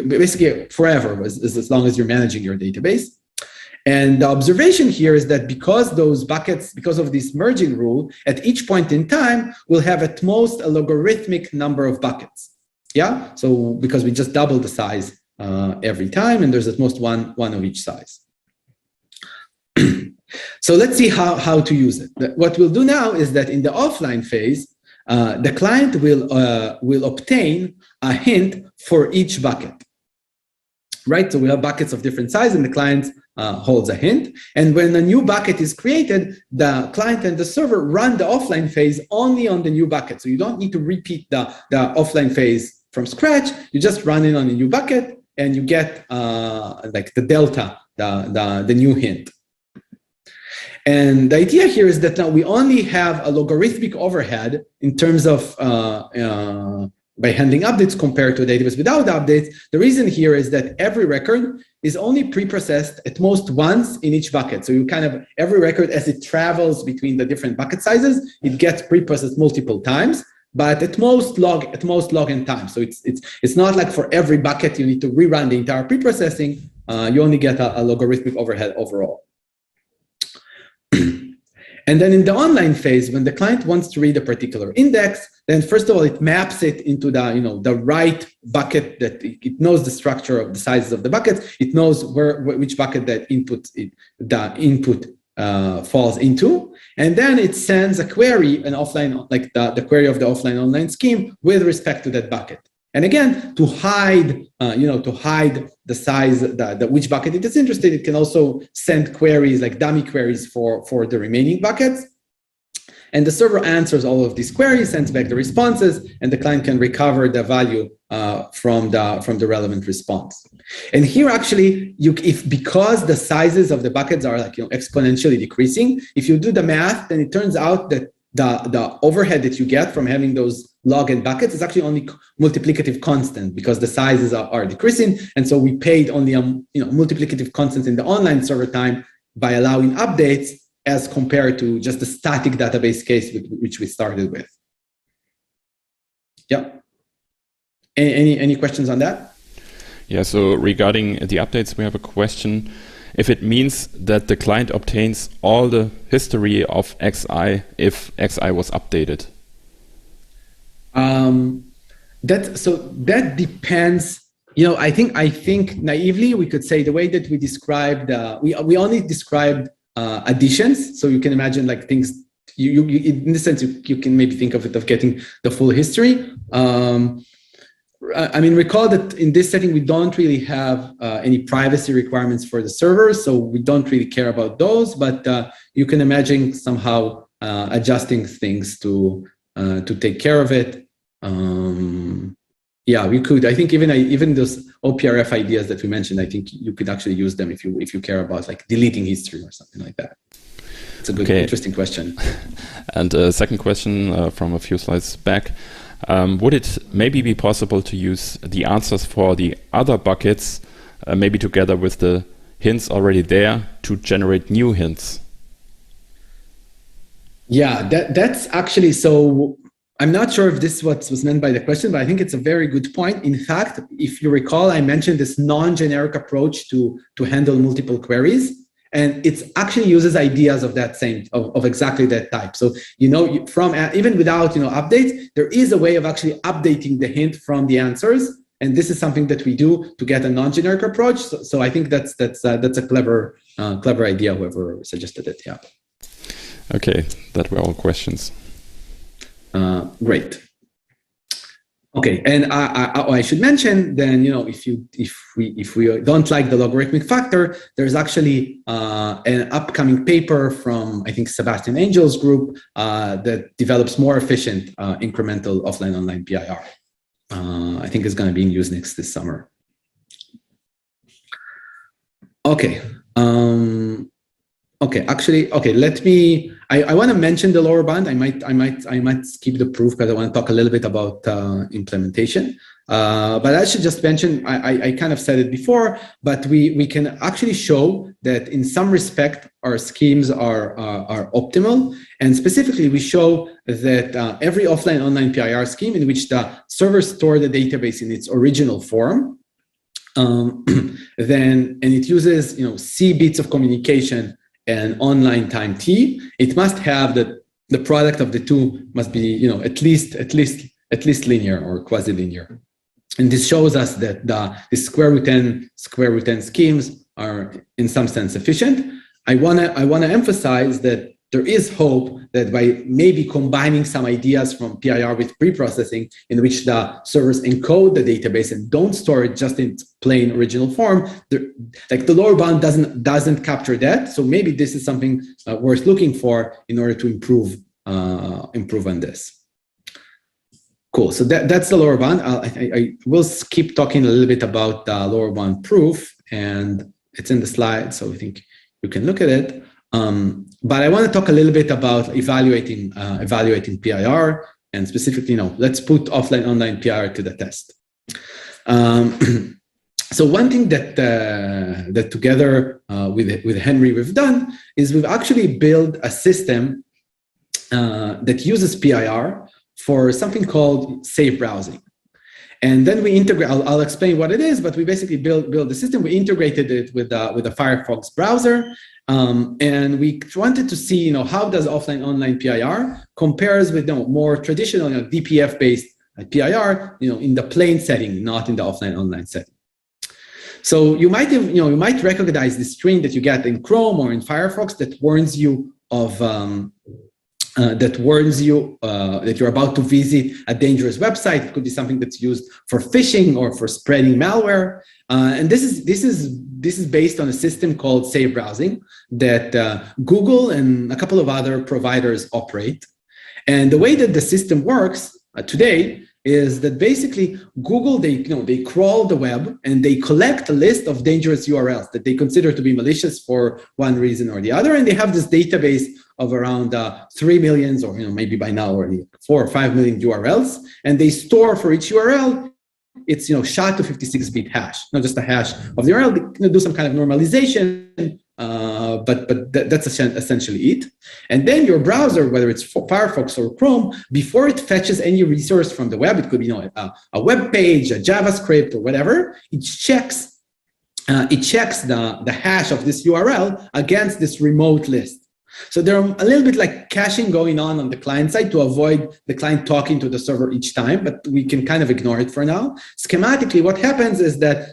basically forever, as long as you're managing your database. And the observation here is that because those buckets, because of this merging rule, at each point in time, we'll have at most a logarithmic number of buckets. Yeah, so because we just double the size every time, and there's at most one of each size. So let's see how to use it. What we'll do now is that in the offline phase, the client will obtain a hint for each bucket. Right, so we have buckets of different size, and the client holds a hint. And when a new bucket is created, the client and the server run the offline phase only on the new bucket. So you don't need to repeat the offline phase from scratch. You just run it on a new bucket, and you get like the delta, the new hint. And the idea here is that now we only have a logarithmic overhead in terms of by handling updates compared to a database without updates. The reason here is that every record is only pre-processed at most once in each bucket. So you kind of, every record as it travels between the different bucket sizes, it gets pre-processed multiple times, but at most log n time. So it's not like for every bucket you need to rerun the entire pre-processing. You only get a logarithmic overhead overall. And then in the online phase, when the client wants to read a particular index, then first of all, it maps it into the right bucket that it knows the structure of the sizes of the buckets. It knows which bucket that the input falls into. And then it sends a query, an offline, like the query of the offline online scheme with respect to that bucket. And again, to hide the size, which bucket it is interested, it can also send queries like dummy queries for the remaining buckets. And the server answers all of these queries, sends back the responses, and the client can recover the value from the relevant response. And here, actually, because the sizes of the buckets are like exponentially decreasing, if you do the math, then it turns out that the overhead that you get from having those log n buckets is actually only multiplicative constant because the sizes are decreasing. And so we paid only multiplicative constant in the online server time by allowing updates as compared to just the static database case which we started with. Yeah. Any questions on that? Yeah, so regarding the updates, we have a question. If it means that the client obtains all the history of XI if XI was updated. That depends. I think naively we could say the way that we described, we only described additions. So you can imagine like things. You in this sense you can maybe think of it of getting the full history. Recall that in this setting, we don't really have any privacy requirements for the server, so we don't really care about those, but you can imagine somehow adjusting things to take care of it. Yeah, we could. I think even those OPRF ideas that we mentioned, I think you could actually use them if you care about like deleting history or something like that. It's a good, interesting question. And a second question from a few slides back. Would it maybe be possible to use the answers for the other buckets, maybe together with the hints already there, to generate new hints? Yeah, that's actually, so I'm not sure if this was meant by the question, but I think it's a very good point. In fact, if you recall, I mentioned this non-generic approach to handle multiple queries. And it actually uses ideas of that of exactly that type. So, from even without, updates, there is a way of actually updating the hint from the answers. And this is something that we do to get a non-generic approach. So I think that's a clever idea, whoever suggested it. Yeah. Okay, that were all questions. Great. Okay, and I should mention then, if we don't like the logarithmic factor, there's actually an upcoming paper from, I think, Sebastian Angel's group that develops more efficient incremental offline-online PIR. I think it's going to be in Usenix this summer. Okay. Okay, actually, let me, I want to mention the lower bound. I might skip the proof because I want to talk a little bit about implementation. But I should just mention, I kind of said it before, but we can actually show that in some respect, our schemes are optimal. And specifically, we show that every offline-online PIR scheme in which the server store the database in its original form, and it uses, C bits of communication and online time t, it must have the product of the two must be, at least linear or quasi-linear. And this shows us that the square root n schemes are in some sense efficient. I wanna emphasize that there is hope that by maybe combining some ideas from PIR with preprocessing, in which the servers encode the database and don't store it just in its plain original form, like the lower bound doesn't capture that. So maybe this is something worth looking for in order to improve on this. Cool. So that's the lower bound. I will keep talking a little bit about the lower bound proof, and it's in the slide, so I think you can look at it. But I want to talk a little bit about evaluating PIR, and specifically, let's put offline-online PIR to the test. So one thing that together with Henry we've done is we've actually built a system that uses PIR for something called safe browsing. And then we integrate, I'll explain what it is, but we basically build the system. We integrated it with the Firefox browser. And we wanted to see, how does offline-online PIR compares with more traditional DPF-based PIR, in the plain setting, not in the offline-online setting. So you might recognize the screen that you get in Chrome or in Firefox that warns you of that you're about to visit a dangerous website. It could be something that's used for phishing or for spreading malware. And this is based on a system called safe browsing that Google and a couple of other providers operate. And the way that the system works today is that basically Google, they crawl the web and they collect a list of dangerous URLs that they consider to be malicious for one reason or the other. And they have this database of around 3 million, or maybe by now already 4 or 5 million URLs. And they store for each URL, it's SHA to 56-bit hash, not just a hash of the URL. They do some kind of normalization, but that's essentially it. And then your browser, whether it's Firefox or Chrome, before it fetches any resource from the web, it could be a web page, a JavaScript, or whatever, it checks the hash of this URL against this remote list. So there are a little bit like caching going on the client side to avoid the client talking to the server each time, but we can kind of ignore it for now. Schematically, what happens is that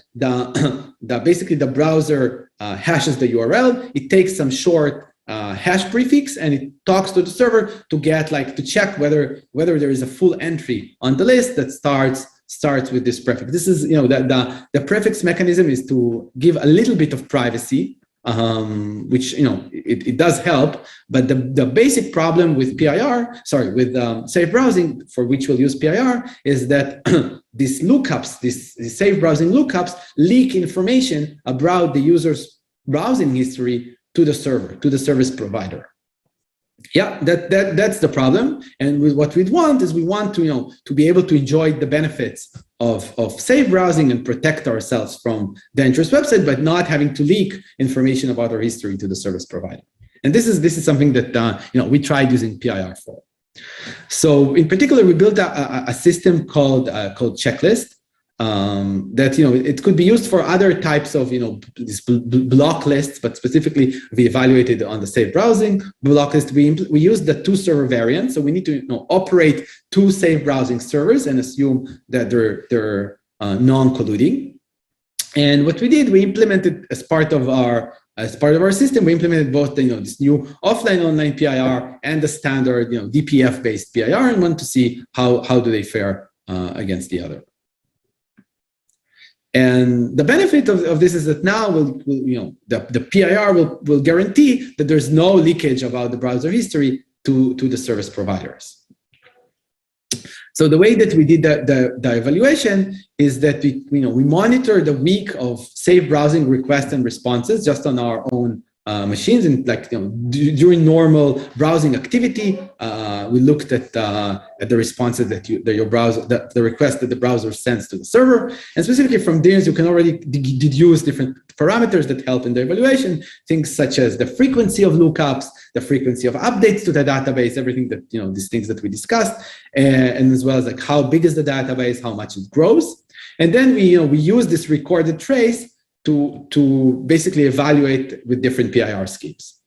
basically the browser hashes the URL. It takes some short hash prefix and it talks to the server to check whether there is a full entry on the list that starts with this prefix. This is the prefix mechanism is to give a little bit of privacy, which it does help, but the basic problem with safe browsing, for which we'll use PIR, is that these lookups, these safe browsing lookups, leak information about the user's browsing history to the server, to the service provider. Yeah, that's the problem. And what we want is to be able to enjoy the benefits of safe browsing and protect ourselves from dangerous websites, but not having to leak information about our history to the service provider. And this is something that we tried using PIR for. So in particular, we built a system called checklist. That it could be used for other types of these block lists, but specifically we evaluated on the safe browsing block list. We used the 2 server variant, so we need to operate 2 safe browsing servers and assume that they're non-colluding. And what we did, we implemented as part of our system, we implemented both this new offline-online PIR and the standard DPF-based PIR, and want to see how do they fare against the other. And the benefit of this is that now the PIR will guarantee that there's no leakage about the browser history to the service providers. So the way that we did the evaluation is that we monitor the week of safe browsing requests and responses just on our own machines, and during normal browsing activity, we looked at the responses that your browser, the request that the browser sends to the server, and specifically from these you can already deduce different parameters that help in the evaluation, things such as the frequency of lookups, the frequency of updates to the database, everything that these things that we discussed, and as well as like how big is the database, how much it grows, and then we use this recorded trace to basically evaluate with different PIR schemes.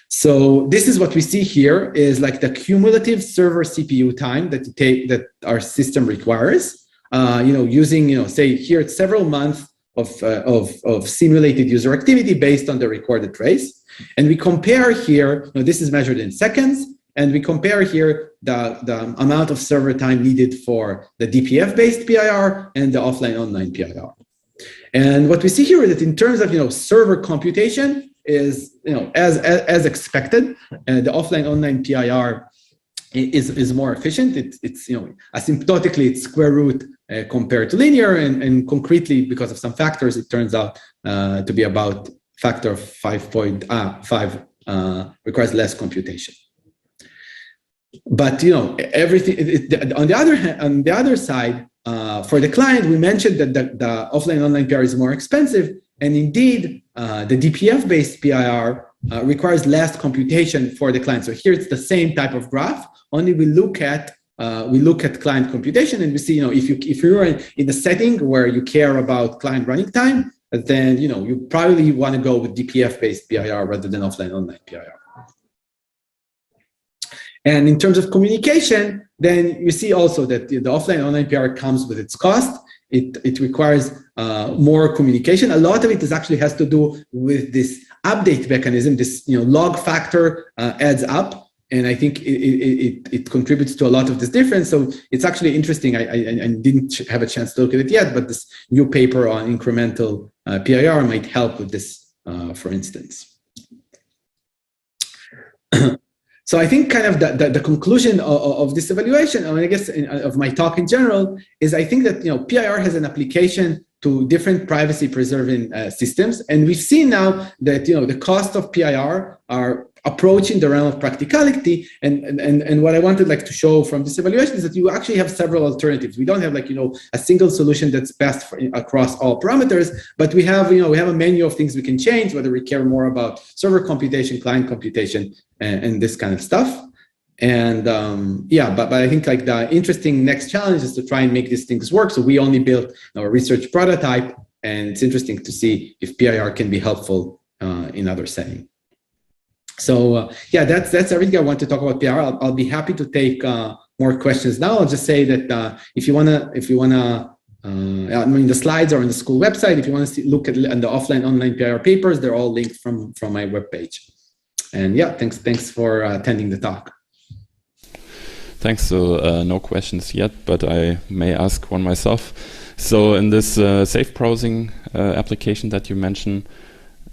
So this is what we see here is like the cumulative server CPU time that our system requires. Using say here it's several months of simulated user activity based on the recorded trace, and we compare here. This is measured in seconds, and we compare here the amount of server time needed for the DPF-based PIR and the offline-online PIR. And what we see here is that in terms of server computation is as expected, the offline-online PIR is more efficient. It's asymptotically it's square root compared to linear, and concretely because of some factors it turns out to be about factor of 5.5 requires less computation. But everything on the other side. For the client, we mentioned that the offline-online PIR is more expensive, and indeed, the DPF-based PIR requires less computation for the client. So here it's the same type of graph. Only we look at client computation, and we see if you're in a setting where you care about client running time, then you probably want to go with DPF-based PIR rather than offline-online PIR. And in terms of communication, then you see also that the offline-online PIR comes with its cost. It requires more communication. A lot of it actually has to do with this update mechanism. This log factor adds up, and I think it contributes to a lot of this difference. So it's actually interesting. I didn't have a chance to look at it yet, but this new paper on incremental PIR might help with this, for instance. So I think kind of the conclusion of this evaluation, I guess of my talk in general, is I think that PIR has an application to different privacy preserving systems, and we've seen now that the cost of PIR are approaching the realm of practicality, and what I wanted to show from this evaluation is that you actually have several alternatives. We don't have a single solution that's best across all parameters, but we have a menu of things we can change, whether we care more about server computation, client computation, and this kind of stuff. And but I think the interesting next challenge is to try and make these things work. So we only built a research prototype, and it's interesting to see if PIR can be helpful in other settings. So that's everything I want to talk about PIR. I'll be happy to take more questions now. I'll just say that if you wanna, the slides are on the school website. If you want to look at the offline-online PIR papers, they're all linked from my webpage. And thanks for attending the talk. Thanks. So no questions yet, but I may ask one myself. So in this safe browsing application that you mentioned,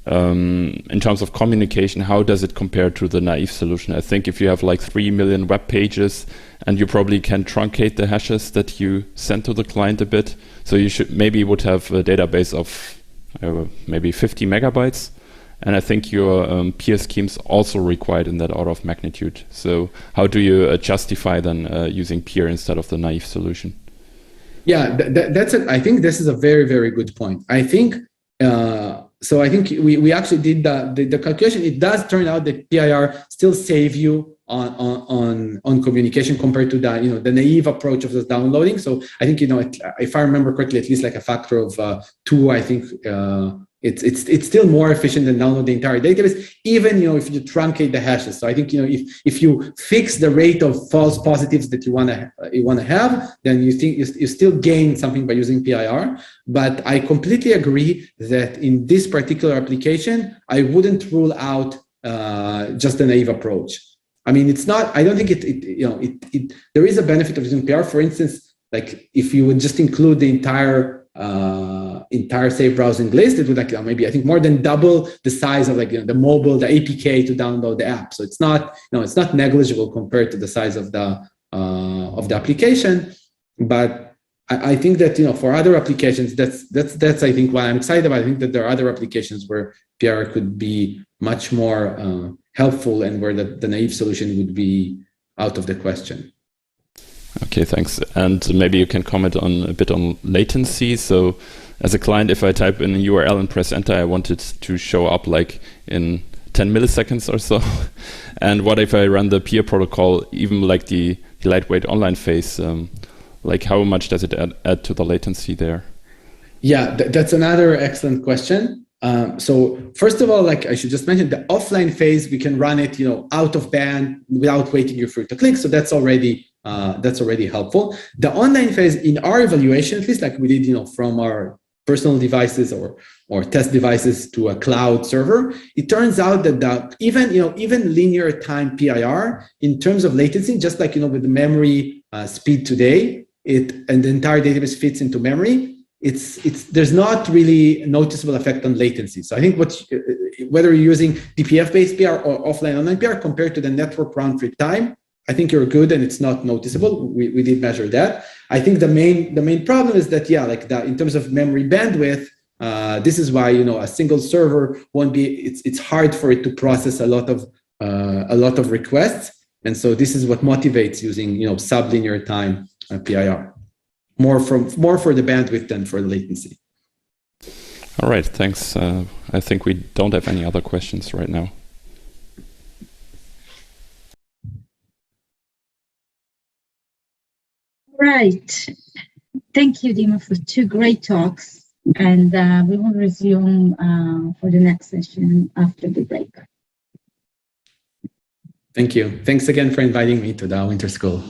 in terms of communication, how does it compare to the naive solution? I think if you have 3 million web pages, and you probably can truncate the hashes that you send to the client a bit, so you would have a database of maybe 50 megabytes, and I think your peer schemes also required in that order of magnitude. So how do you justify then using peer instead of the naive solution? Yeah, I think this is a very, very good point. I think so. I think we actually did the calculation. It does turn out that PIR still save you on communication compared to the naive approach of the downloading. So I think if I remember correctly, at least a factor of 2. I think it's still more efficient than download the entire database, even if you truncate the hashes. So I think if you fix the rate of false positives that you want to have, then you think you still gain something by using PIR. But I completely agree that in this particular application, I wouldn't rule out just the naive approach. I mean, it's not. I don't think there is a benefit of using PIR. For instance, like if you would just include the entire safe browsing list, it would like maybe I think more than double the size of like the mobile, the APK to download the app. So it's not it's not negligible compared to the size of the application. But I think that for other applications, that's I think why I'm excited about. I think that there are other applications where PR could be much more helpful, and where the naive solution would be out of the question. Okay, thanks. And maybe you can comment a bit on latency. So as a client, if I type in a URL and press enter, I want it to show up like in 10 milliseconds or so. And what if I run the peer protocol, even like the lightweight online phase, like how much does it add to the latency there? Yeah, that's another excellent question. So first of all, like I should just mention, the offline phase, we can run it, out of band without waiting for you to click. So that's already helpful. The online phase, in our evaluation, at least like we did, from our personal devices or test devices to a cloud server, it turns out that even linear time PIR in terms of latency, just like with the memory speed today, and the entire database fits into memory. There's not really a noticeable effect on latency. So I think whether you're using DPF-based PR or offline online PR compared to the network round trip time, I think you're good and it's not noticeable. We did measure that. I think the main problem is that in terms of memory bandwidth, this is why a single server won't be. It's hard for it to process a lot of requests, and so this is what motivates using sublinear time PIR. More for the bandwidth than for the latency. All right, thanks. I think we don't have any other questions right now. Right. Thank you, Dima, for 2 great talks. And we will resume for the next session after the break. Thank you. Thanks again for inviting me to the Winter School.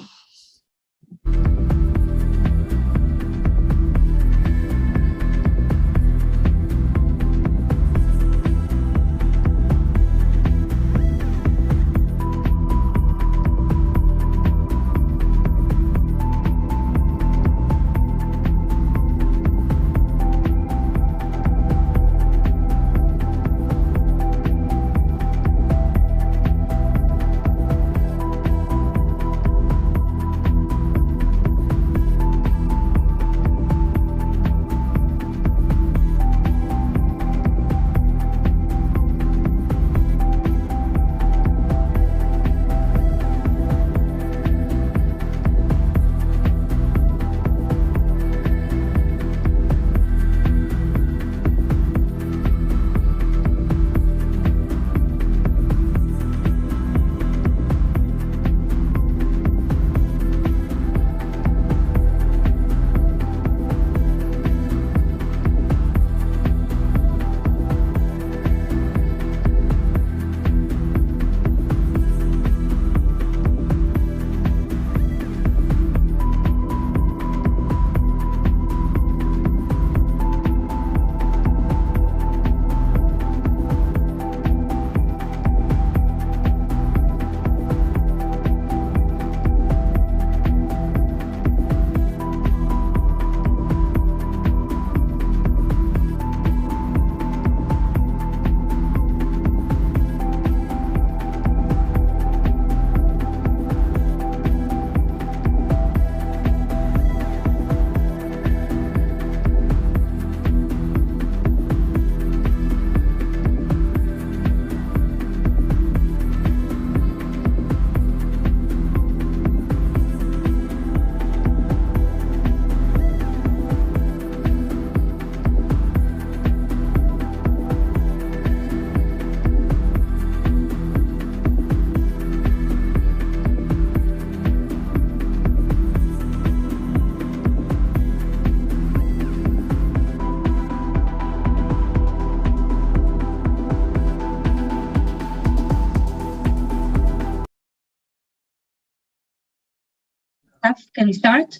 Can we start?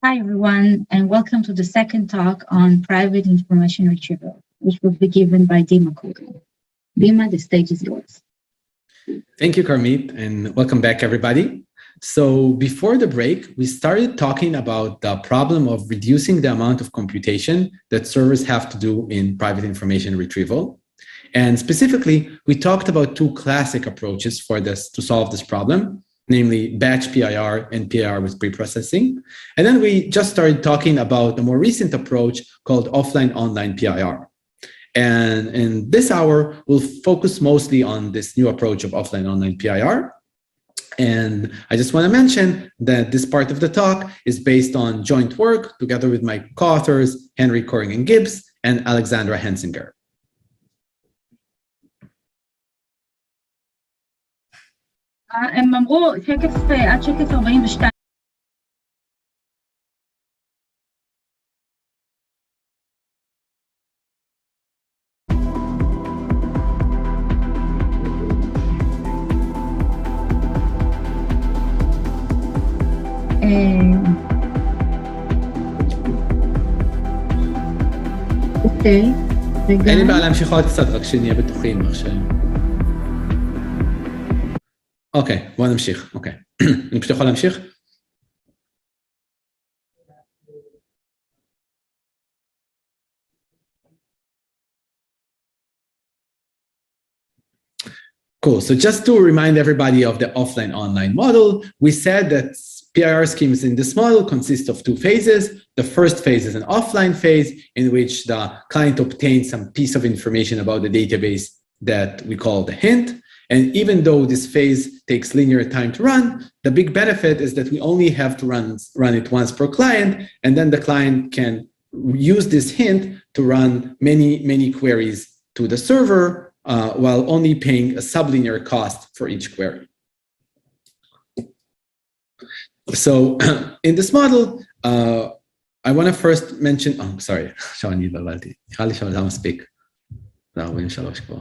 Hi, everyone, and welcome to the second talk on private information retrieval, which will be given by Dima Kogan. Dima, the stage is yours. Thank you, Karmit, and welcome back, everybody. So before the break, we started talking about the problem of reducing the amount of computation that servers have to do in private information retrieval. And specifically, we talked about two classic approaches for this to solve this problem, namely batch PIR and PIR with preprocessing. And then we just started talking about a more recent approach called offline-online PIR. And in this hour, we'll focus mostly on this new approach of offline-online PIR. And I just want to mention that this part of the talk is based on joint work together with my co-authors, Henry Corrigan-Gibbs and Alexandra Hensinger. הם אמרו, עד שקף 42. אוקיי. אין לי בעיה להמשיך עוד קצת, רק שנהיה בטוחים עכשיו. אוקיי, בואו נמשיך. אוקיי. אני פשוט יכול להמשיך? Cool. So just to remind everybody of the offline-online model, we said that PIR schemes in this model consist of two phases. The first phase is an offline phase in which the client obtains some piece of information about the database that we call the hint. And even though this phase takes linear time to run, the big benefit is that we only have to run it once per client, and then the client can use this hint to run many queries to the server while only paying a sublinear cost for each query. So in this model, I want to first mention, oh, sorry, עכשיו אני התבלבלתי. נראה לי שזה מספיק. זה 43 כבר.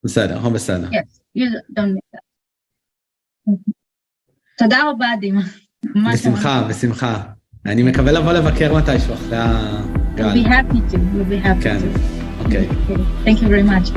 בסדר, בסדר. Yes, you don't need that. תודה רבה, דימה. בשמחה. אני מקווה לבוא לבקר מתישהו אחרי הגל. We'll be happy to. כן, אוקיי. Thank you very much.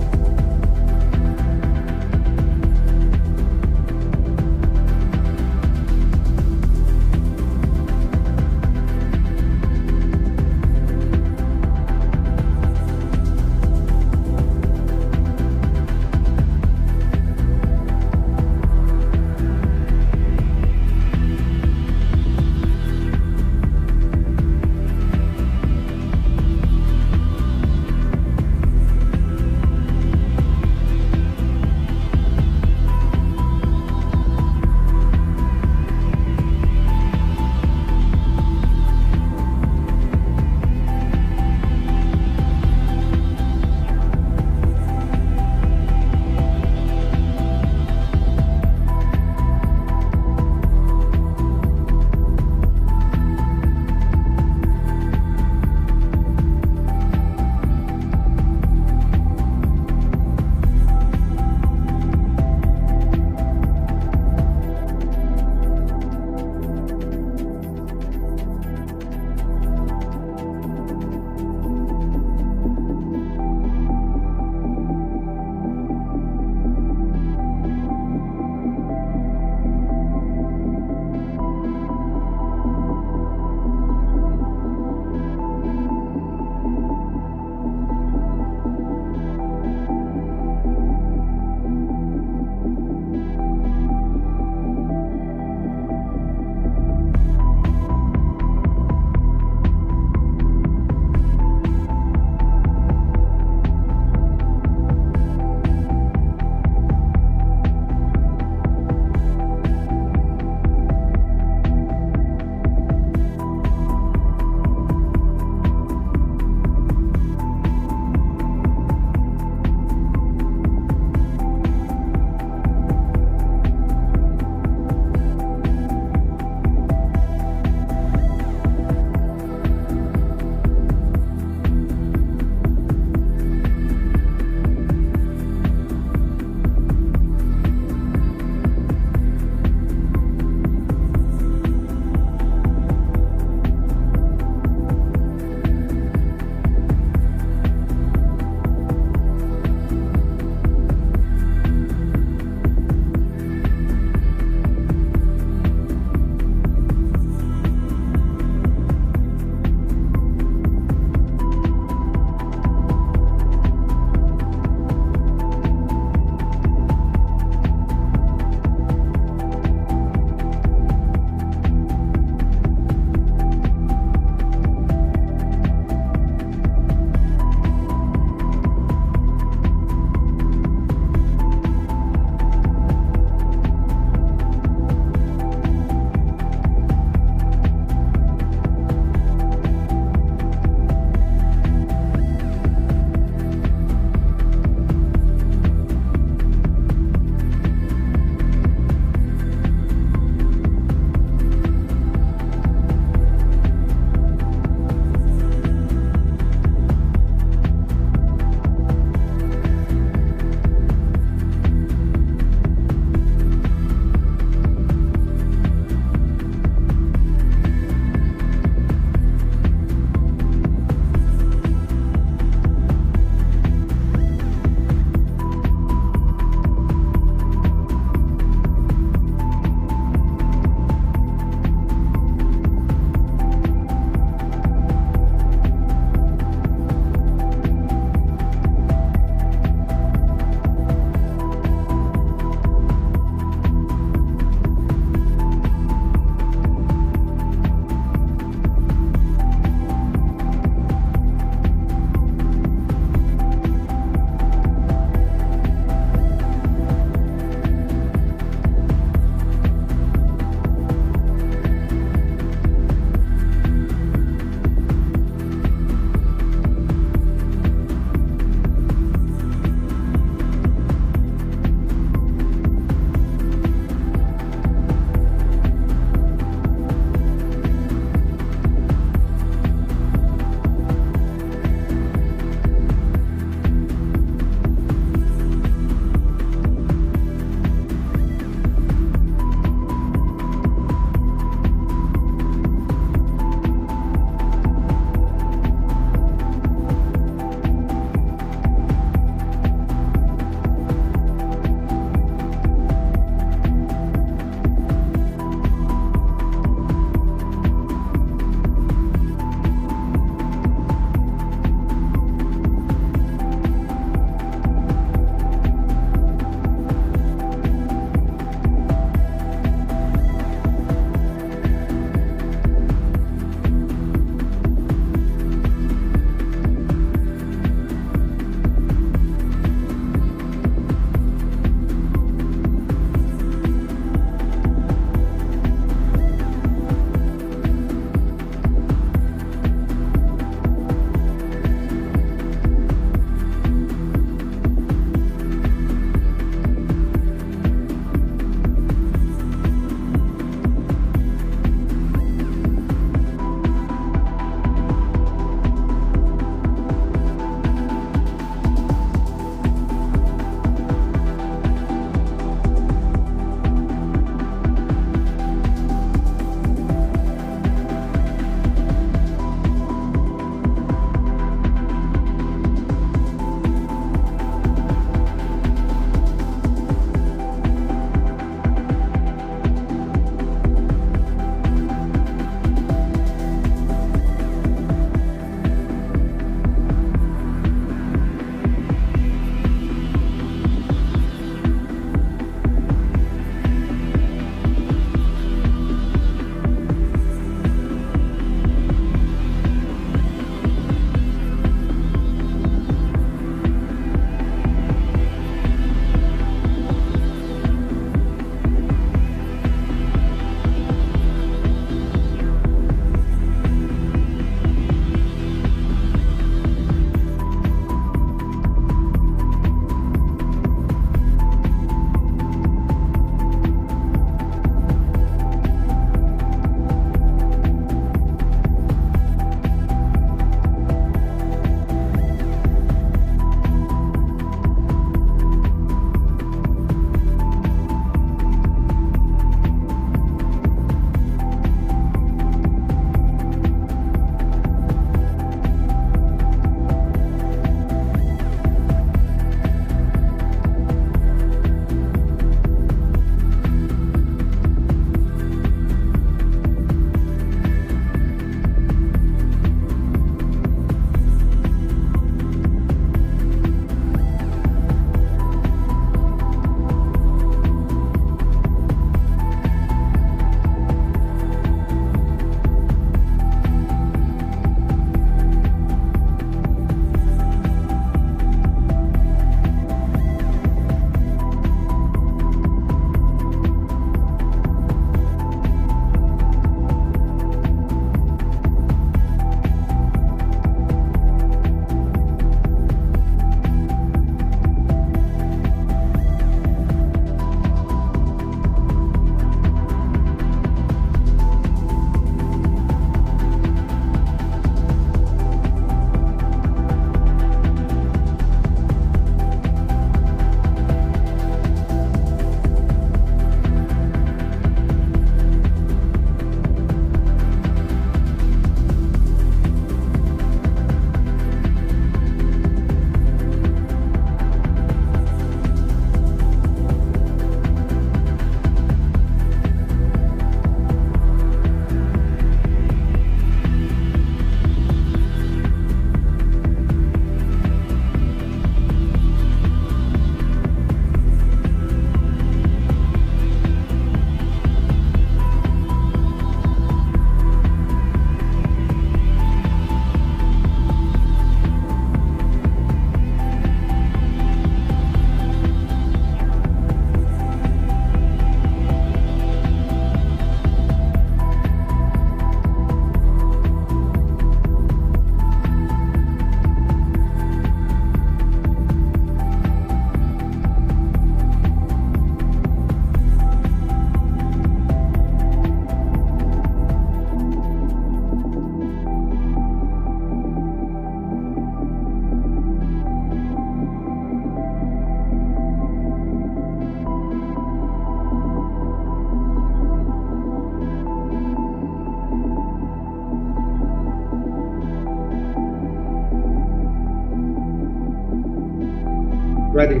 Ready.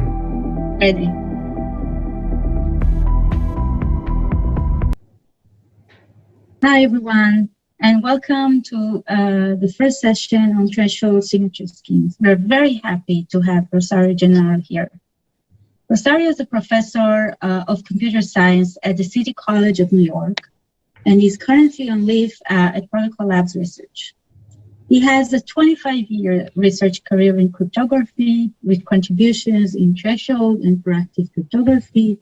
Ready. Hi, everyone, and welcome to the first session on threshold signature schemes. We're very happy to have Rosario General here. Rosario is a professor of computer science at the City College of New York, and he's currently on leave at Protocol Labs Research. He has a 25-year research career in cryptography with contributions in threshold and proactive cryptography,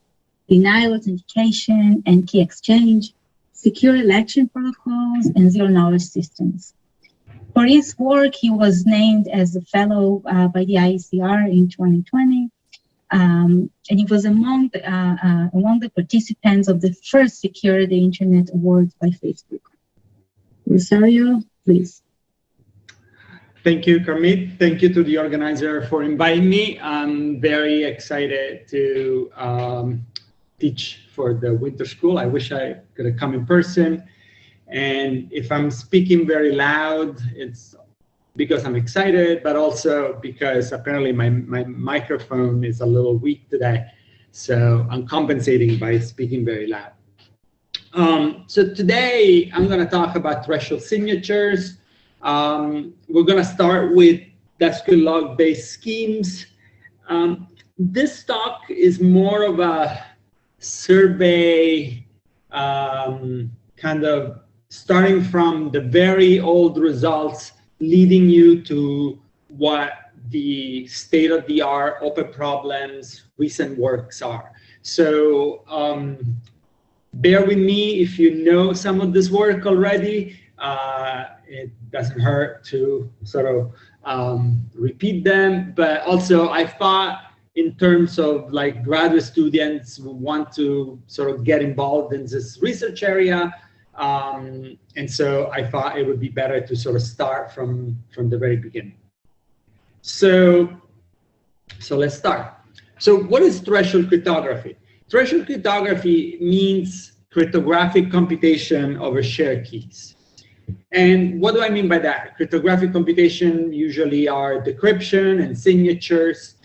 denial authentication and key exchange, secure election protocols, and zero-knowledge systems. For his work, he was named as a fellow by the IECR in 2020, and he was among the participants of the first Secure the Internet Awards by Facebook. Rosario, please. Thank you, Carmit. Thank you to the organizer for inviting me. I'm very excited to teach for the winter school. I wish I could have come in person. And if I'm speaking very loud, it's because I'm excited, but also because apparently my microphone is a little weak today. So I'm compensating by speaking very loud. So today I'm going to talk about threshold signatures. We're going to start with SQL log-based schemes. This talk is more of a survey, kind of starting from the very old results, leading you to what the state-of-the-art open problems, recent works are. So bear with me if you know some of this work already. It doesn't hurt to sort of repeat them, but also I thought in terms of like graduate students who want to sort of get involved in this research area. And so I thought it would be better to sort of start from the very beginning. So let's start. So what is threshold cryptography? Threshold cryptography means cryptographic computation over shared keys. And what do I mean by that? Cryptographic computation usually are decryption and signatures.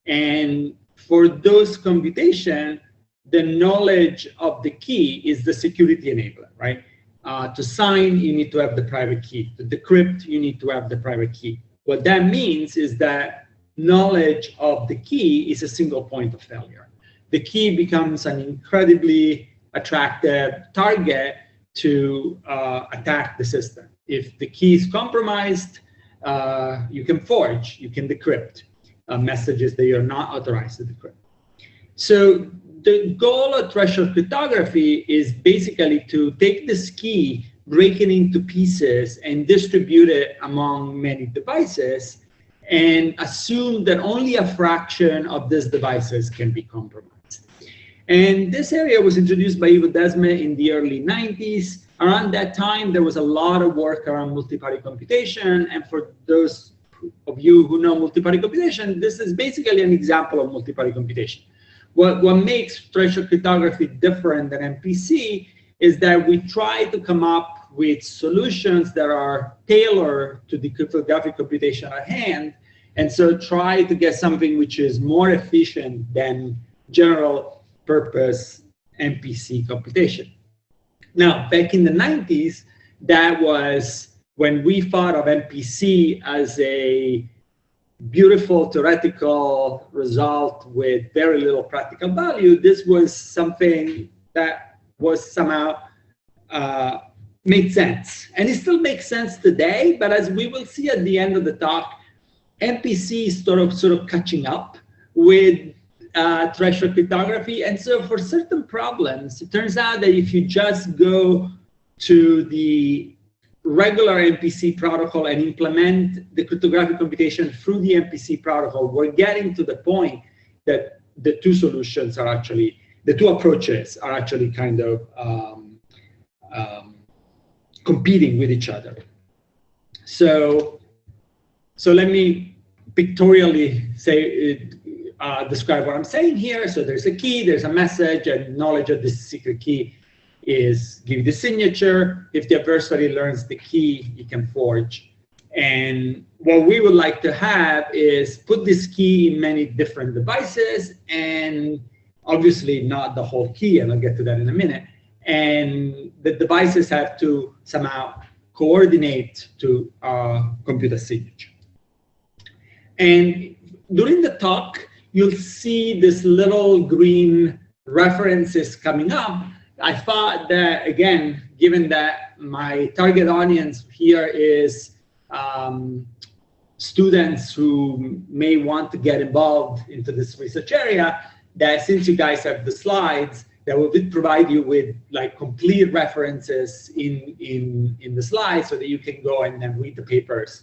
And for those computation, the knowledge of the key is the security enabler, right? To sign, you need to have the private key. To decrypt, you need to have the private key. What that means is that knowledge of the key is a single point of failure. The key becomes an incredibly attractive target to attack the system. If the key is compromised, you can forge, you can decrypt messages that you're not authorized to decrypt. So the goal of threshold cryptography is basically to take this key, break it into pieces, and distribute it among many devices, and assume that only a fraction of these devices can be compromised. And this area was introduced by Ivo Desmet in the early 90s. Around that time, there was a lot of work around multiparty computation. And for those of you who know multiparty computation, this is basically an example of multiparty computation. What makes threshold cryptography different than MPC is that we try to come up with solutions that are tailored to the cryptographic computation at hand, and so try to get something which is more efficient than general purpose MPC computation. Now, back in the 90s, that was when we thought of MPC as a beautiful theoretical result with very little practical value. This was something that was somehow made sense. And it still makes sense today, but as we will see at the end of the talk, MPC is sort of catching up with threshold cryptography. And so for certain problems, it turns out that if you just go to the regular MPC protocol and implement the cryptographic computation through the MPC protocol, we're getting to the point that the two solutions are actually, the two approaches are actually kind of competing with each other. So let me pictorially say, describe what I'm saying here. So there's a key, there's a message, and knowledge of this secret key is give the signature. If the adversary learns the key, he can forge And what we would like to have is put this key in many different devices, and obviously not the whole key, and I'll get to that in a minute. And the devices have to somehow coordinate to compute a signature. And during the talk, you'll see this little green references coming up. I thought that, again, given that my target audience here is students who may want to get involved into this research area, that since you guys have the slides, that will provide you with like complete references in the slides so that you can go and then read the papers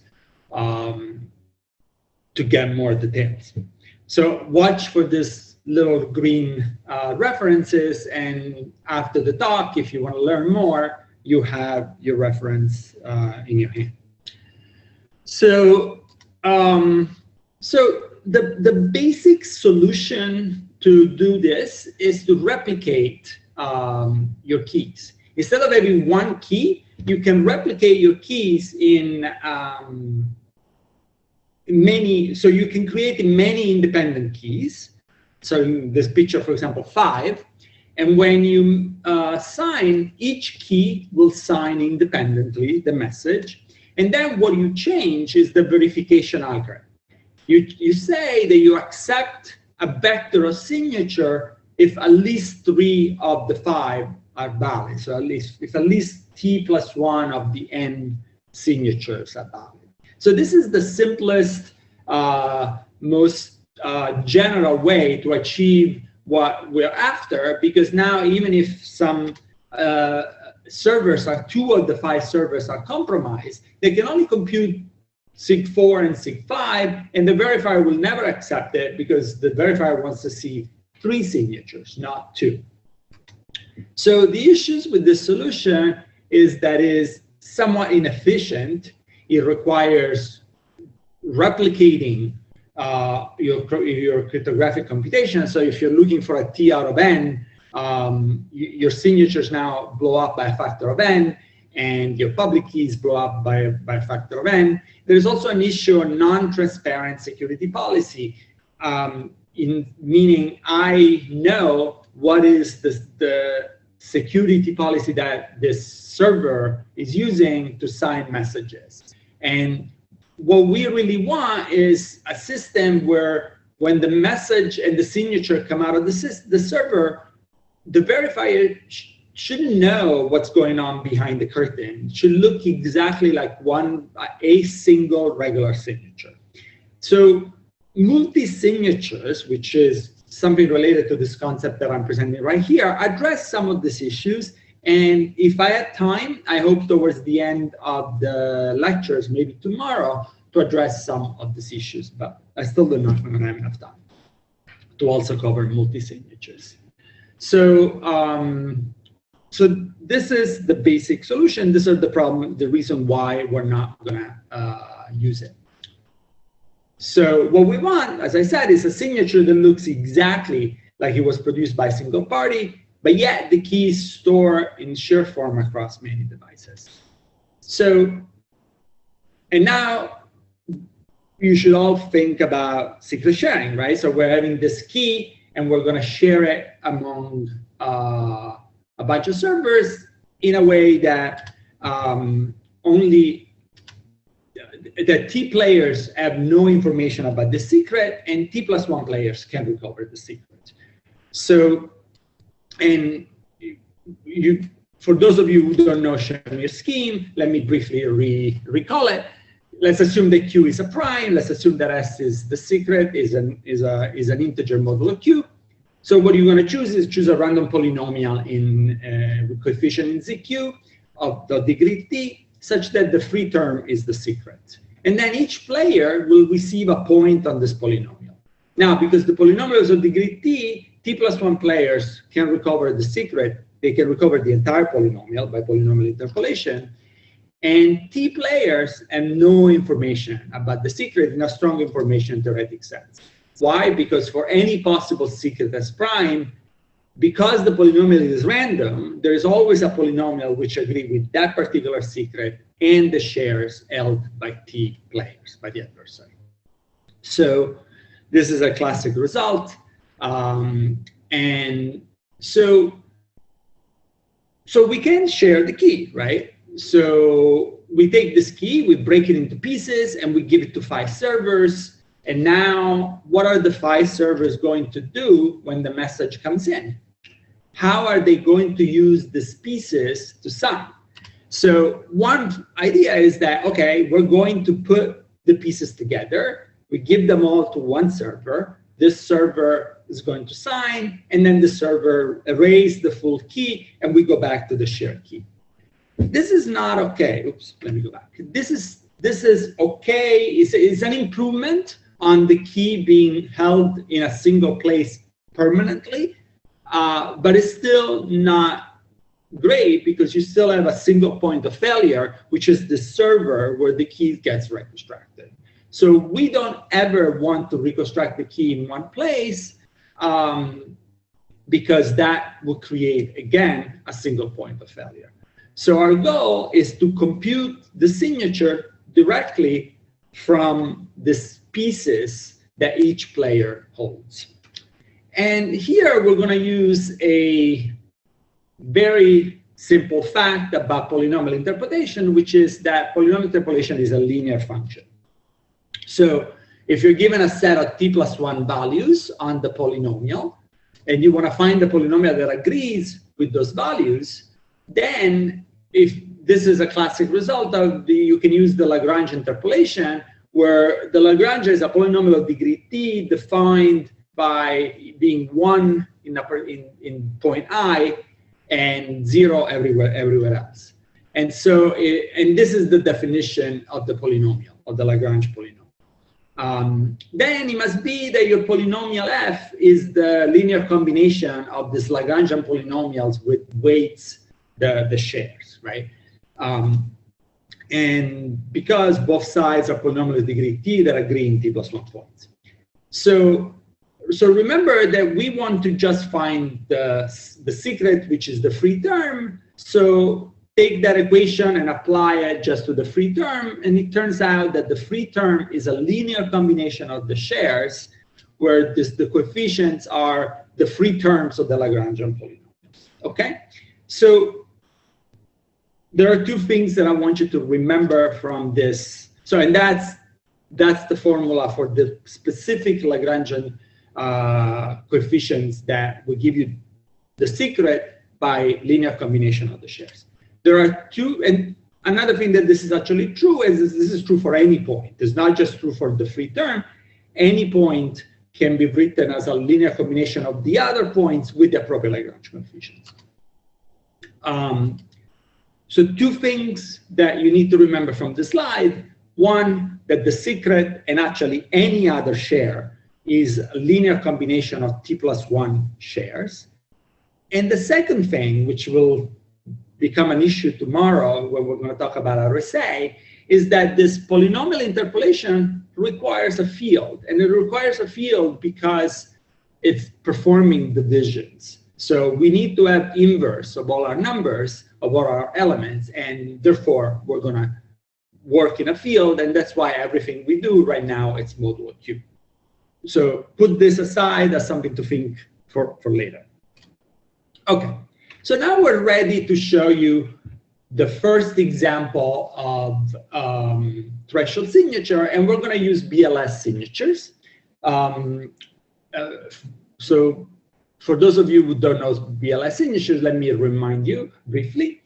to get more details. So watch for this little green references, and after the talk, if you want to learn more, you have your reference in your hand. So, the basic solution to do this is to replicate your keys. Instead of having one key, you can replicate your keys in many, so you can create many independent keys. So in this picture, for example, 5. And when you sign, each key will sign independently the message. And then what you change is the verification algorithm. You say that you accept a vector of signature if at least 3 of the 5 are valid. So if at least t plus 1 of the n signatures are valid. So this is the simplest, most general way to achieve what we're after, because now even if some servers are 2 of the 5 servers are compromised, they can only compute SIG4 and SIG5, and the verifier will never accept it because the verifier wants to see 3 signatures, not 2. So the issues with this solution is that it is somewhat inefficient. It requires replicating your cryptographic computation. So if you're looking for a T out of n, your signatures now blow up by a factor of n, and your public keys blow up by a factor of n. There's also an issue on non-transparent security policy, meaning I know what is the security policy that this server is using to sign messages. And what we really want is a system where when the message and the signature come out of the server, the verifier shouldn't know what's going on behind the curtain. It should look exactly like a single regular signature. So multi-signatures, which is something related to this concept that I'm presenting right here, address some of these issues. And if I had time, I hope towards the end of the lectures, maybe tomorrow, to address some of these issues. But I still don't know if I'm going to have enough time to also cover multi-signatures. So, so this is the basic solution. These are the reason why we're not going to use it. So what we want, as I said, is a signature that looks exactly like it was produced by a single party, but yet the keys store in shared form across many devices. So, and now you should all think about secret sharing, right? So we're having this key and we're going to share it among a bunch of servers in a way that that T players have no information about the secret, and T plus 1 players can recover the secret. So, and for those of you who don't know Shamir scheme, let me briefly recall it. Let's assume that Q is a prime. Let's assume that S is the secret, is an integer modulo Q. So what you're going to choose is choose a random polynomial with coefficient in ZQ of the degree T, such that the free term is the secret. And then each player will receive a point on this polynomial. Now, because the polynomial is of degree T plus 1 players can recover the secret. They can recover the entire polynomial by polynomial interpolation. And T players have no information about the secret in a strong information theoretic sense. Why? Because for any possible secret S prime, because the polynomial is random, there is always a polynomial which agree with that particular secret and the shares held by T players, by the adversary. So this is a classic result. And so we can share the key, right? So we take this key, we break it into pieces, and we give it to 5 servers. And now, what are the 5 servers going to do when the message comes in? How are they going to use these pieces to sign? So one idea is that, okay, we're going to put the pieces together. We give them all to one server. This server is going to sign, and then the server erase the full key, and we go back to the shared key. This is not okay. Oops, let me go back. This is okay. It's an improvement on the key being held in a single place permanently, but it's still not great because you still have a single point of failure, which is the server where the key gets reconstructed. So we don't ever want to reconstruct the key in one place because that will create, again, a single point of failure. So our goal is to compute the signature directly from these pieces that each player holds. And here we're going to use a very simple fact about polynomial interpolation, which is that polynomial interpolation is a linear function. So if you're given a set of t+1 values on the polynomial, and you want to find the polynomial that agrees with those values, then if this is a classic result of you can use the Lagrange interpolation, where the Lagrange is a polynomial of degree t defined by being 1 in point I and 0 everywhere else. And so, and this is the definition of the polynomial, of the Lagrange polynomial. Then it must be that your polynomial f is the linear combination of these Lagrangian polynomials with weights the shares, right? And because both sides are polynomials of degree t that agree in t+1 points. So remember that we want to just find the secret, which is the free term. So take that equation and apply it just to the free term, and it turns out that the free term is a linear combination of the shares, where the coefficients are the free terms of the Lagrangian polynomials. Okay, so there are 2 things that I want you to remember from this. So, and that's the formula for the specific Lagrangian coefficients that will give you the secret by linear combination of the shares. There are 2, and another thing that this is actually true is this is true for any point. It's not just true for the free term. Any point can be written as a linear combination of the other points with the appropriate Lagrange coefficients. So 2 things that you need to remember from the slide. One, that the secret and actually any other share is a linear combination of t+1 shares. And the second thing, which will become an issue tomorrow when we're going to talk about RSA, is that this polynomial interpolation requires a field. And it requires a field because it's performing divisions. So we need to have inverse of all our numbers, of all our elements, and therefore we're going to work in a field, and that's why everything we do right now, it's modulo Q. So put this aside as something to think for later. Okay, so now we're ready to show you the first example of threshold signature, and we're going to use BLS signatures. So for those of you who don't know BLS signatures, let me remind you briefly.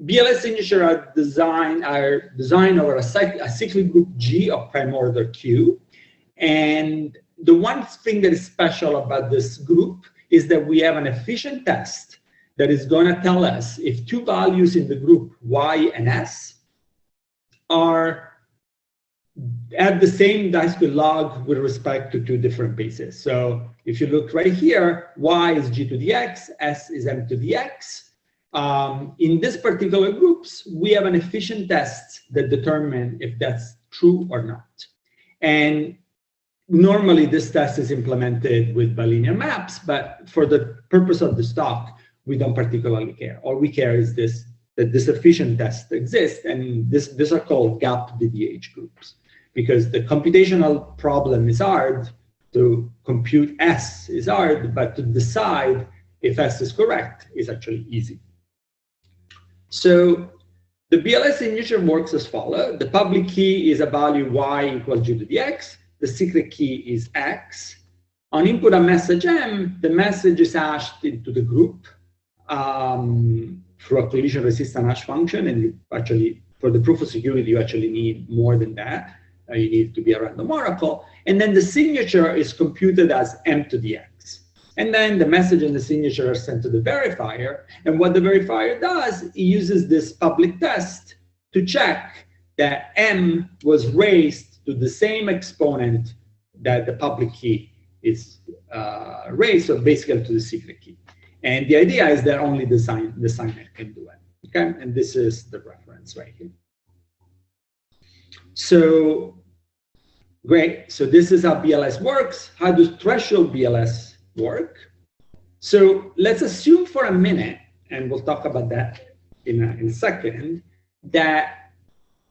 BLS signatures are designed over a cyclic group G of prime order Q. And the one thing that is special about this group is that we have an efficient test that is going to tell us if 2 values in the group Y and S have the sime Dice-Square log with respect to 2 different bases. So if you look right here, Y is G to the X, S is M to the X. In this particular groups, we have an efficient test that determine if that's true or not. And normally this test is implemented with bilinear maps, but for the purpose of this talk, we don't particularly care. All we care is that this efficient test exists, and these are called gap DDH groups, because the computational problem is hard, to compute S is hard, but to decide if S is correct is actually easy. So the BLS signature works as follows. The public key is a value y equals g to the x. The secret key is x. On input a message M, the message is hashed into the group through a collision resistant hash function. And you actually, for the proof of security, you actually need more than that. You need to be a random oracle. And then the signature is computed as M to the x. And then the message and the signature are sent to the verifier. And what the verifier does, it uses this public test to check that M was raised to the same exponent that the public key is raised, so basically to the secret key. And the idea is that only the signer can do it. Okay, and this is the reference right here. So great. So this is how BLS works. How does threshold BLS work? So let's assume for a minute, and we'll talk about that in a second, that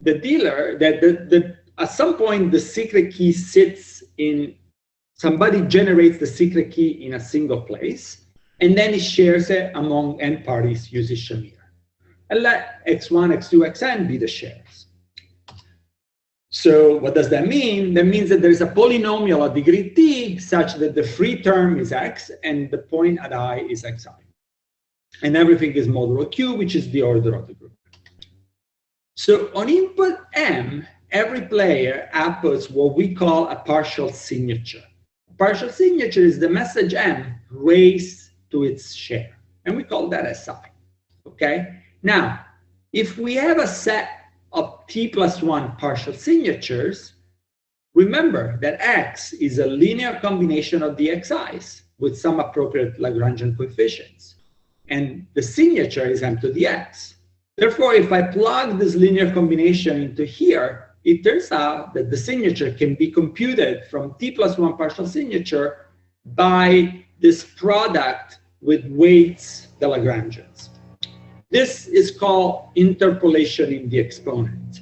the dealer, that at some point the secret key sits in, somebody generates the secret key in a single place, and then it shares it among n parties using Shamir. And let x1, x2, xn be the shares. So what does that mean? That means that there is a polynomial of degree t such that the free term is x and the point at I is xi. And everything is modulo q, which is the order of the group. So on input m, every player outputs what we call a partial signature. A partial signature is the message m raised to its share. And we call that si. Okay? Now, if we have a set of t+1 partial signatures, remember that x is a linear combination of the xi's with some appropriate Lagrangian coefficients. And the signature is m to the x. Therefore, if I plug this linear combination into here, it turns out that the signature can be computed from t+1 partial signature by this product with weights, the Lagrangians. This is called interpolation in the exponent.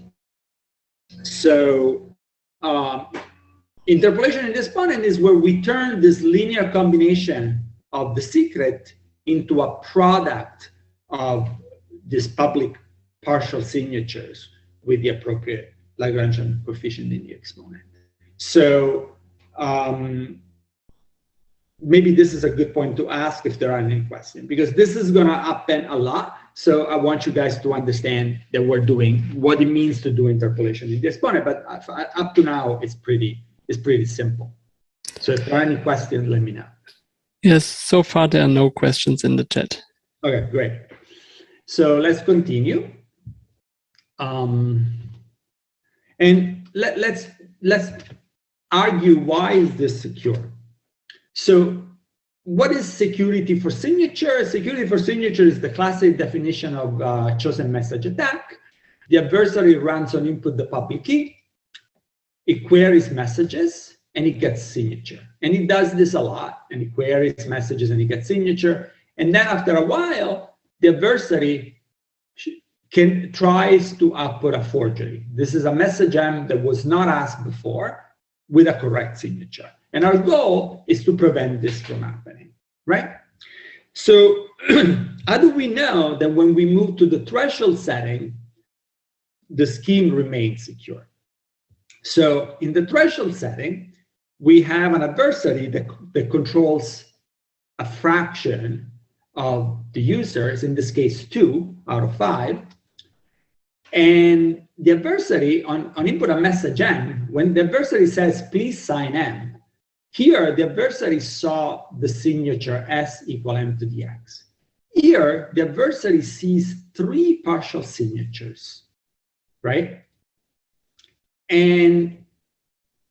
So interpolation in the exponent is where we turn this linear combination of the secret into a product of these public partial signatures with the appropriate Lagrangian coefficient in the exponent. So maybe this is a good point to ask if there are any questions, because this is going to happen a lot. So I want you guys to understand that we're doing what it means to do interpolation in the exponent. But up to now, it's pretty simple. So if there are any questions, let me know. Yes, so far there are no questions in the chat. Okay, great. So let's continue. And let's argue why is this secure. So what is security for signature? Security for signature is the classic definition of chosen message attack. The adversary runs on input the public key, it queries messages, and it gets signature. And it does this a lot, and it queries messages and it gets signature. And then after a while, the adversary tries to output a forgery. This is a message M that was not asked before with a correct signature. And our goal is to prevent this from happening, right? So how do we know that when we move to the threshold setting, the scheme remains secure? So in the threshold setting, we have an adversary that controls a fraction of the users, in this case 2 out of 5. And the adversary on input a message M, when the adversary says, please sign M, here, the adversary saw the signature S equal M to the X. Here, the adversary sees 3 partial signatures, right? And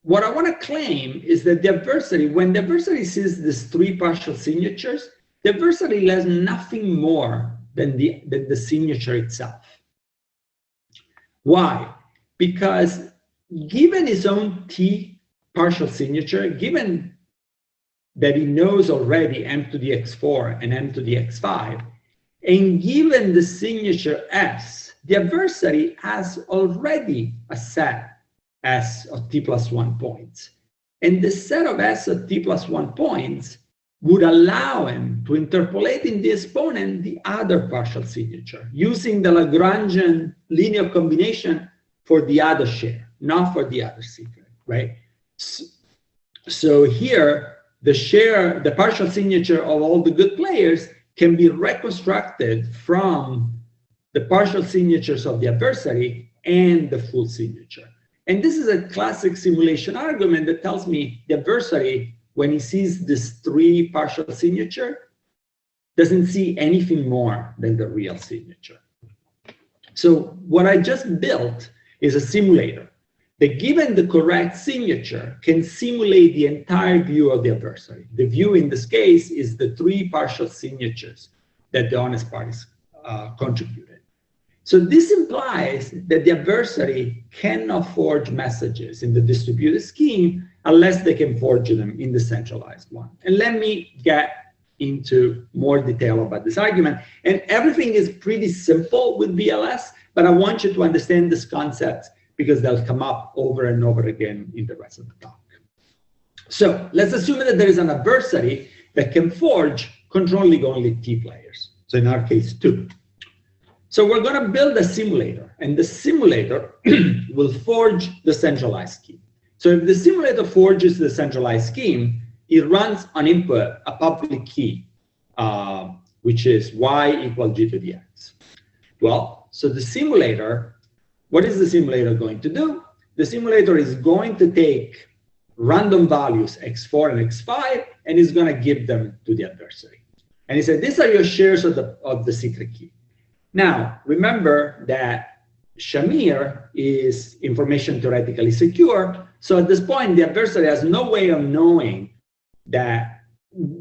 what I want to claim is that the adversary, when the adversary sees these 3 partial signatures, the adversary has nothing more than the signature itself. Why? Because given his own T partial signature, given that he knows already M to the x4 and M to the x5, and given the signature S, the adversary has already a set S of t plus 1 points. And the set of S of t plus 1 points would allow him to interpolate in the exponent the other partial signature, using the Lagrangian linear combination for the other share, not for the other secret, right? So here, the partial signature of all the good players can be reconstructed from the partial signatures of the adversary and the full signature. And this is a classic simulation argument that tells me the adversary, when he sees this 3 partial signature, doesn't see anything more than the real signature. So what I just built is a simulator that, given the correct signature, can simulate the entire view of the adversary. The view in this case is the 3 partial signatures that the honest parties contributed. So this implies that the adversary cannot forge messages in the distributed scheme unless they can forge them in the centralized one. And let me get into more detail about this argument. And everything is pretty simple with BLS, but I want you to understand this concept because they'll come up over and over again in the rest of the talk. So let's assume that there is an adversary that can forge controlling only T players. So in our case, 2. So we're going to build a simulator, and the simulator will forge the centralized scheme. So if the simulator forges the centralized scheme, it runs on input a public key, which is y equals g to the x. Well, so the simulator, what is the simulator going to do? The simulator is going to take random values x4 and x5, and is going to give them to the adversary. And he said, these are your shares of the secret key. Now, remember that Shamir is information theoretically secure. So at this point, the adversary has no way of knowing that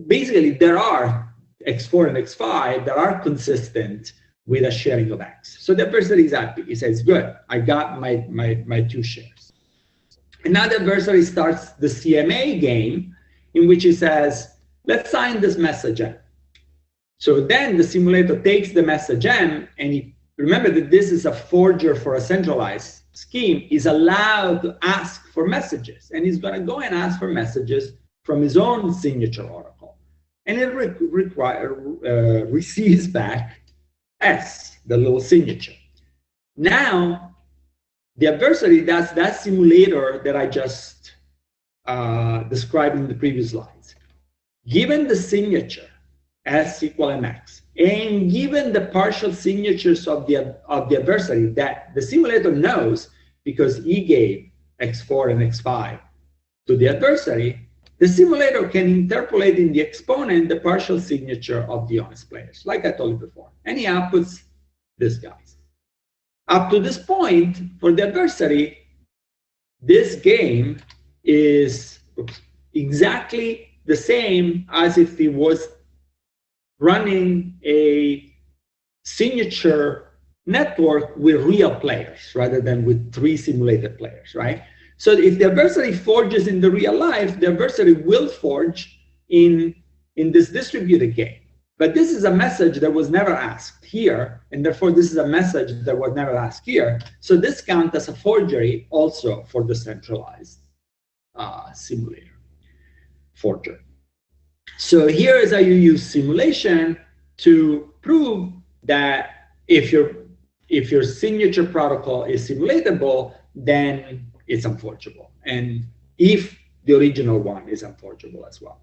basically there are x4 and x5 that are consistent with a sharing of x. So the adversary is happy. He says, good, I got my 2 shares. And now the adversary starts the CMA game in which he says, let's sign this message M. So then the simulator takes the message M, and remember that this is a forger for a centralized scheme, is allowed to ask for messages. And he's going to go and ask for messages from his own signature oracle. And it receives back S, the little signature. Now, the adversary does that simulator that I just described in the previous slides. Given the signature, S equal MX, and given the partial signatures of the adversary that the simulator knows because he gave x4 and x5 to the adversary, the simulator can interpolate in the exponent the partial signature of the honest players, like I told you before. And he outputs these guys. Up to this point, for the adversary, this game is exactly the same as if it was running a signature network with real players rather than with 3 simulated players, right? So if the adversary forges in the real life, the adversary will forge in this distributed game. But this is a message that was never asked here, and therefore this is a message that was never asked here. So this counts as a forgery also for the centralized simulator forger. So here is how you use simulation to prove that if your signature protocol is simulatable, then it's unforgeable. And if the original one is unforgeable as well.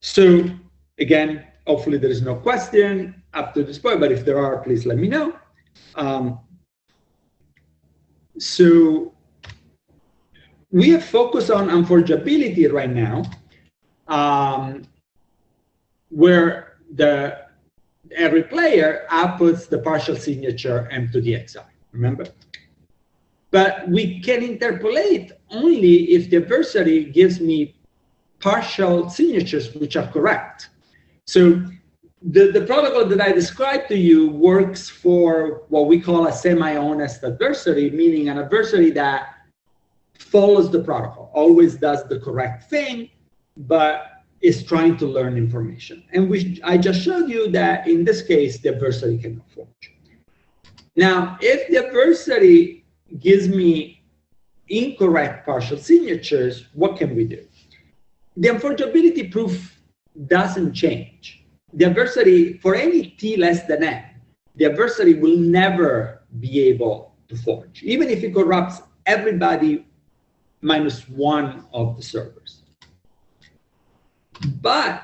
So again, hopefully there is no question up to this point, but if there are, please let me know. So we have focused on unforgeability right now, where every player outputs the partial signature M to the xi, remember? But we can interpolate only if the adversary gives me partial signatures which are correct. So the protocol that I described to you works for what we call a semi-honest adversary, meaning an adversary that follows the protocol, always does the correct thing, but is trying to learn information. And I just showed you that in this case, the adversary cannot forge. Now, if the adversary gives me incorrect partial signatures, what can we do? The unforgeability proof doesn't change. The adversary, for any t less than n, the adversary will never be able to forge, even if it corrupts everybody minus one of the servers. But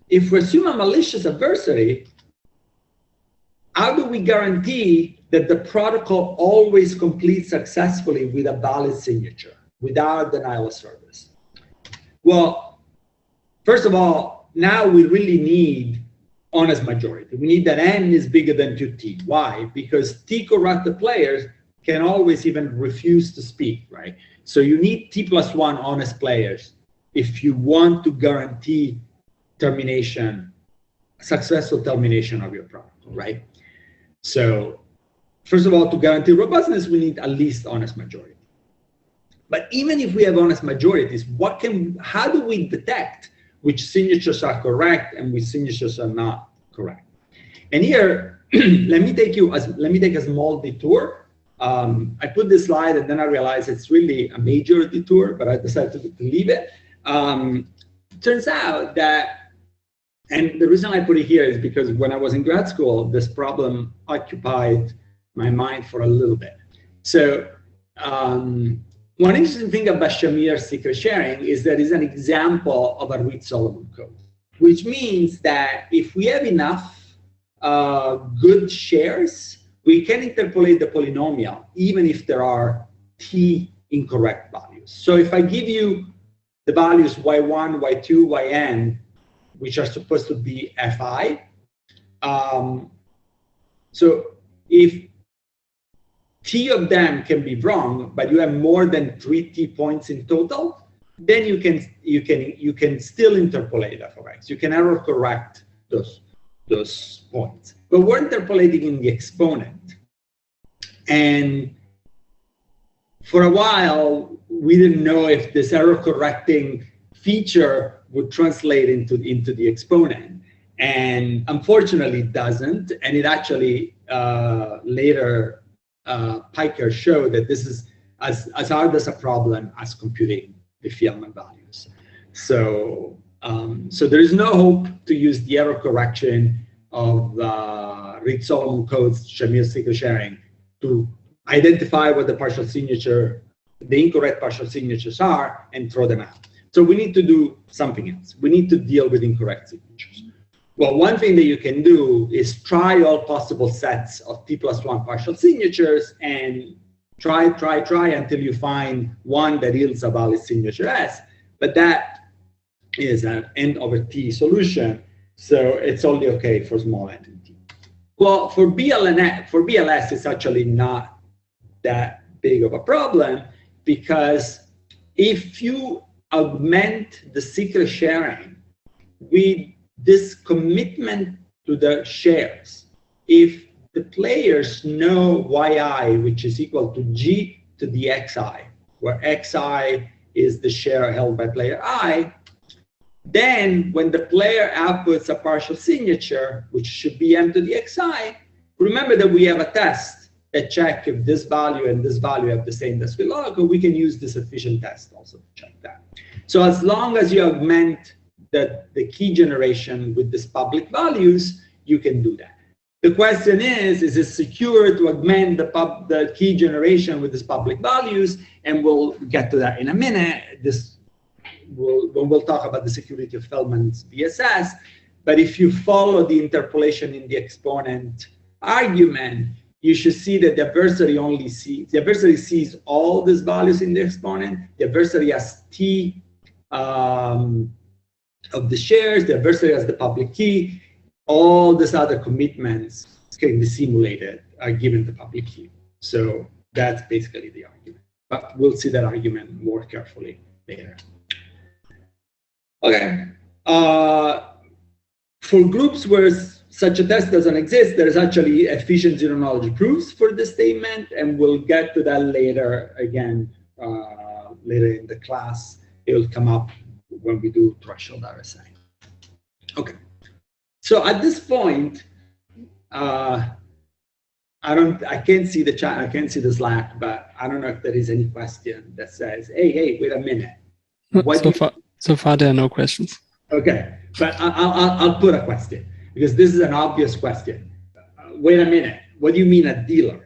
if we assume a malicious adversary, how do we guarantee that the protocol always completes successfully with a valid signature, without denial of service? Well, first of all, now we really need honest majority. We need that n is bigger than 2t. Why? Because t corrupted players can always even refuse to speak, right? So you need t plus 1 honest players if you want to guarantee termination, successful termination of your protocol, right? So first of all, to guarantee robustness, we need at least honest majority. But even if we have honest majorities, how do we detect which signatures are correct and which signatures are not correct? And here, let me take a small detour. I put this slide and then I realized it's really a major detour, but I decided to leave it. Turns out that, and the reason I put it here is because when I was in grad school, this problem occupied my mind for a little bit. So one interesting thing about Shamir's secret sharing is that it's an example of a Reed-Solomon code, which means that if we have enough good shares, we can interpolate the polynomial, even if there are t incorrect values. So if I give you the values y1, y2, yn, which are supposed to be fi, so if t of them can be wrong, but you have more than 3t points in total, then you can still interpolate f of x. You can error correct those points. But we're interpolating in the exponent. And for a while, we didn't know if this error correcting feature would translate into the exponent. And unfortunately, it doesn't. And it actually later, Piker showed that this is as hard as a problem as computing the Feldman values. So, so there is no hope to use the error correction of Reed-Solomon codes, Shamir's secret sharing, to identify what the partial signature, the incorrect partial signatures are, and throw them out. So we need to do something else. We need to deal with incorrect signatures. Well, one thing that you can do is try all possible sets of t plus 1 partial signatures and try until you find one that yields a valid signature S. But that is an n over t solution. So it's only okay for small n and t. Well, for BLS, it's actually not that big of a problem, because if you augment the secret sharing with this commitment to the shares, if the players know yi, which is equal to g to the xi, where xi is the share held by player I, then when the player outputs a partial signature, which should be m to the xi, remember that we have a test that check if this value and this value have the same decimal log, we can use this efficient test also to check that. So as long as you augment the key generation with these public values, you can do that. The question is it secure to augment the key generation with these public values? And we'll get to that in a minute. When we'll talk about the security of Feldman's BSS. But if you follow the interpolation in the exponent argument, you should see that the adversary sees all these values in the exponent. The adversary has t of the shares, the adversary has the public key. All these other commitments can be simulated, are given the public key. So that's basically the argument. But we'll see that argument more carefully later. Okay. For groups where such a test doesn't exist, there is actually efficient zero-knowledge proofs for this statement, and we'll get to that later again later in the class, it will come up when we do threshold RSA. Okay. So at this point, I can't see the chat, I can't see the Slack, but I don't know if there is any question that says, hey, wait a minute. So far, there are no questions. Okay, but I'll put a question because this is an obvious question. Wait a minute, what do you mean a dealer?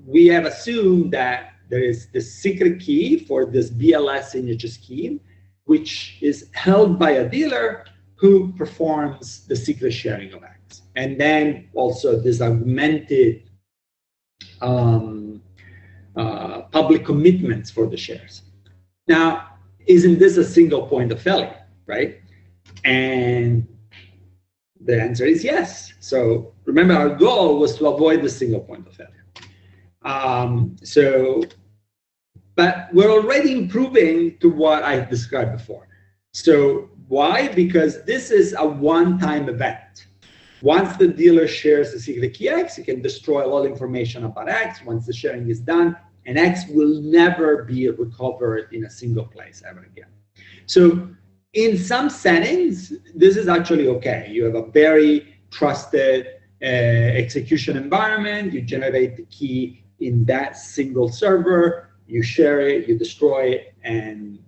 We have assumed that there is the secret key for this BLS signature scheme, which is held by a dealer who performs the secret sharing of X. And then also this augmented public commitments for the shares. Now, isn't this a single point of failure, right? And the answer is yes. So remember, our goal was to avoid the single point of failure. But we're already improving to what I described before. So why? Because this is a one-time event. Once the dealer shares the secret key X, it can destroy all information about X. Once the sharing is done, and X will never be recovered in a single place ever again. So in some settings, this is actually okay. You have a very trusted execution environment. You generate the key in that single server. You share it, you destroy it, and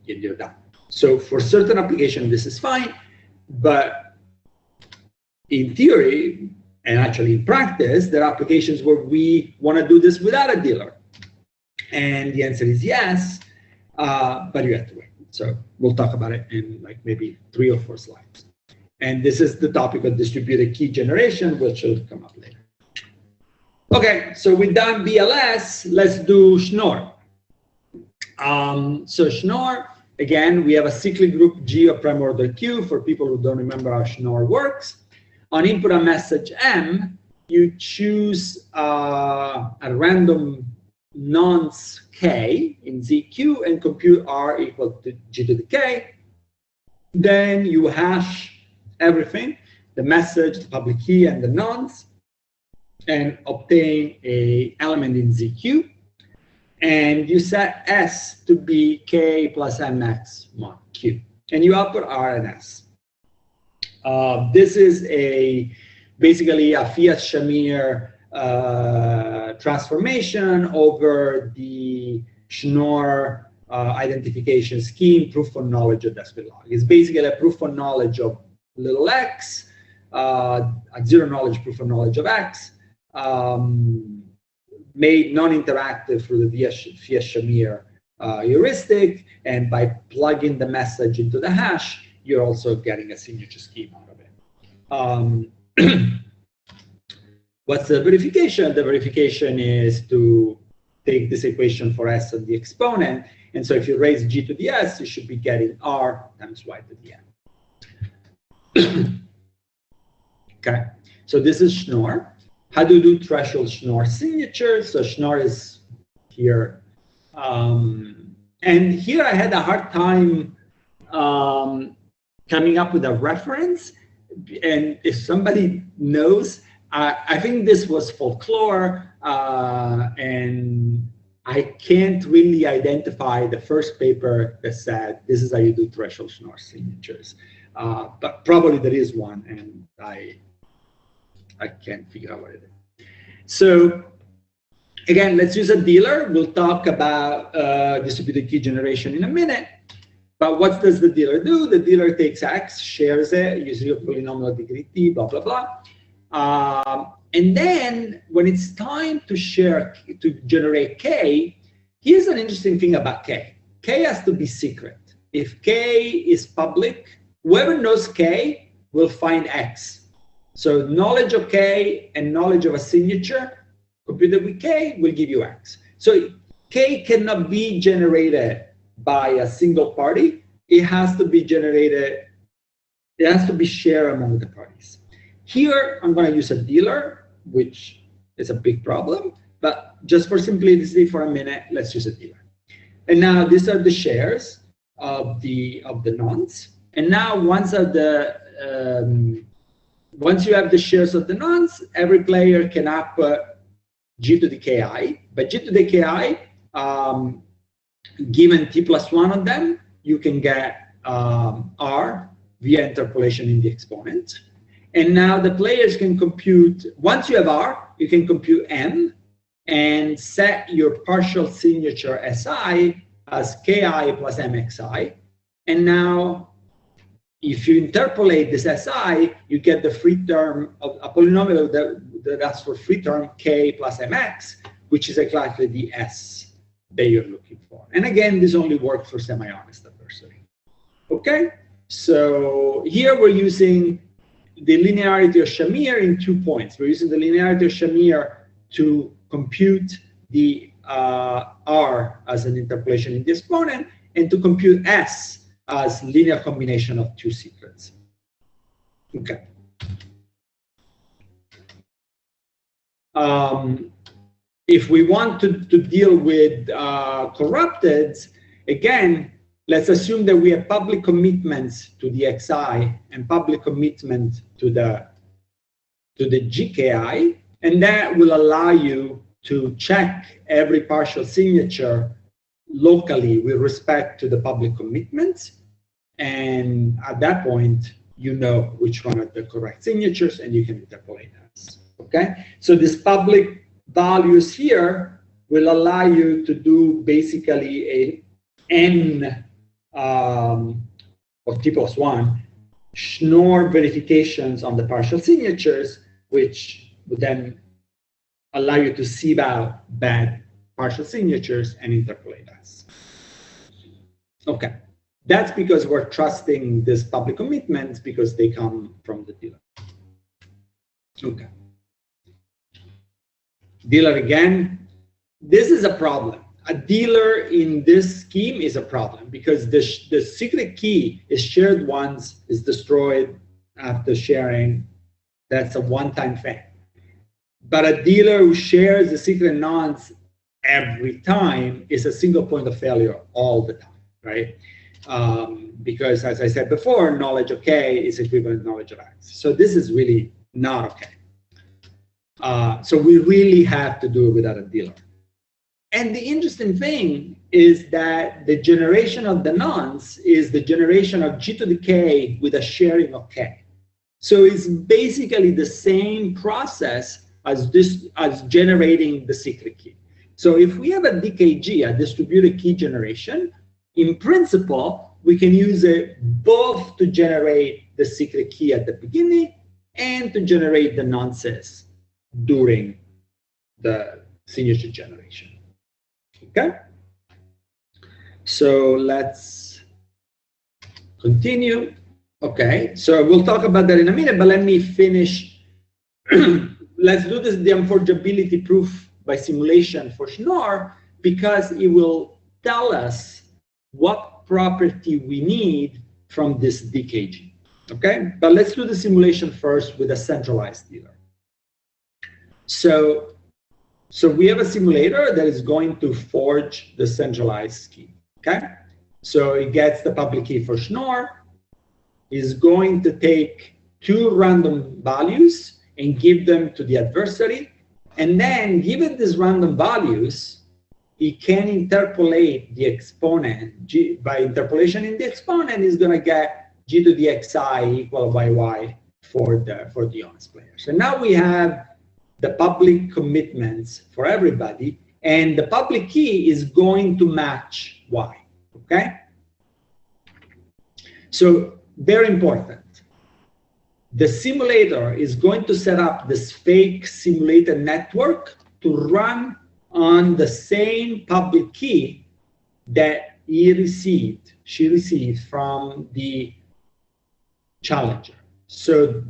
you're done. So for certain applications, this is fine. But in theory, and actually in practice, there are applications where we want to do this without a dealer. And the answer is yes, but you have to wait. So we'll talk about it in like maybe 3 or 4 slides. And this is the topic of distributed key generation, which will come up later. Okay, so we've done BLS, let's do Schnorr. So Schnorr, again, we have a cyclic group G of prime order Q for people who don't remember how Schnorr works. On input a message M, you choose a random nonce K in ZQ and compute R equal to G to the K. Then you hash everything, the message, the public key, and the nonce, and obtain an element in ZQ. And you set S to be K plus MX mod Q. And you output R and S. This is basically a Fiat-Shamir transformation over the Schnorr identification scheme, proof of knowledge of Descott log. It's basically a proof of knowledge of little x, a zero knowledge proof of knowledge of x, made non-interactive through the Fiat-Shamir heuristic, and by plugging the message into the hash, you're also getting a signature scheme out of it. What's the verification? The verification is to take this equation for S and the exponent. And so if you raise G to the S, you should be getting R times Y to the N. Okay, so this is Schnorr. How do you do threshold Schnorr signature? So Schnorr is here. And here I had a hard time coming up with a reference. And if somebody knows, I think this was folklore, and I can't really identify the first paper that said this is how you do threshold Schnorr signatures. But probably there is one, and I can't figure out what it is. So again, let's use a dealer. We'll talk about distributed key generation in a minute. But what does the dealer do? The dealer takes X, shares it, uses a polynomial degree T, blah, blah, blah. And then when it's time to generate K, here's an interesting thing about K. K has to be secret. If K is public, whoever knows K will find X. So knowledge of K and knowledge of a signature computed with K will give you X. So K cannot be generated by a single party. It has to be generated, it has to be shared among the parties. Here, I'm going to use a dealer, which is a big problem, but just for simplicity for a minute, let's use a dealer. And now these are the shares of the nonce. And now once you have the shares of the nonce, every player can output G to the Ki, but G to the Ki given t plus 1 of them, you can get r via interpolation in the exponent. And now the players can compute, once you have r, you can compute m and set your partial signature si as ki plus mxi. And now, if you interpolate this si, you get the free term of a polynomial that asks for free term k plus mx, which is exactly the s that you're looking for. And again, this only works for semi-honest adversary. Okay, so here we're using the linearity of Shamir in 2 points. We're using the linearity of Shamir to compute the r as an interpolation in the exponent, and to compute s as linear combination of 2 secrets. Okay. If we want to deal with corrupted, again, let's assume that we have public commitments to the xi and public commitment to the gki, and that will allow you to check every partial signature locally with respect to the public commitments. And at that point, you know which one are the correct signatures, and you can interpolate those. Okay? So these public values here will allow you to do basically a n of t plus 1 Schnorr verifications on the partial signatures, which would then allow you to sieve out bad partial signatures and interpolate us. Okay, that's because we're trusting these public commitments because they come from the dealer. Okay. Dealer again, this is a problem. A dealer in this scheme is a problem because the secret key is shared once, is destroyed after sharing. That's a one-time thing. But a dealer who shares the secret nonce every time is a single point of failure all the time, right? Because as I said before, knowledge of K is equivalent to knowledge of X. So this is really not okay. So we really have to do it without a dealer. And the interesting thing is that the generation of the nonce is the generation of G to the K with a sharing of K. So it's basically the same process as generating the secret key. So if we have a DKG, a distributed key generation, in principle, we can use it both to generate the secret key at the beginning and to generate the nonces during the signature generation. Okay? So let's continue. Okay, so we'll talk about that in a minute, but let me finish. Let's do this, the unforgeability proof by simulation for Schnorr, because it will tell us what property we need from this DKG. Okay, but let's do the simulation first with a centralized dealer. So we have a simulator that is going to forge the centralized key. Okay, so it gets the public key for Schnorr, is going to take 2 random values and give them to the adversary. And then, given these random values, it can interpolate the exponent. By interpolation in the exponent, is going to get G to the xi equal yy for the honest player. So now we have the public commitments for everybody, and the public key is going to match y. Okay? So, very important. The simulator is going to set up this fake simulated network to run on the same public key that she received from the challenger. So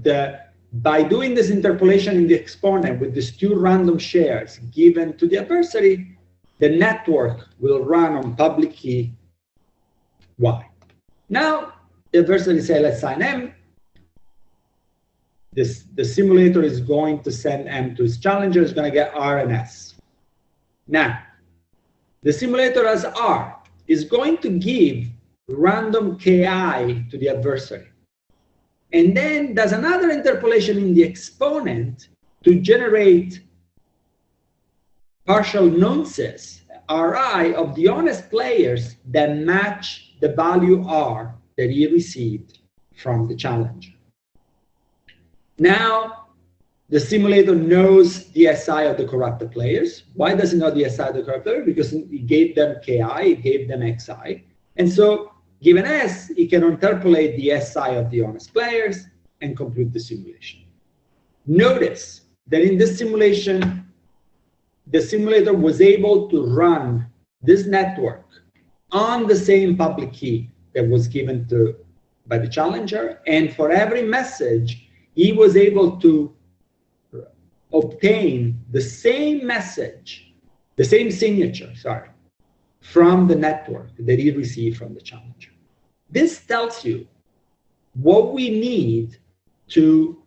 by doing this interpolation in the exponent with these 2 random shares given to the adversary, the network will run on public key y. Now, the adversary say, let's sign M. The simulator is going to send M to its challenger, is going to get R and S. Now, the simulator as R is going to give random KI to the adversary. And then does another interpolation in the exponent to generate partial nonces Ri of the honest players that match the value R that he received from the challenger. Now, the simulator knows the SI of the corrupted players. Why does it know the SI of the corrupted players? Because it gave them Ki, it gave them Xi. And so, given S, it can interpolate the SI of the honest players and complete the simulation. Notice that in this simulation, the simulator was able to run this network on the same public key that was given by the challenger. And for every message, he was able to obtain the same message, the same signature, from the network that he received from the challenger. This tells you what we need to,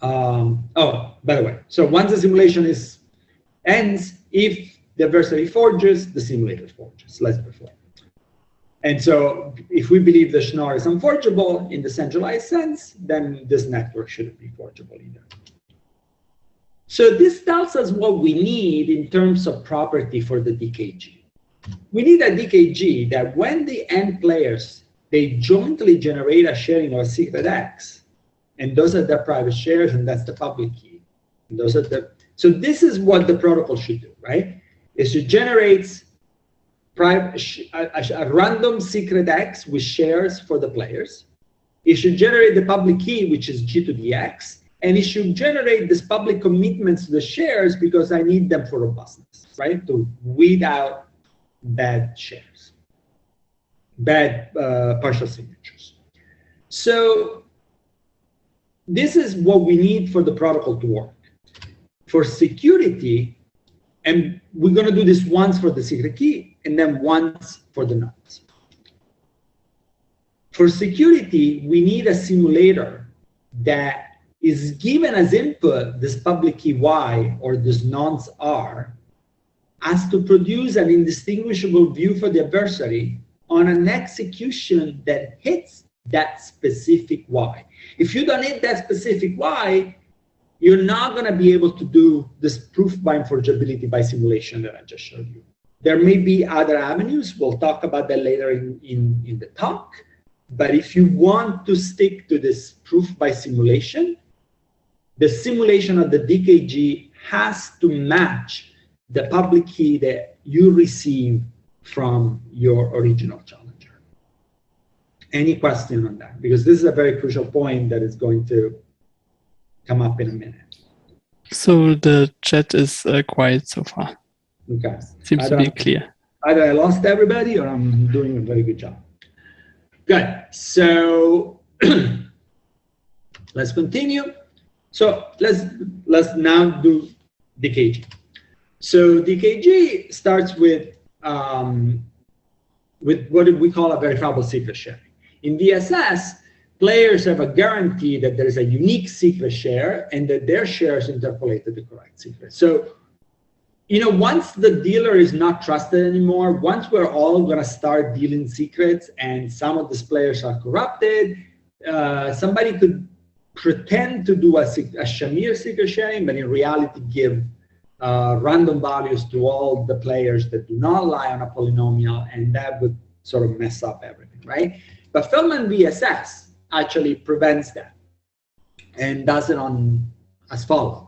oh, by the way, so once the simulation ends, if the adversary forges, the simulator forges, less before. And so if we believe the Schnorr is unforgeable in the centralized sense, then this network shouldn't be forgeable either. So this tells us what we need in terms of property for the DKG. We need a DKG that when the end players, they jointly generate a sharing of a secret X, and those are their private shares, and that's the public key. And those are so this is what the protocol should do, right? It should generate a random secret X with shares for the players. It should generate the public key, which is G to the X, and it should generate this public commitments to the shares because I need them for robustness, right? To weed out bad shares, bad partial signatures. So this is what we need for the protocol to work. For security, and we're going to do this once for the secret key and then once for the nonce. For security, we need a simulator that is given as input this public key Y or this nonce R as to produce an indistinguishable view for the adversary on an execution that hits that specific Y. If you don't hit that specific Y, you're not going to be able to do this proof by unforgeability by simulation that I just showed you. There may be other avenues. We'll talk about that later in the talk. But if you want to stick to this proof by simulation, the simulation of the DKG has to match the public key that you receive from your original challenger. Any question on that? Because this is a very crucial point that is going to come up in a minute. So the chat is quiet so far. Okay. Seems to be clear. Either I lost everybody or I'm doing a very good job. Good. So let's continue. So let's now do DKG. So DKG starts with what we call a verifiable secret sharing. In VSS, players have a guarantee that there is a unique secret share and that their shares interpolated the correct secret. So, once the dealer is not trusted anymore, once we're all going to start dealing secrets and some of these players are corrupted, somebody could pretend to do a Shamir secret sharing, but in reality give random values to all the players that do not lie on a polynomial, and that would sort of mess up everything, right? But Feldman VSS actually prevents that and does it as follows.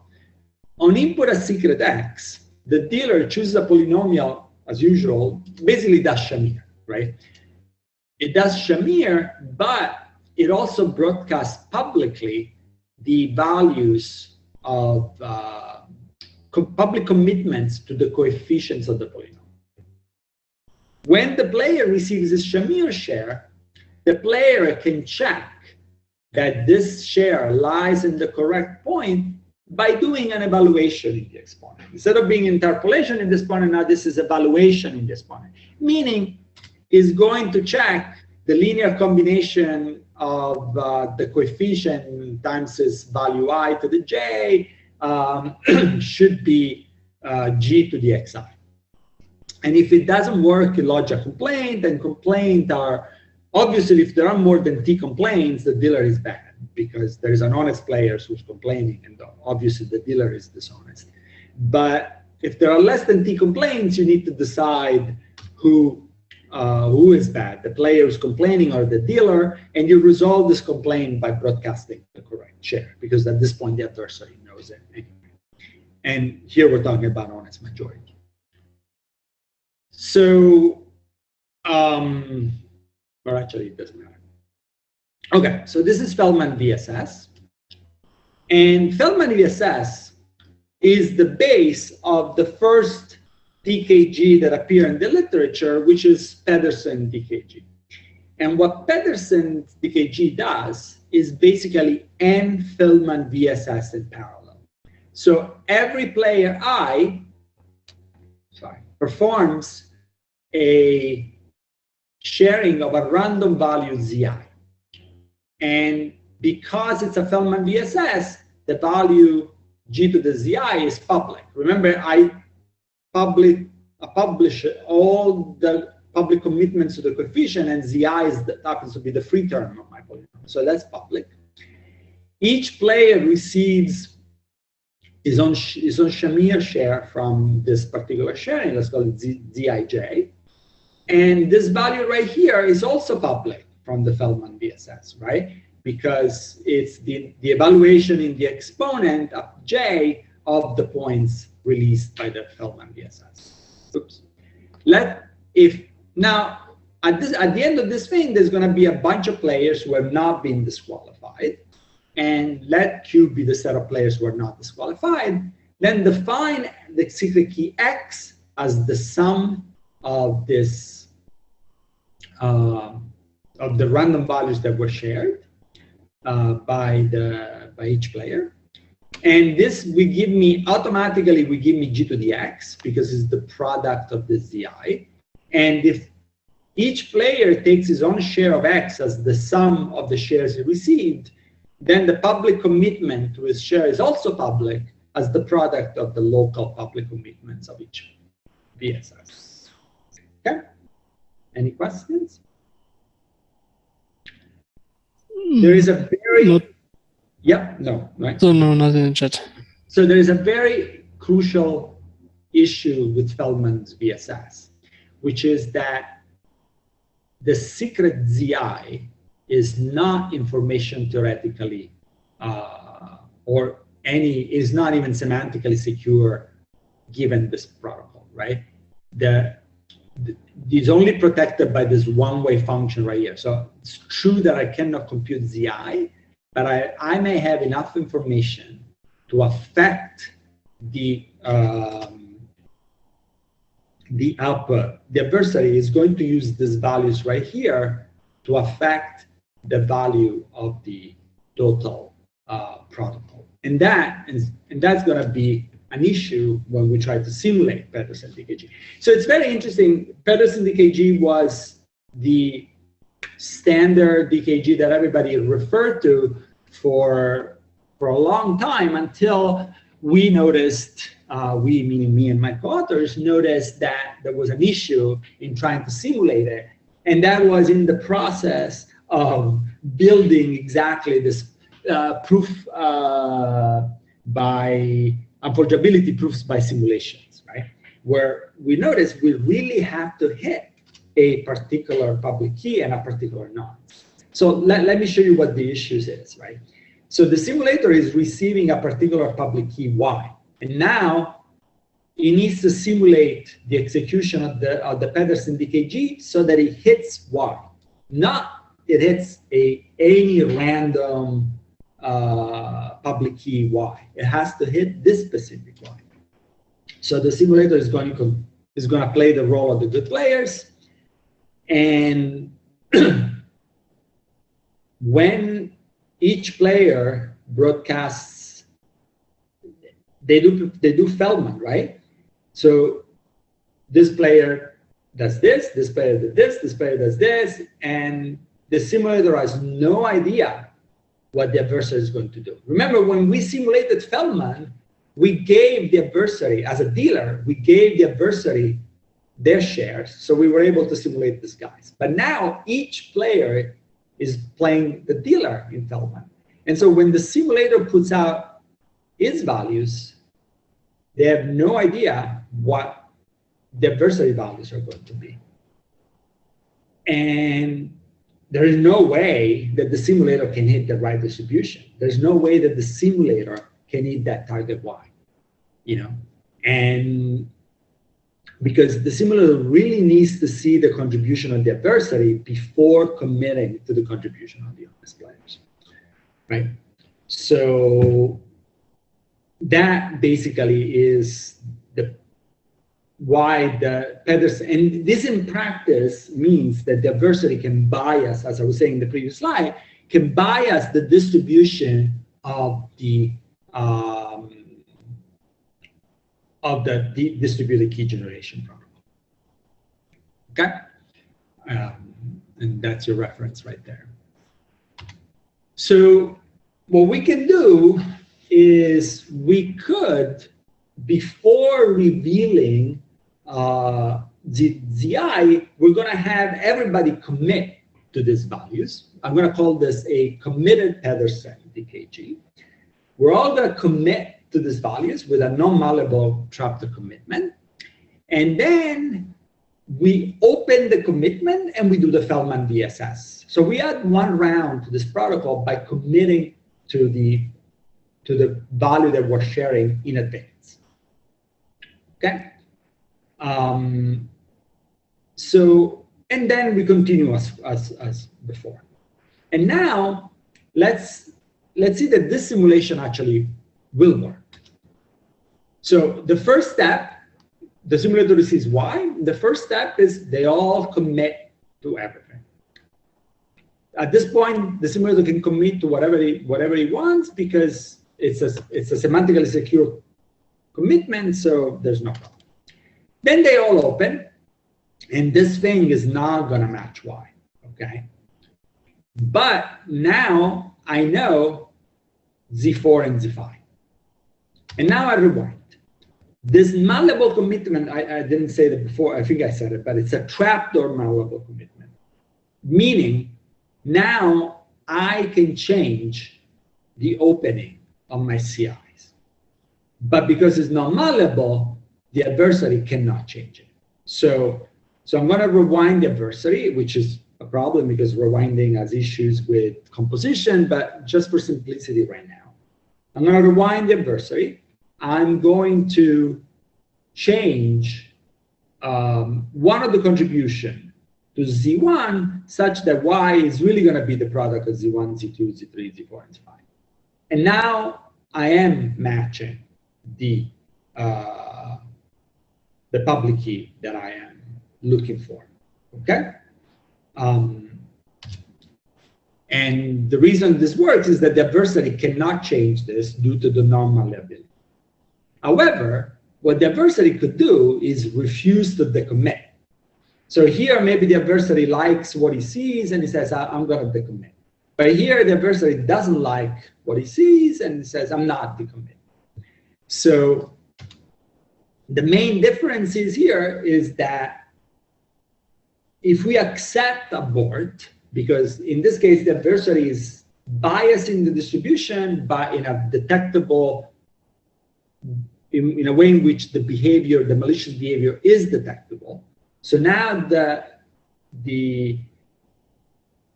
On input a secret X, the dealer chooses a polynomial as usual, basically does Shamir, right? It does Shamir, but it also broadcasts publicly the values of public commitments to the coefficients of the polynomial. When the player receives this Shamir share, the player can check that this share lies in the correct point by doing an evaluation in the exponent. Instead of being interpolation in the exponent, now this is evaluation in the exponent, meaning is going to check the linear combination of the coefficient times its value I to the j should be g to the xi. And if it doesn't work, you lodge a complaint, and complaint are, obviously, if there are more than t complaints, the dealer is bad because there is an honest player who's complaining, and obviously the dealer is dishonest. But if there are less than T complaints, you need to decide who is bad, the player who's complaining or the dealer, and you resolve this complaint by broadcasting the correct share, because at this point the adversary knows it anyway. And here we're talking about honest majority. So, or actually it doesn't matter. Okay, so this is Feldman VSS. And Feldman VSS is the base of the first DKG that appear in the literature, which is Pedersen DKG. And what Pedersen DKG does is basically N Feldman VSS in parallel. So every player I performs a sharing of a random value Zi. And because it's a Feldman VSS, the value G to the Zi is public. Remember, I publish all the public commitments to the coefficient, and Zi happens to be the free term of my polynomial. So that's public. Each player receives his own Shamir share from this particular sharing. Let's call it Zij. And this value right here is also public from the Feldman VSS, right? Because it's the evaluation in the exponent of J of the points released by the Feldman VSS. Oops. Now at the end of this thing, there's going to be a bunch of players who have not been disqualified, and let Q be the set of players who are not disqualified. Then define the secret key X as the sum of this of the random values that were shared by each player. And this automatically will give me G to the X, because it's the product of the Zi. And if each player takes his own share of X as the sum of the shares he received, then the public commitment to his share is also public as the product of the local public commitments of each VSS. Okay? Any questions? There is a very... right? So no, not in the chat. So there is a very crucial issue with Feldman's VSS, which is that the secret Zi is not information theoretically is not even semantically secure given this protocol, right? It's only protected by this one-way function right here. So it's true that I cannot compute Zi, but I may have enough information to affect the output. The adversary is going to use these values right here to affect the value of the total protocol. And that's going to be an issue when we try to simulate Pedersen DKG. So it's very interesting. Pedersen DKG was the standard DKG that everybody referred to for a long time, until we noticed, we meaning me and my co-authors, noticed that there was an issue in trying to simulate it. And that was in the process of building exactly this proof by unforgeability proofs by simulations, right? Where we noticed we really have to hit a particular public key and a particular nonce. So let me show you what the issues is, right? So the simulator is receiving a particular public key Y, and now it needs to simulate the execution of the Pedersen DKG so that it hits Y, not it hits any random public key Y. It has to hit this specific Y. So the simulator is going to play the role of the good players, and when each player broadcasts, they do Feldman, right? So this player does this player does this player does this, and the simulator has no idea what the adversary is going to do. Remember, when we simulated Feldman, we gave the adversary, as a dealer, we gave the adversary their shares, so we were able to simulate these guys. But now each player is playing the dealer in Feldman. And so when the simulator puts out its values, they have no idea what the adversary values are going to be. And there is no way that the simulator can hit the right distribution. There's no way that the simulator can hit that target Y, you know? And because the simulator really needs to see the contribution of the adversary before committing to the contribution of the honest players, right? So that basically is why the Pedersen, and this in practice means that the adversary can bias, as I was saying in the previous slide, can bias the distribution of the distributed key generation protocol. Okay, and that's your reference right there. So what we can do is we could, before revealing the ZI, we're going to have everybody commit to these values. I'm going to call this a committed Pedersen DKG. We're all going to commit to these values with a non-malleable chapter commitment. And then we open the commitment and we do the Feldman VSS. So we add one round to this protocol by committing to the value that we're sharing in advance. Okay. So, and then we continue as before. And now let's see that this simulation actually will work. So the first step, the simulator receives Y. The first step is they all commit to everything. At this point, the simulator can commit to whatever he wants because it's a semantically secure commitment, so there's no problem. Then they all open, and this thing is not going to match Y, okay? But now I know Z4 and Z5. And now I rewind. This malleable commitment, I didn't say that before, I think I said it, but it's a trapdoor malleable commitment. Meaning, now I can change the opening of my CIs. But because it's not malleable, the adversary cannot change it. So I'm going to rewind the adversary, which is a problem because rewinding has issues with composition, but just for simplicity right now. I'm going to rewind the adversary. I'm going to change one of the contribution to Z1 such that Y is really going to be the product of Z1, Z2, Z3, Z4, and Z5. And now I am matching the public key that I am looking for, okay? And the reason this works is that the adversary cannot change this due to the non-malleability. However, what the adversary could do is refuse to decommit. So here, maybe the adversary likes what he sees and he says, I'm going to decommit. But here, the adversary doesn't like what he sees and he says, I'm not decommitting. So the main difference is here is that if we accept abort, because in this case, the adversary is biasing the distribution by in a detectable, in a way in which the behavior, the malicious behavior is detectable. So now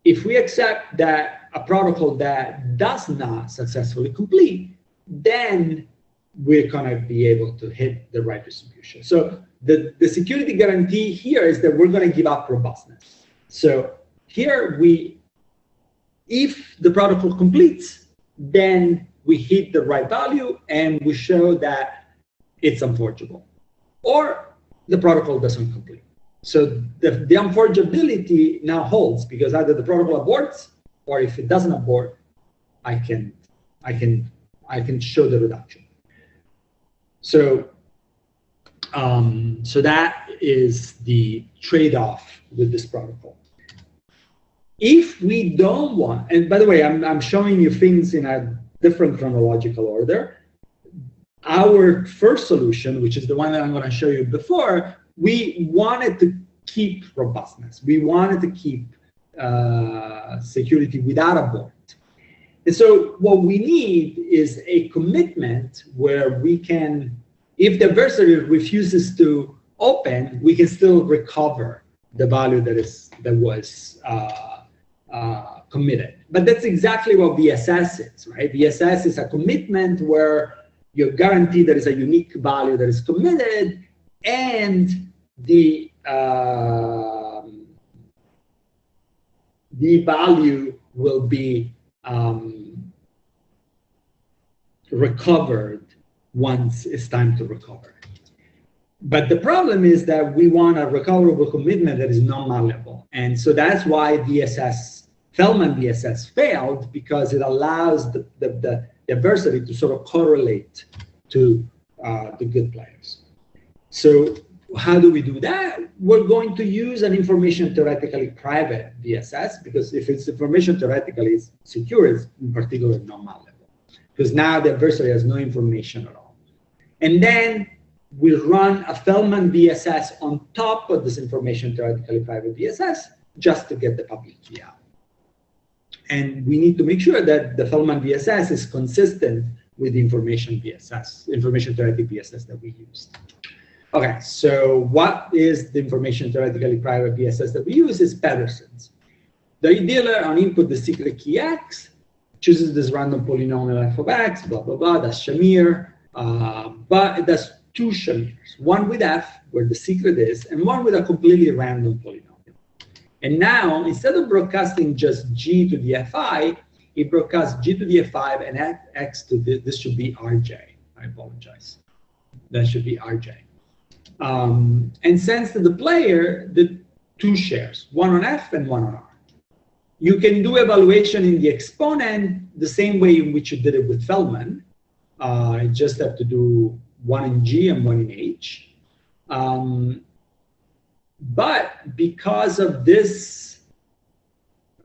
if we accept that a protocol that does not successfully complete, then we're going to be able to hit the right distribution. So the security guarantee here is that we're going to give up robustness. So here if the protocol completes, then we hit the right value and we show that it's unforgeable. Or the protocol doesn't complete. So the unforgeability now holds because either the protocol aborts, or if it doesn't abort, I can show the reduction. So that is the trade-off with this protocol. If we don't want, and by the way, I'm showing you things in a different chronological order. Our first solution, which is the one that I'm going to show you before, we wanted to keep robustness. We wanted to keep security without abort. And so what we need is a commitment where we can If the adversary refuses to open, we can still recover the value that was committed. But that's exactly what VSS is, right? VSS is a commitment where you're guaranteed there is a unique value that is committed, and the value will be recovered once it's time to recover. But the problem is that we want a recoverable commitment that is non-malleable. And so that's why Feldman VSS failed, because it allows the adversary to sort of correlate to the good players. So how do we do that? We're going to use an information theoretically private VSS, because if it's information theoretically secure, it's in particular non-malleable, because now the adversary has no information at all. And then we run a Feldman VSS on top of this information theoretically private VSS just to get the public key out. And we need to make sure that the Feldman VSS is consistent with the information theoretic VSS that we used. Okay, so what is the information theoretically private VSS that we use? Is Pedersen's. The dealer on input the secret key X, chooses this random polynomial f of X, blah, blah, blah, that's Shamir. But it does two Shamirs, one with F, where the secret is, and one with a completely random polynomial. And now, instead of broadcasting just G to the Fi, it broadcasts G to the F5 and X to this should be RJ. I apologize. That should be RJ. And sends to the player the two shares, one on F and one on R. You can do evaluation in the exponent the same way in which you did it with Feldman. You just have to do one in G and one in H. But because of this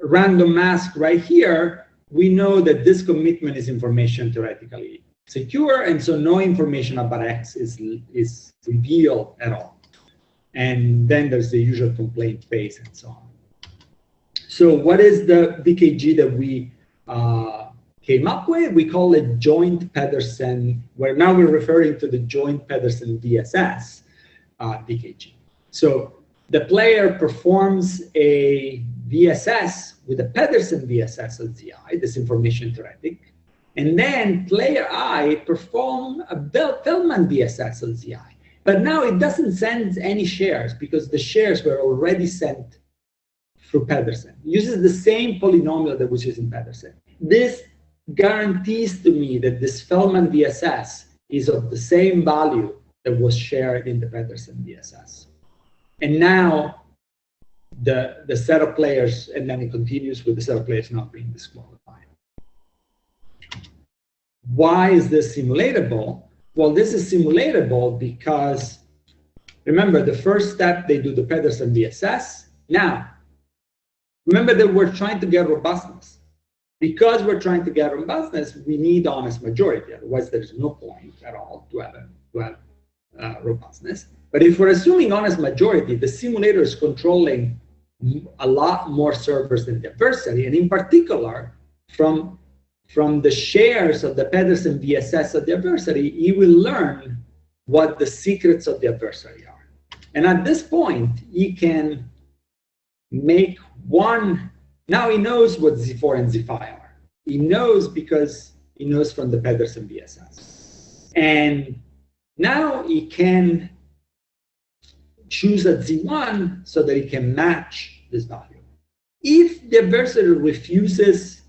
random mask right here, we know that this commitment is information theoretically secure, and so no information about X is revealed at all. And then there's the usual complaint phase and so on. So what is the DKG that we came up with? We call it joint Pedersen, where now we're referring to the joint Pedersen VSS DKG. So the player performs a VSS with a Pedersen VSS on ZI, this information theoretic, and then player I perform a Feldman VSS on ZI. But now it doesn't send any shares because the shares were already sent through Pedersen. It uses the same polynomial that was used in Pedersen. This guarantees to me that this Feldman VSS is of the same value that was shared in the Pedersen VSS. And now the set of players, and then it continues with the set of players not being disqualified. Why is this simulatable? Well, this is simulatable because, remember, the first step, they do the Pedersen VSS. Now, remember that we're trying to get robustness. Because we're trying to get robustness, we need honest majority. Otherwise, there's no point at all to have robustness. But if we're assuming honest majority, the simulator is controlling a lot more servers than the adversary, and in particular, from the shares of the Pedersen VSS of the adversary, he will learn what the secrets of the adversary are. And at this point, he can make one. Now he knows what Z4 and Z5 are. He knows because he knows from the Pedersen VSS. And now he can choose a Z1 so that he can match this value. If the adversary refuses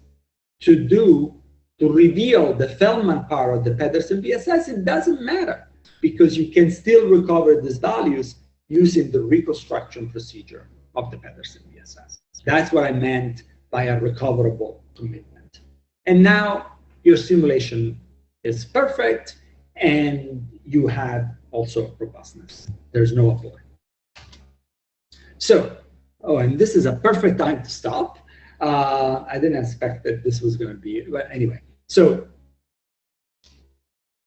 to reveal the Feldman part of the Pedersen VSS, it doesn't matter because you can still recover these values using the reconstruction procedure of the Pedersen VSS. That's what I meant by a recoverable commitment. And now your simulation is perfect and you have also robustness. There's no abort. So, and this is a perfect time to stop. I didn't expect that this was going to be, but anyway. So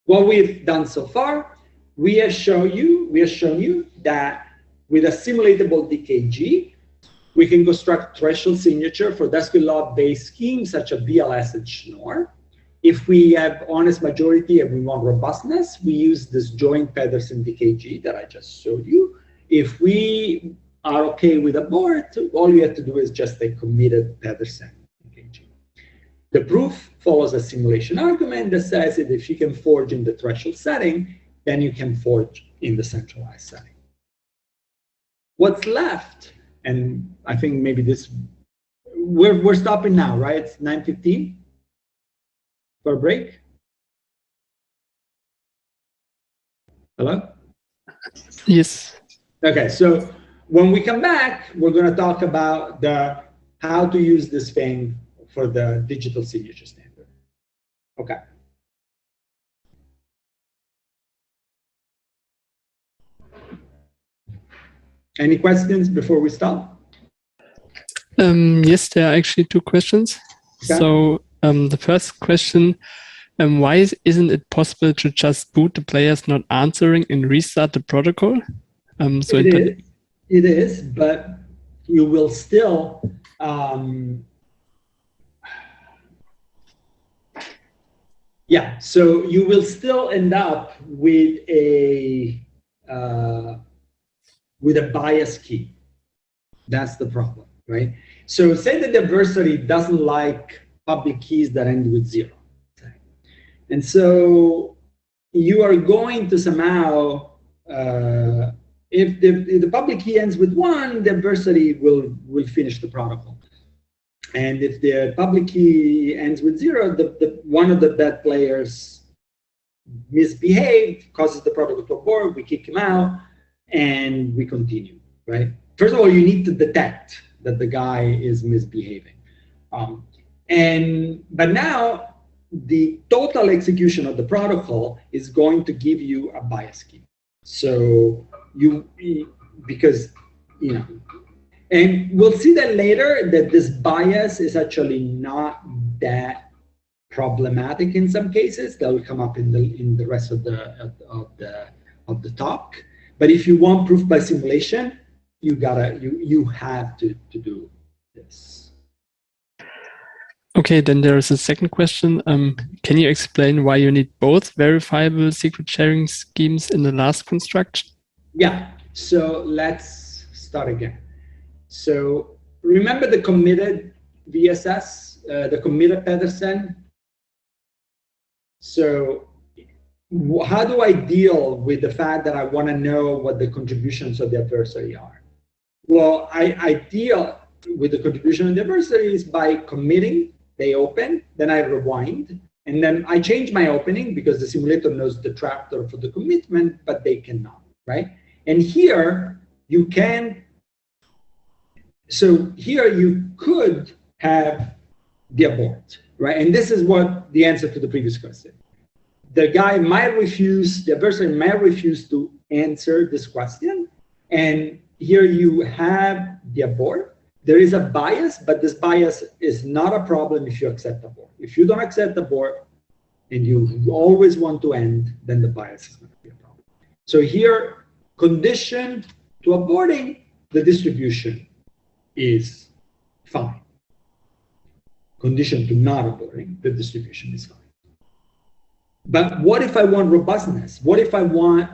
what we've done so far, we have shown you that with a simulatable DKG, we can construct threshold signature for Dasquille-Love based schemes such as BLS and Schnorr. If we have honest majority and we want robustness, we use this joint Pedersen DKG that I just showed you. If we are okay with abort, all you have to do is just a committed Pedersen DKG. The proof follows a simulation argument that says that if you can forge in the threshold setting, then you can forge in the centralized setting. What's left, and I think maybe this, we're stopping now, right? It's 9:15 for a break. Hello? Yes. Okay, so when we come back, we're going to talk about how to use this thing for the digital signature standard. Okay. Any questions before we start? Yes, there are actually two questions. Okay. So the first question, why isn't it possible to just boot the players not answering and restart the protocol? It is, but you will still so you will still end up with a bias key. That's the problem, right? So say that the adversary doesn't like public keys that end with 0. And so you are going to somehow, if the public key ends with 1, the adversary will finish the protocol. And if the public key ends with 0, one of the bad players misbehaved, causes the protocol to abort, we kick him out, and we continue, right? First of all, you need to detect that the guy is misbehaving. But now, the total execution of the protocol is going to give you a bias key. So and we'll see that later, that this bias is actually not that problematic in some cases. That will come up in the rest of the talk. But if you want proof by simulation, you have to do this. Okay, then there is a second question. Can you explain why you need both verifiable secret sharing schemes in the last construction? Yeah, so let's start again. So remember the committed VSS, the committed Pedersen? So how do I deal with the fact that I want to know what the contributions of the adversary are? Well, I deal with the contribution of the adversary is by committing. They open, then I rewind, and then I change my opening because the simulator knows the trapdoor for the commitment, but they cannot, right? And here you can, so here you could have the abort, right? And this is what the answer to the previous question. The guy might refuse, the adversary might refuse to answer this question, and here you have the abort. There is a bias, but this bias is not a problem if you accept abort. If you don't accept abort and you always want to end, then the bias is going to be a problem. So here, condition to aborting, the distribution is fine. Condition to not aborting, the distribution is fine. But what if I want robustness? What if I want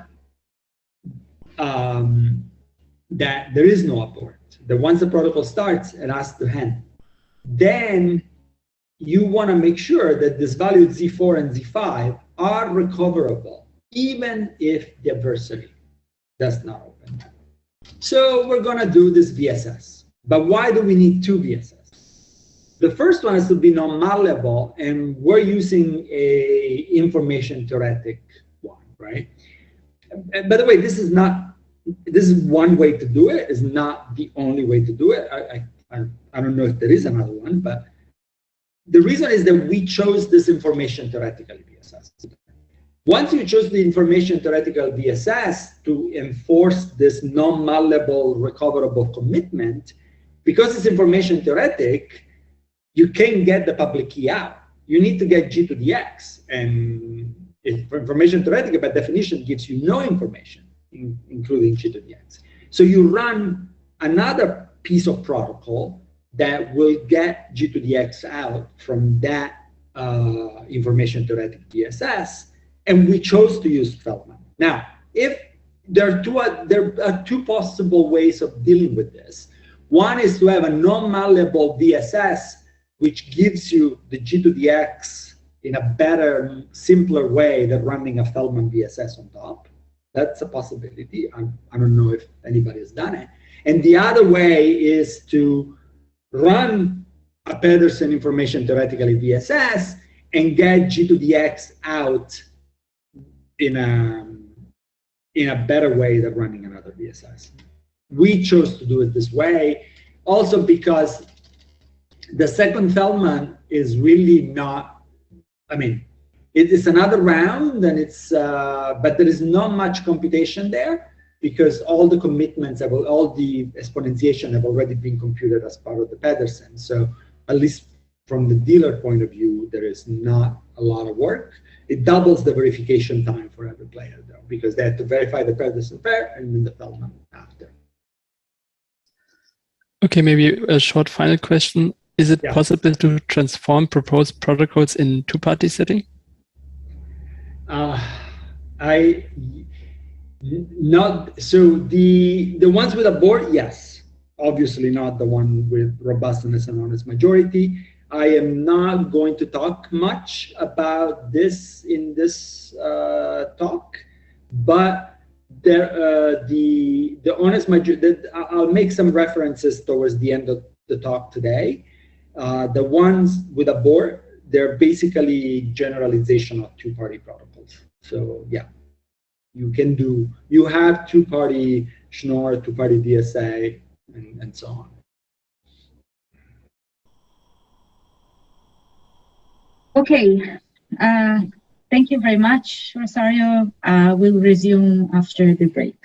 that there is no abort? That once the protocol starts, it has to end. Then you want to make sure that this value Z4 and Z5 are recoverable, even if the adversary does not open. So we're going to do this VSS. But why do we need 2 VSS? The first one has to be non-malleable, and we're using a information theoretic one, right? By the way, this is one way to do it. It's not the only way to do it. I don't know if there is another one, but the reason is that we chose this information theoretical VSS. Once you chose the information theoretical VSS to enforce this non-malleable recoverable commitment, because it's information theoretic, you can't get the public key out. You need to get G to the X. And information theoretical, by definition, gives you no information, including G to the X. So you run another piece of protocol that will get G to the X out from that information theoretic DSS, and we chose to use Feldman. Now, if there are two possible ways of dealing with this. One is to have a non-malleable DSS, which gives you the G to the X in a better, simpler way than running a Feldman DSS on top. That's a possibility. I don't know if anybody has done it. And the other way is to run a Pedersen information theoretically DSS and get G to the X out in a better way than running another DSS. We chose to do it this way, also because the second Feldman is really not, I mean, it is another round, and it's, but there is not much computation there because all the commitments, all the exponentiation have already been computed as part of the Pedersen. So at least from the dealer point of view, there is not a lot of work. It doubles the verification time for every player, though, because they have to verify the Pedersen pair and then the Feldman after. Okay, maybe a short final question. Is it possible to transform proposed protocols in two-party setting? Not so the ones with a board, yes. Obviously not the one with robustness and honest majority. I am not going to talk much about this in this talk, but there the honest majority. I'll make some references towards the end of the talk today. The ones with a board, they're basically generalization of two-party protocols. So yeah, you have two-party Schnorr, two-party DSA, and so on. Okay, thank you very much, Rosario. We'll resume after the break.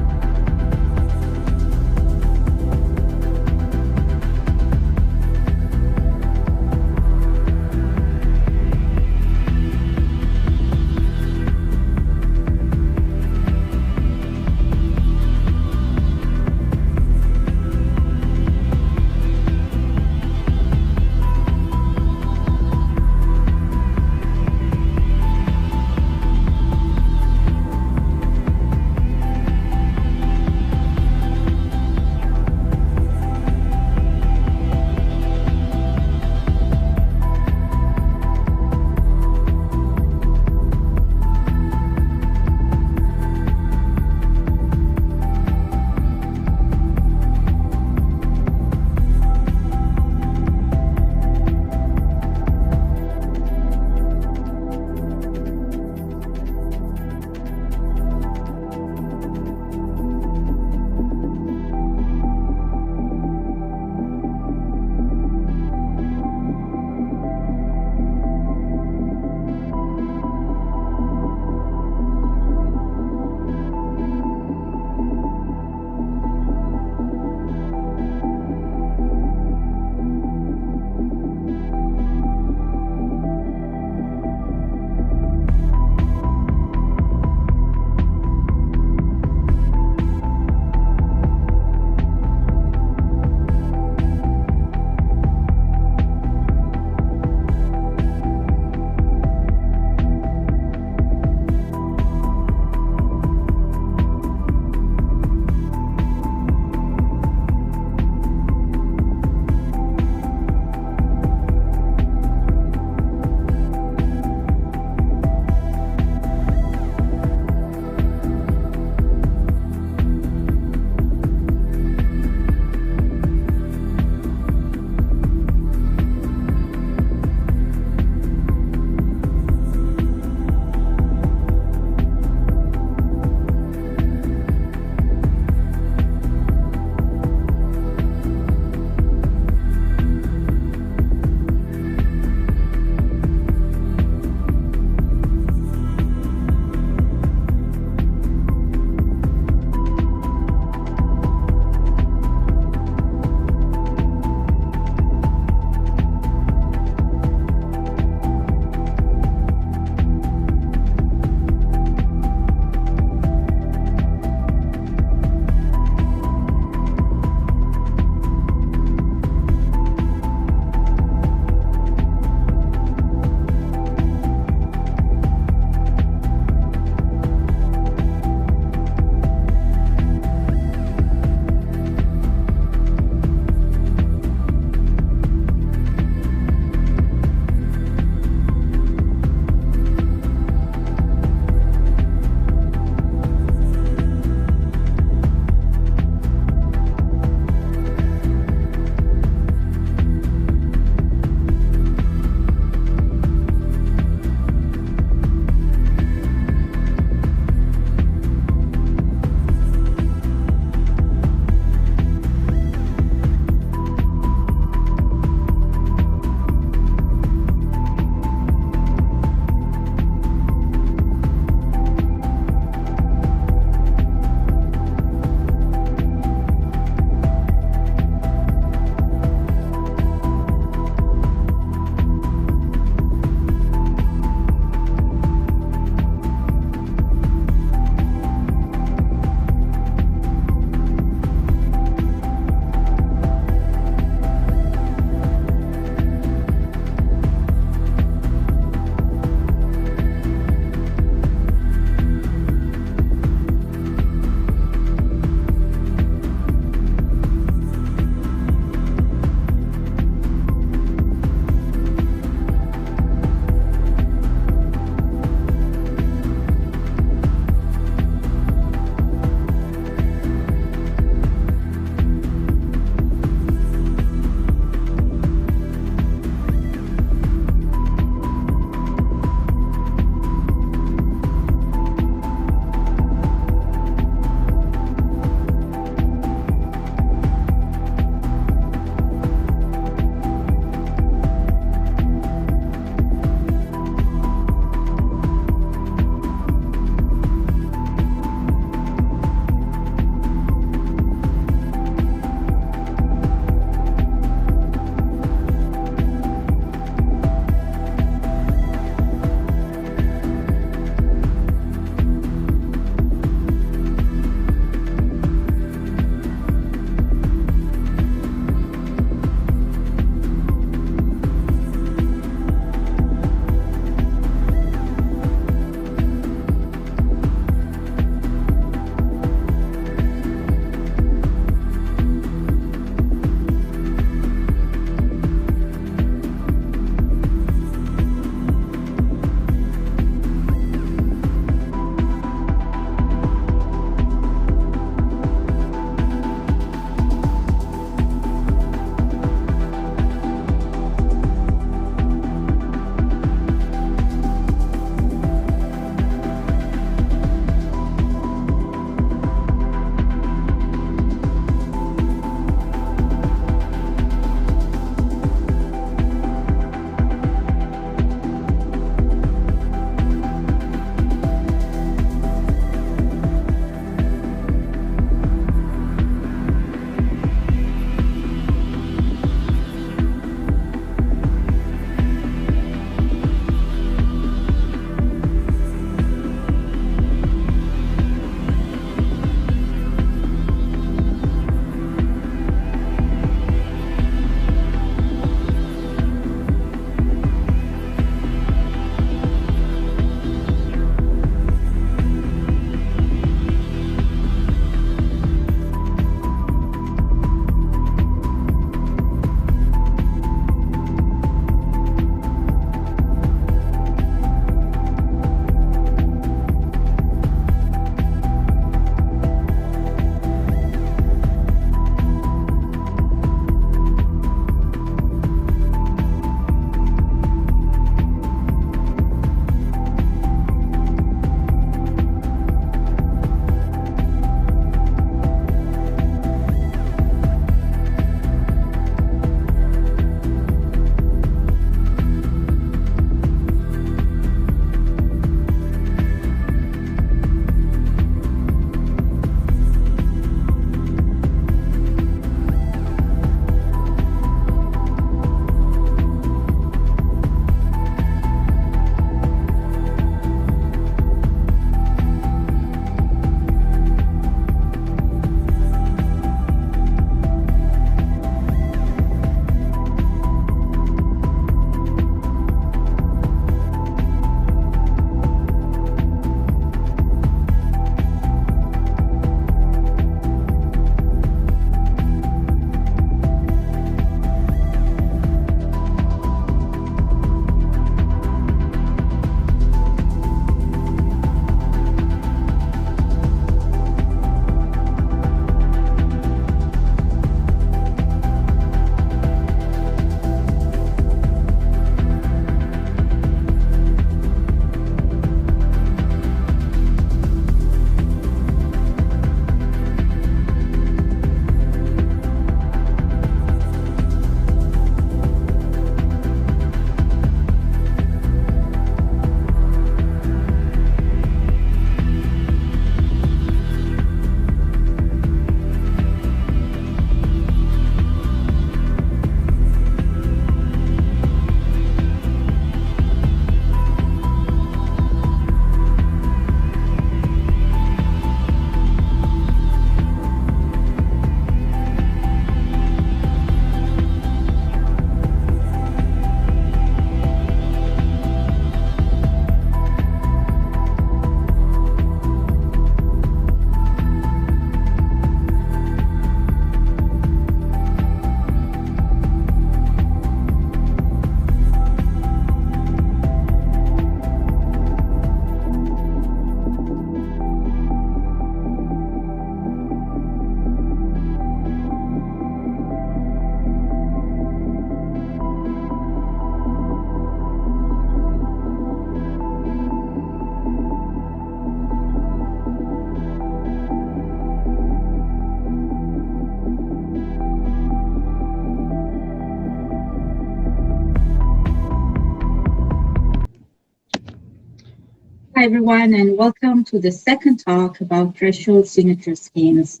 everyone, and welcome to the second talk about threshold signature schemes.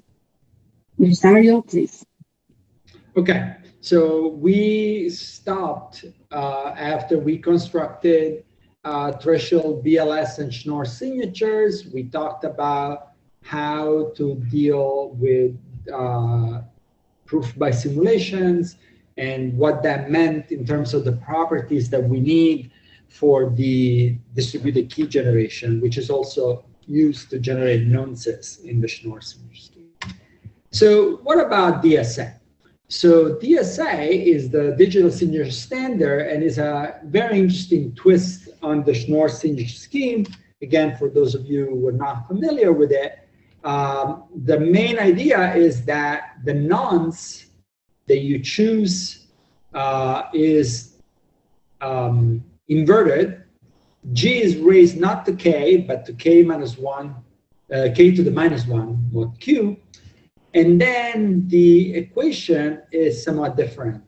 Rosario, please. Okay, so we stopped after we constructed threshold BLS and Schnorr signatures. We talked about how to deal with proof by simulations and what that meant in terms of the properties that we need for the distributed key generation, which is also used to generate nonces in the Schnorr signature scheme. So what about DSA? So DSA is the digital signature standard and is a very interesting twist on the Schnorr signature scheme. Again, for those of you who are not familiar with it, the main idea is that the nonce that you choose is inverted. G is raised not to K, but to K minus 1, K to the minus 1 mod Q. And then the equation is somewhat different.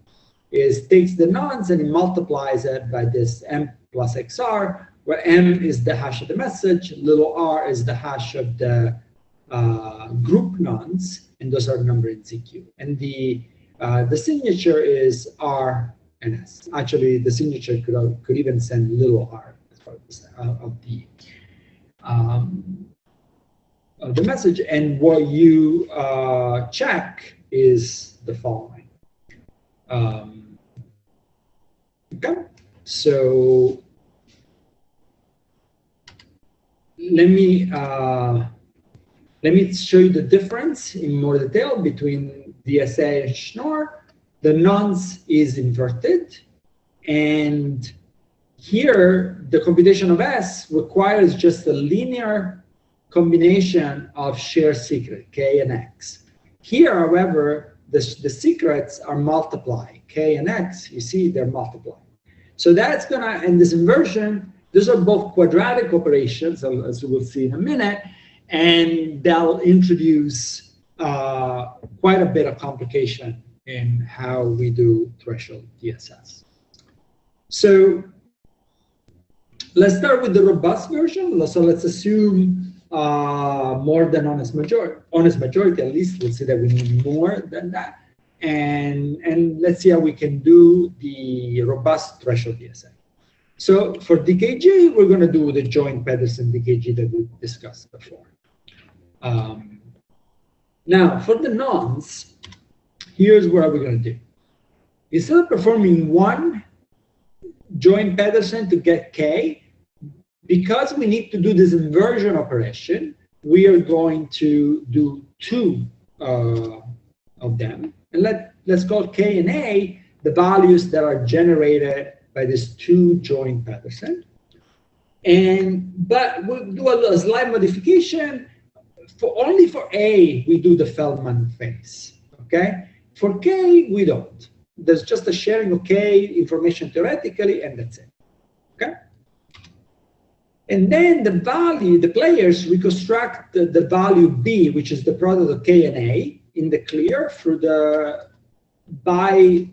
It takes the nonce and it multiplies it by this M plus XR, where M is the hash of the message, little r is the hash of the group nonce, and those are numbered in ZQ. And the signature is R and S. Actually, the signature could even send little r as part of the message. And what you check is the following. Okay, so let me show you the difference in more detail between DSA and Schnorr. The nonce is inverted, and here the computation of S requires just a linear combination of shared secret, K and X. Here, however, the secrets are multiplied, K and X, you see they're multiplied. So that's gonna, in this inversion, those are both quadratic operations, as we will see in a minute, and they'll introduce quite a bit of complication in how we do threshold DSS. So let's start with the robust version. So let's assume more than honest majority, at least. We'll see that we need more than that. And let's see how we can do the robust threshold DSA. So for DKG, we're going to do the joint Pedersen DKG that we discussed before. Now, for the nonce, here's what we're going to do. Instead of performing one joint Pedersen to get K, because we need to do this inversion operation, we are going to do two of them. And let's call K and A the values that are generated by these two joint Pedersen. But we'll do a slight modification. Only for A, we do the Feldman phase, okay? For K, we don't. There's just a sharing of K information theoretically, and that's it, okay? And then the players reconstruct the value B, which is the product of K and A, in the clear by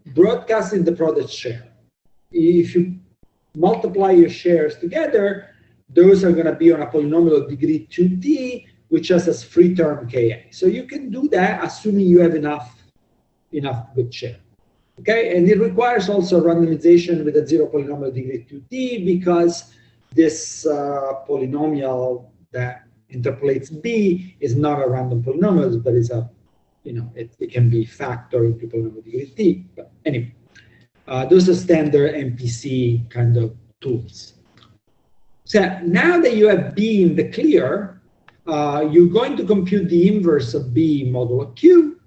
broadcasting the product share. If you multiply your shares together, those are going to be on a polynomial of degree 2D, which has a free term Ka. So you can do that assuming you have enough good share. Okay, and it requires also randomization with a zero polynomial degree 2D, because this polynomial that interpolates B is not a random polynomial, but is a, it can be factored into polynomial degree T. But anyway, those are standard MPC kind of tools. So now that you have B in the clear, you're going to compute the inverse of B modulo Q,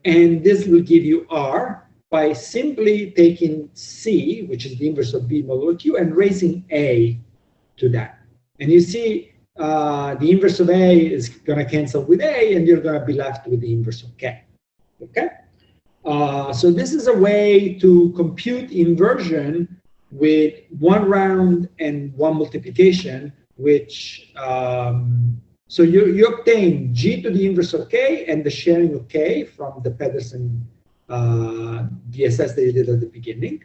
and this will give you R by simply taking C, which is the inverse of B modulo Q, and raising A to that. And you see the inverse of A is going to cancel with A, and you're going to be left with the inverse of K. Okay? So this is a way to compute inversion with one round and one multiplication, which so you obtain G to the inverse of K and the sharing of K from the Pedersen DSS that you did at the beginning.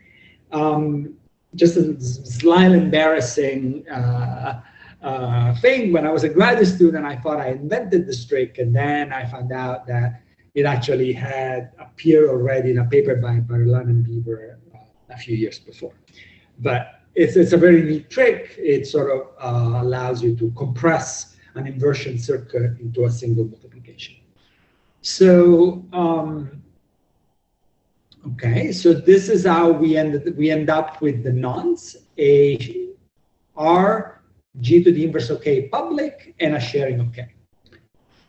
Just a slightly embarrassing thing. When I was a graduate student, I thought I invented this trick, and then I found out that it actually had appeared already in a paper by Barlan and Bieber a few years before. But it's a very neat trick. It sort of allows you to compress an inversion circuit into a single multiplication. So, okay, so this is how we end up with the nonce, a R, G to the inverse of K public, and a sharing of K.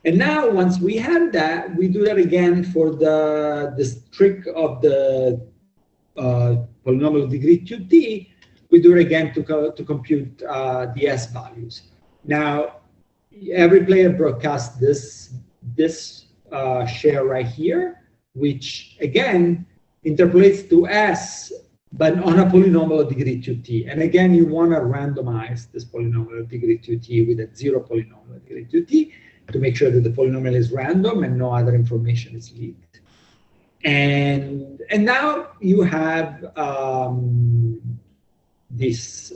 And now, once we have that, we do that again for this trick of the polynomial degree 2t. We do it again to compute the S values. Now, every player broadcasts this share right here, which again interpolates to S, but on a polynomial of degree 2t. And again, you want to randomize this polynomial of degree 2t with a zero polynomial of degree 2t to make sure that the polynomial is random and no other information is leaked. And now you have this.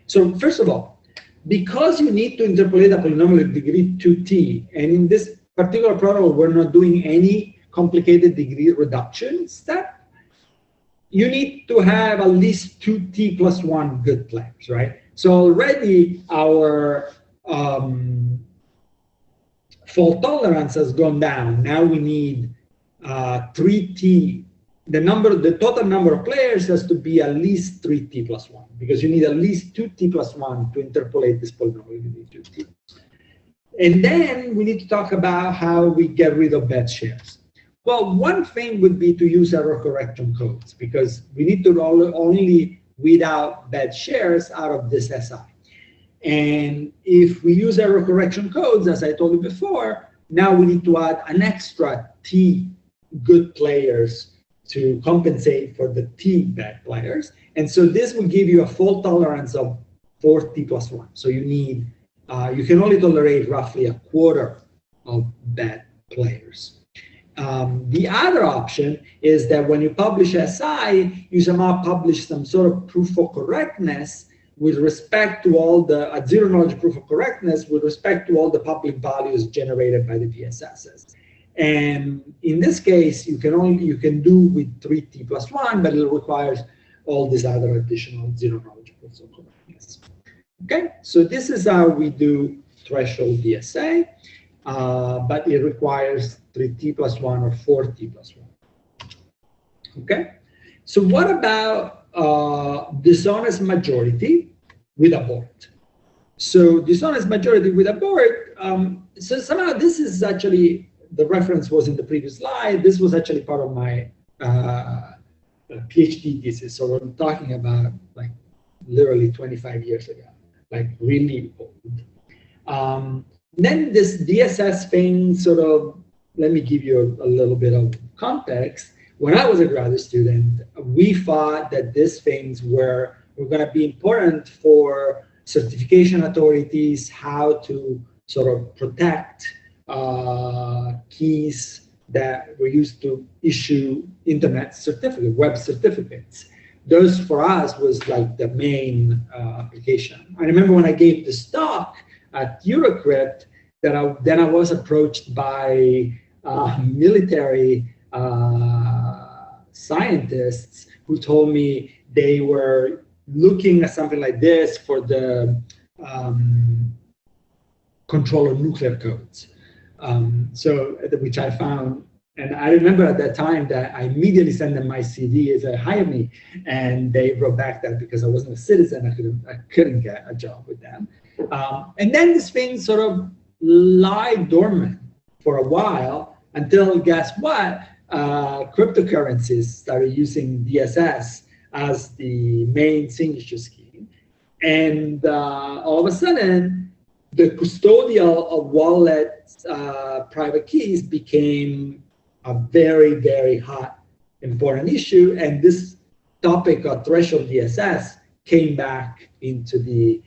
So first of all, because you need to interpolate a polynomial of degree 2t, and in this particular protocol, we're not doing any complicated degree reduction step, you need to have at least 2t plus 1 good players, right? So already our fault tolerance has gone down. Now we need 3t. The total number of players has to be at least 3t plus 1, because you need at least 2t plus 1 to interpolate this polynomial degree 2t. And then we need to talk about how we get rid of bad shares. Well, one thing would be to use error correction codes, because we need to only weed out bad shares out of this SI. And if we use error correction codes, as I told you before, now we need to add an extra T good players to compensate for the T bad players. And so this will give you a fault tolerance of 4T plus 1. So you need, you can only tolerate roughly a quarter of bad players. The other option is that when you publish SI, you somehow publish some sort of proof of correctness with respect to all the zero knowledge proof of correctness with respect to all the public values generated by the VSSs. And in this case, you can do with 3t plus 1, but it requires all these other additional zero knowledge proofs of correctness. Okay, so this is how we do threshold DSA, but it requires 3t plus 1 or 4t plus 1. Okay, so what about dishonest majority with abort? So dishonest majority with abort, so somehow this is actually, the reference was in the previous slide. This was actually part of my PhD thesis. So I'm talking about like literally 25 years ago, like really old. Then this DSS thing sort of, let me give you a little bit of context. When I was a graduate student, we thought that these things were going to be important for certification authorities, how to sort of protect keys that were used to issue internet certificate, web certificates. Those for us was like the main application. I remember when I gave this talk at Eurocrypt, that then I was approached by military scientists who told me they were looking at something like this for the control of nuclear codes. So, which I found, and I remember at that time that I immediately sent them my CD as a hire me, and they wrote back that because I wasn't a citizen, I couldn't get a job with them. And then this thing sort of lied dormant for a while until, guess what? Cryptocurrencies started using DSS as the main signature scheme. And all of a sudden, the custodial of wallets private keys became a very, very hot, important issue. And this topic of threshold DSS came back into the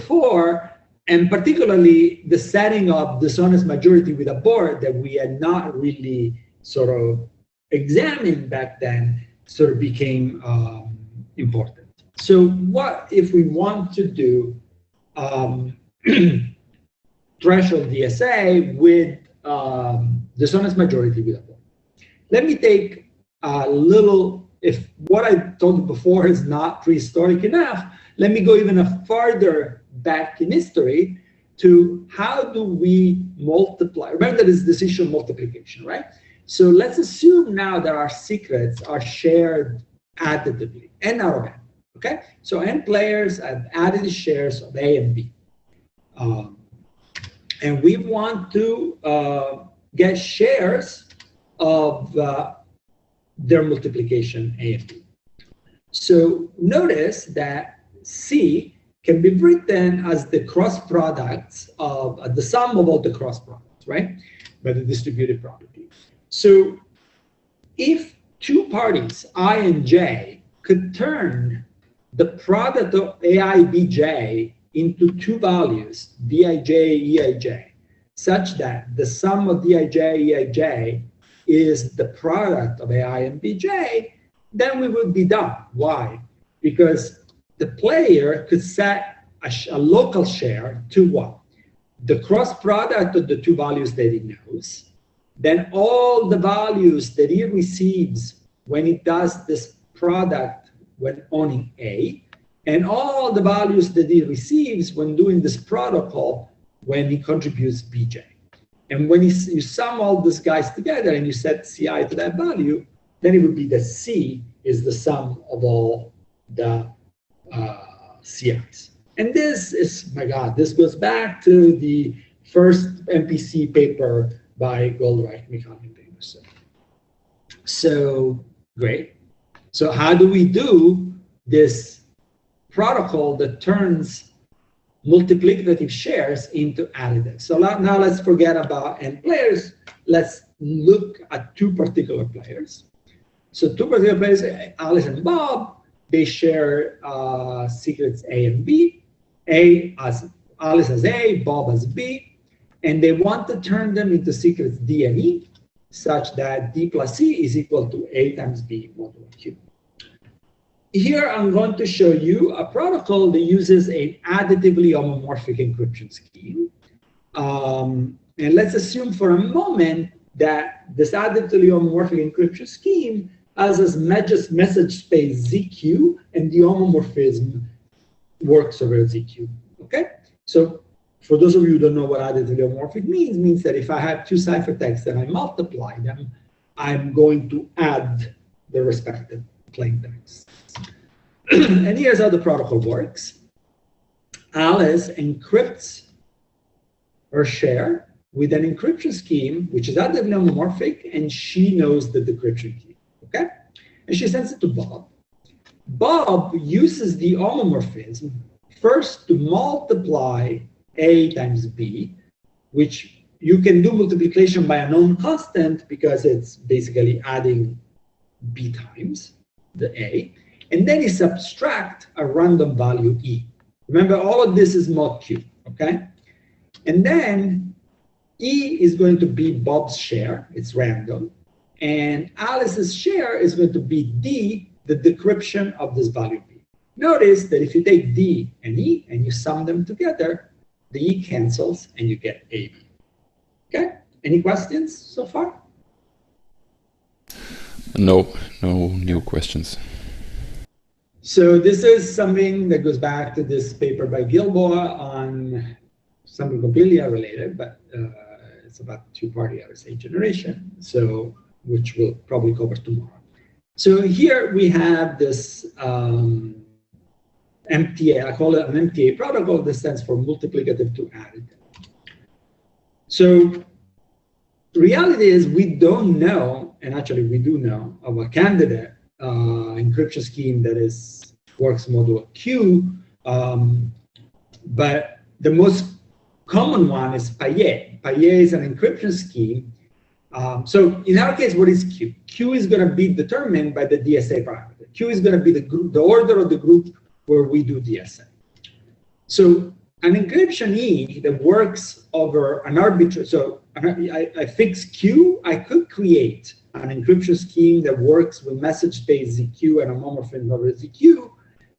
fore, and particularly the setting of dishonest majority with abort that we had not really sort of examined back then sort of became important. So what if we want to do threshold DSA with dishonest majority with a point? Let me take a little, if what I told you before is not prehistoric enough, let me go even a further back in history to how do we multiply. Remember, this is decision multiplication, right? So let's assume now that our secrets are shared additively, n out of n, okay? So n players have added shares of A and B. And we want to get shares of their multiplication A and B. So notice that C can be written as the cross products of the sum of all the cross products, right? By the distributive property. So if two parties, I and J, could turn the product of AI Bj into two values, Dij, Eij, such that the sum of Dij, Eij is the product of AI and Bj, then we would be done. Why? Because the player could set a local share to what? The cross product of the two values that he knows, then all the values that he receives when he does this product when owning A, and all the values that he receives when doing this protocol when he contributes Bj. And when you sum all these guys together and you set Ci to that value, then it would be that C is the sum of all the CIs. And this is, my God, this goes back to the first MPC paper by Goldreich, Mikhail, and Davis. So great. So how do we do this protocol that turns multiplicative shares into additive? So now let's forget about n players. Let's look at two particular players. So two particular players, Alice and Bob, they share secrets A and B. Alice has A, Bob has B, and they want to turn them into secrets D and E, such that D plus C is equal to A times B modulo Q. Here I'm going to show you a protocol that uses an additively homomorphic encryption scheme. And let's assume for a moment that this additively homomorphic encryption scheme has this message space ZQ, and the homomorphism works over ZQ, okay? So for those of you who don't know what additively homomorphic means that if I have two ciphertexts and I multiply them, I'm going to add the respective plaintext. And here's how the protocol works. Alice encrypts her share with an encryption scheme, which is additively homomorphic, and she knows the decryption key, okay? And she sends it to Bob. Bob uses the homomorphism first to multiply A times B, which you can do multiplication by a known constant because it's basically adding B times the A, and then you subtract a random value E. Remember, all of this is mod Q, okay? And then E is going to be Bob's share, it's random, and Alice's share is going to be D, the decryption of this value B. Notice that if you take D and E and you sum them together, the E cancels and you get AB. Okay, any questions so far? No new questions. So this is something that goes back to this paper by Gilboa on something completely unrelated, but it's about two-party RSA generation, so which we'll probably cover tomorrow. So here we have this MTA, I call it an MTA protocol that stands for multiplicative to additive. So the reality is we don't know, and actually we do know, of a candidate encryption scheme that works modulo Q, but the most common one is Payet. Payet is an encryption scheme. So in our case, what is Q? Q is going to be determined by the DSA parameter. Q is going to be the order of the group where we do DSA. So an encryption E that works over an arbitrary, so I fix Q, I could create an encryption scheme that works with message-based ZQ and a homomorphism over ZQ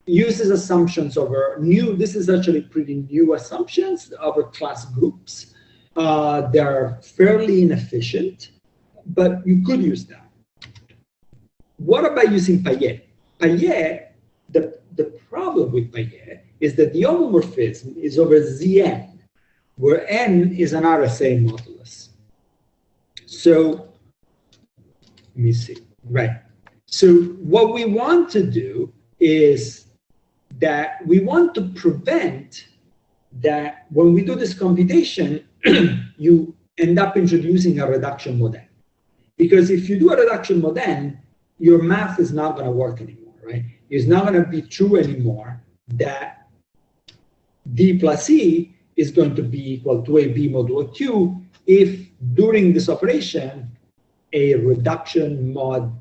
uses assumptions over new, this is actually pretty new assumptions over class groups. They're fairly inefficient, but you could use them. What about using Payet? Payet, the problem with Payet is that the homomorphism is over Zn, where n is an RSA modulus. So, let me see, right. So what we want to do is that we want to prevent that when we do this computation, you end up introducing a reduction mod n. Because if you do a reduction mod n, your math is not going to work anymore, right? It's not going to be true anymore that d plus e is going to be equal to ab modulo q if during this operation a reduction mod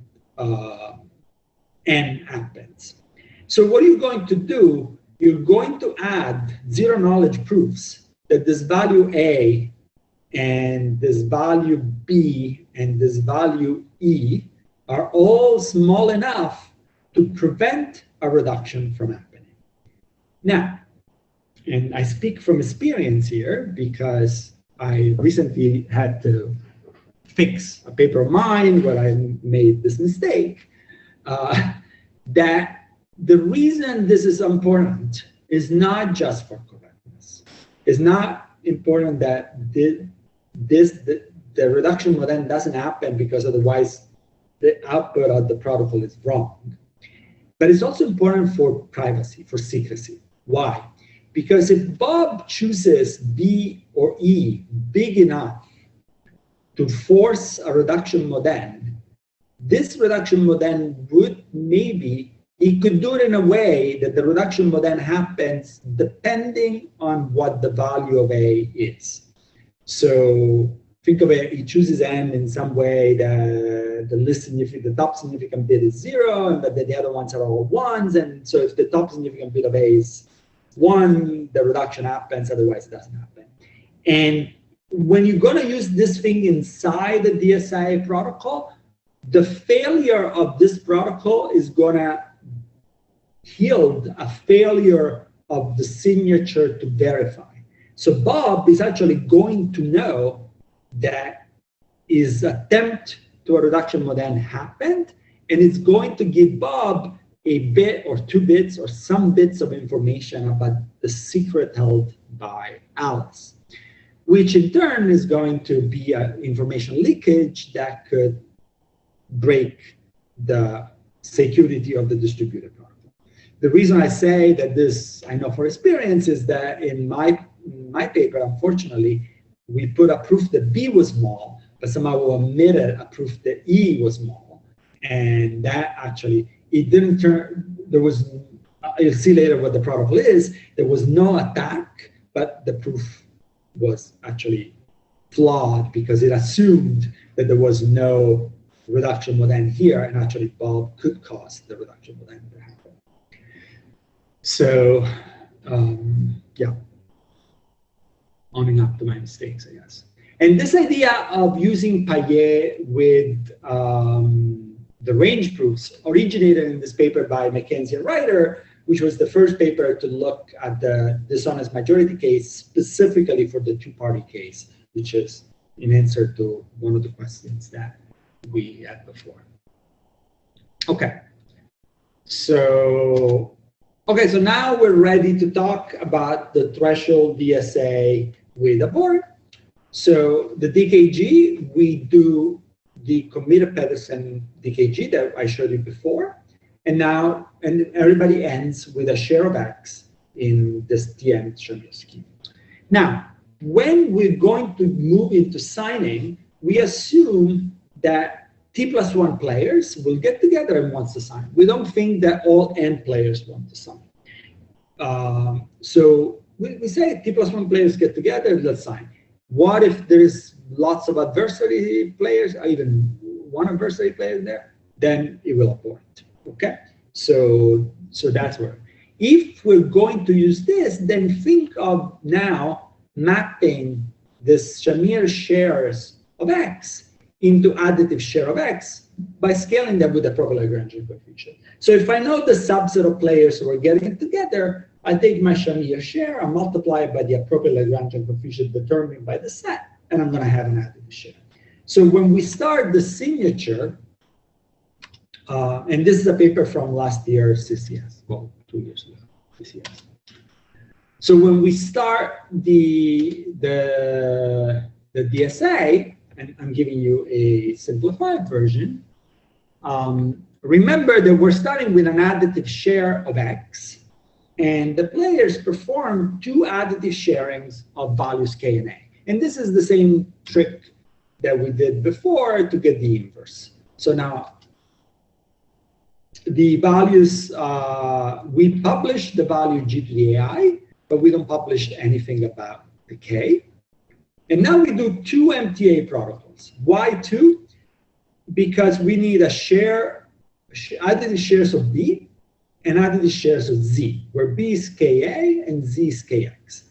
n happens. So what are you going to do? You're going to add zero knowledge proofs that this value a and this value b and this value e are all small enough to prevent a reduction from happening. Now, and I speak from experience here because I recently had to fix a paper of mine where I made this mistake, that the reason this is important is not just for correctness. It's not important that the reduction mod n doesn't happen because otherwise the output of the protocol is wrong. But it's also important for privacy, for secrecy. Why? Because if Bob chooses B or E big enough to force a reduction mod n, this reduction mod n would maybe, he could do it in a way that the reduction mod n happens depending on what the value of A is. So think of it, he chooses n in some way that the top significant bit is 0, and that the other ones are all 1s. And so if the top significant bit of A is 1, the reduction happens, otherwise it doesn't happen. And when you're going to use this thing inside the DSIA protocol, the failure of this protocol is going to yield a failure of the signature to verify. So Bob is actually going to know that his attempt to a reduction mod n happened, and it's going to give Bob a bit or 2 bits or some bits of information about the secret held by Alice, which in turn is going to be an information leakage that could break the security of the distributed protocol. The reason I say that this, I know for experience, is that in my paper, unfortunately, we put a proof that B was small, but somehow we omitted a proof that E was small. And that actually, it didn't turn, there was, you'll see later what the protocol is, there was no attack, but the proof was actually flawed because it assumed that there was no reduction mod n here, and actually Bob could cause the reduction mod n to happen. So, yeah, owning up to my mistakes, I guess. And this idea of using Payet with the range proofs originated in this paper by Mackenzie and Ryder, which was the first paper to look at the dishonest majority case specifically for the two-party case, which is in answer to one of the questions that we had before. Okay. So now we're ready to talk about the threshold DSA with a board. So the DKG, we do the committed Pedersen DKG that I showed you before. And everybody ends with a share of X in this TM Shamir scheme. Now, when we're going to move into signing, we assume that T+1 players will get together and wants to sign. We don't think that all N players want to sign. So we say T+1 players get together, let's sign. What if there's lots of adversary players, or even one adversary player there? Then it will abort. Okay, so that's where. If we're going to use this, then think of now mapping this Shamir shares of X into additive share of X by scaling them with the proper Lagrangian coefficient. So if I know the subset of players who are getting together, I take my Shamir share, I multiply it by the appropriate Lagrangian coefficient determined by the set, and I'm going to have an additive share. So when we start the signature, and this is a paper from last year, CCS, well, 2 years ago, CCS. So when we start the DSA, and I'm giving you a simplified version, remember that we're starting with an additive share of X, and the players perform 2 additive sharings of values K and A. And this is the same trick that we did before to get the inverse. So now, the values, we publish the value G to the AI, but we don't publish anything about the K. And now we do 2 MTA protocols. Why 2? Because we need a share, additive shares of B and additive shares of Z, where B is KA and Z is KX.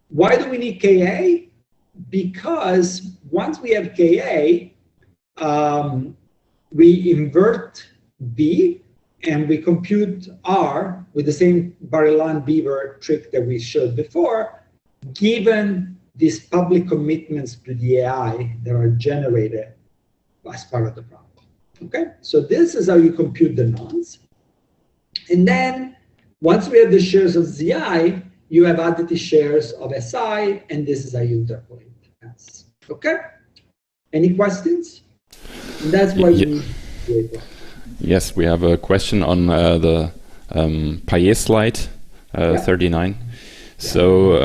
Why do we need KA? Because once we have KA, we invert B and we compute R with the same Barilan-Beaver trick that we showed before, given these public commitments to the AI that are generated as part of the problem. Okay, so this is how you compute the nonce. And then once we have the shares of ZI, you have additive shares of SI, and this is how you interpolate S. Okay, any questions? And that's why you need to do. Yes, we have a question on the Payet slide 39. Yeah. So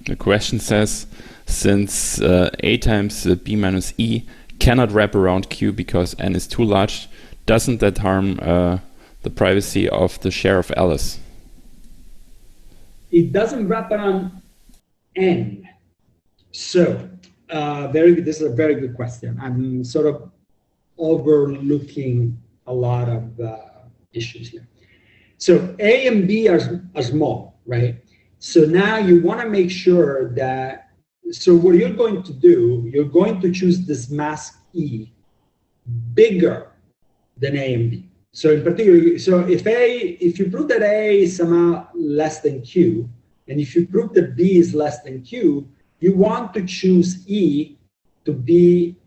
the question says, since A times B minus E cannot wrap around Q because N is too large, doesn't that harm the privacy of the share of Alice? It doesn't wrap around N. So this is a very good question. I'm sort of overlooking a lot of issues here. So A and B are small, right? So now you want to make sure that, so what you're going to do, you're going to choose this mask E bigger than A and B. So in particular, so if you prove that A is somehow less than Q, and if you prove that B is less than Q, you want to choose E to be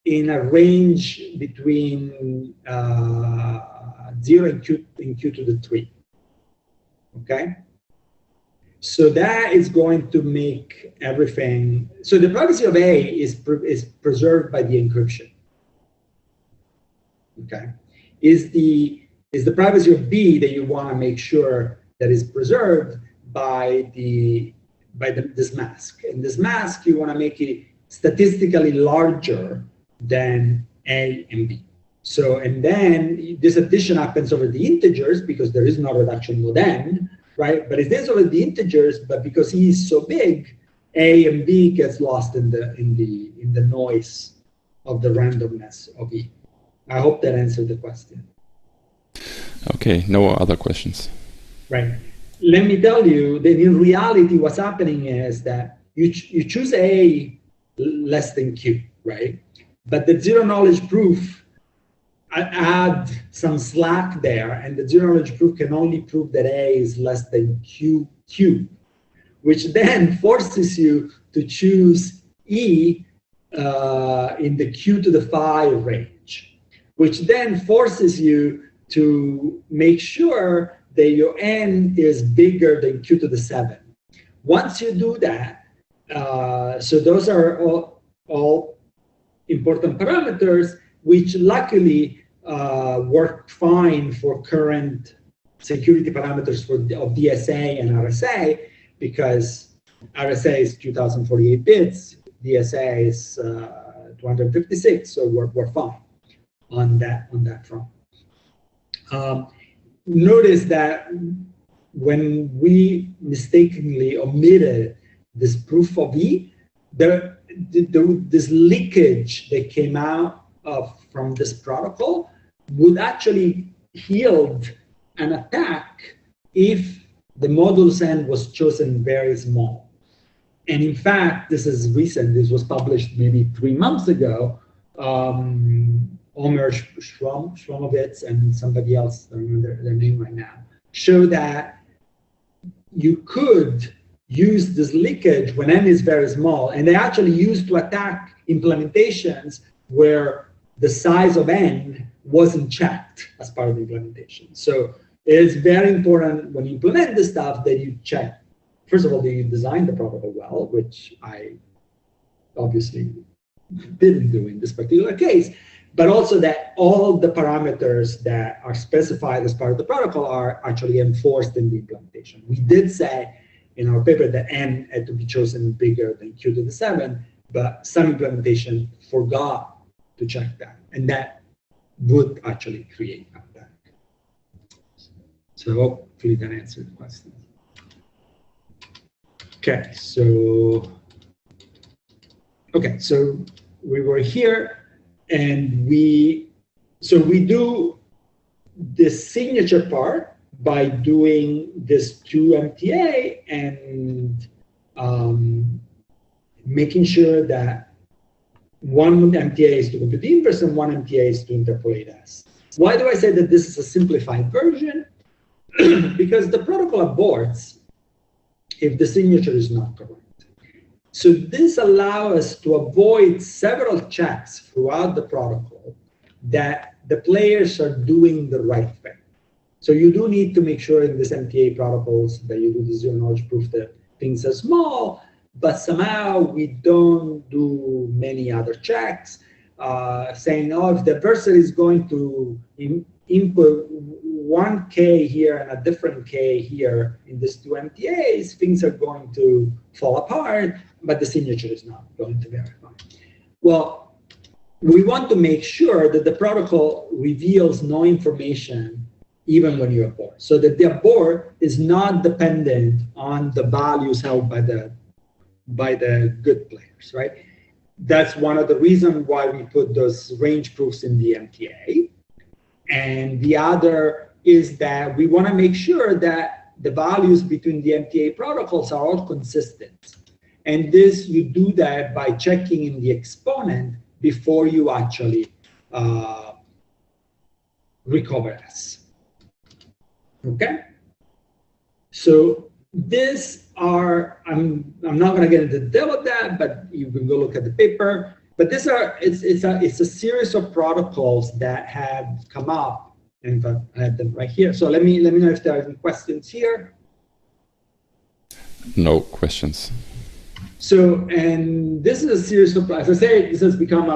in a range between 0 and Q to the 3. Okay? So that is going to make everything. So the privacy of A is preserved by the encryption. Okay? Is the privacy of B that you want to make sure that is preserved by this mask. And this mask, you want to make it statistically larger than A and B. So, and then this addition happens over the integers because there is no reduction with N, right? But it is over the integers, but because E is so big, A and B gets lost in the noise of the randomness of E. I hope that answered the question. Okay, no other questions. Right. Let me tell you that in reality, what's happening is that you choose A less than Q, right? But the zero knowledge proof add some slack there, and the zero knowledge proof can only prove that A is less than Q, which then forces you to choose E in the Q to the 5 range, which then forces you to make sure that your N is bigger than Q to the 7. Once you do that, so those are all important parameters, which luckily work fine for current security parameters of DSA and RSA, because RSA is 2048 bits, DSA is 256, so we're fine on that front. Notice that when we mistakenly omitted this proof of E, this leakage that came out from this protocol would actually yield an attack if the modulus N was chosen very small. And in fact, this is recent. This was published maybe 3 months ago. Omer Shlomovitz and somebody else, I don't remember their name right now, show that you could use this leakage when n is very small, and they actually used to attack implementations where the size of n wasn't checked as part of the implementation. So it's very important when you implement this stuff that you check, first of all, that you design the protocol well, which I obviously didn't do in this particular case, but also that all the parameters that are specified as part of the protocol are actually enforced in the implementation. We did say in our paper that n had to be chosen bigger than q to the 7, but some implementation forgot to check that, and that would actually create an attack. So hopefully that answered the question. Okay, so we were here, and we do the signature part by doing this 2-MTA and making sure that one MTA is to compute the inverse and one MTA is to interpolate S. Why do I say that this is a simplified version? Because the protocol aborts if the signature is not correct. So this allows us to avoid several checks throughout the protocol that the players are doing the right thing. So you do need to make sure in this MTA protocols that you do the zero knowledge proof that things are small, but somehow we don't do many other checks, saying, oh, if the adversary is going to input one K here and a different K here in these 2 MTAs, things are going to fall apart, but the signature is not going to verify. Well, we want to make sure that the protocol reveals no information even when you abort, so that the abort is not dependent on the values held by the good players, right? That's one of the reasons why we put those range proofs in the MTA. And the other is that we want to make sure that the values between the MTA protocols are all consistent. And this, you do that by checking in the exponent before you actually recover S. Okay? So this are, I'm not going to get into the detail of that, but you can go look at the paper. But these are, it's a series of protocols that have come up, and in fact, I have them right here. So let me know if there are any questions here. No questions. So, and this is a series of, as I say, this has become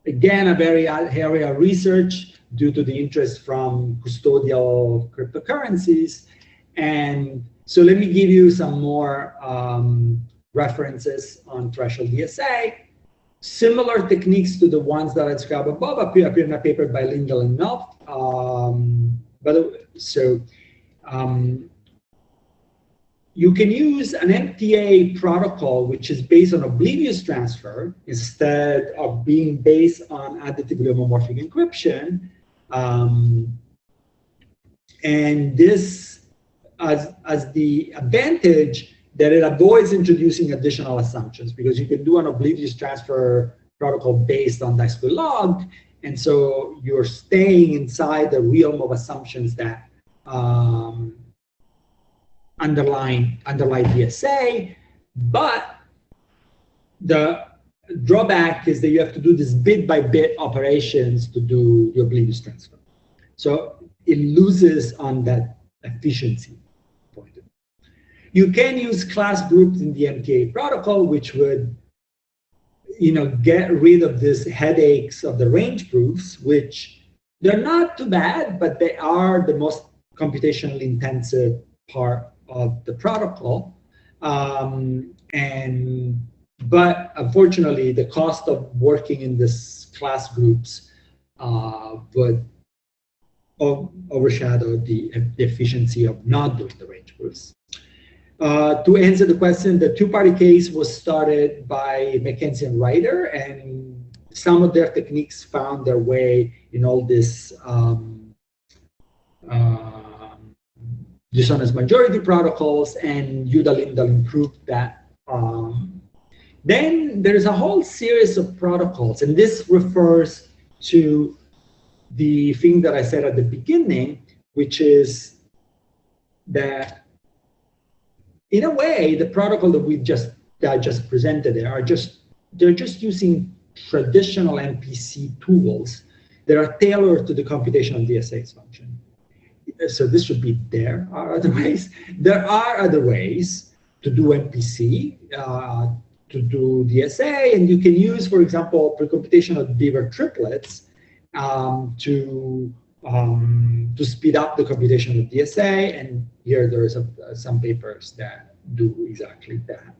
again a very area of research due to the interest from custodial cryptocurrencies. And so let me give you some more references on threshold DSA. Similar techniques to the ones that I described above appear in a paper by Lindell and Knopf. You can use an MTA protocol which is based on Oblivious transfer instead of being based on additively homomorphic encryption. And this as the advantage that it avoids introducing additional assumptions, because you can do an Oblivious transfer protocol based on dice-square log, and so you're staying inside the realm of assumptions that underlie DSA, but the drawback is that you have to do this bit-by-bit operations to do the Oblivious transfer. So it loses on that efficiency point. You can use class groups in the MTA protocol, which would, get rid of this headaches of the range proofs, which they're not too bad, but they are the most computationally intensive part of the protocol. But unfortunately, the cost of working in this class groups would overshadow the efficiency of not doing the range proofs. To answer the question, the two-party case was started by McKenzie and Ryder, and some of their techniques found their way in all this dishonest majority protocols, and Yuda Lindell improved that Then there's a whole series of protocols, and this refers to the thing that I said at the beginning, which is that in a way, the protocol that I just presented there they're just using traditional MPC tools that are tailored to the computation of DSA's function. So this should be there are other ways. There are other ways to do MPC, to do DSA, and you can use, for example, pre-computation of Beaver triplets to speed up the computation of DSA. And here there is some papers that do exactly that.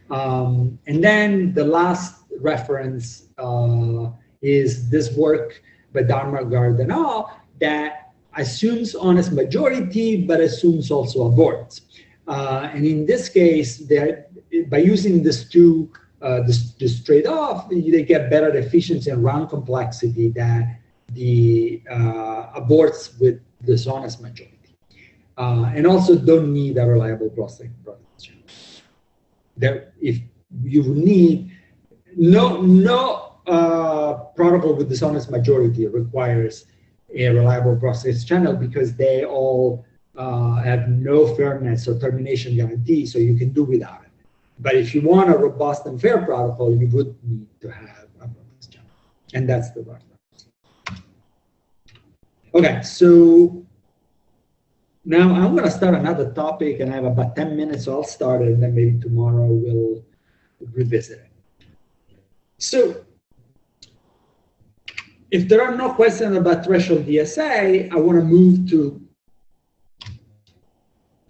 And then the last reference is this work by Darmagard et al. That assumes honest majority, but assumes also aborts. And in this case, by using this trade-off, they get better efficiency and round complexity than the aborts with dishonest majority. And also don't need a reliable process channel. If you need no protocol with dishonest majority requires a reliable process channel because they all have no fairness or termination guarantee, so you can do without it. But if you want a robust and fair protocol, you would need to have a process channel, and that's the reference. Okay, so now I'm going to start another topic, and I have about 10 minutes, so I'll start it, and then maybe tomorrow we'll revisit it. So if there are no questions about threshold DSA, I want to move to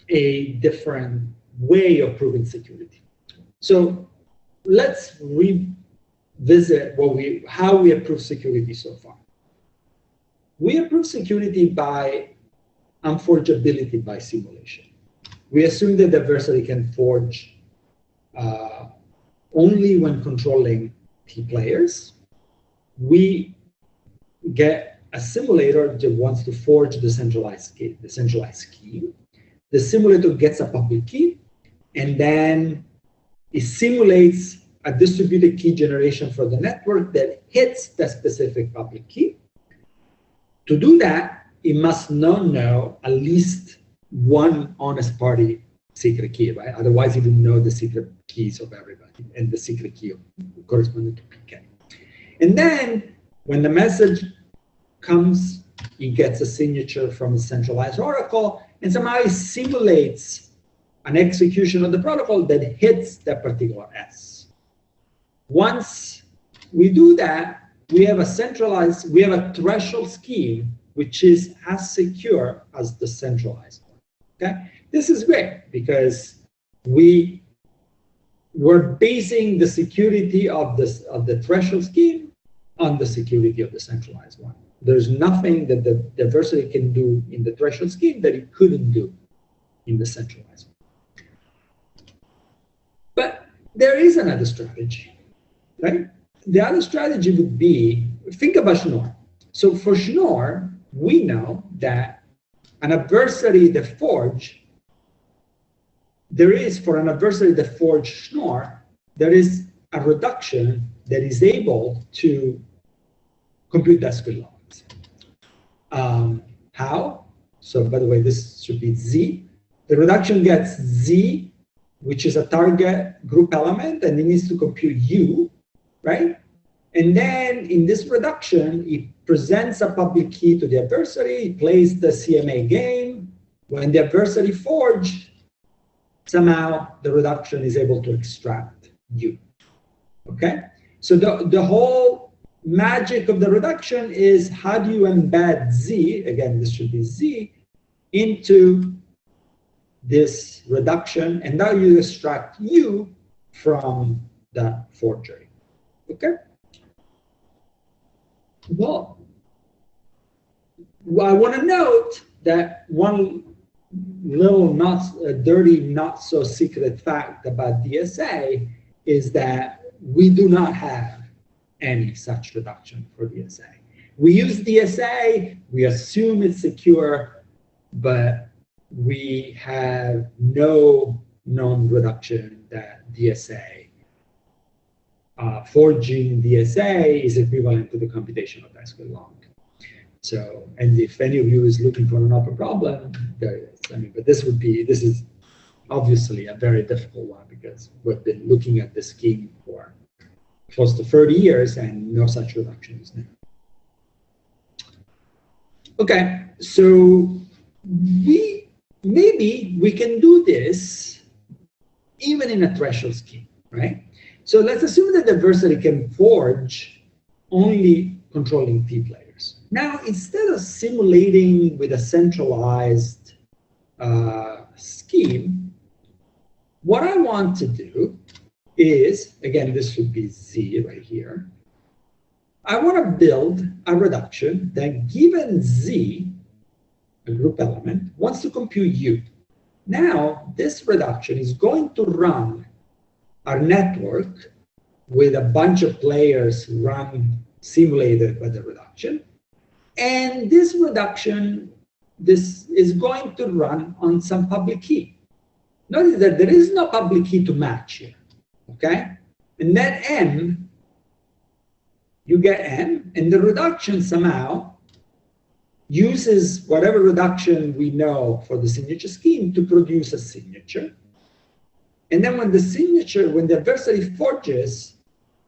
a different way of proving security. So let's revisit how we have proved security so far. We have proved security by unforgeability by simulation. We assume that the adversary can forge only when controlling T players. We get a simulator that wants to forge the centralized key. The simulator gets a public key, and then it simulates a distributed key generation for the network that hits the specific public key. To do that, it must not know at least one honest party secret key, right? Otherwise, it would know the secret keys of everybody and the secret key corresponding to PK. And then when the message comes, it gets a signature from a centralized oracle, and somehow it simulates an execution of the protocol that hits that particular S. Once we do that, we have a threshold scheme which is as secure as the centralized one. Okay, this is great because we're basing the security of the threshold scheme on the security of the centralized one. There's nothing that the adversary can do in the threshold scheme that it couldn't do in the centralized one. But there is another strategy, right? The other strategy would be, think about Schnorr. So for Schnorr, we know that an adversary that forge, for an adversary that forge Schnorr, there is a reduction that is able to compute discrete logs. How? So by the way, this should be Z. The reduction gets Z, which is a target group element, and it needs to compute U, right? And then in this reduction, it presents a public key to the adversary, it plays the CMA game. When the adversary forged, somehow the reduction is able to extract U, okay? So the whole magic of the reduction is how do you embed Z, again, this should be Z, into this reduction, and now you extract U from that forgery, okay? Well, I want to note that one little dirty, not so secret fact about DSA is that we do not have any such reduction for DSA. We use DSA, we assume it's secure, but we have no known reduction that DSA, forging DSA is equivalent to the computation of SQL-long. So, and if any of you is looking for an upper problem, there it is. I mean, but this is obviously a very difficult one because we've been looking at the scheme for close to 30 years and no such reduction is known. Okay, so maybe we can do this even in a threshold scheme, right? So let's assume that the adversary can forge only controlling T players. Now, instead of simulating with a centralized scheme, what I want to do is, again, this would be Z right here. I want to build a reduction that, given Z, a group element, wants to compute U. Now, this reduction is going to run our network with a bunch of players simulated by the reduction. And this reduction, this is going to run on some public key. Notice that there is no public key to match here, okay? And that M, you get M, and the reduction somehow uses whatever reduction we know for the signature scheme to produce a signature. And then when the adversary forges,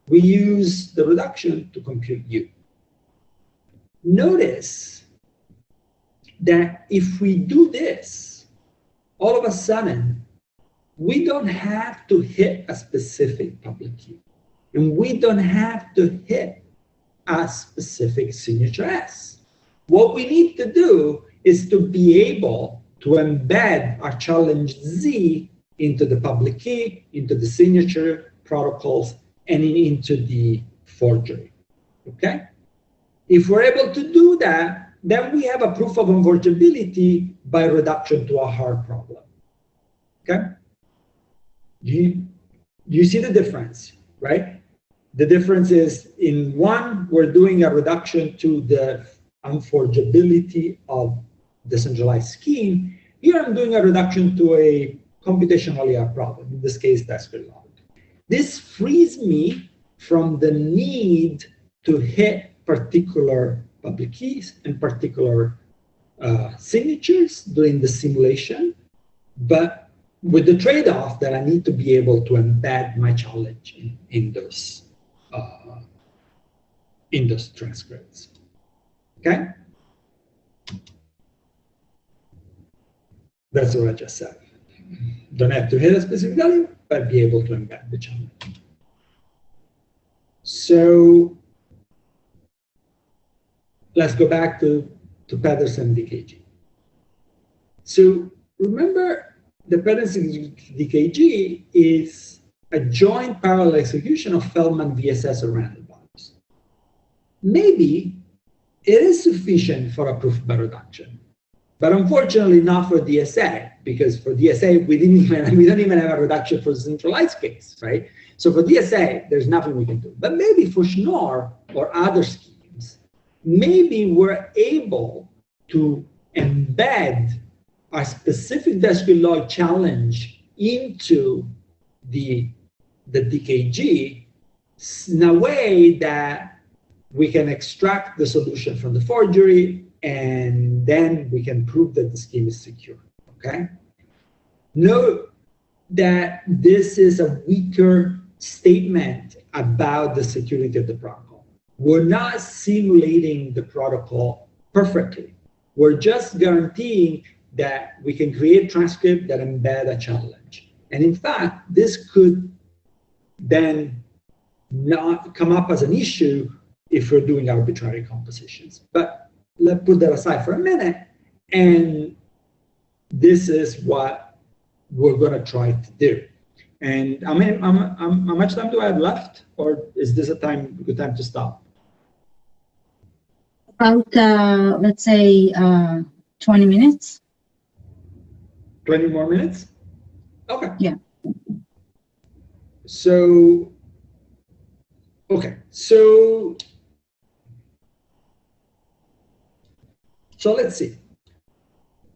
we use the reduction to compute U. Notice that if we do this, all of a sudden, we don't have to hit a specific public key. And we don't have to hit a specific signature S. What we need to do is to be able to embed our challenge Z into the public key, into the signature protocols, and into the forgery, okay? If we're able to do that, then we have a proof of unforgeability by reduction to a hard problem, okay? Do you see the difference, right? The difference is in one, we're doing a reduction to the unforgeability of the centralized scheme. Here I'm doing a reduction to a computationally hard problem, in this case, that's very long. This frees me from the need to hit particular public keys and particular signatures during the simulation, but with the trade-off that I need to be able to embed my challenge in those transcripts. Okay? That's what I just said. Don't have to hit a specific value, but be able to embed the challenge. So let's go back to Pedersen DKG. So remember, the Pedersen DKG is a joint parallel execution of Feldman VSS or random values. Maybe it is sufficient for a proof by reduction, but unfortunately not for DSA, because for DSA we don't even have a reduction for the centralized case, right? So for DSA, there's nothing we can do. But maybe for Schnorr or other schemes, maybe we're able to embed a specific discrete log challenge into the DKG in a way that we can extract the solution from the forgery, and then we can prove that the scheme is secure, okay? Note that this is a weaker statement about the security of the protocol. We're not simulating the protocol perfectly. We're just guaranteeing that we can create transcript that embed a challenge. And in fact, this could then not come up as an issue if we're doing arbitrary compositions. But let's put that aside for a minute. And this is what we're going to try to do. And I mean, how much time do I have left? Or is this a good time to stop? About, let's say, 20 minutes. 20 more minutes? Okay. Yeah. So, okay. So let's see.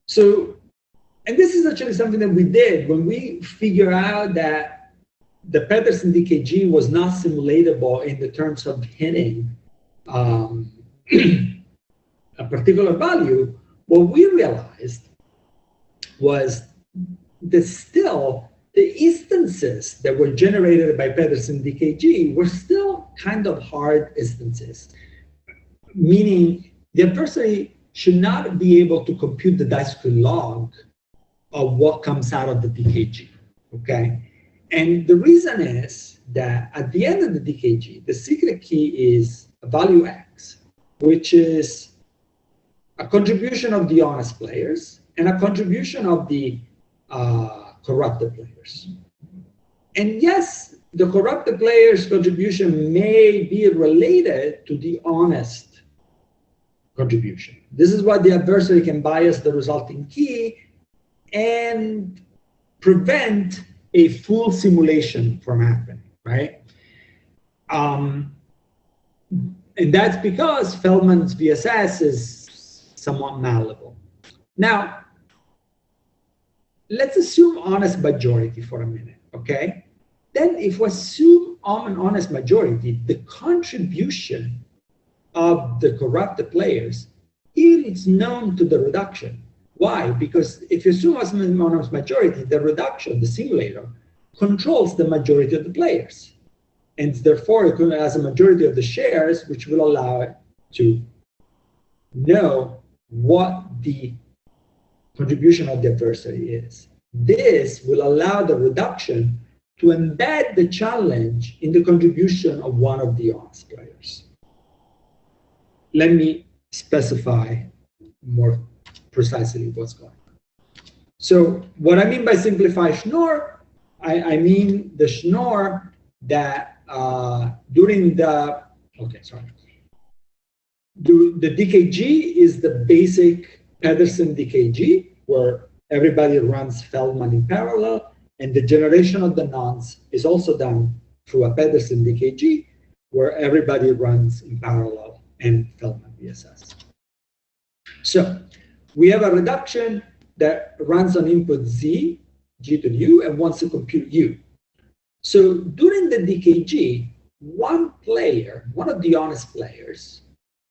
So, and this is actually something that we did when we figure out that the Pedersen DKG was not simulatable in the terms of hitting a particular value, what we realized was that still the instances that were generated by Pedersen DKG were still kind of hard instances, meaning the adversary should not be able to compute the dice-square log of what comes out of the DKG, okay? And the reason is that at the end of the DKG, the secret key is a value X, which is a contribution of the honest players and a contribution of the corrupted players. And yes, the corrupted players' contribution may be related to the honest contribution. This is why the adversary can bias the resulting key and prevent a full simulation from happening, right? And that's because Feldman's VSS is somewhat malleable. Now, let's assume honest majority for a minute, okay? Then if we assume an honest majority, the contribution of the corrupted players is known to the reduction. Why? Because if you assume an honest majority, the reduction, the simulator, controls the majority of the players. And therefore, it has a majority of the shares, which will allow it to know what the contribution of the adversary is. This will allow the reduction to embed the challenge in the contribution of one of the honest players. Let me specify more precisely what's going on. So what I mean by simplify Schnorr, I mean the Schnorr that during the, the DKG is the basic Pedersen DKG, where everybody runs Feldman in parallel, and the generation of the nonce is also done through a Pedersen DKG, where everybody runs in parallel and Feldman VSS. So we have a reduction that runs on input Z, G to the U, and wants to compute U. So during the DKG, one player, one of the honest players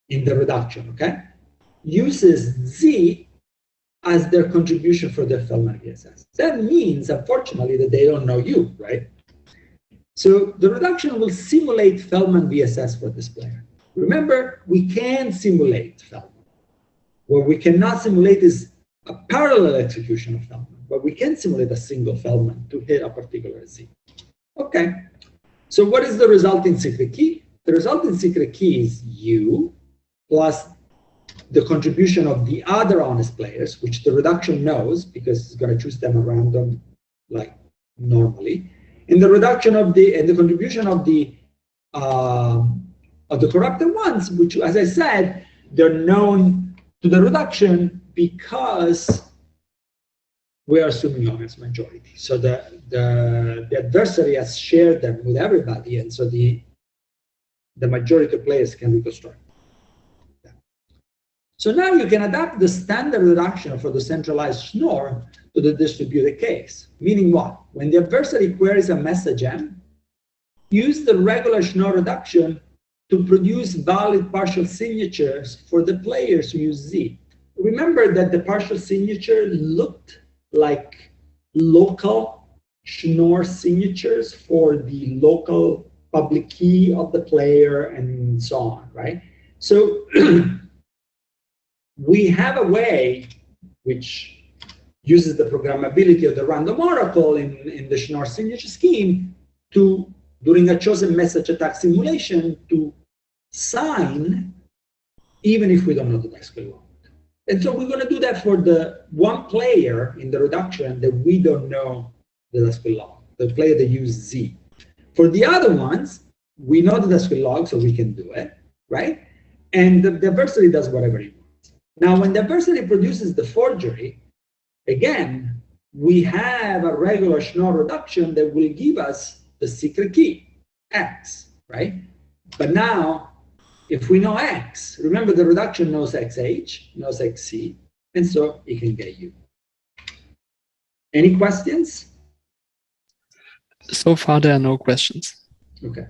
in the reduction, okay, uses Z as their contribution for their Feldman VSS. That means, unfortunately, that they don't know U, right? So the reduction will simulate Feldman VSS for this player. Remember, we can simulate Feldman. What we cannot simulate is a parallel execution of Feldman, but we can simulate a single Feldman to hit a particular Z. Okay, so what is the resulting secret key? The resulting secret key is U plus the contribution of the other honest players, which the reduction knows because it's going to choose them at random, like normally, and the reduction of the contribution of the corrupted ones, which, as I said, they're known to the reduction because we are assuming honest majority. So the adversary has shared them with everybody, and so the majority of players can reconstruct. So now you can adapt the standard reduction for the centralized Schnorr to the distributed case. Meaning what? When the adversary queries a message M, use the regular Schnorr reduction to produce valid partial signatures for the players who use Z. Remember that the partial signature looked like local Schnorr signatures for the local public key of the player and so on, right? So we have a way which uses the programmability of the random oracle in the Schnorr signature scheme to, during a chosen message attack simulation, to sign even if we don't know the dice-square log. And so we're going to do that for the one player in the reduction that we don't know the dice-square log, the player that uses Z. For the other ones, we know the dice-square log, so we can do it, right? And the adversary does whatever he wants. Now, when the adversary produces the forgery, again, we have a regular Schnorr reduction that will give us the secret key, X, right? But now, if we know X, remember the reduction knows XH, knows XC, and so it can get U. Any questions? So far, there are no questions. Okay.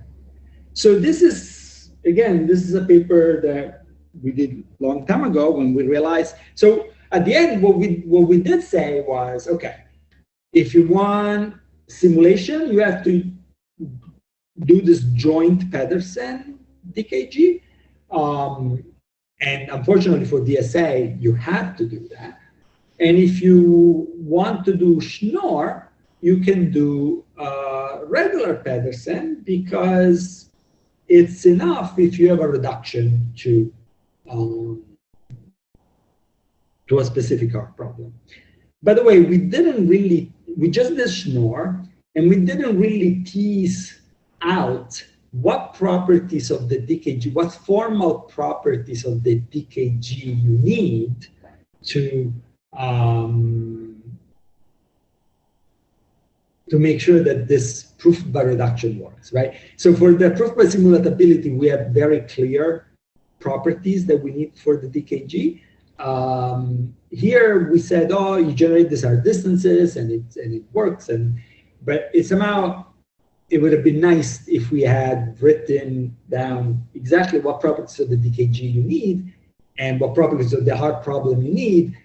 So this is, again, this is a paper that we did a long time ago when we realized. So at the end, what we did say was, okay, if you want simulation, you have to do this joint Pedersen DKG. And unfortunately for DSA, you have to do that. And if you want to do Schnorr, you can do regular Pedersen because it's enough if you have a reduction to a specific R problem. By the way, we just did Schnorr, and we didn't really tease out what properties of the DKG, what formal properties of the DKG you need to make sure that this proof by reduction works, right? So for the proof by simulatability, we have very clear properties that we need for the DKG. Here we said, oh, you generate these R distances and it works, but it somehow, it would have been nice if we had written down exactly what properties of the DKG you need and what properties of the hard problem you need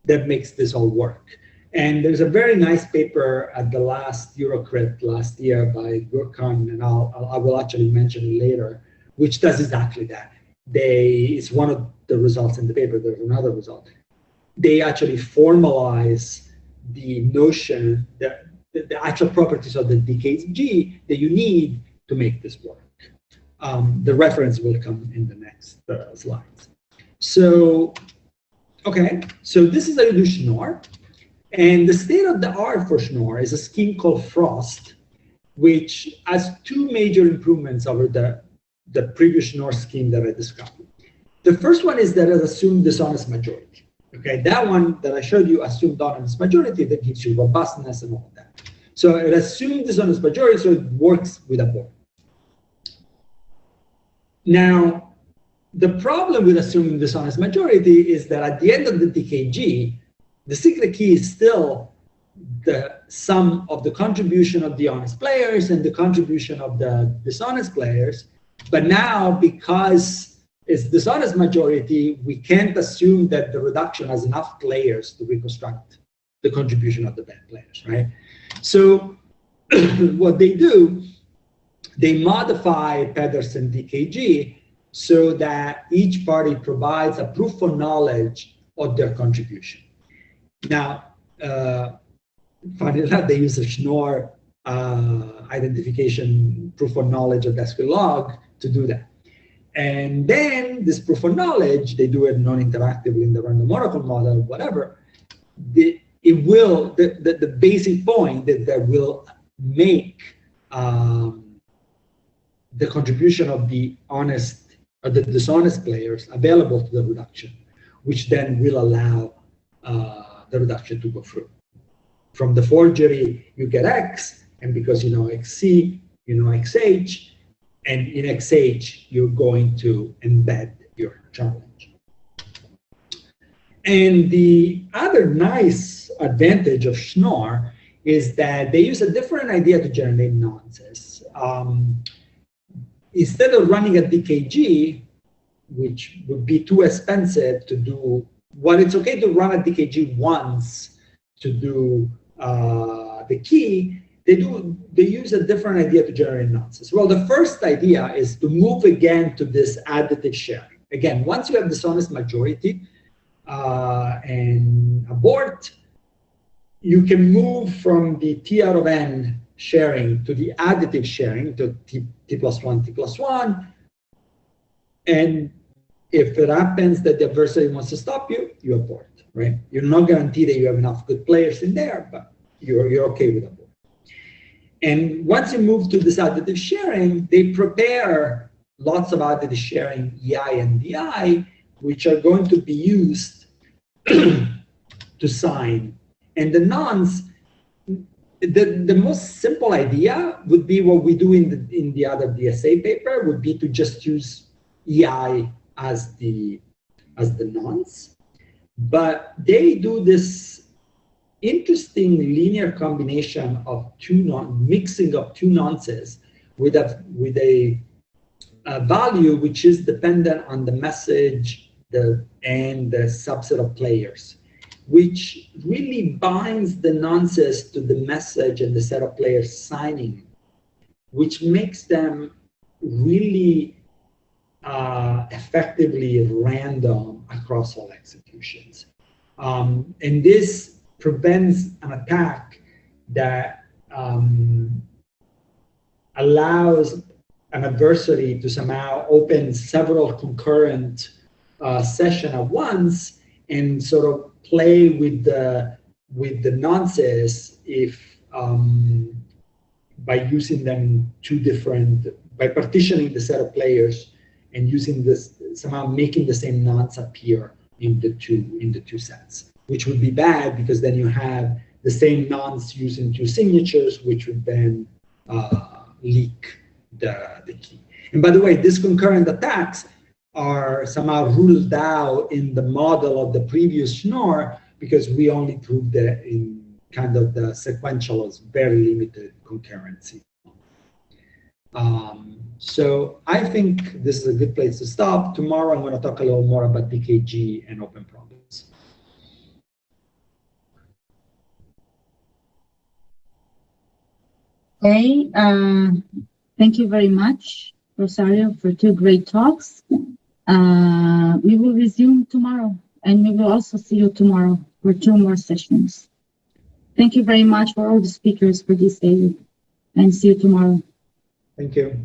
that makes this all work. And there's a very nice paper at the last Eurocrypt last year by Gurkhan, and I will actually mention it later, which does exactly that. It's one of the results in the paper. There's another result. They actually formalize the notion that the actual properties of the DKG that you need to make this work. The reference will come in the next slides. So, okay, so this is how you do Schnorr. And the state of the art for Schnorr is a scheme called Frost, which has two major improvements over the previous Schnorr scheme that I described. The first one is that it assumed dishonest majority. Okay, that one that I showed you assumed honest majority that gives you robustness and all of that. So it assumed dishonest majority, so it works with a board. Now, the problem with assuming dishonest majority is that at the end of the DKG, the secret key is still the sum of the contribution of the honest players and the contribution of the dishonest players. But now, because it's dishonest majority, we can't assume that the reduction has enough players to reconstruct the contribution of the bad players, right? So what they do, they modify Pedersen DKG so that each party provides a proof of knowledge of their contribution. Now, funny enough, they use a Schnorr identification proof of knowledge of SQL log to do that. And then this proof of knowledge, they do it non-interactively in the random oracle model, whatever. The basic point that will make the contribution of the honest or the dishonest players available to the reduction, which then will allow the reduction to go through. From the forgery, you get X, and because you know XC, you know XH, and in XH, you're going to embed your challenge. And the other nice advantage of Schnorr is that they use a different idea to generate nonces. Instead of running a DKG, which would be too expensive to do, well, it's okay to run a DKG once to do the key, they use a different idea to generate nonces. Well, the first idea is to move again to this additive sharing. Again, once you have dishonest majority and abort, you can move from the T out of N sharing to the additive sharing to T plus 1, T plus 1. And if it happens that the adversary wants to stop you, you abort, right? You're not guaranteed that you have enough good players in there, but you're okay with abort. And once you move to this additive sharing, they prepare lots of additive sharing EI and DI, which are going to be used to sign. And the nonce, the most simple idea would be what we do in the other DSA paper, would be to just use EI as the nonce. But they do this interesting linear combination of mixing of two nonces with a value which is dependent on the message and the subset of players, which really binds the nonces to the message and the set of players signing, which makes them really effectively random across all executions. And this prevents an attack that allows an adversary to somehow open several concurrent sessions at once and sort of play with the nonces if by using them by partitioning the set of players and using this, somehow making the same nonce appear in the two sets, which would be bad because then you have the same nonce using two signatures, which would then leak the key. And by the way, these concurrent attacks are somehow ruled out in the model of the previous Schnorr because we only proved that in kind of the sequential as very limited concurrency. So I think this is a good place to stop. Tomorrow I'm going to talk a little more about PKG and open problems. Okay, thank you very much, Rosario, for two great talks. We will resume tomorrow, and we will also see you tomorrow for two more sessions. Thank you very much for all the speakers for this day, and see you tomorrow. Thank you.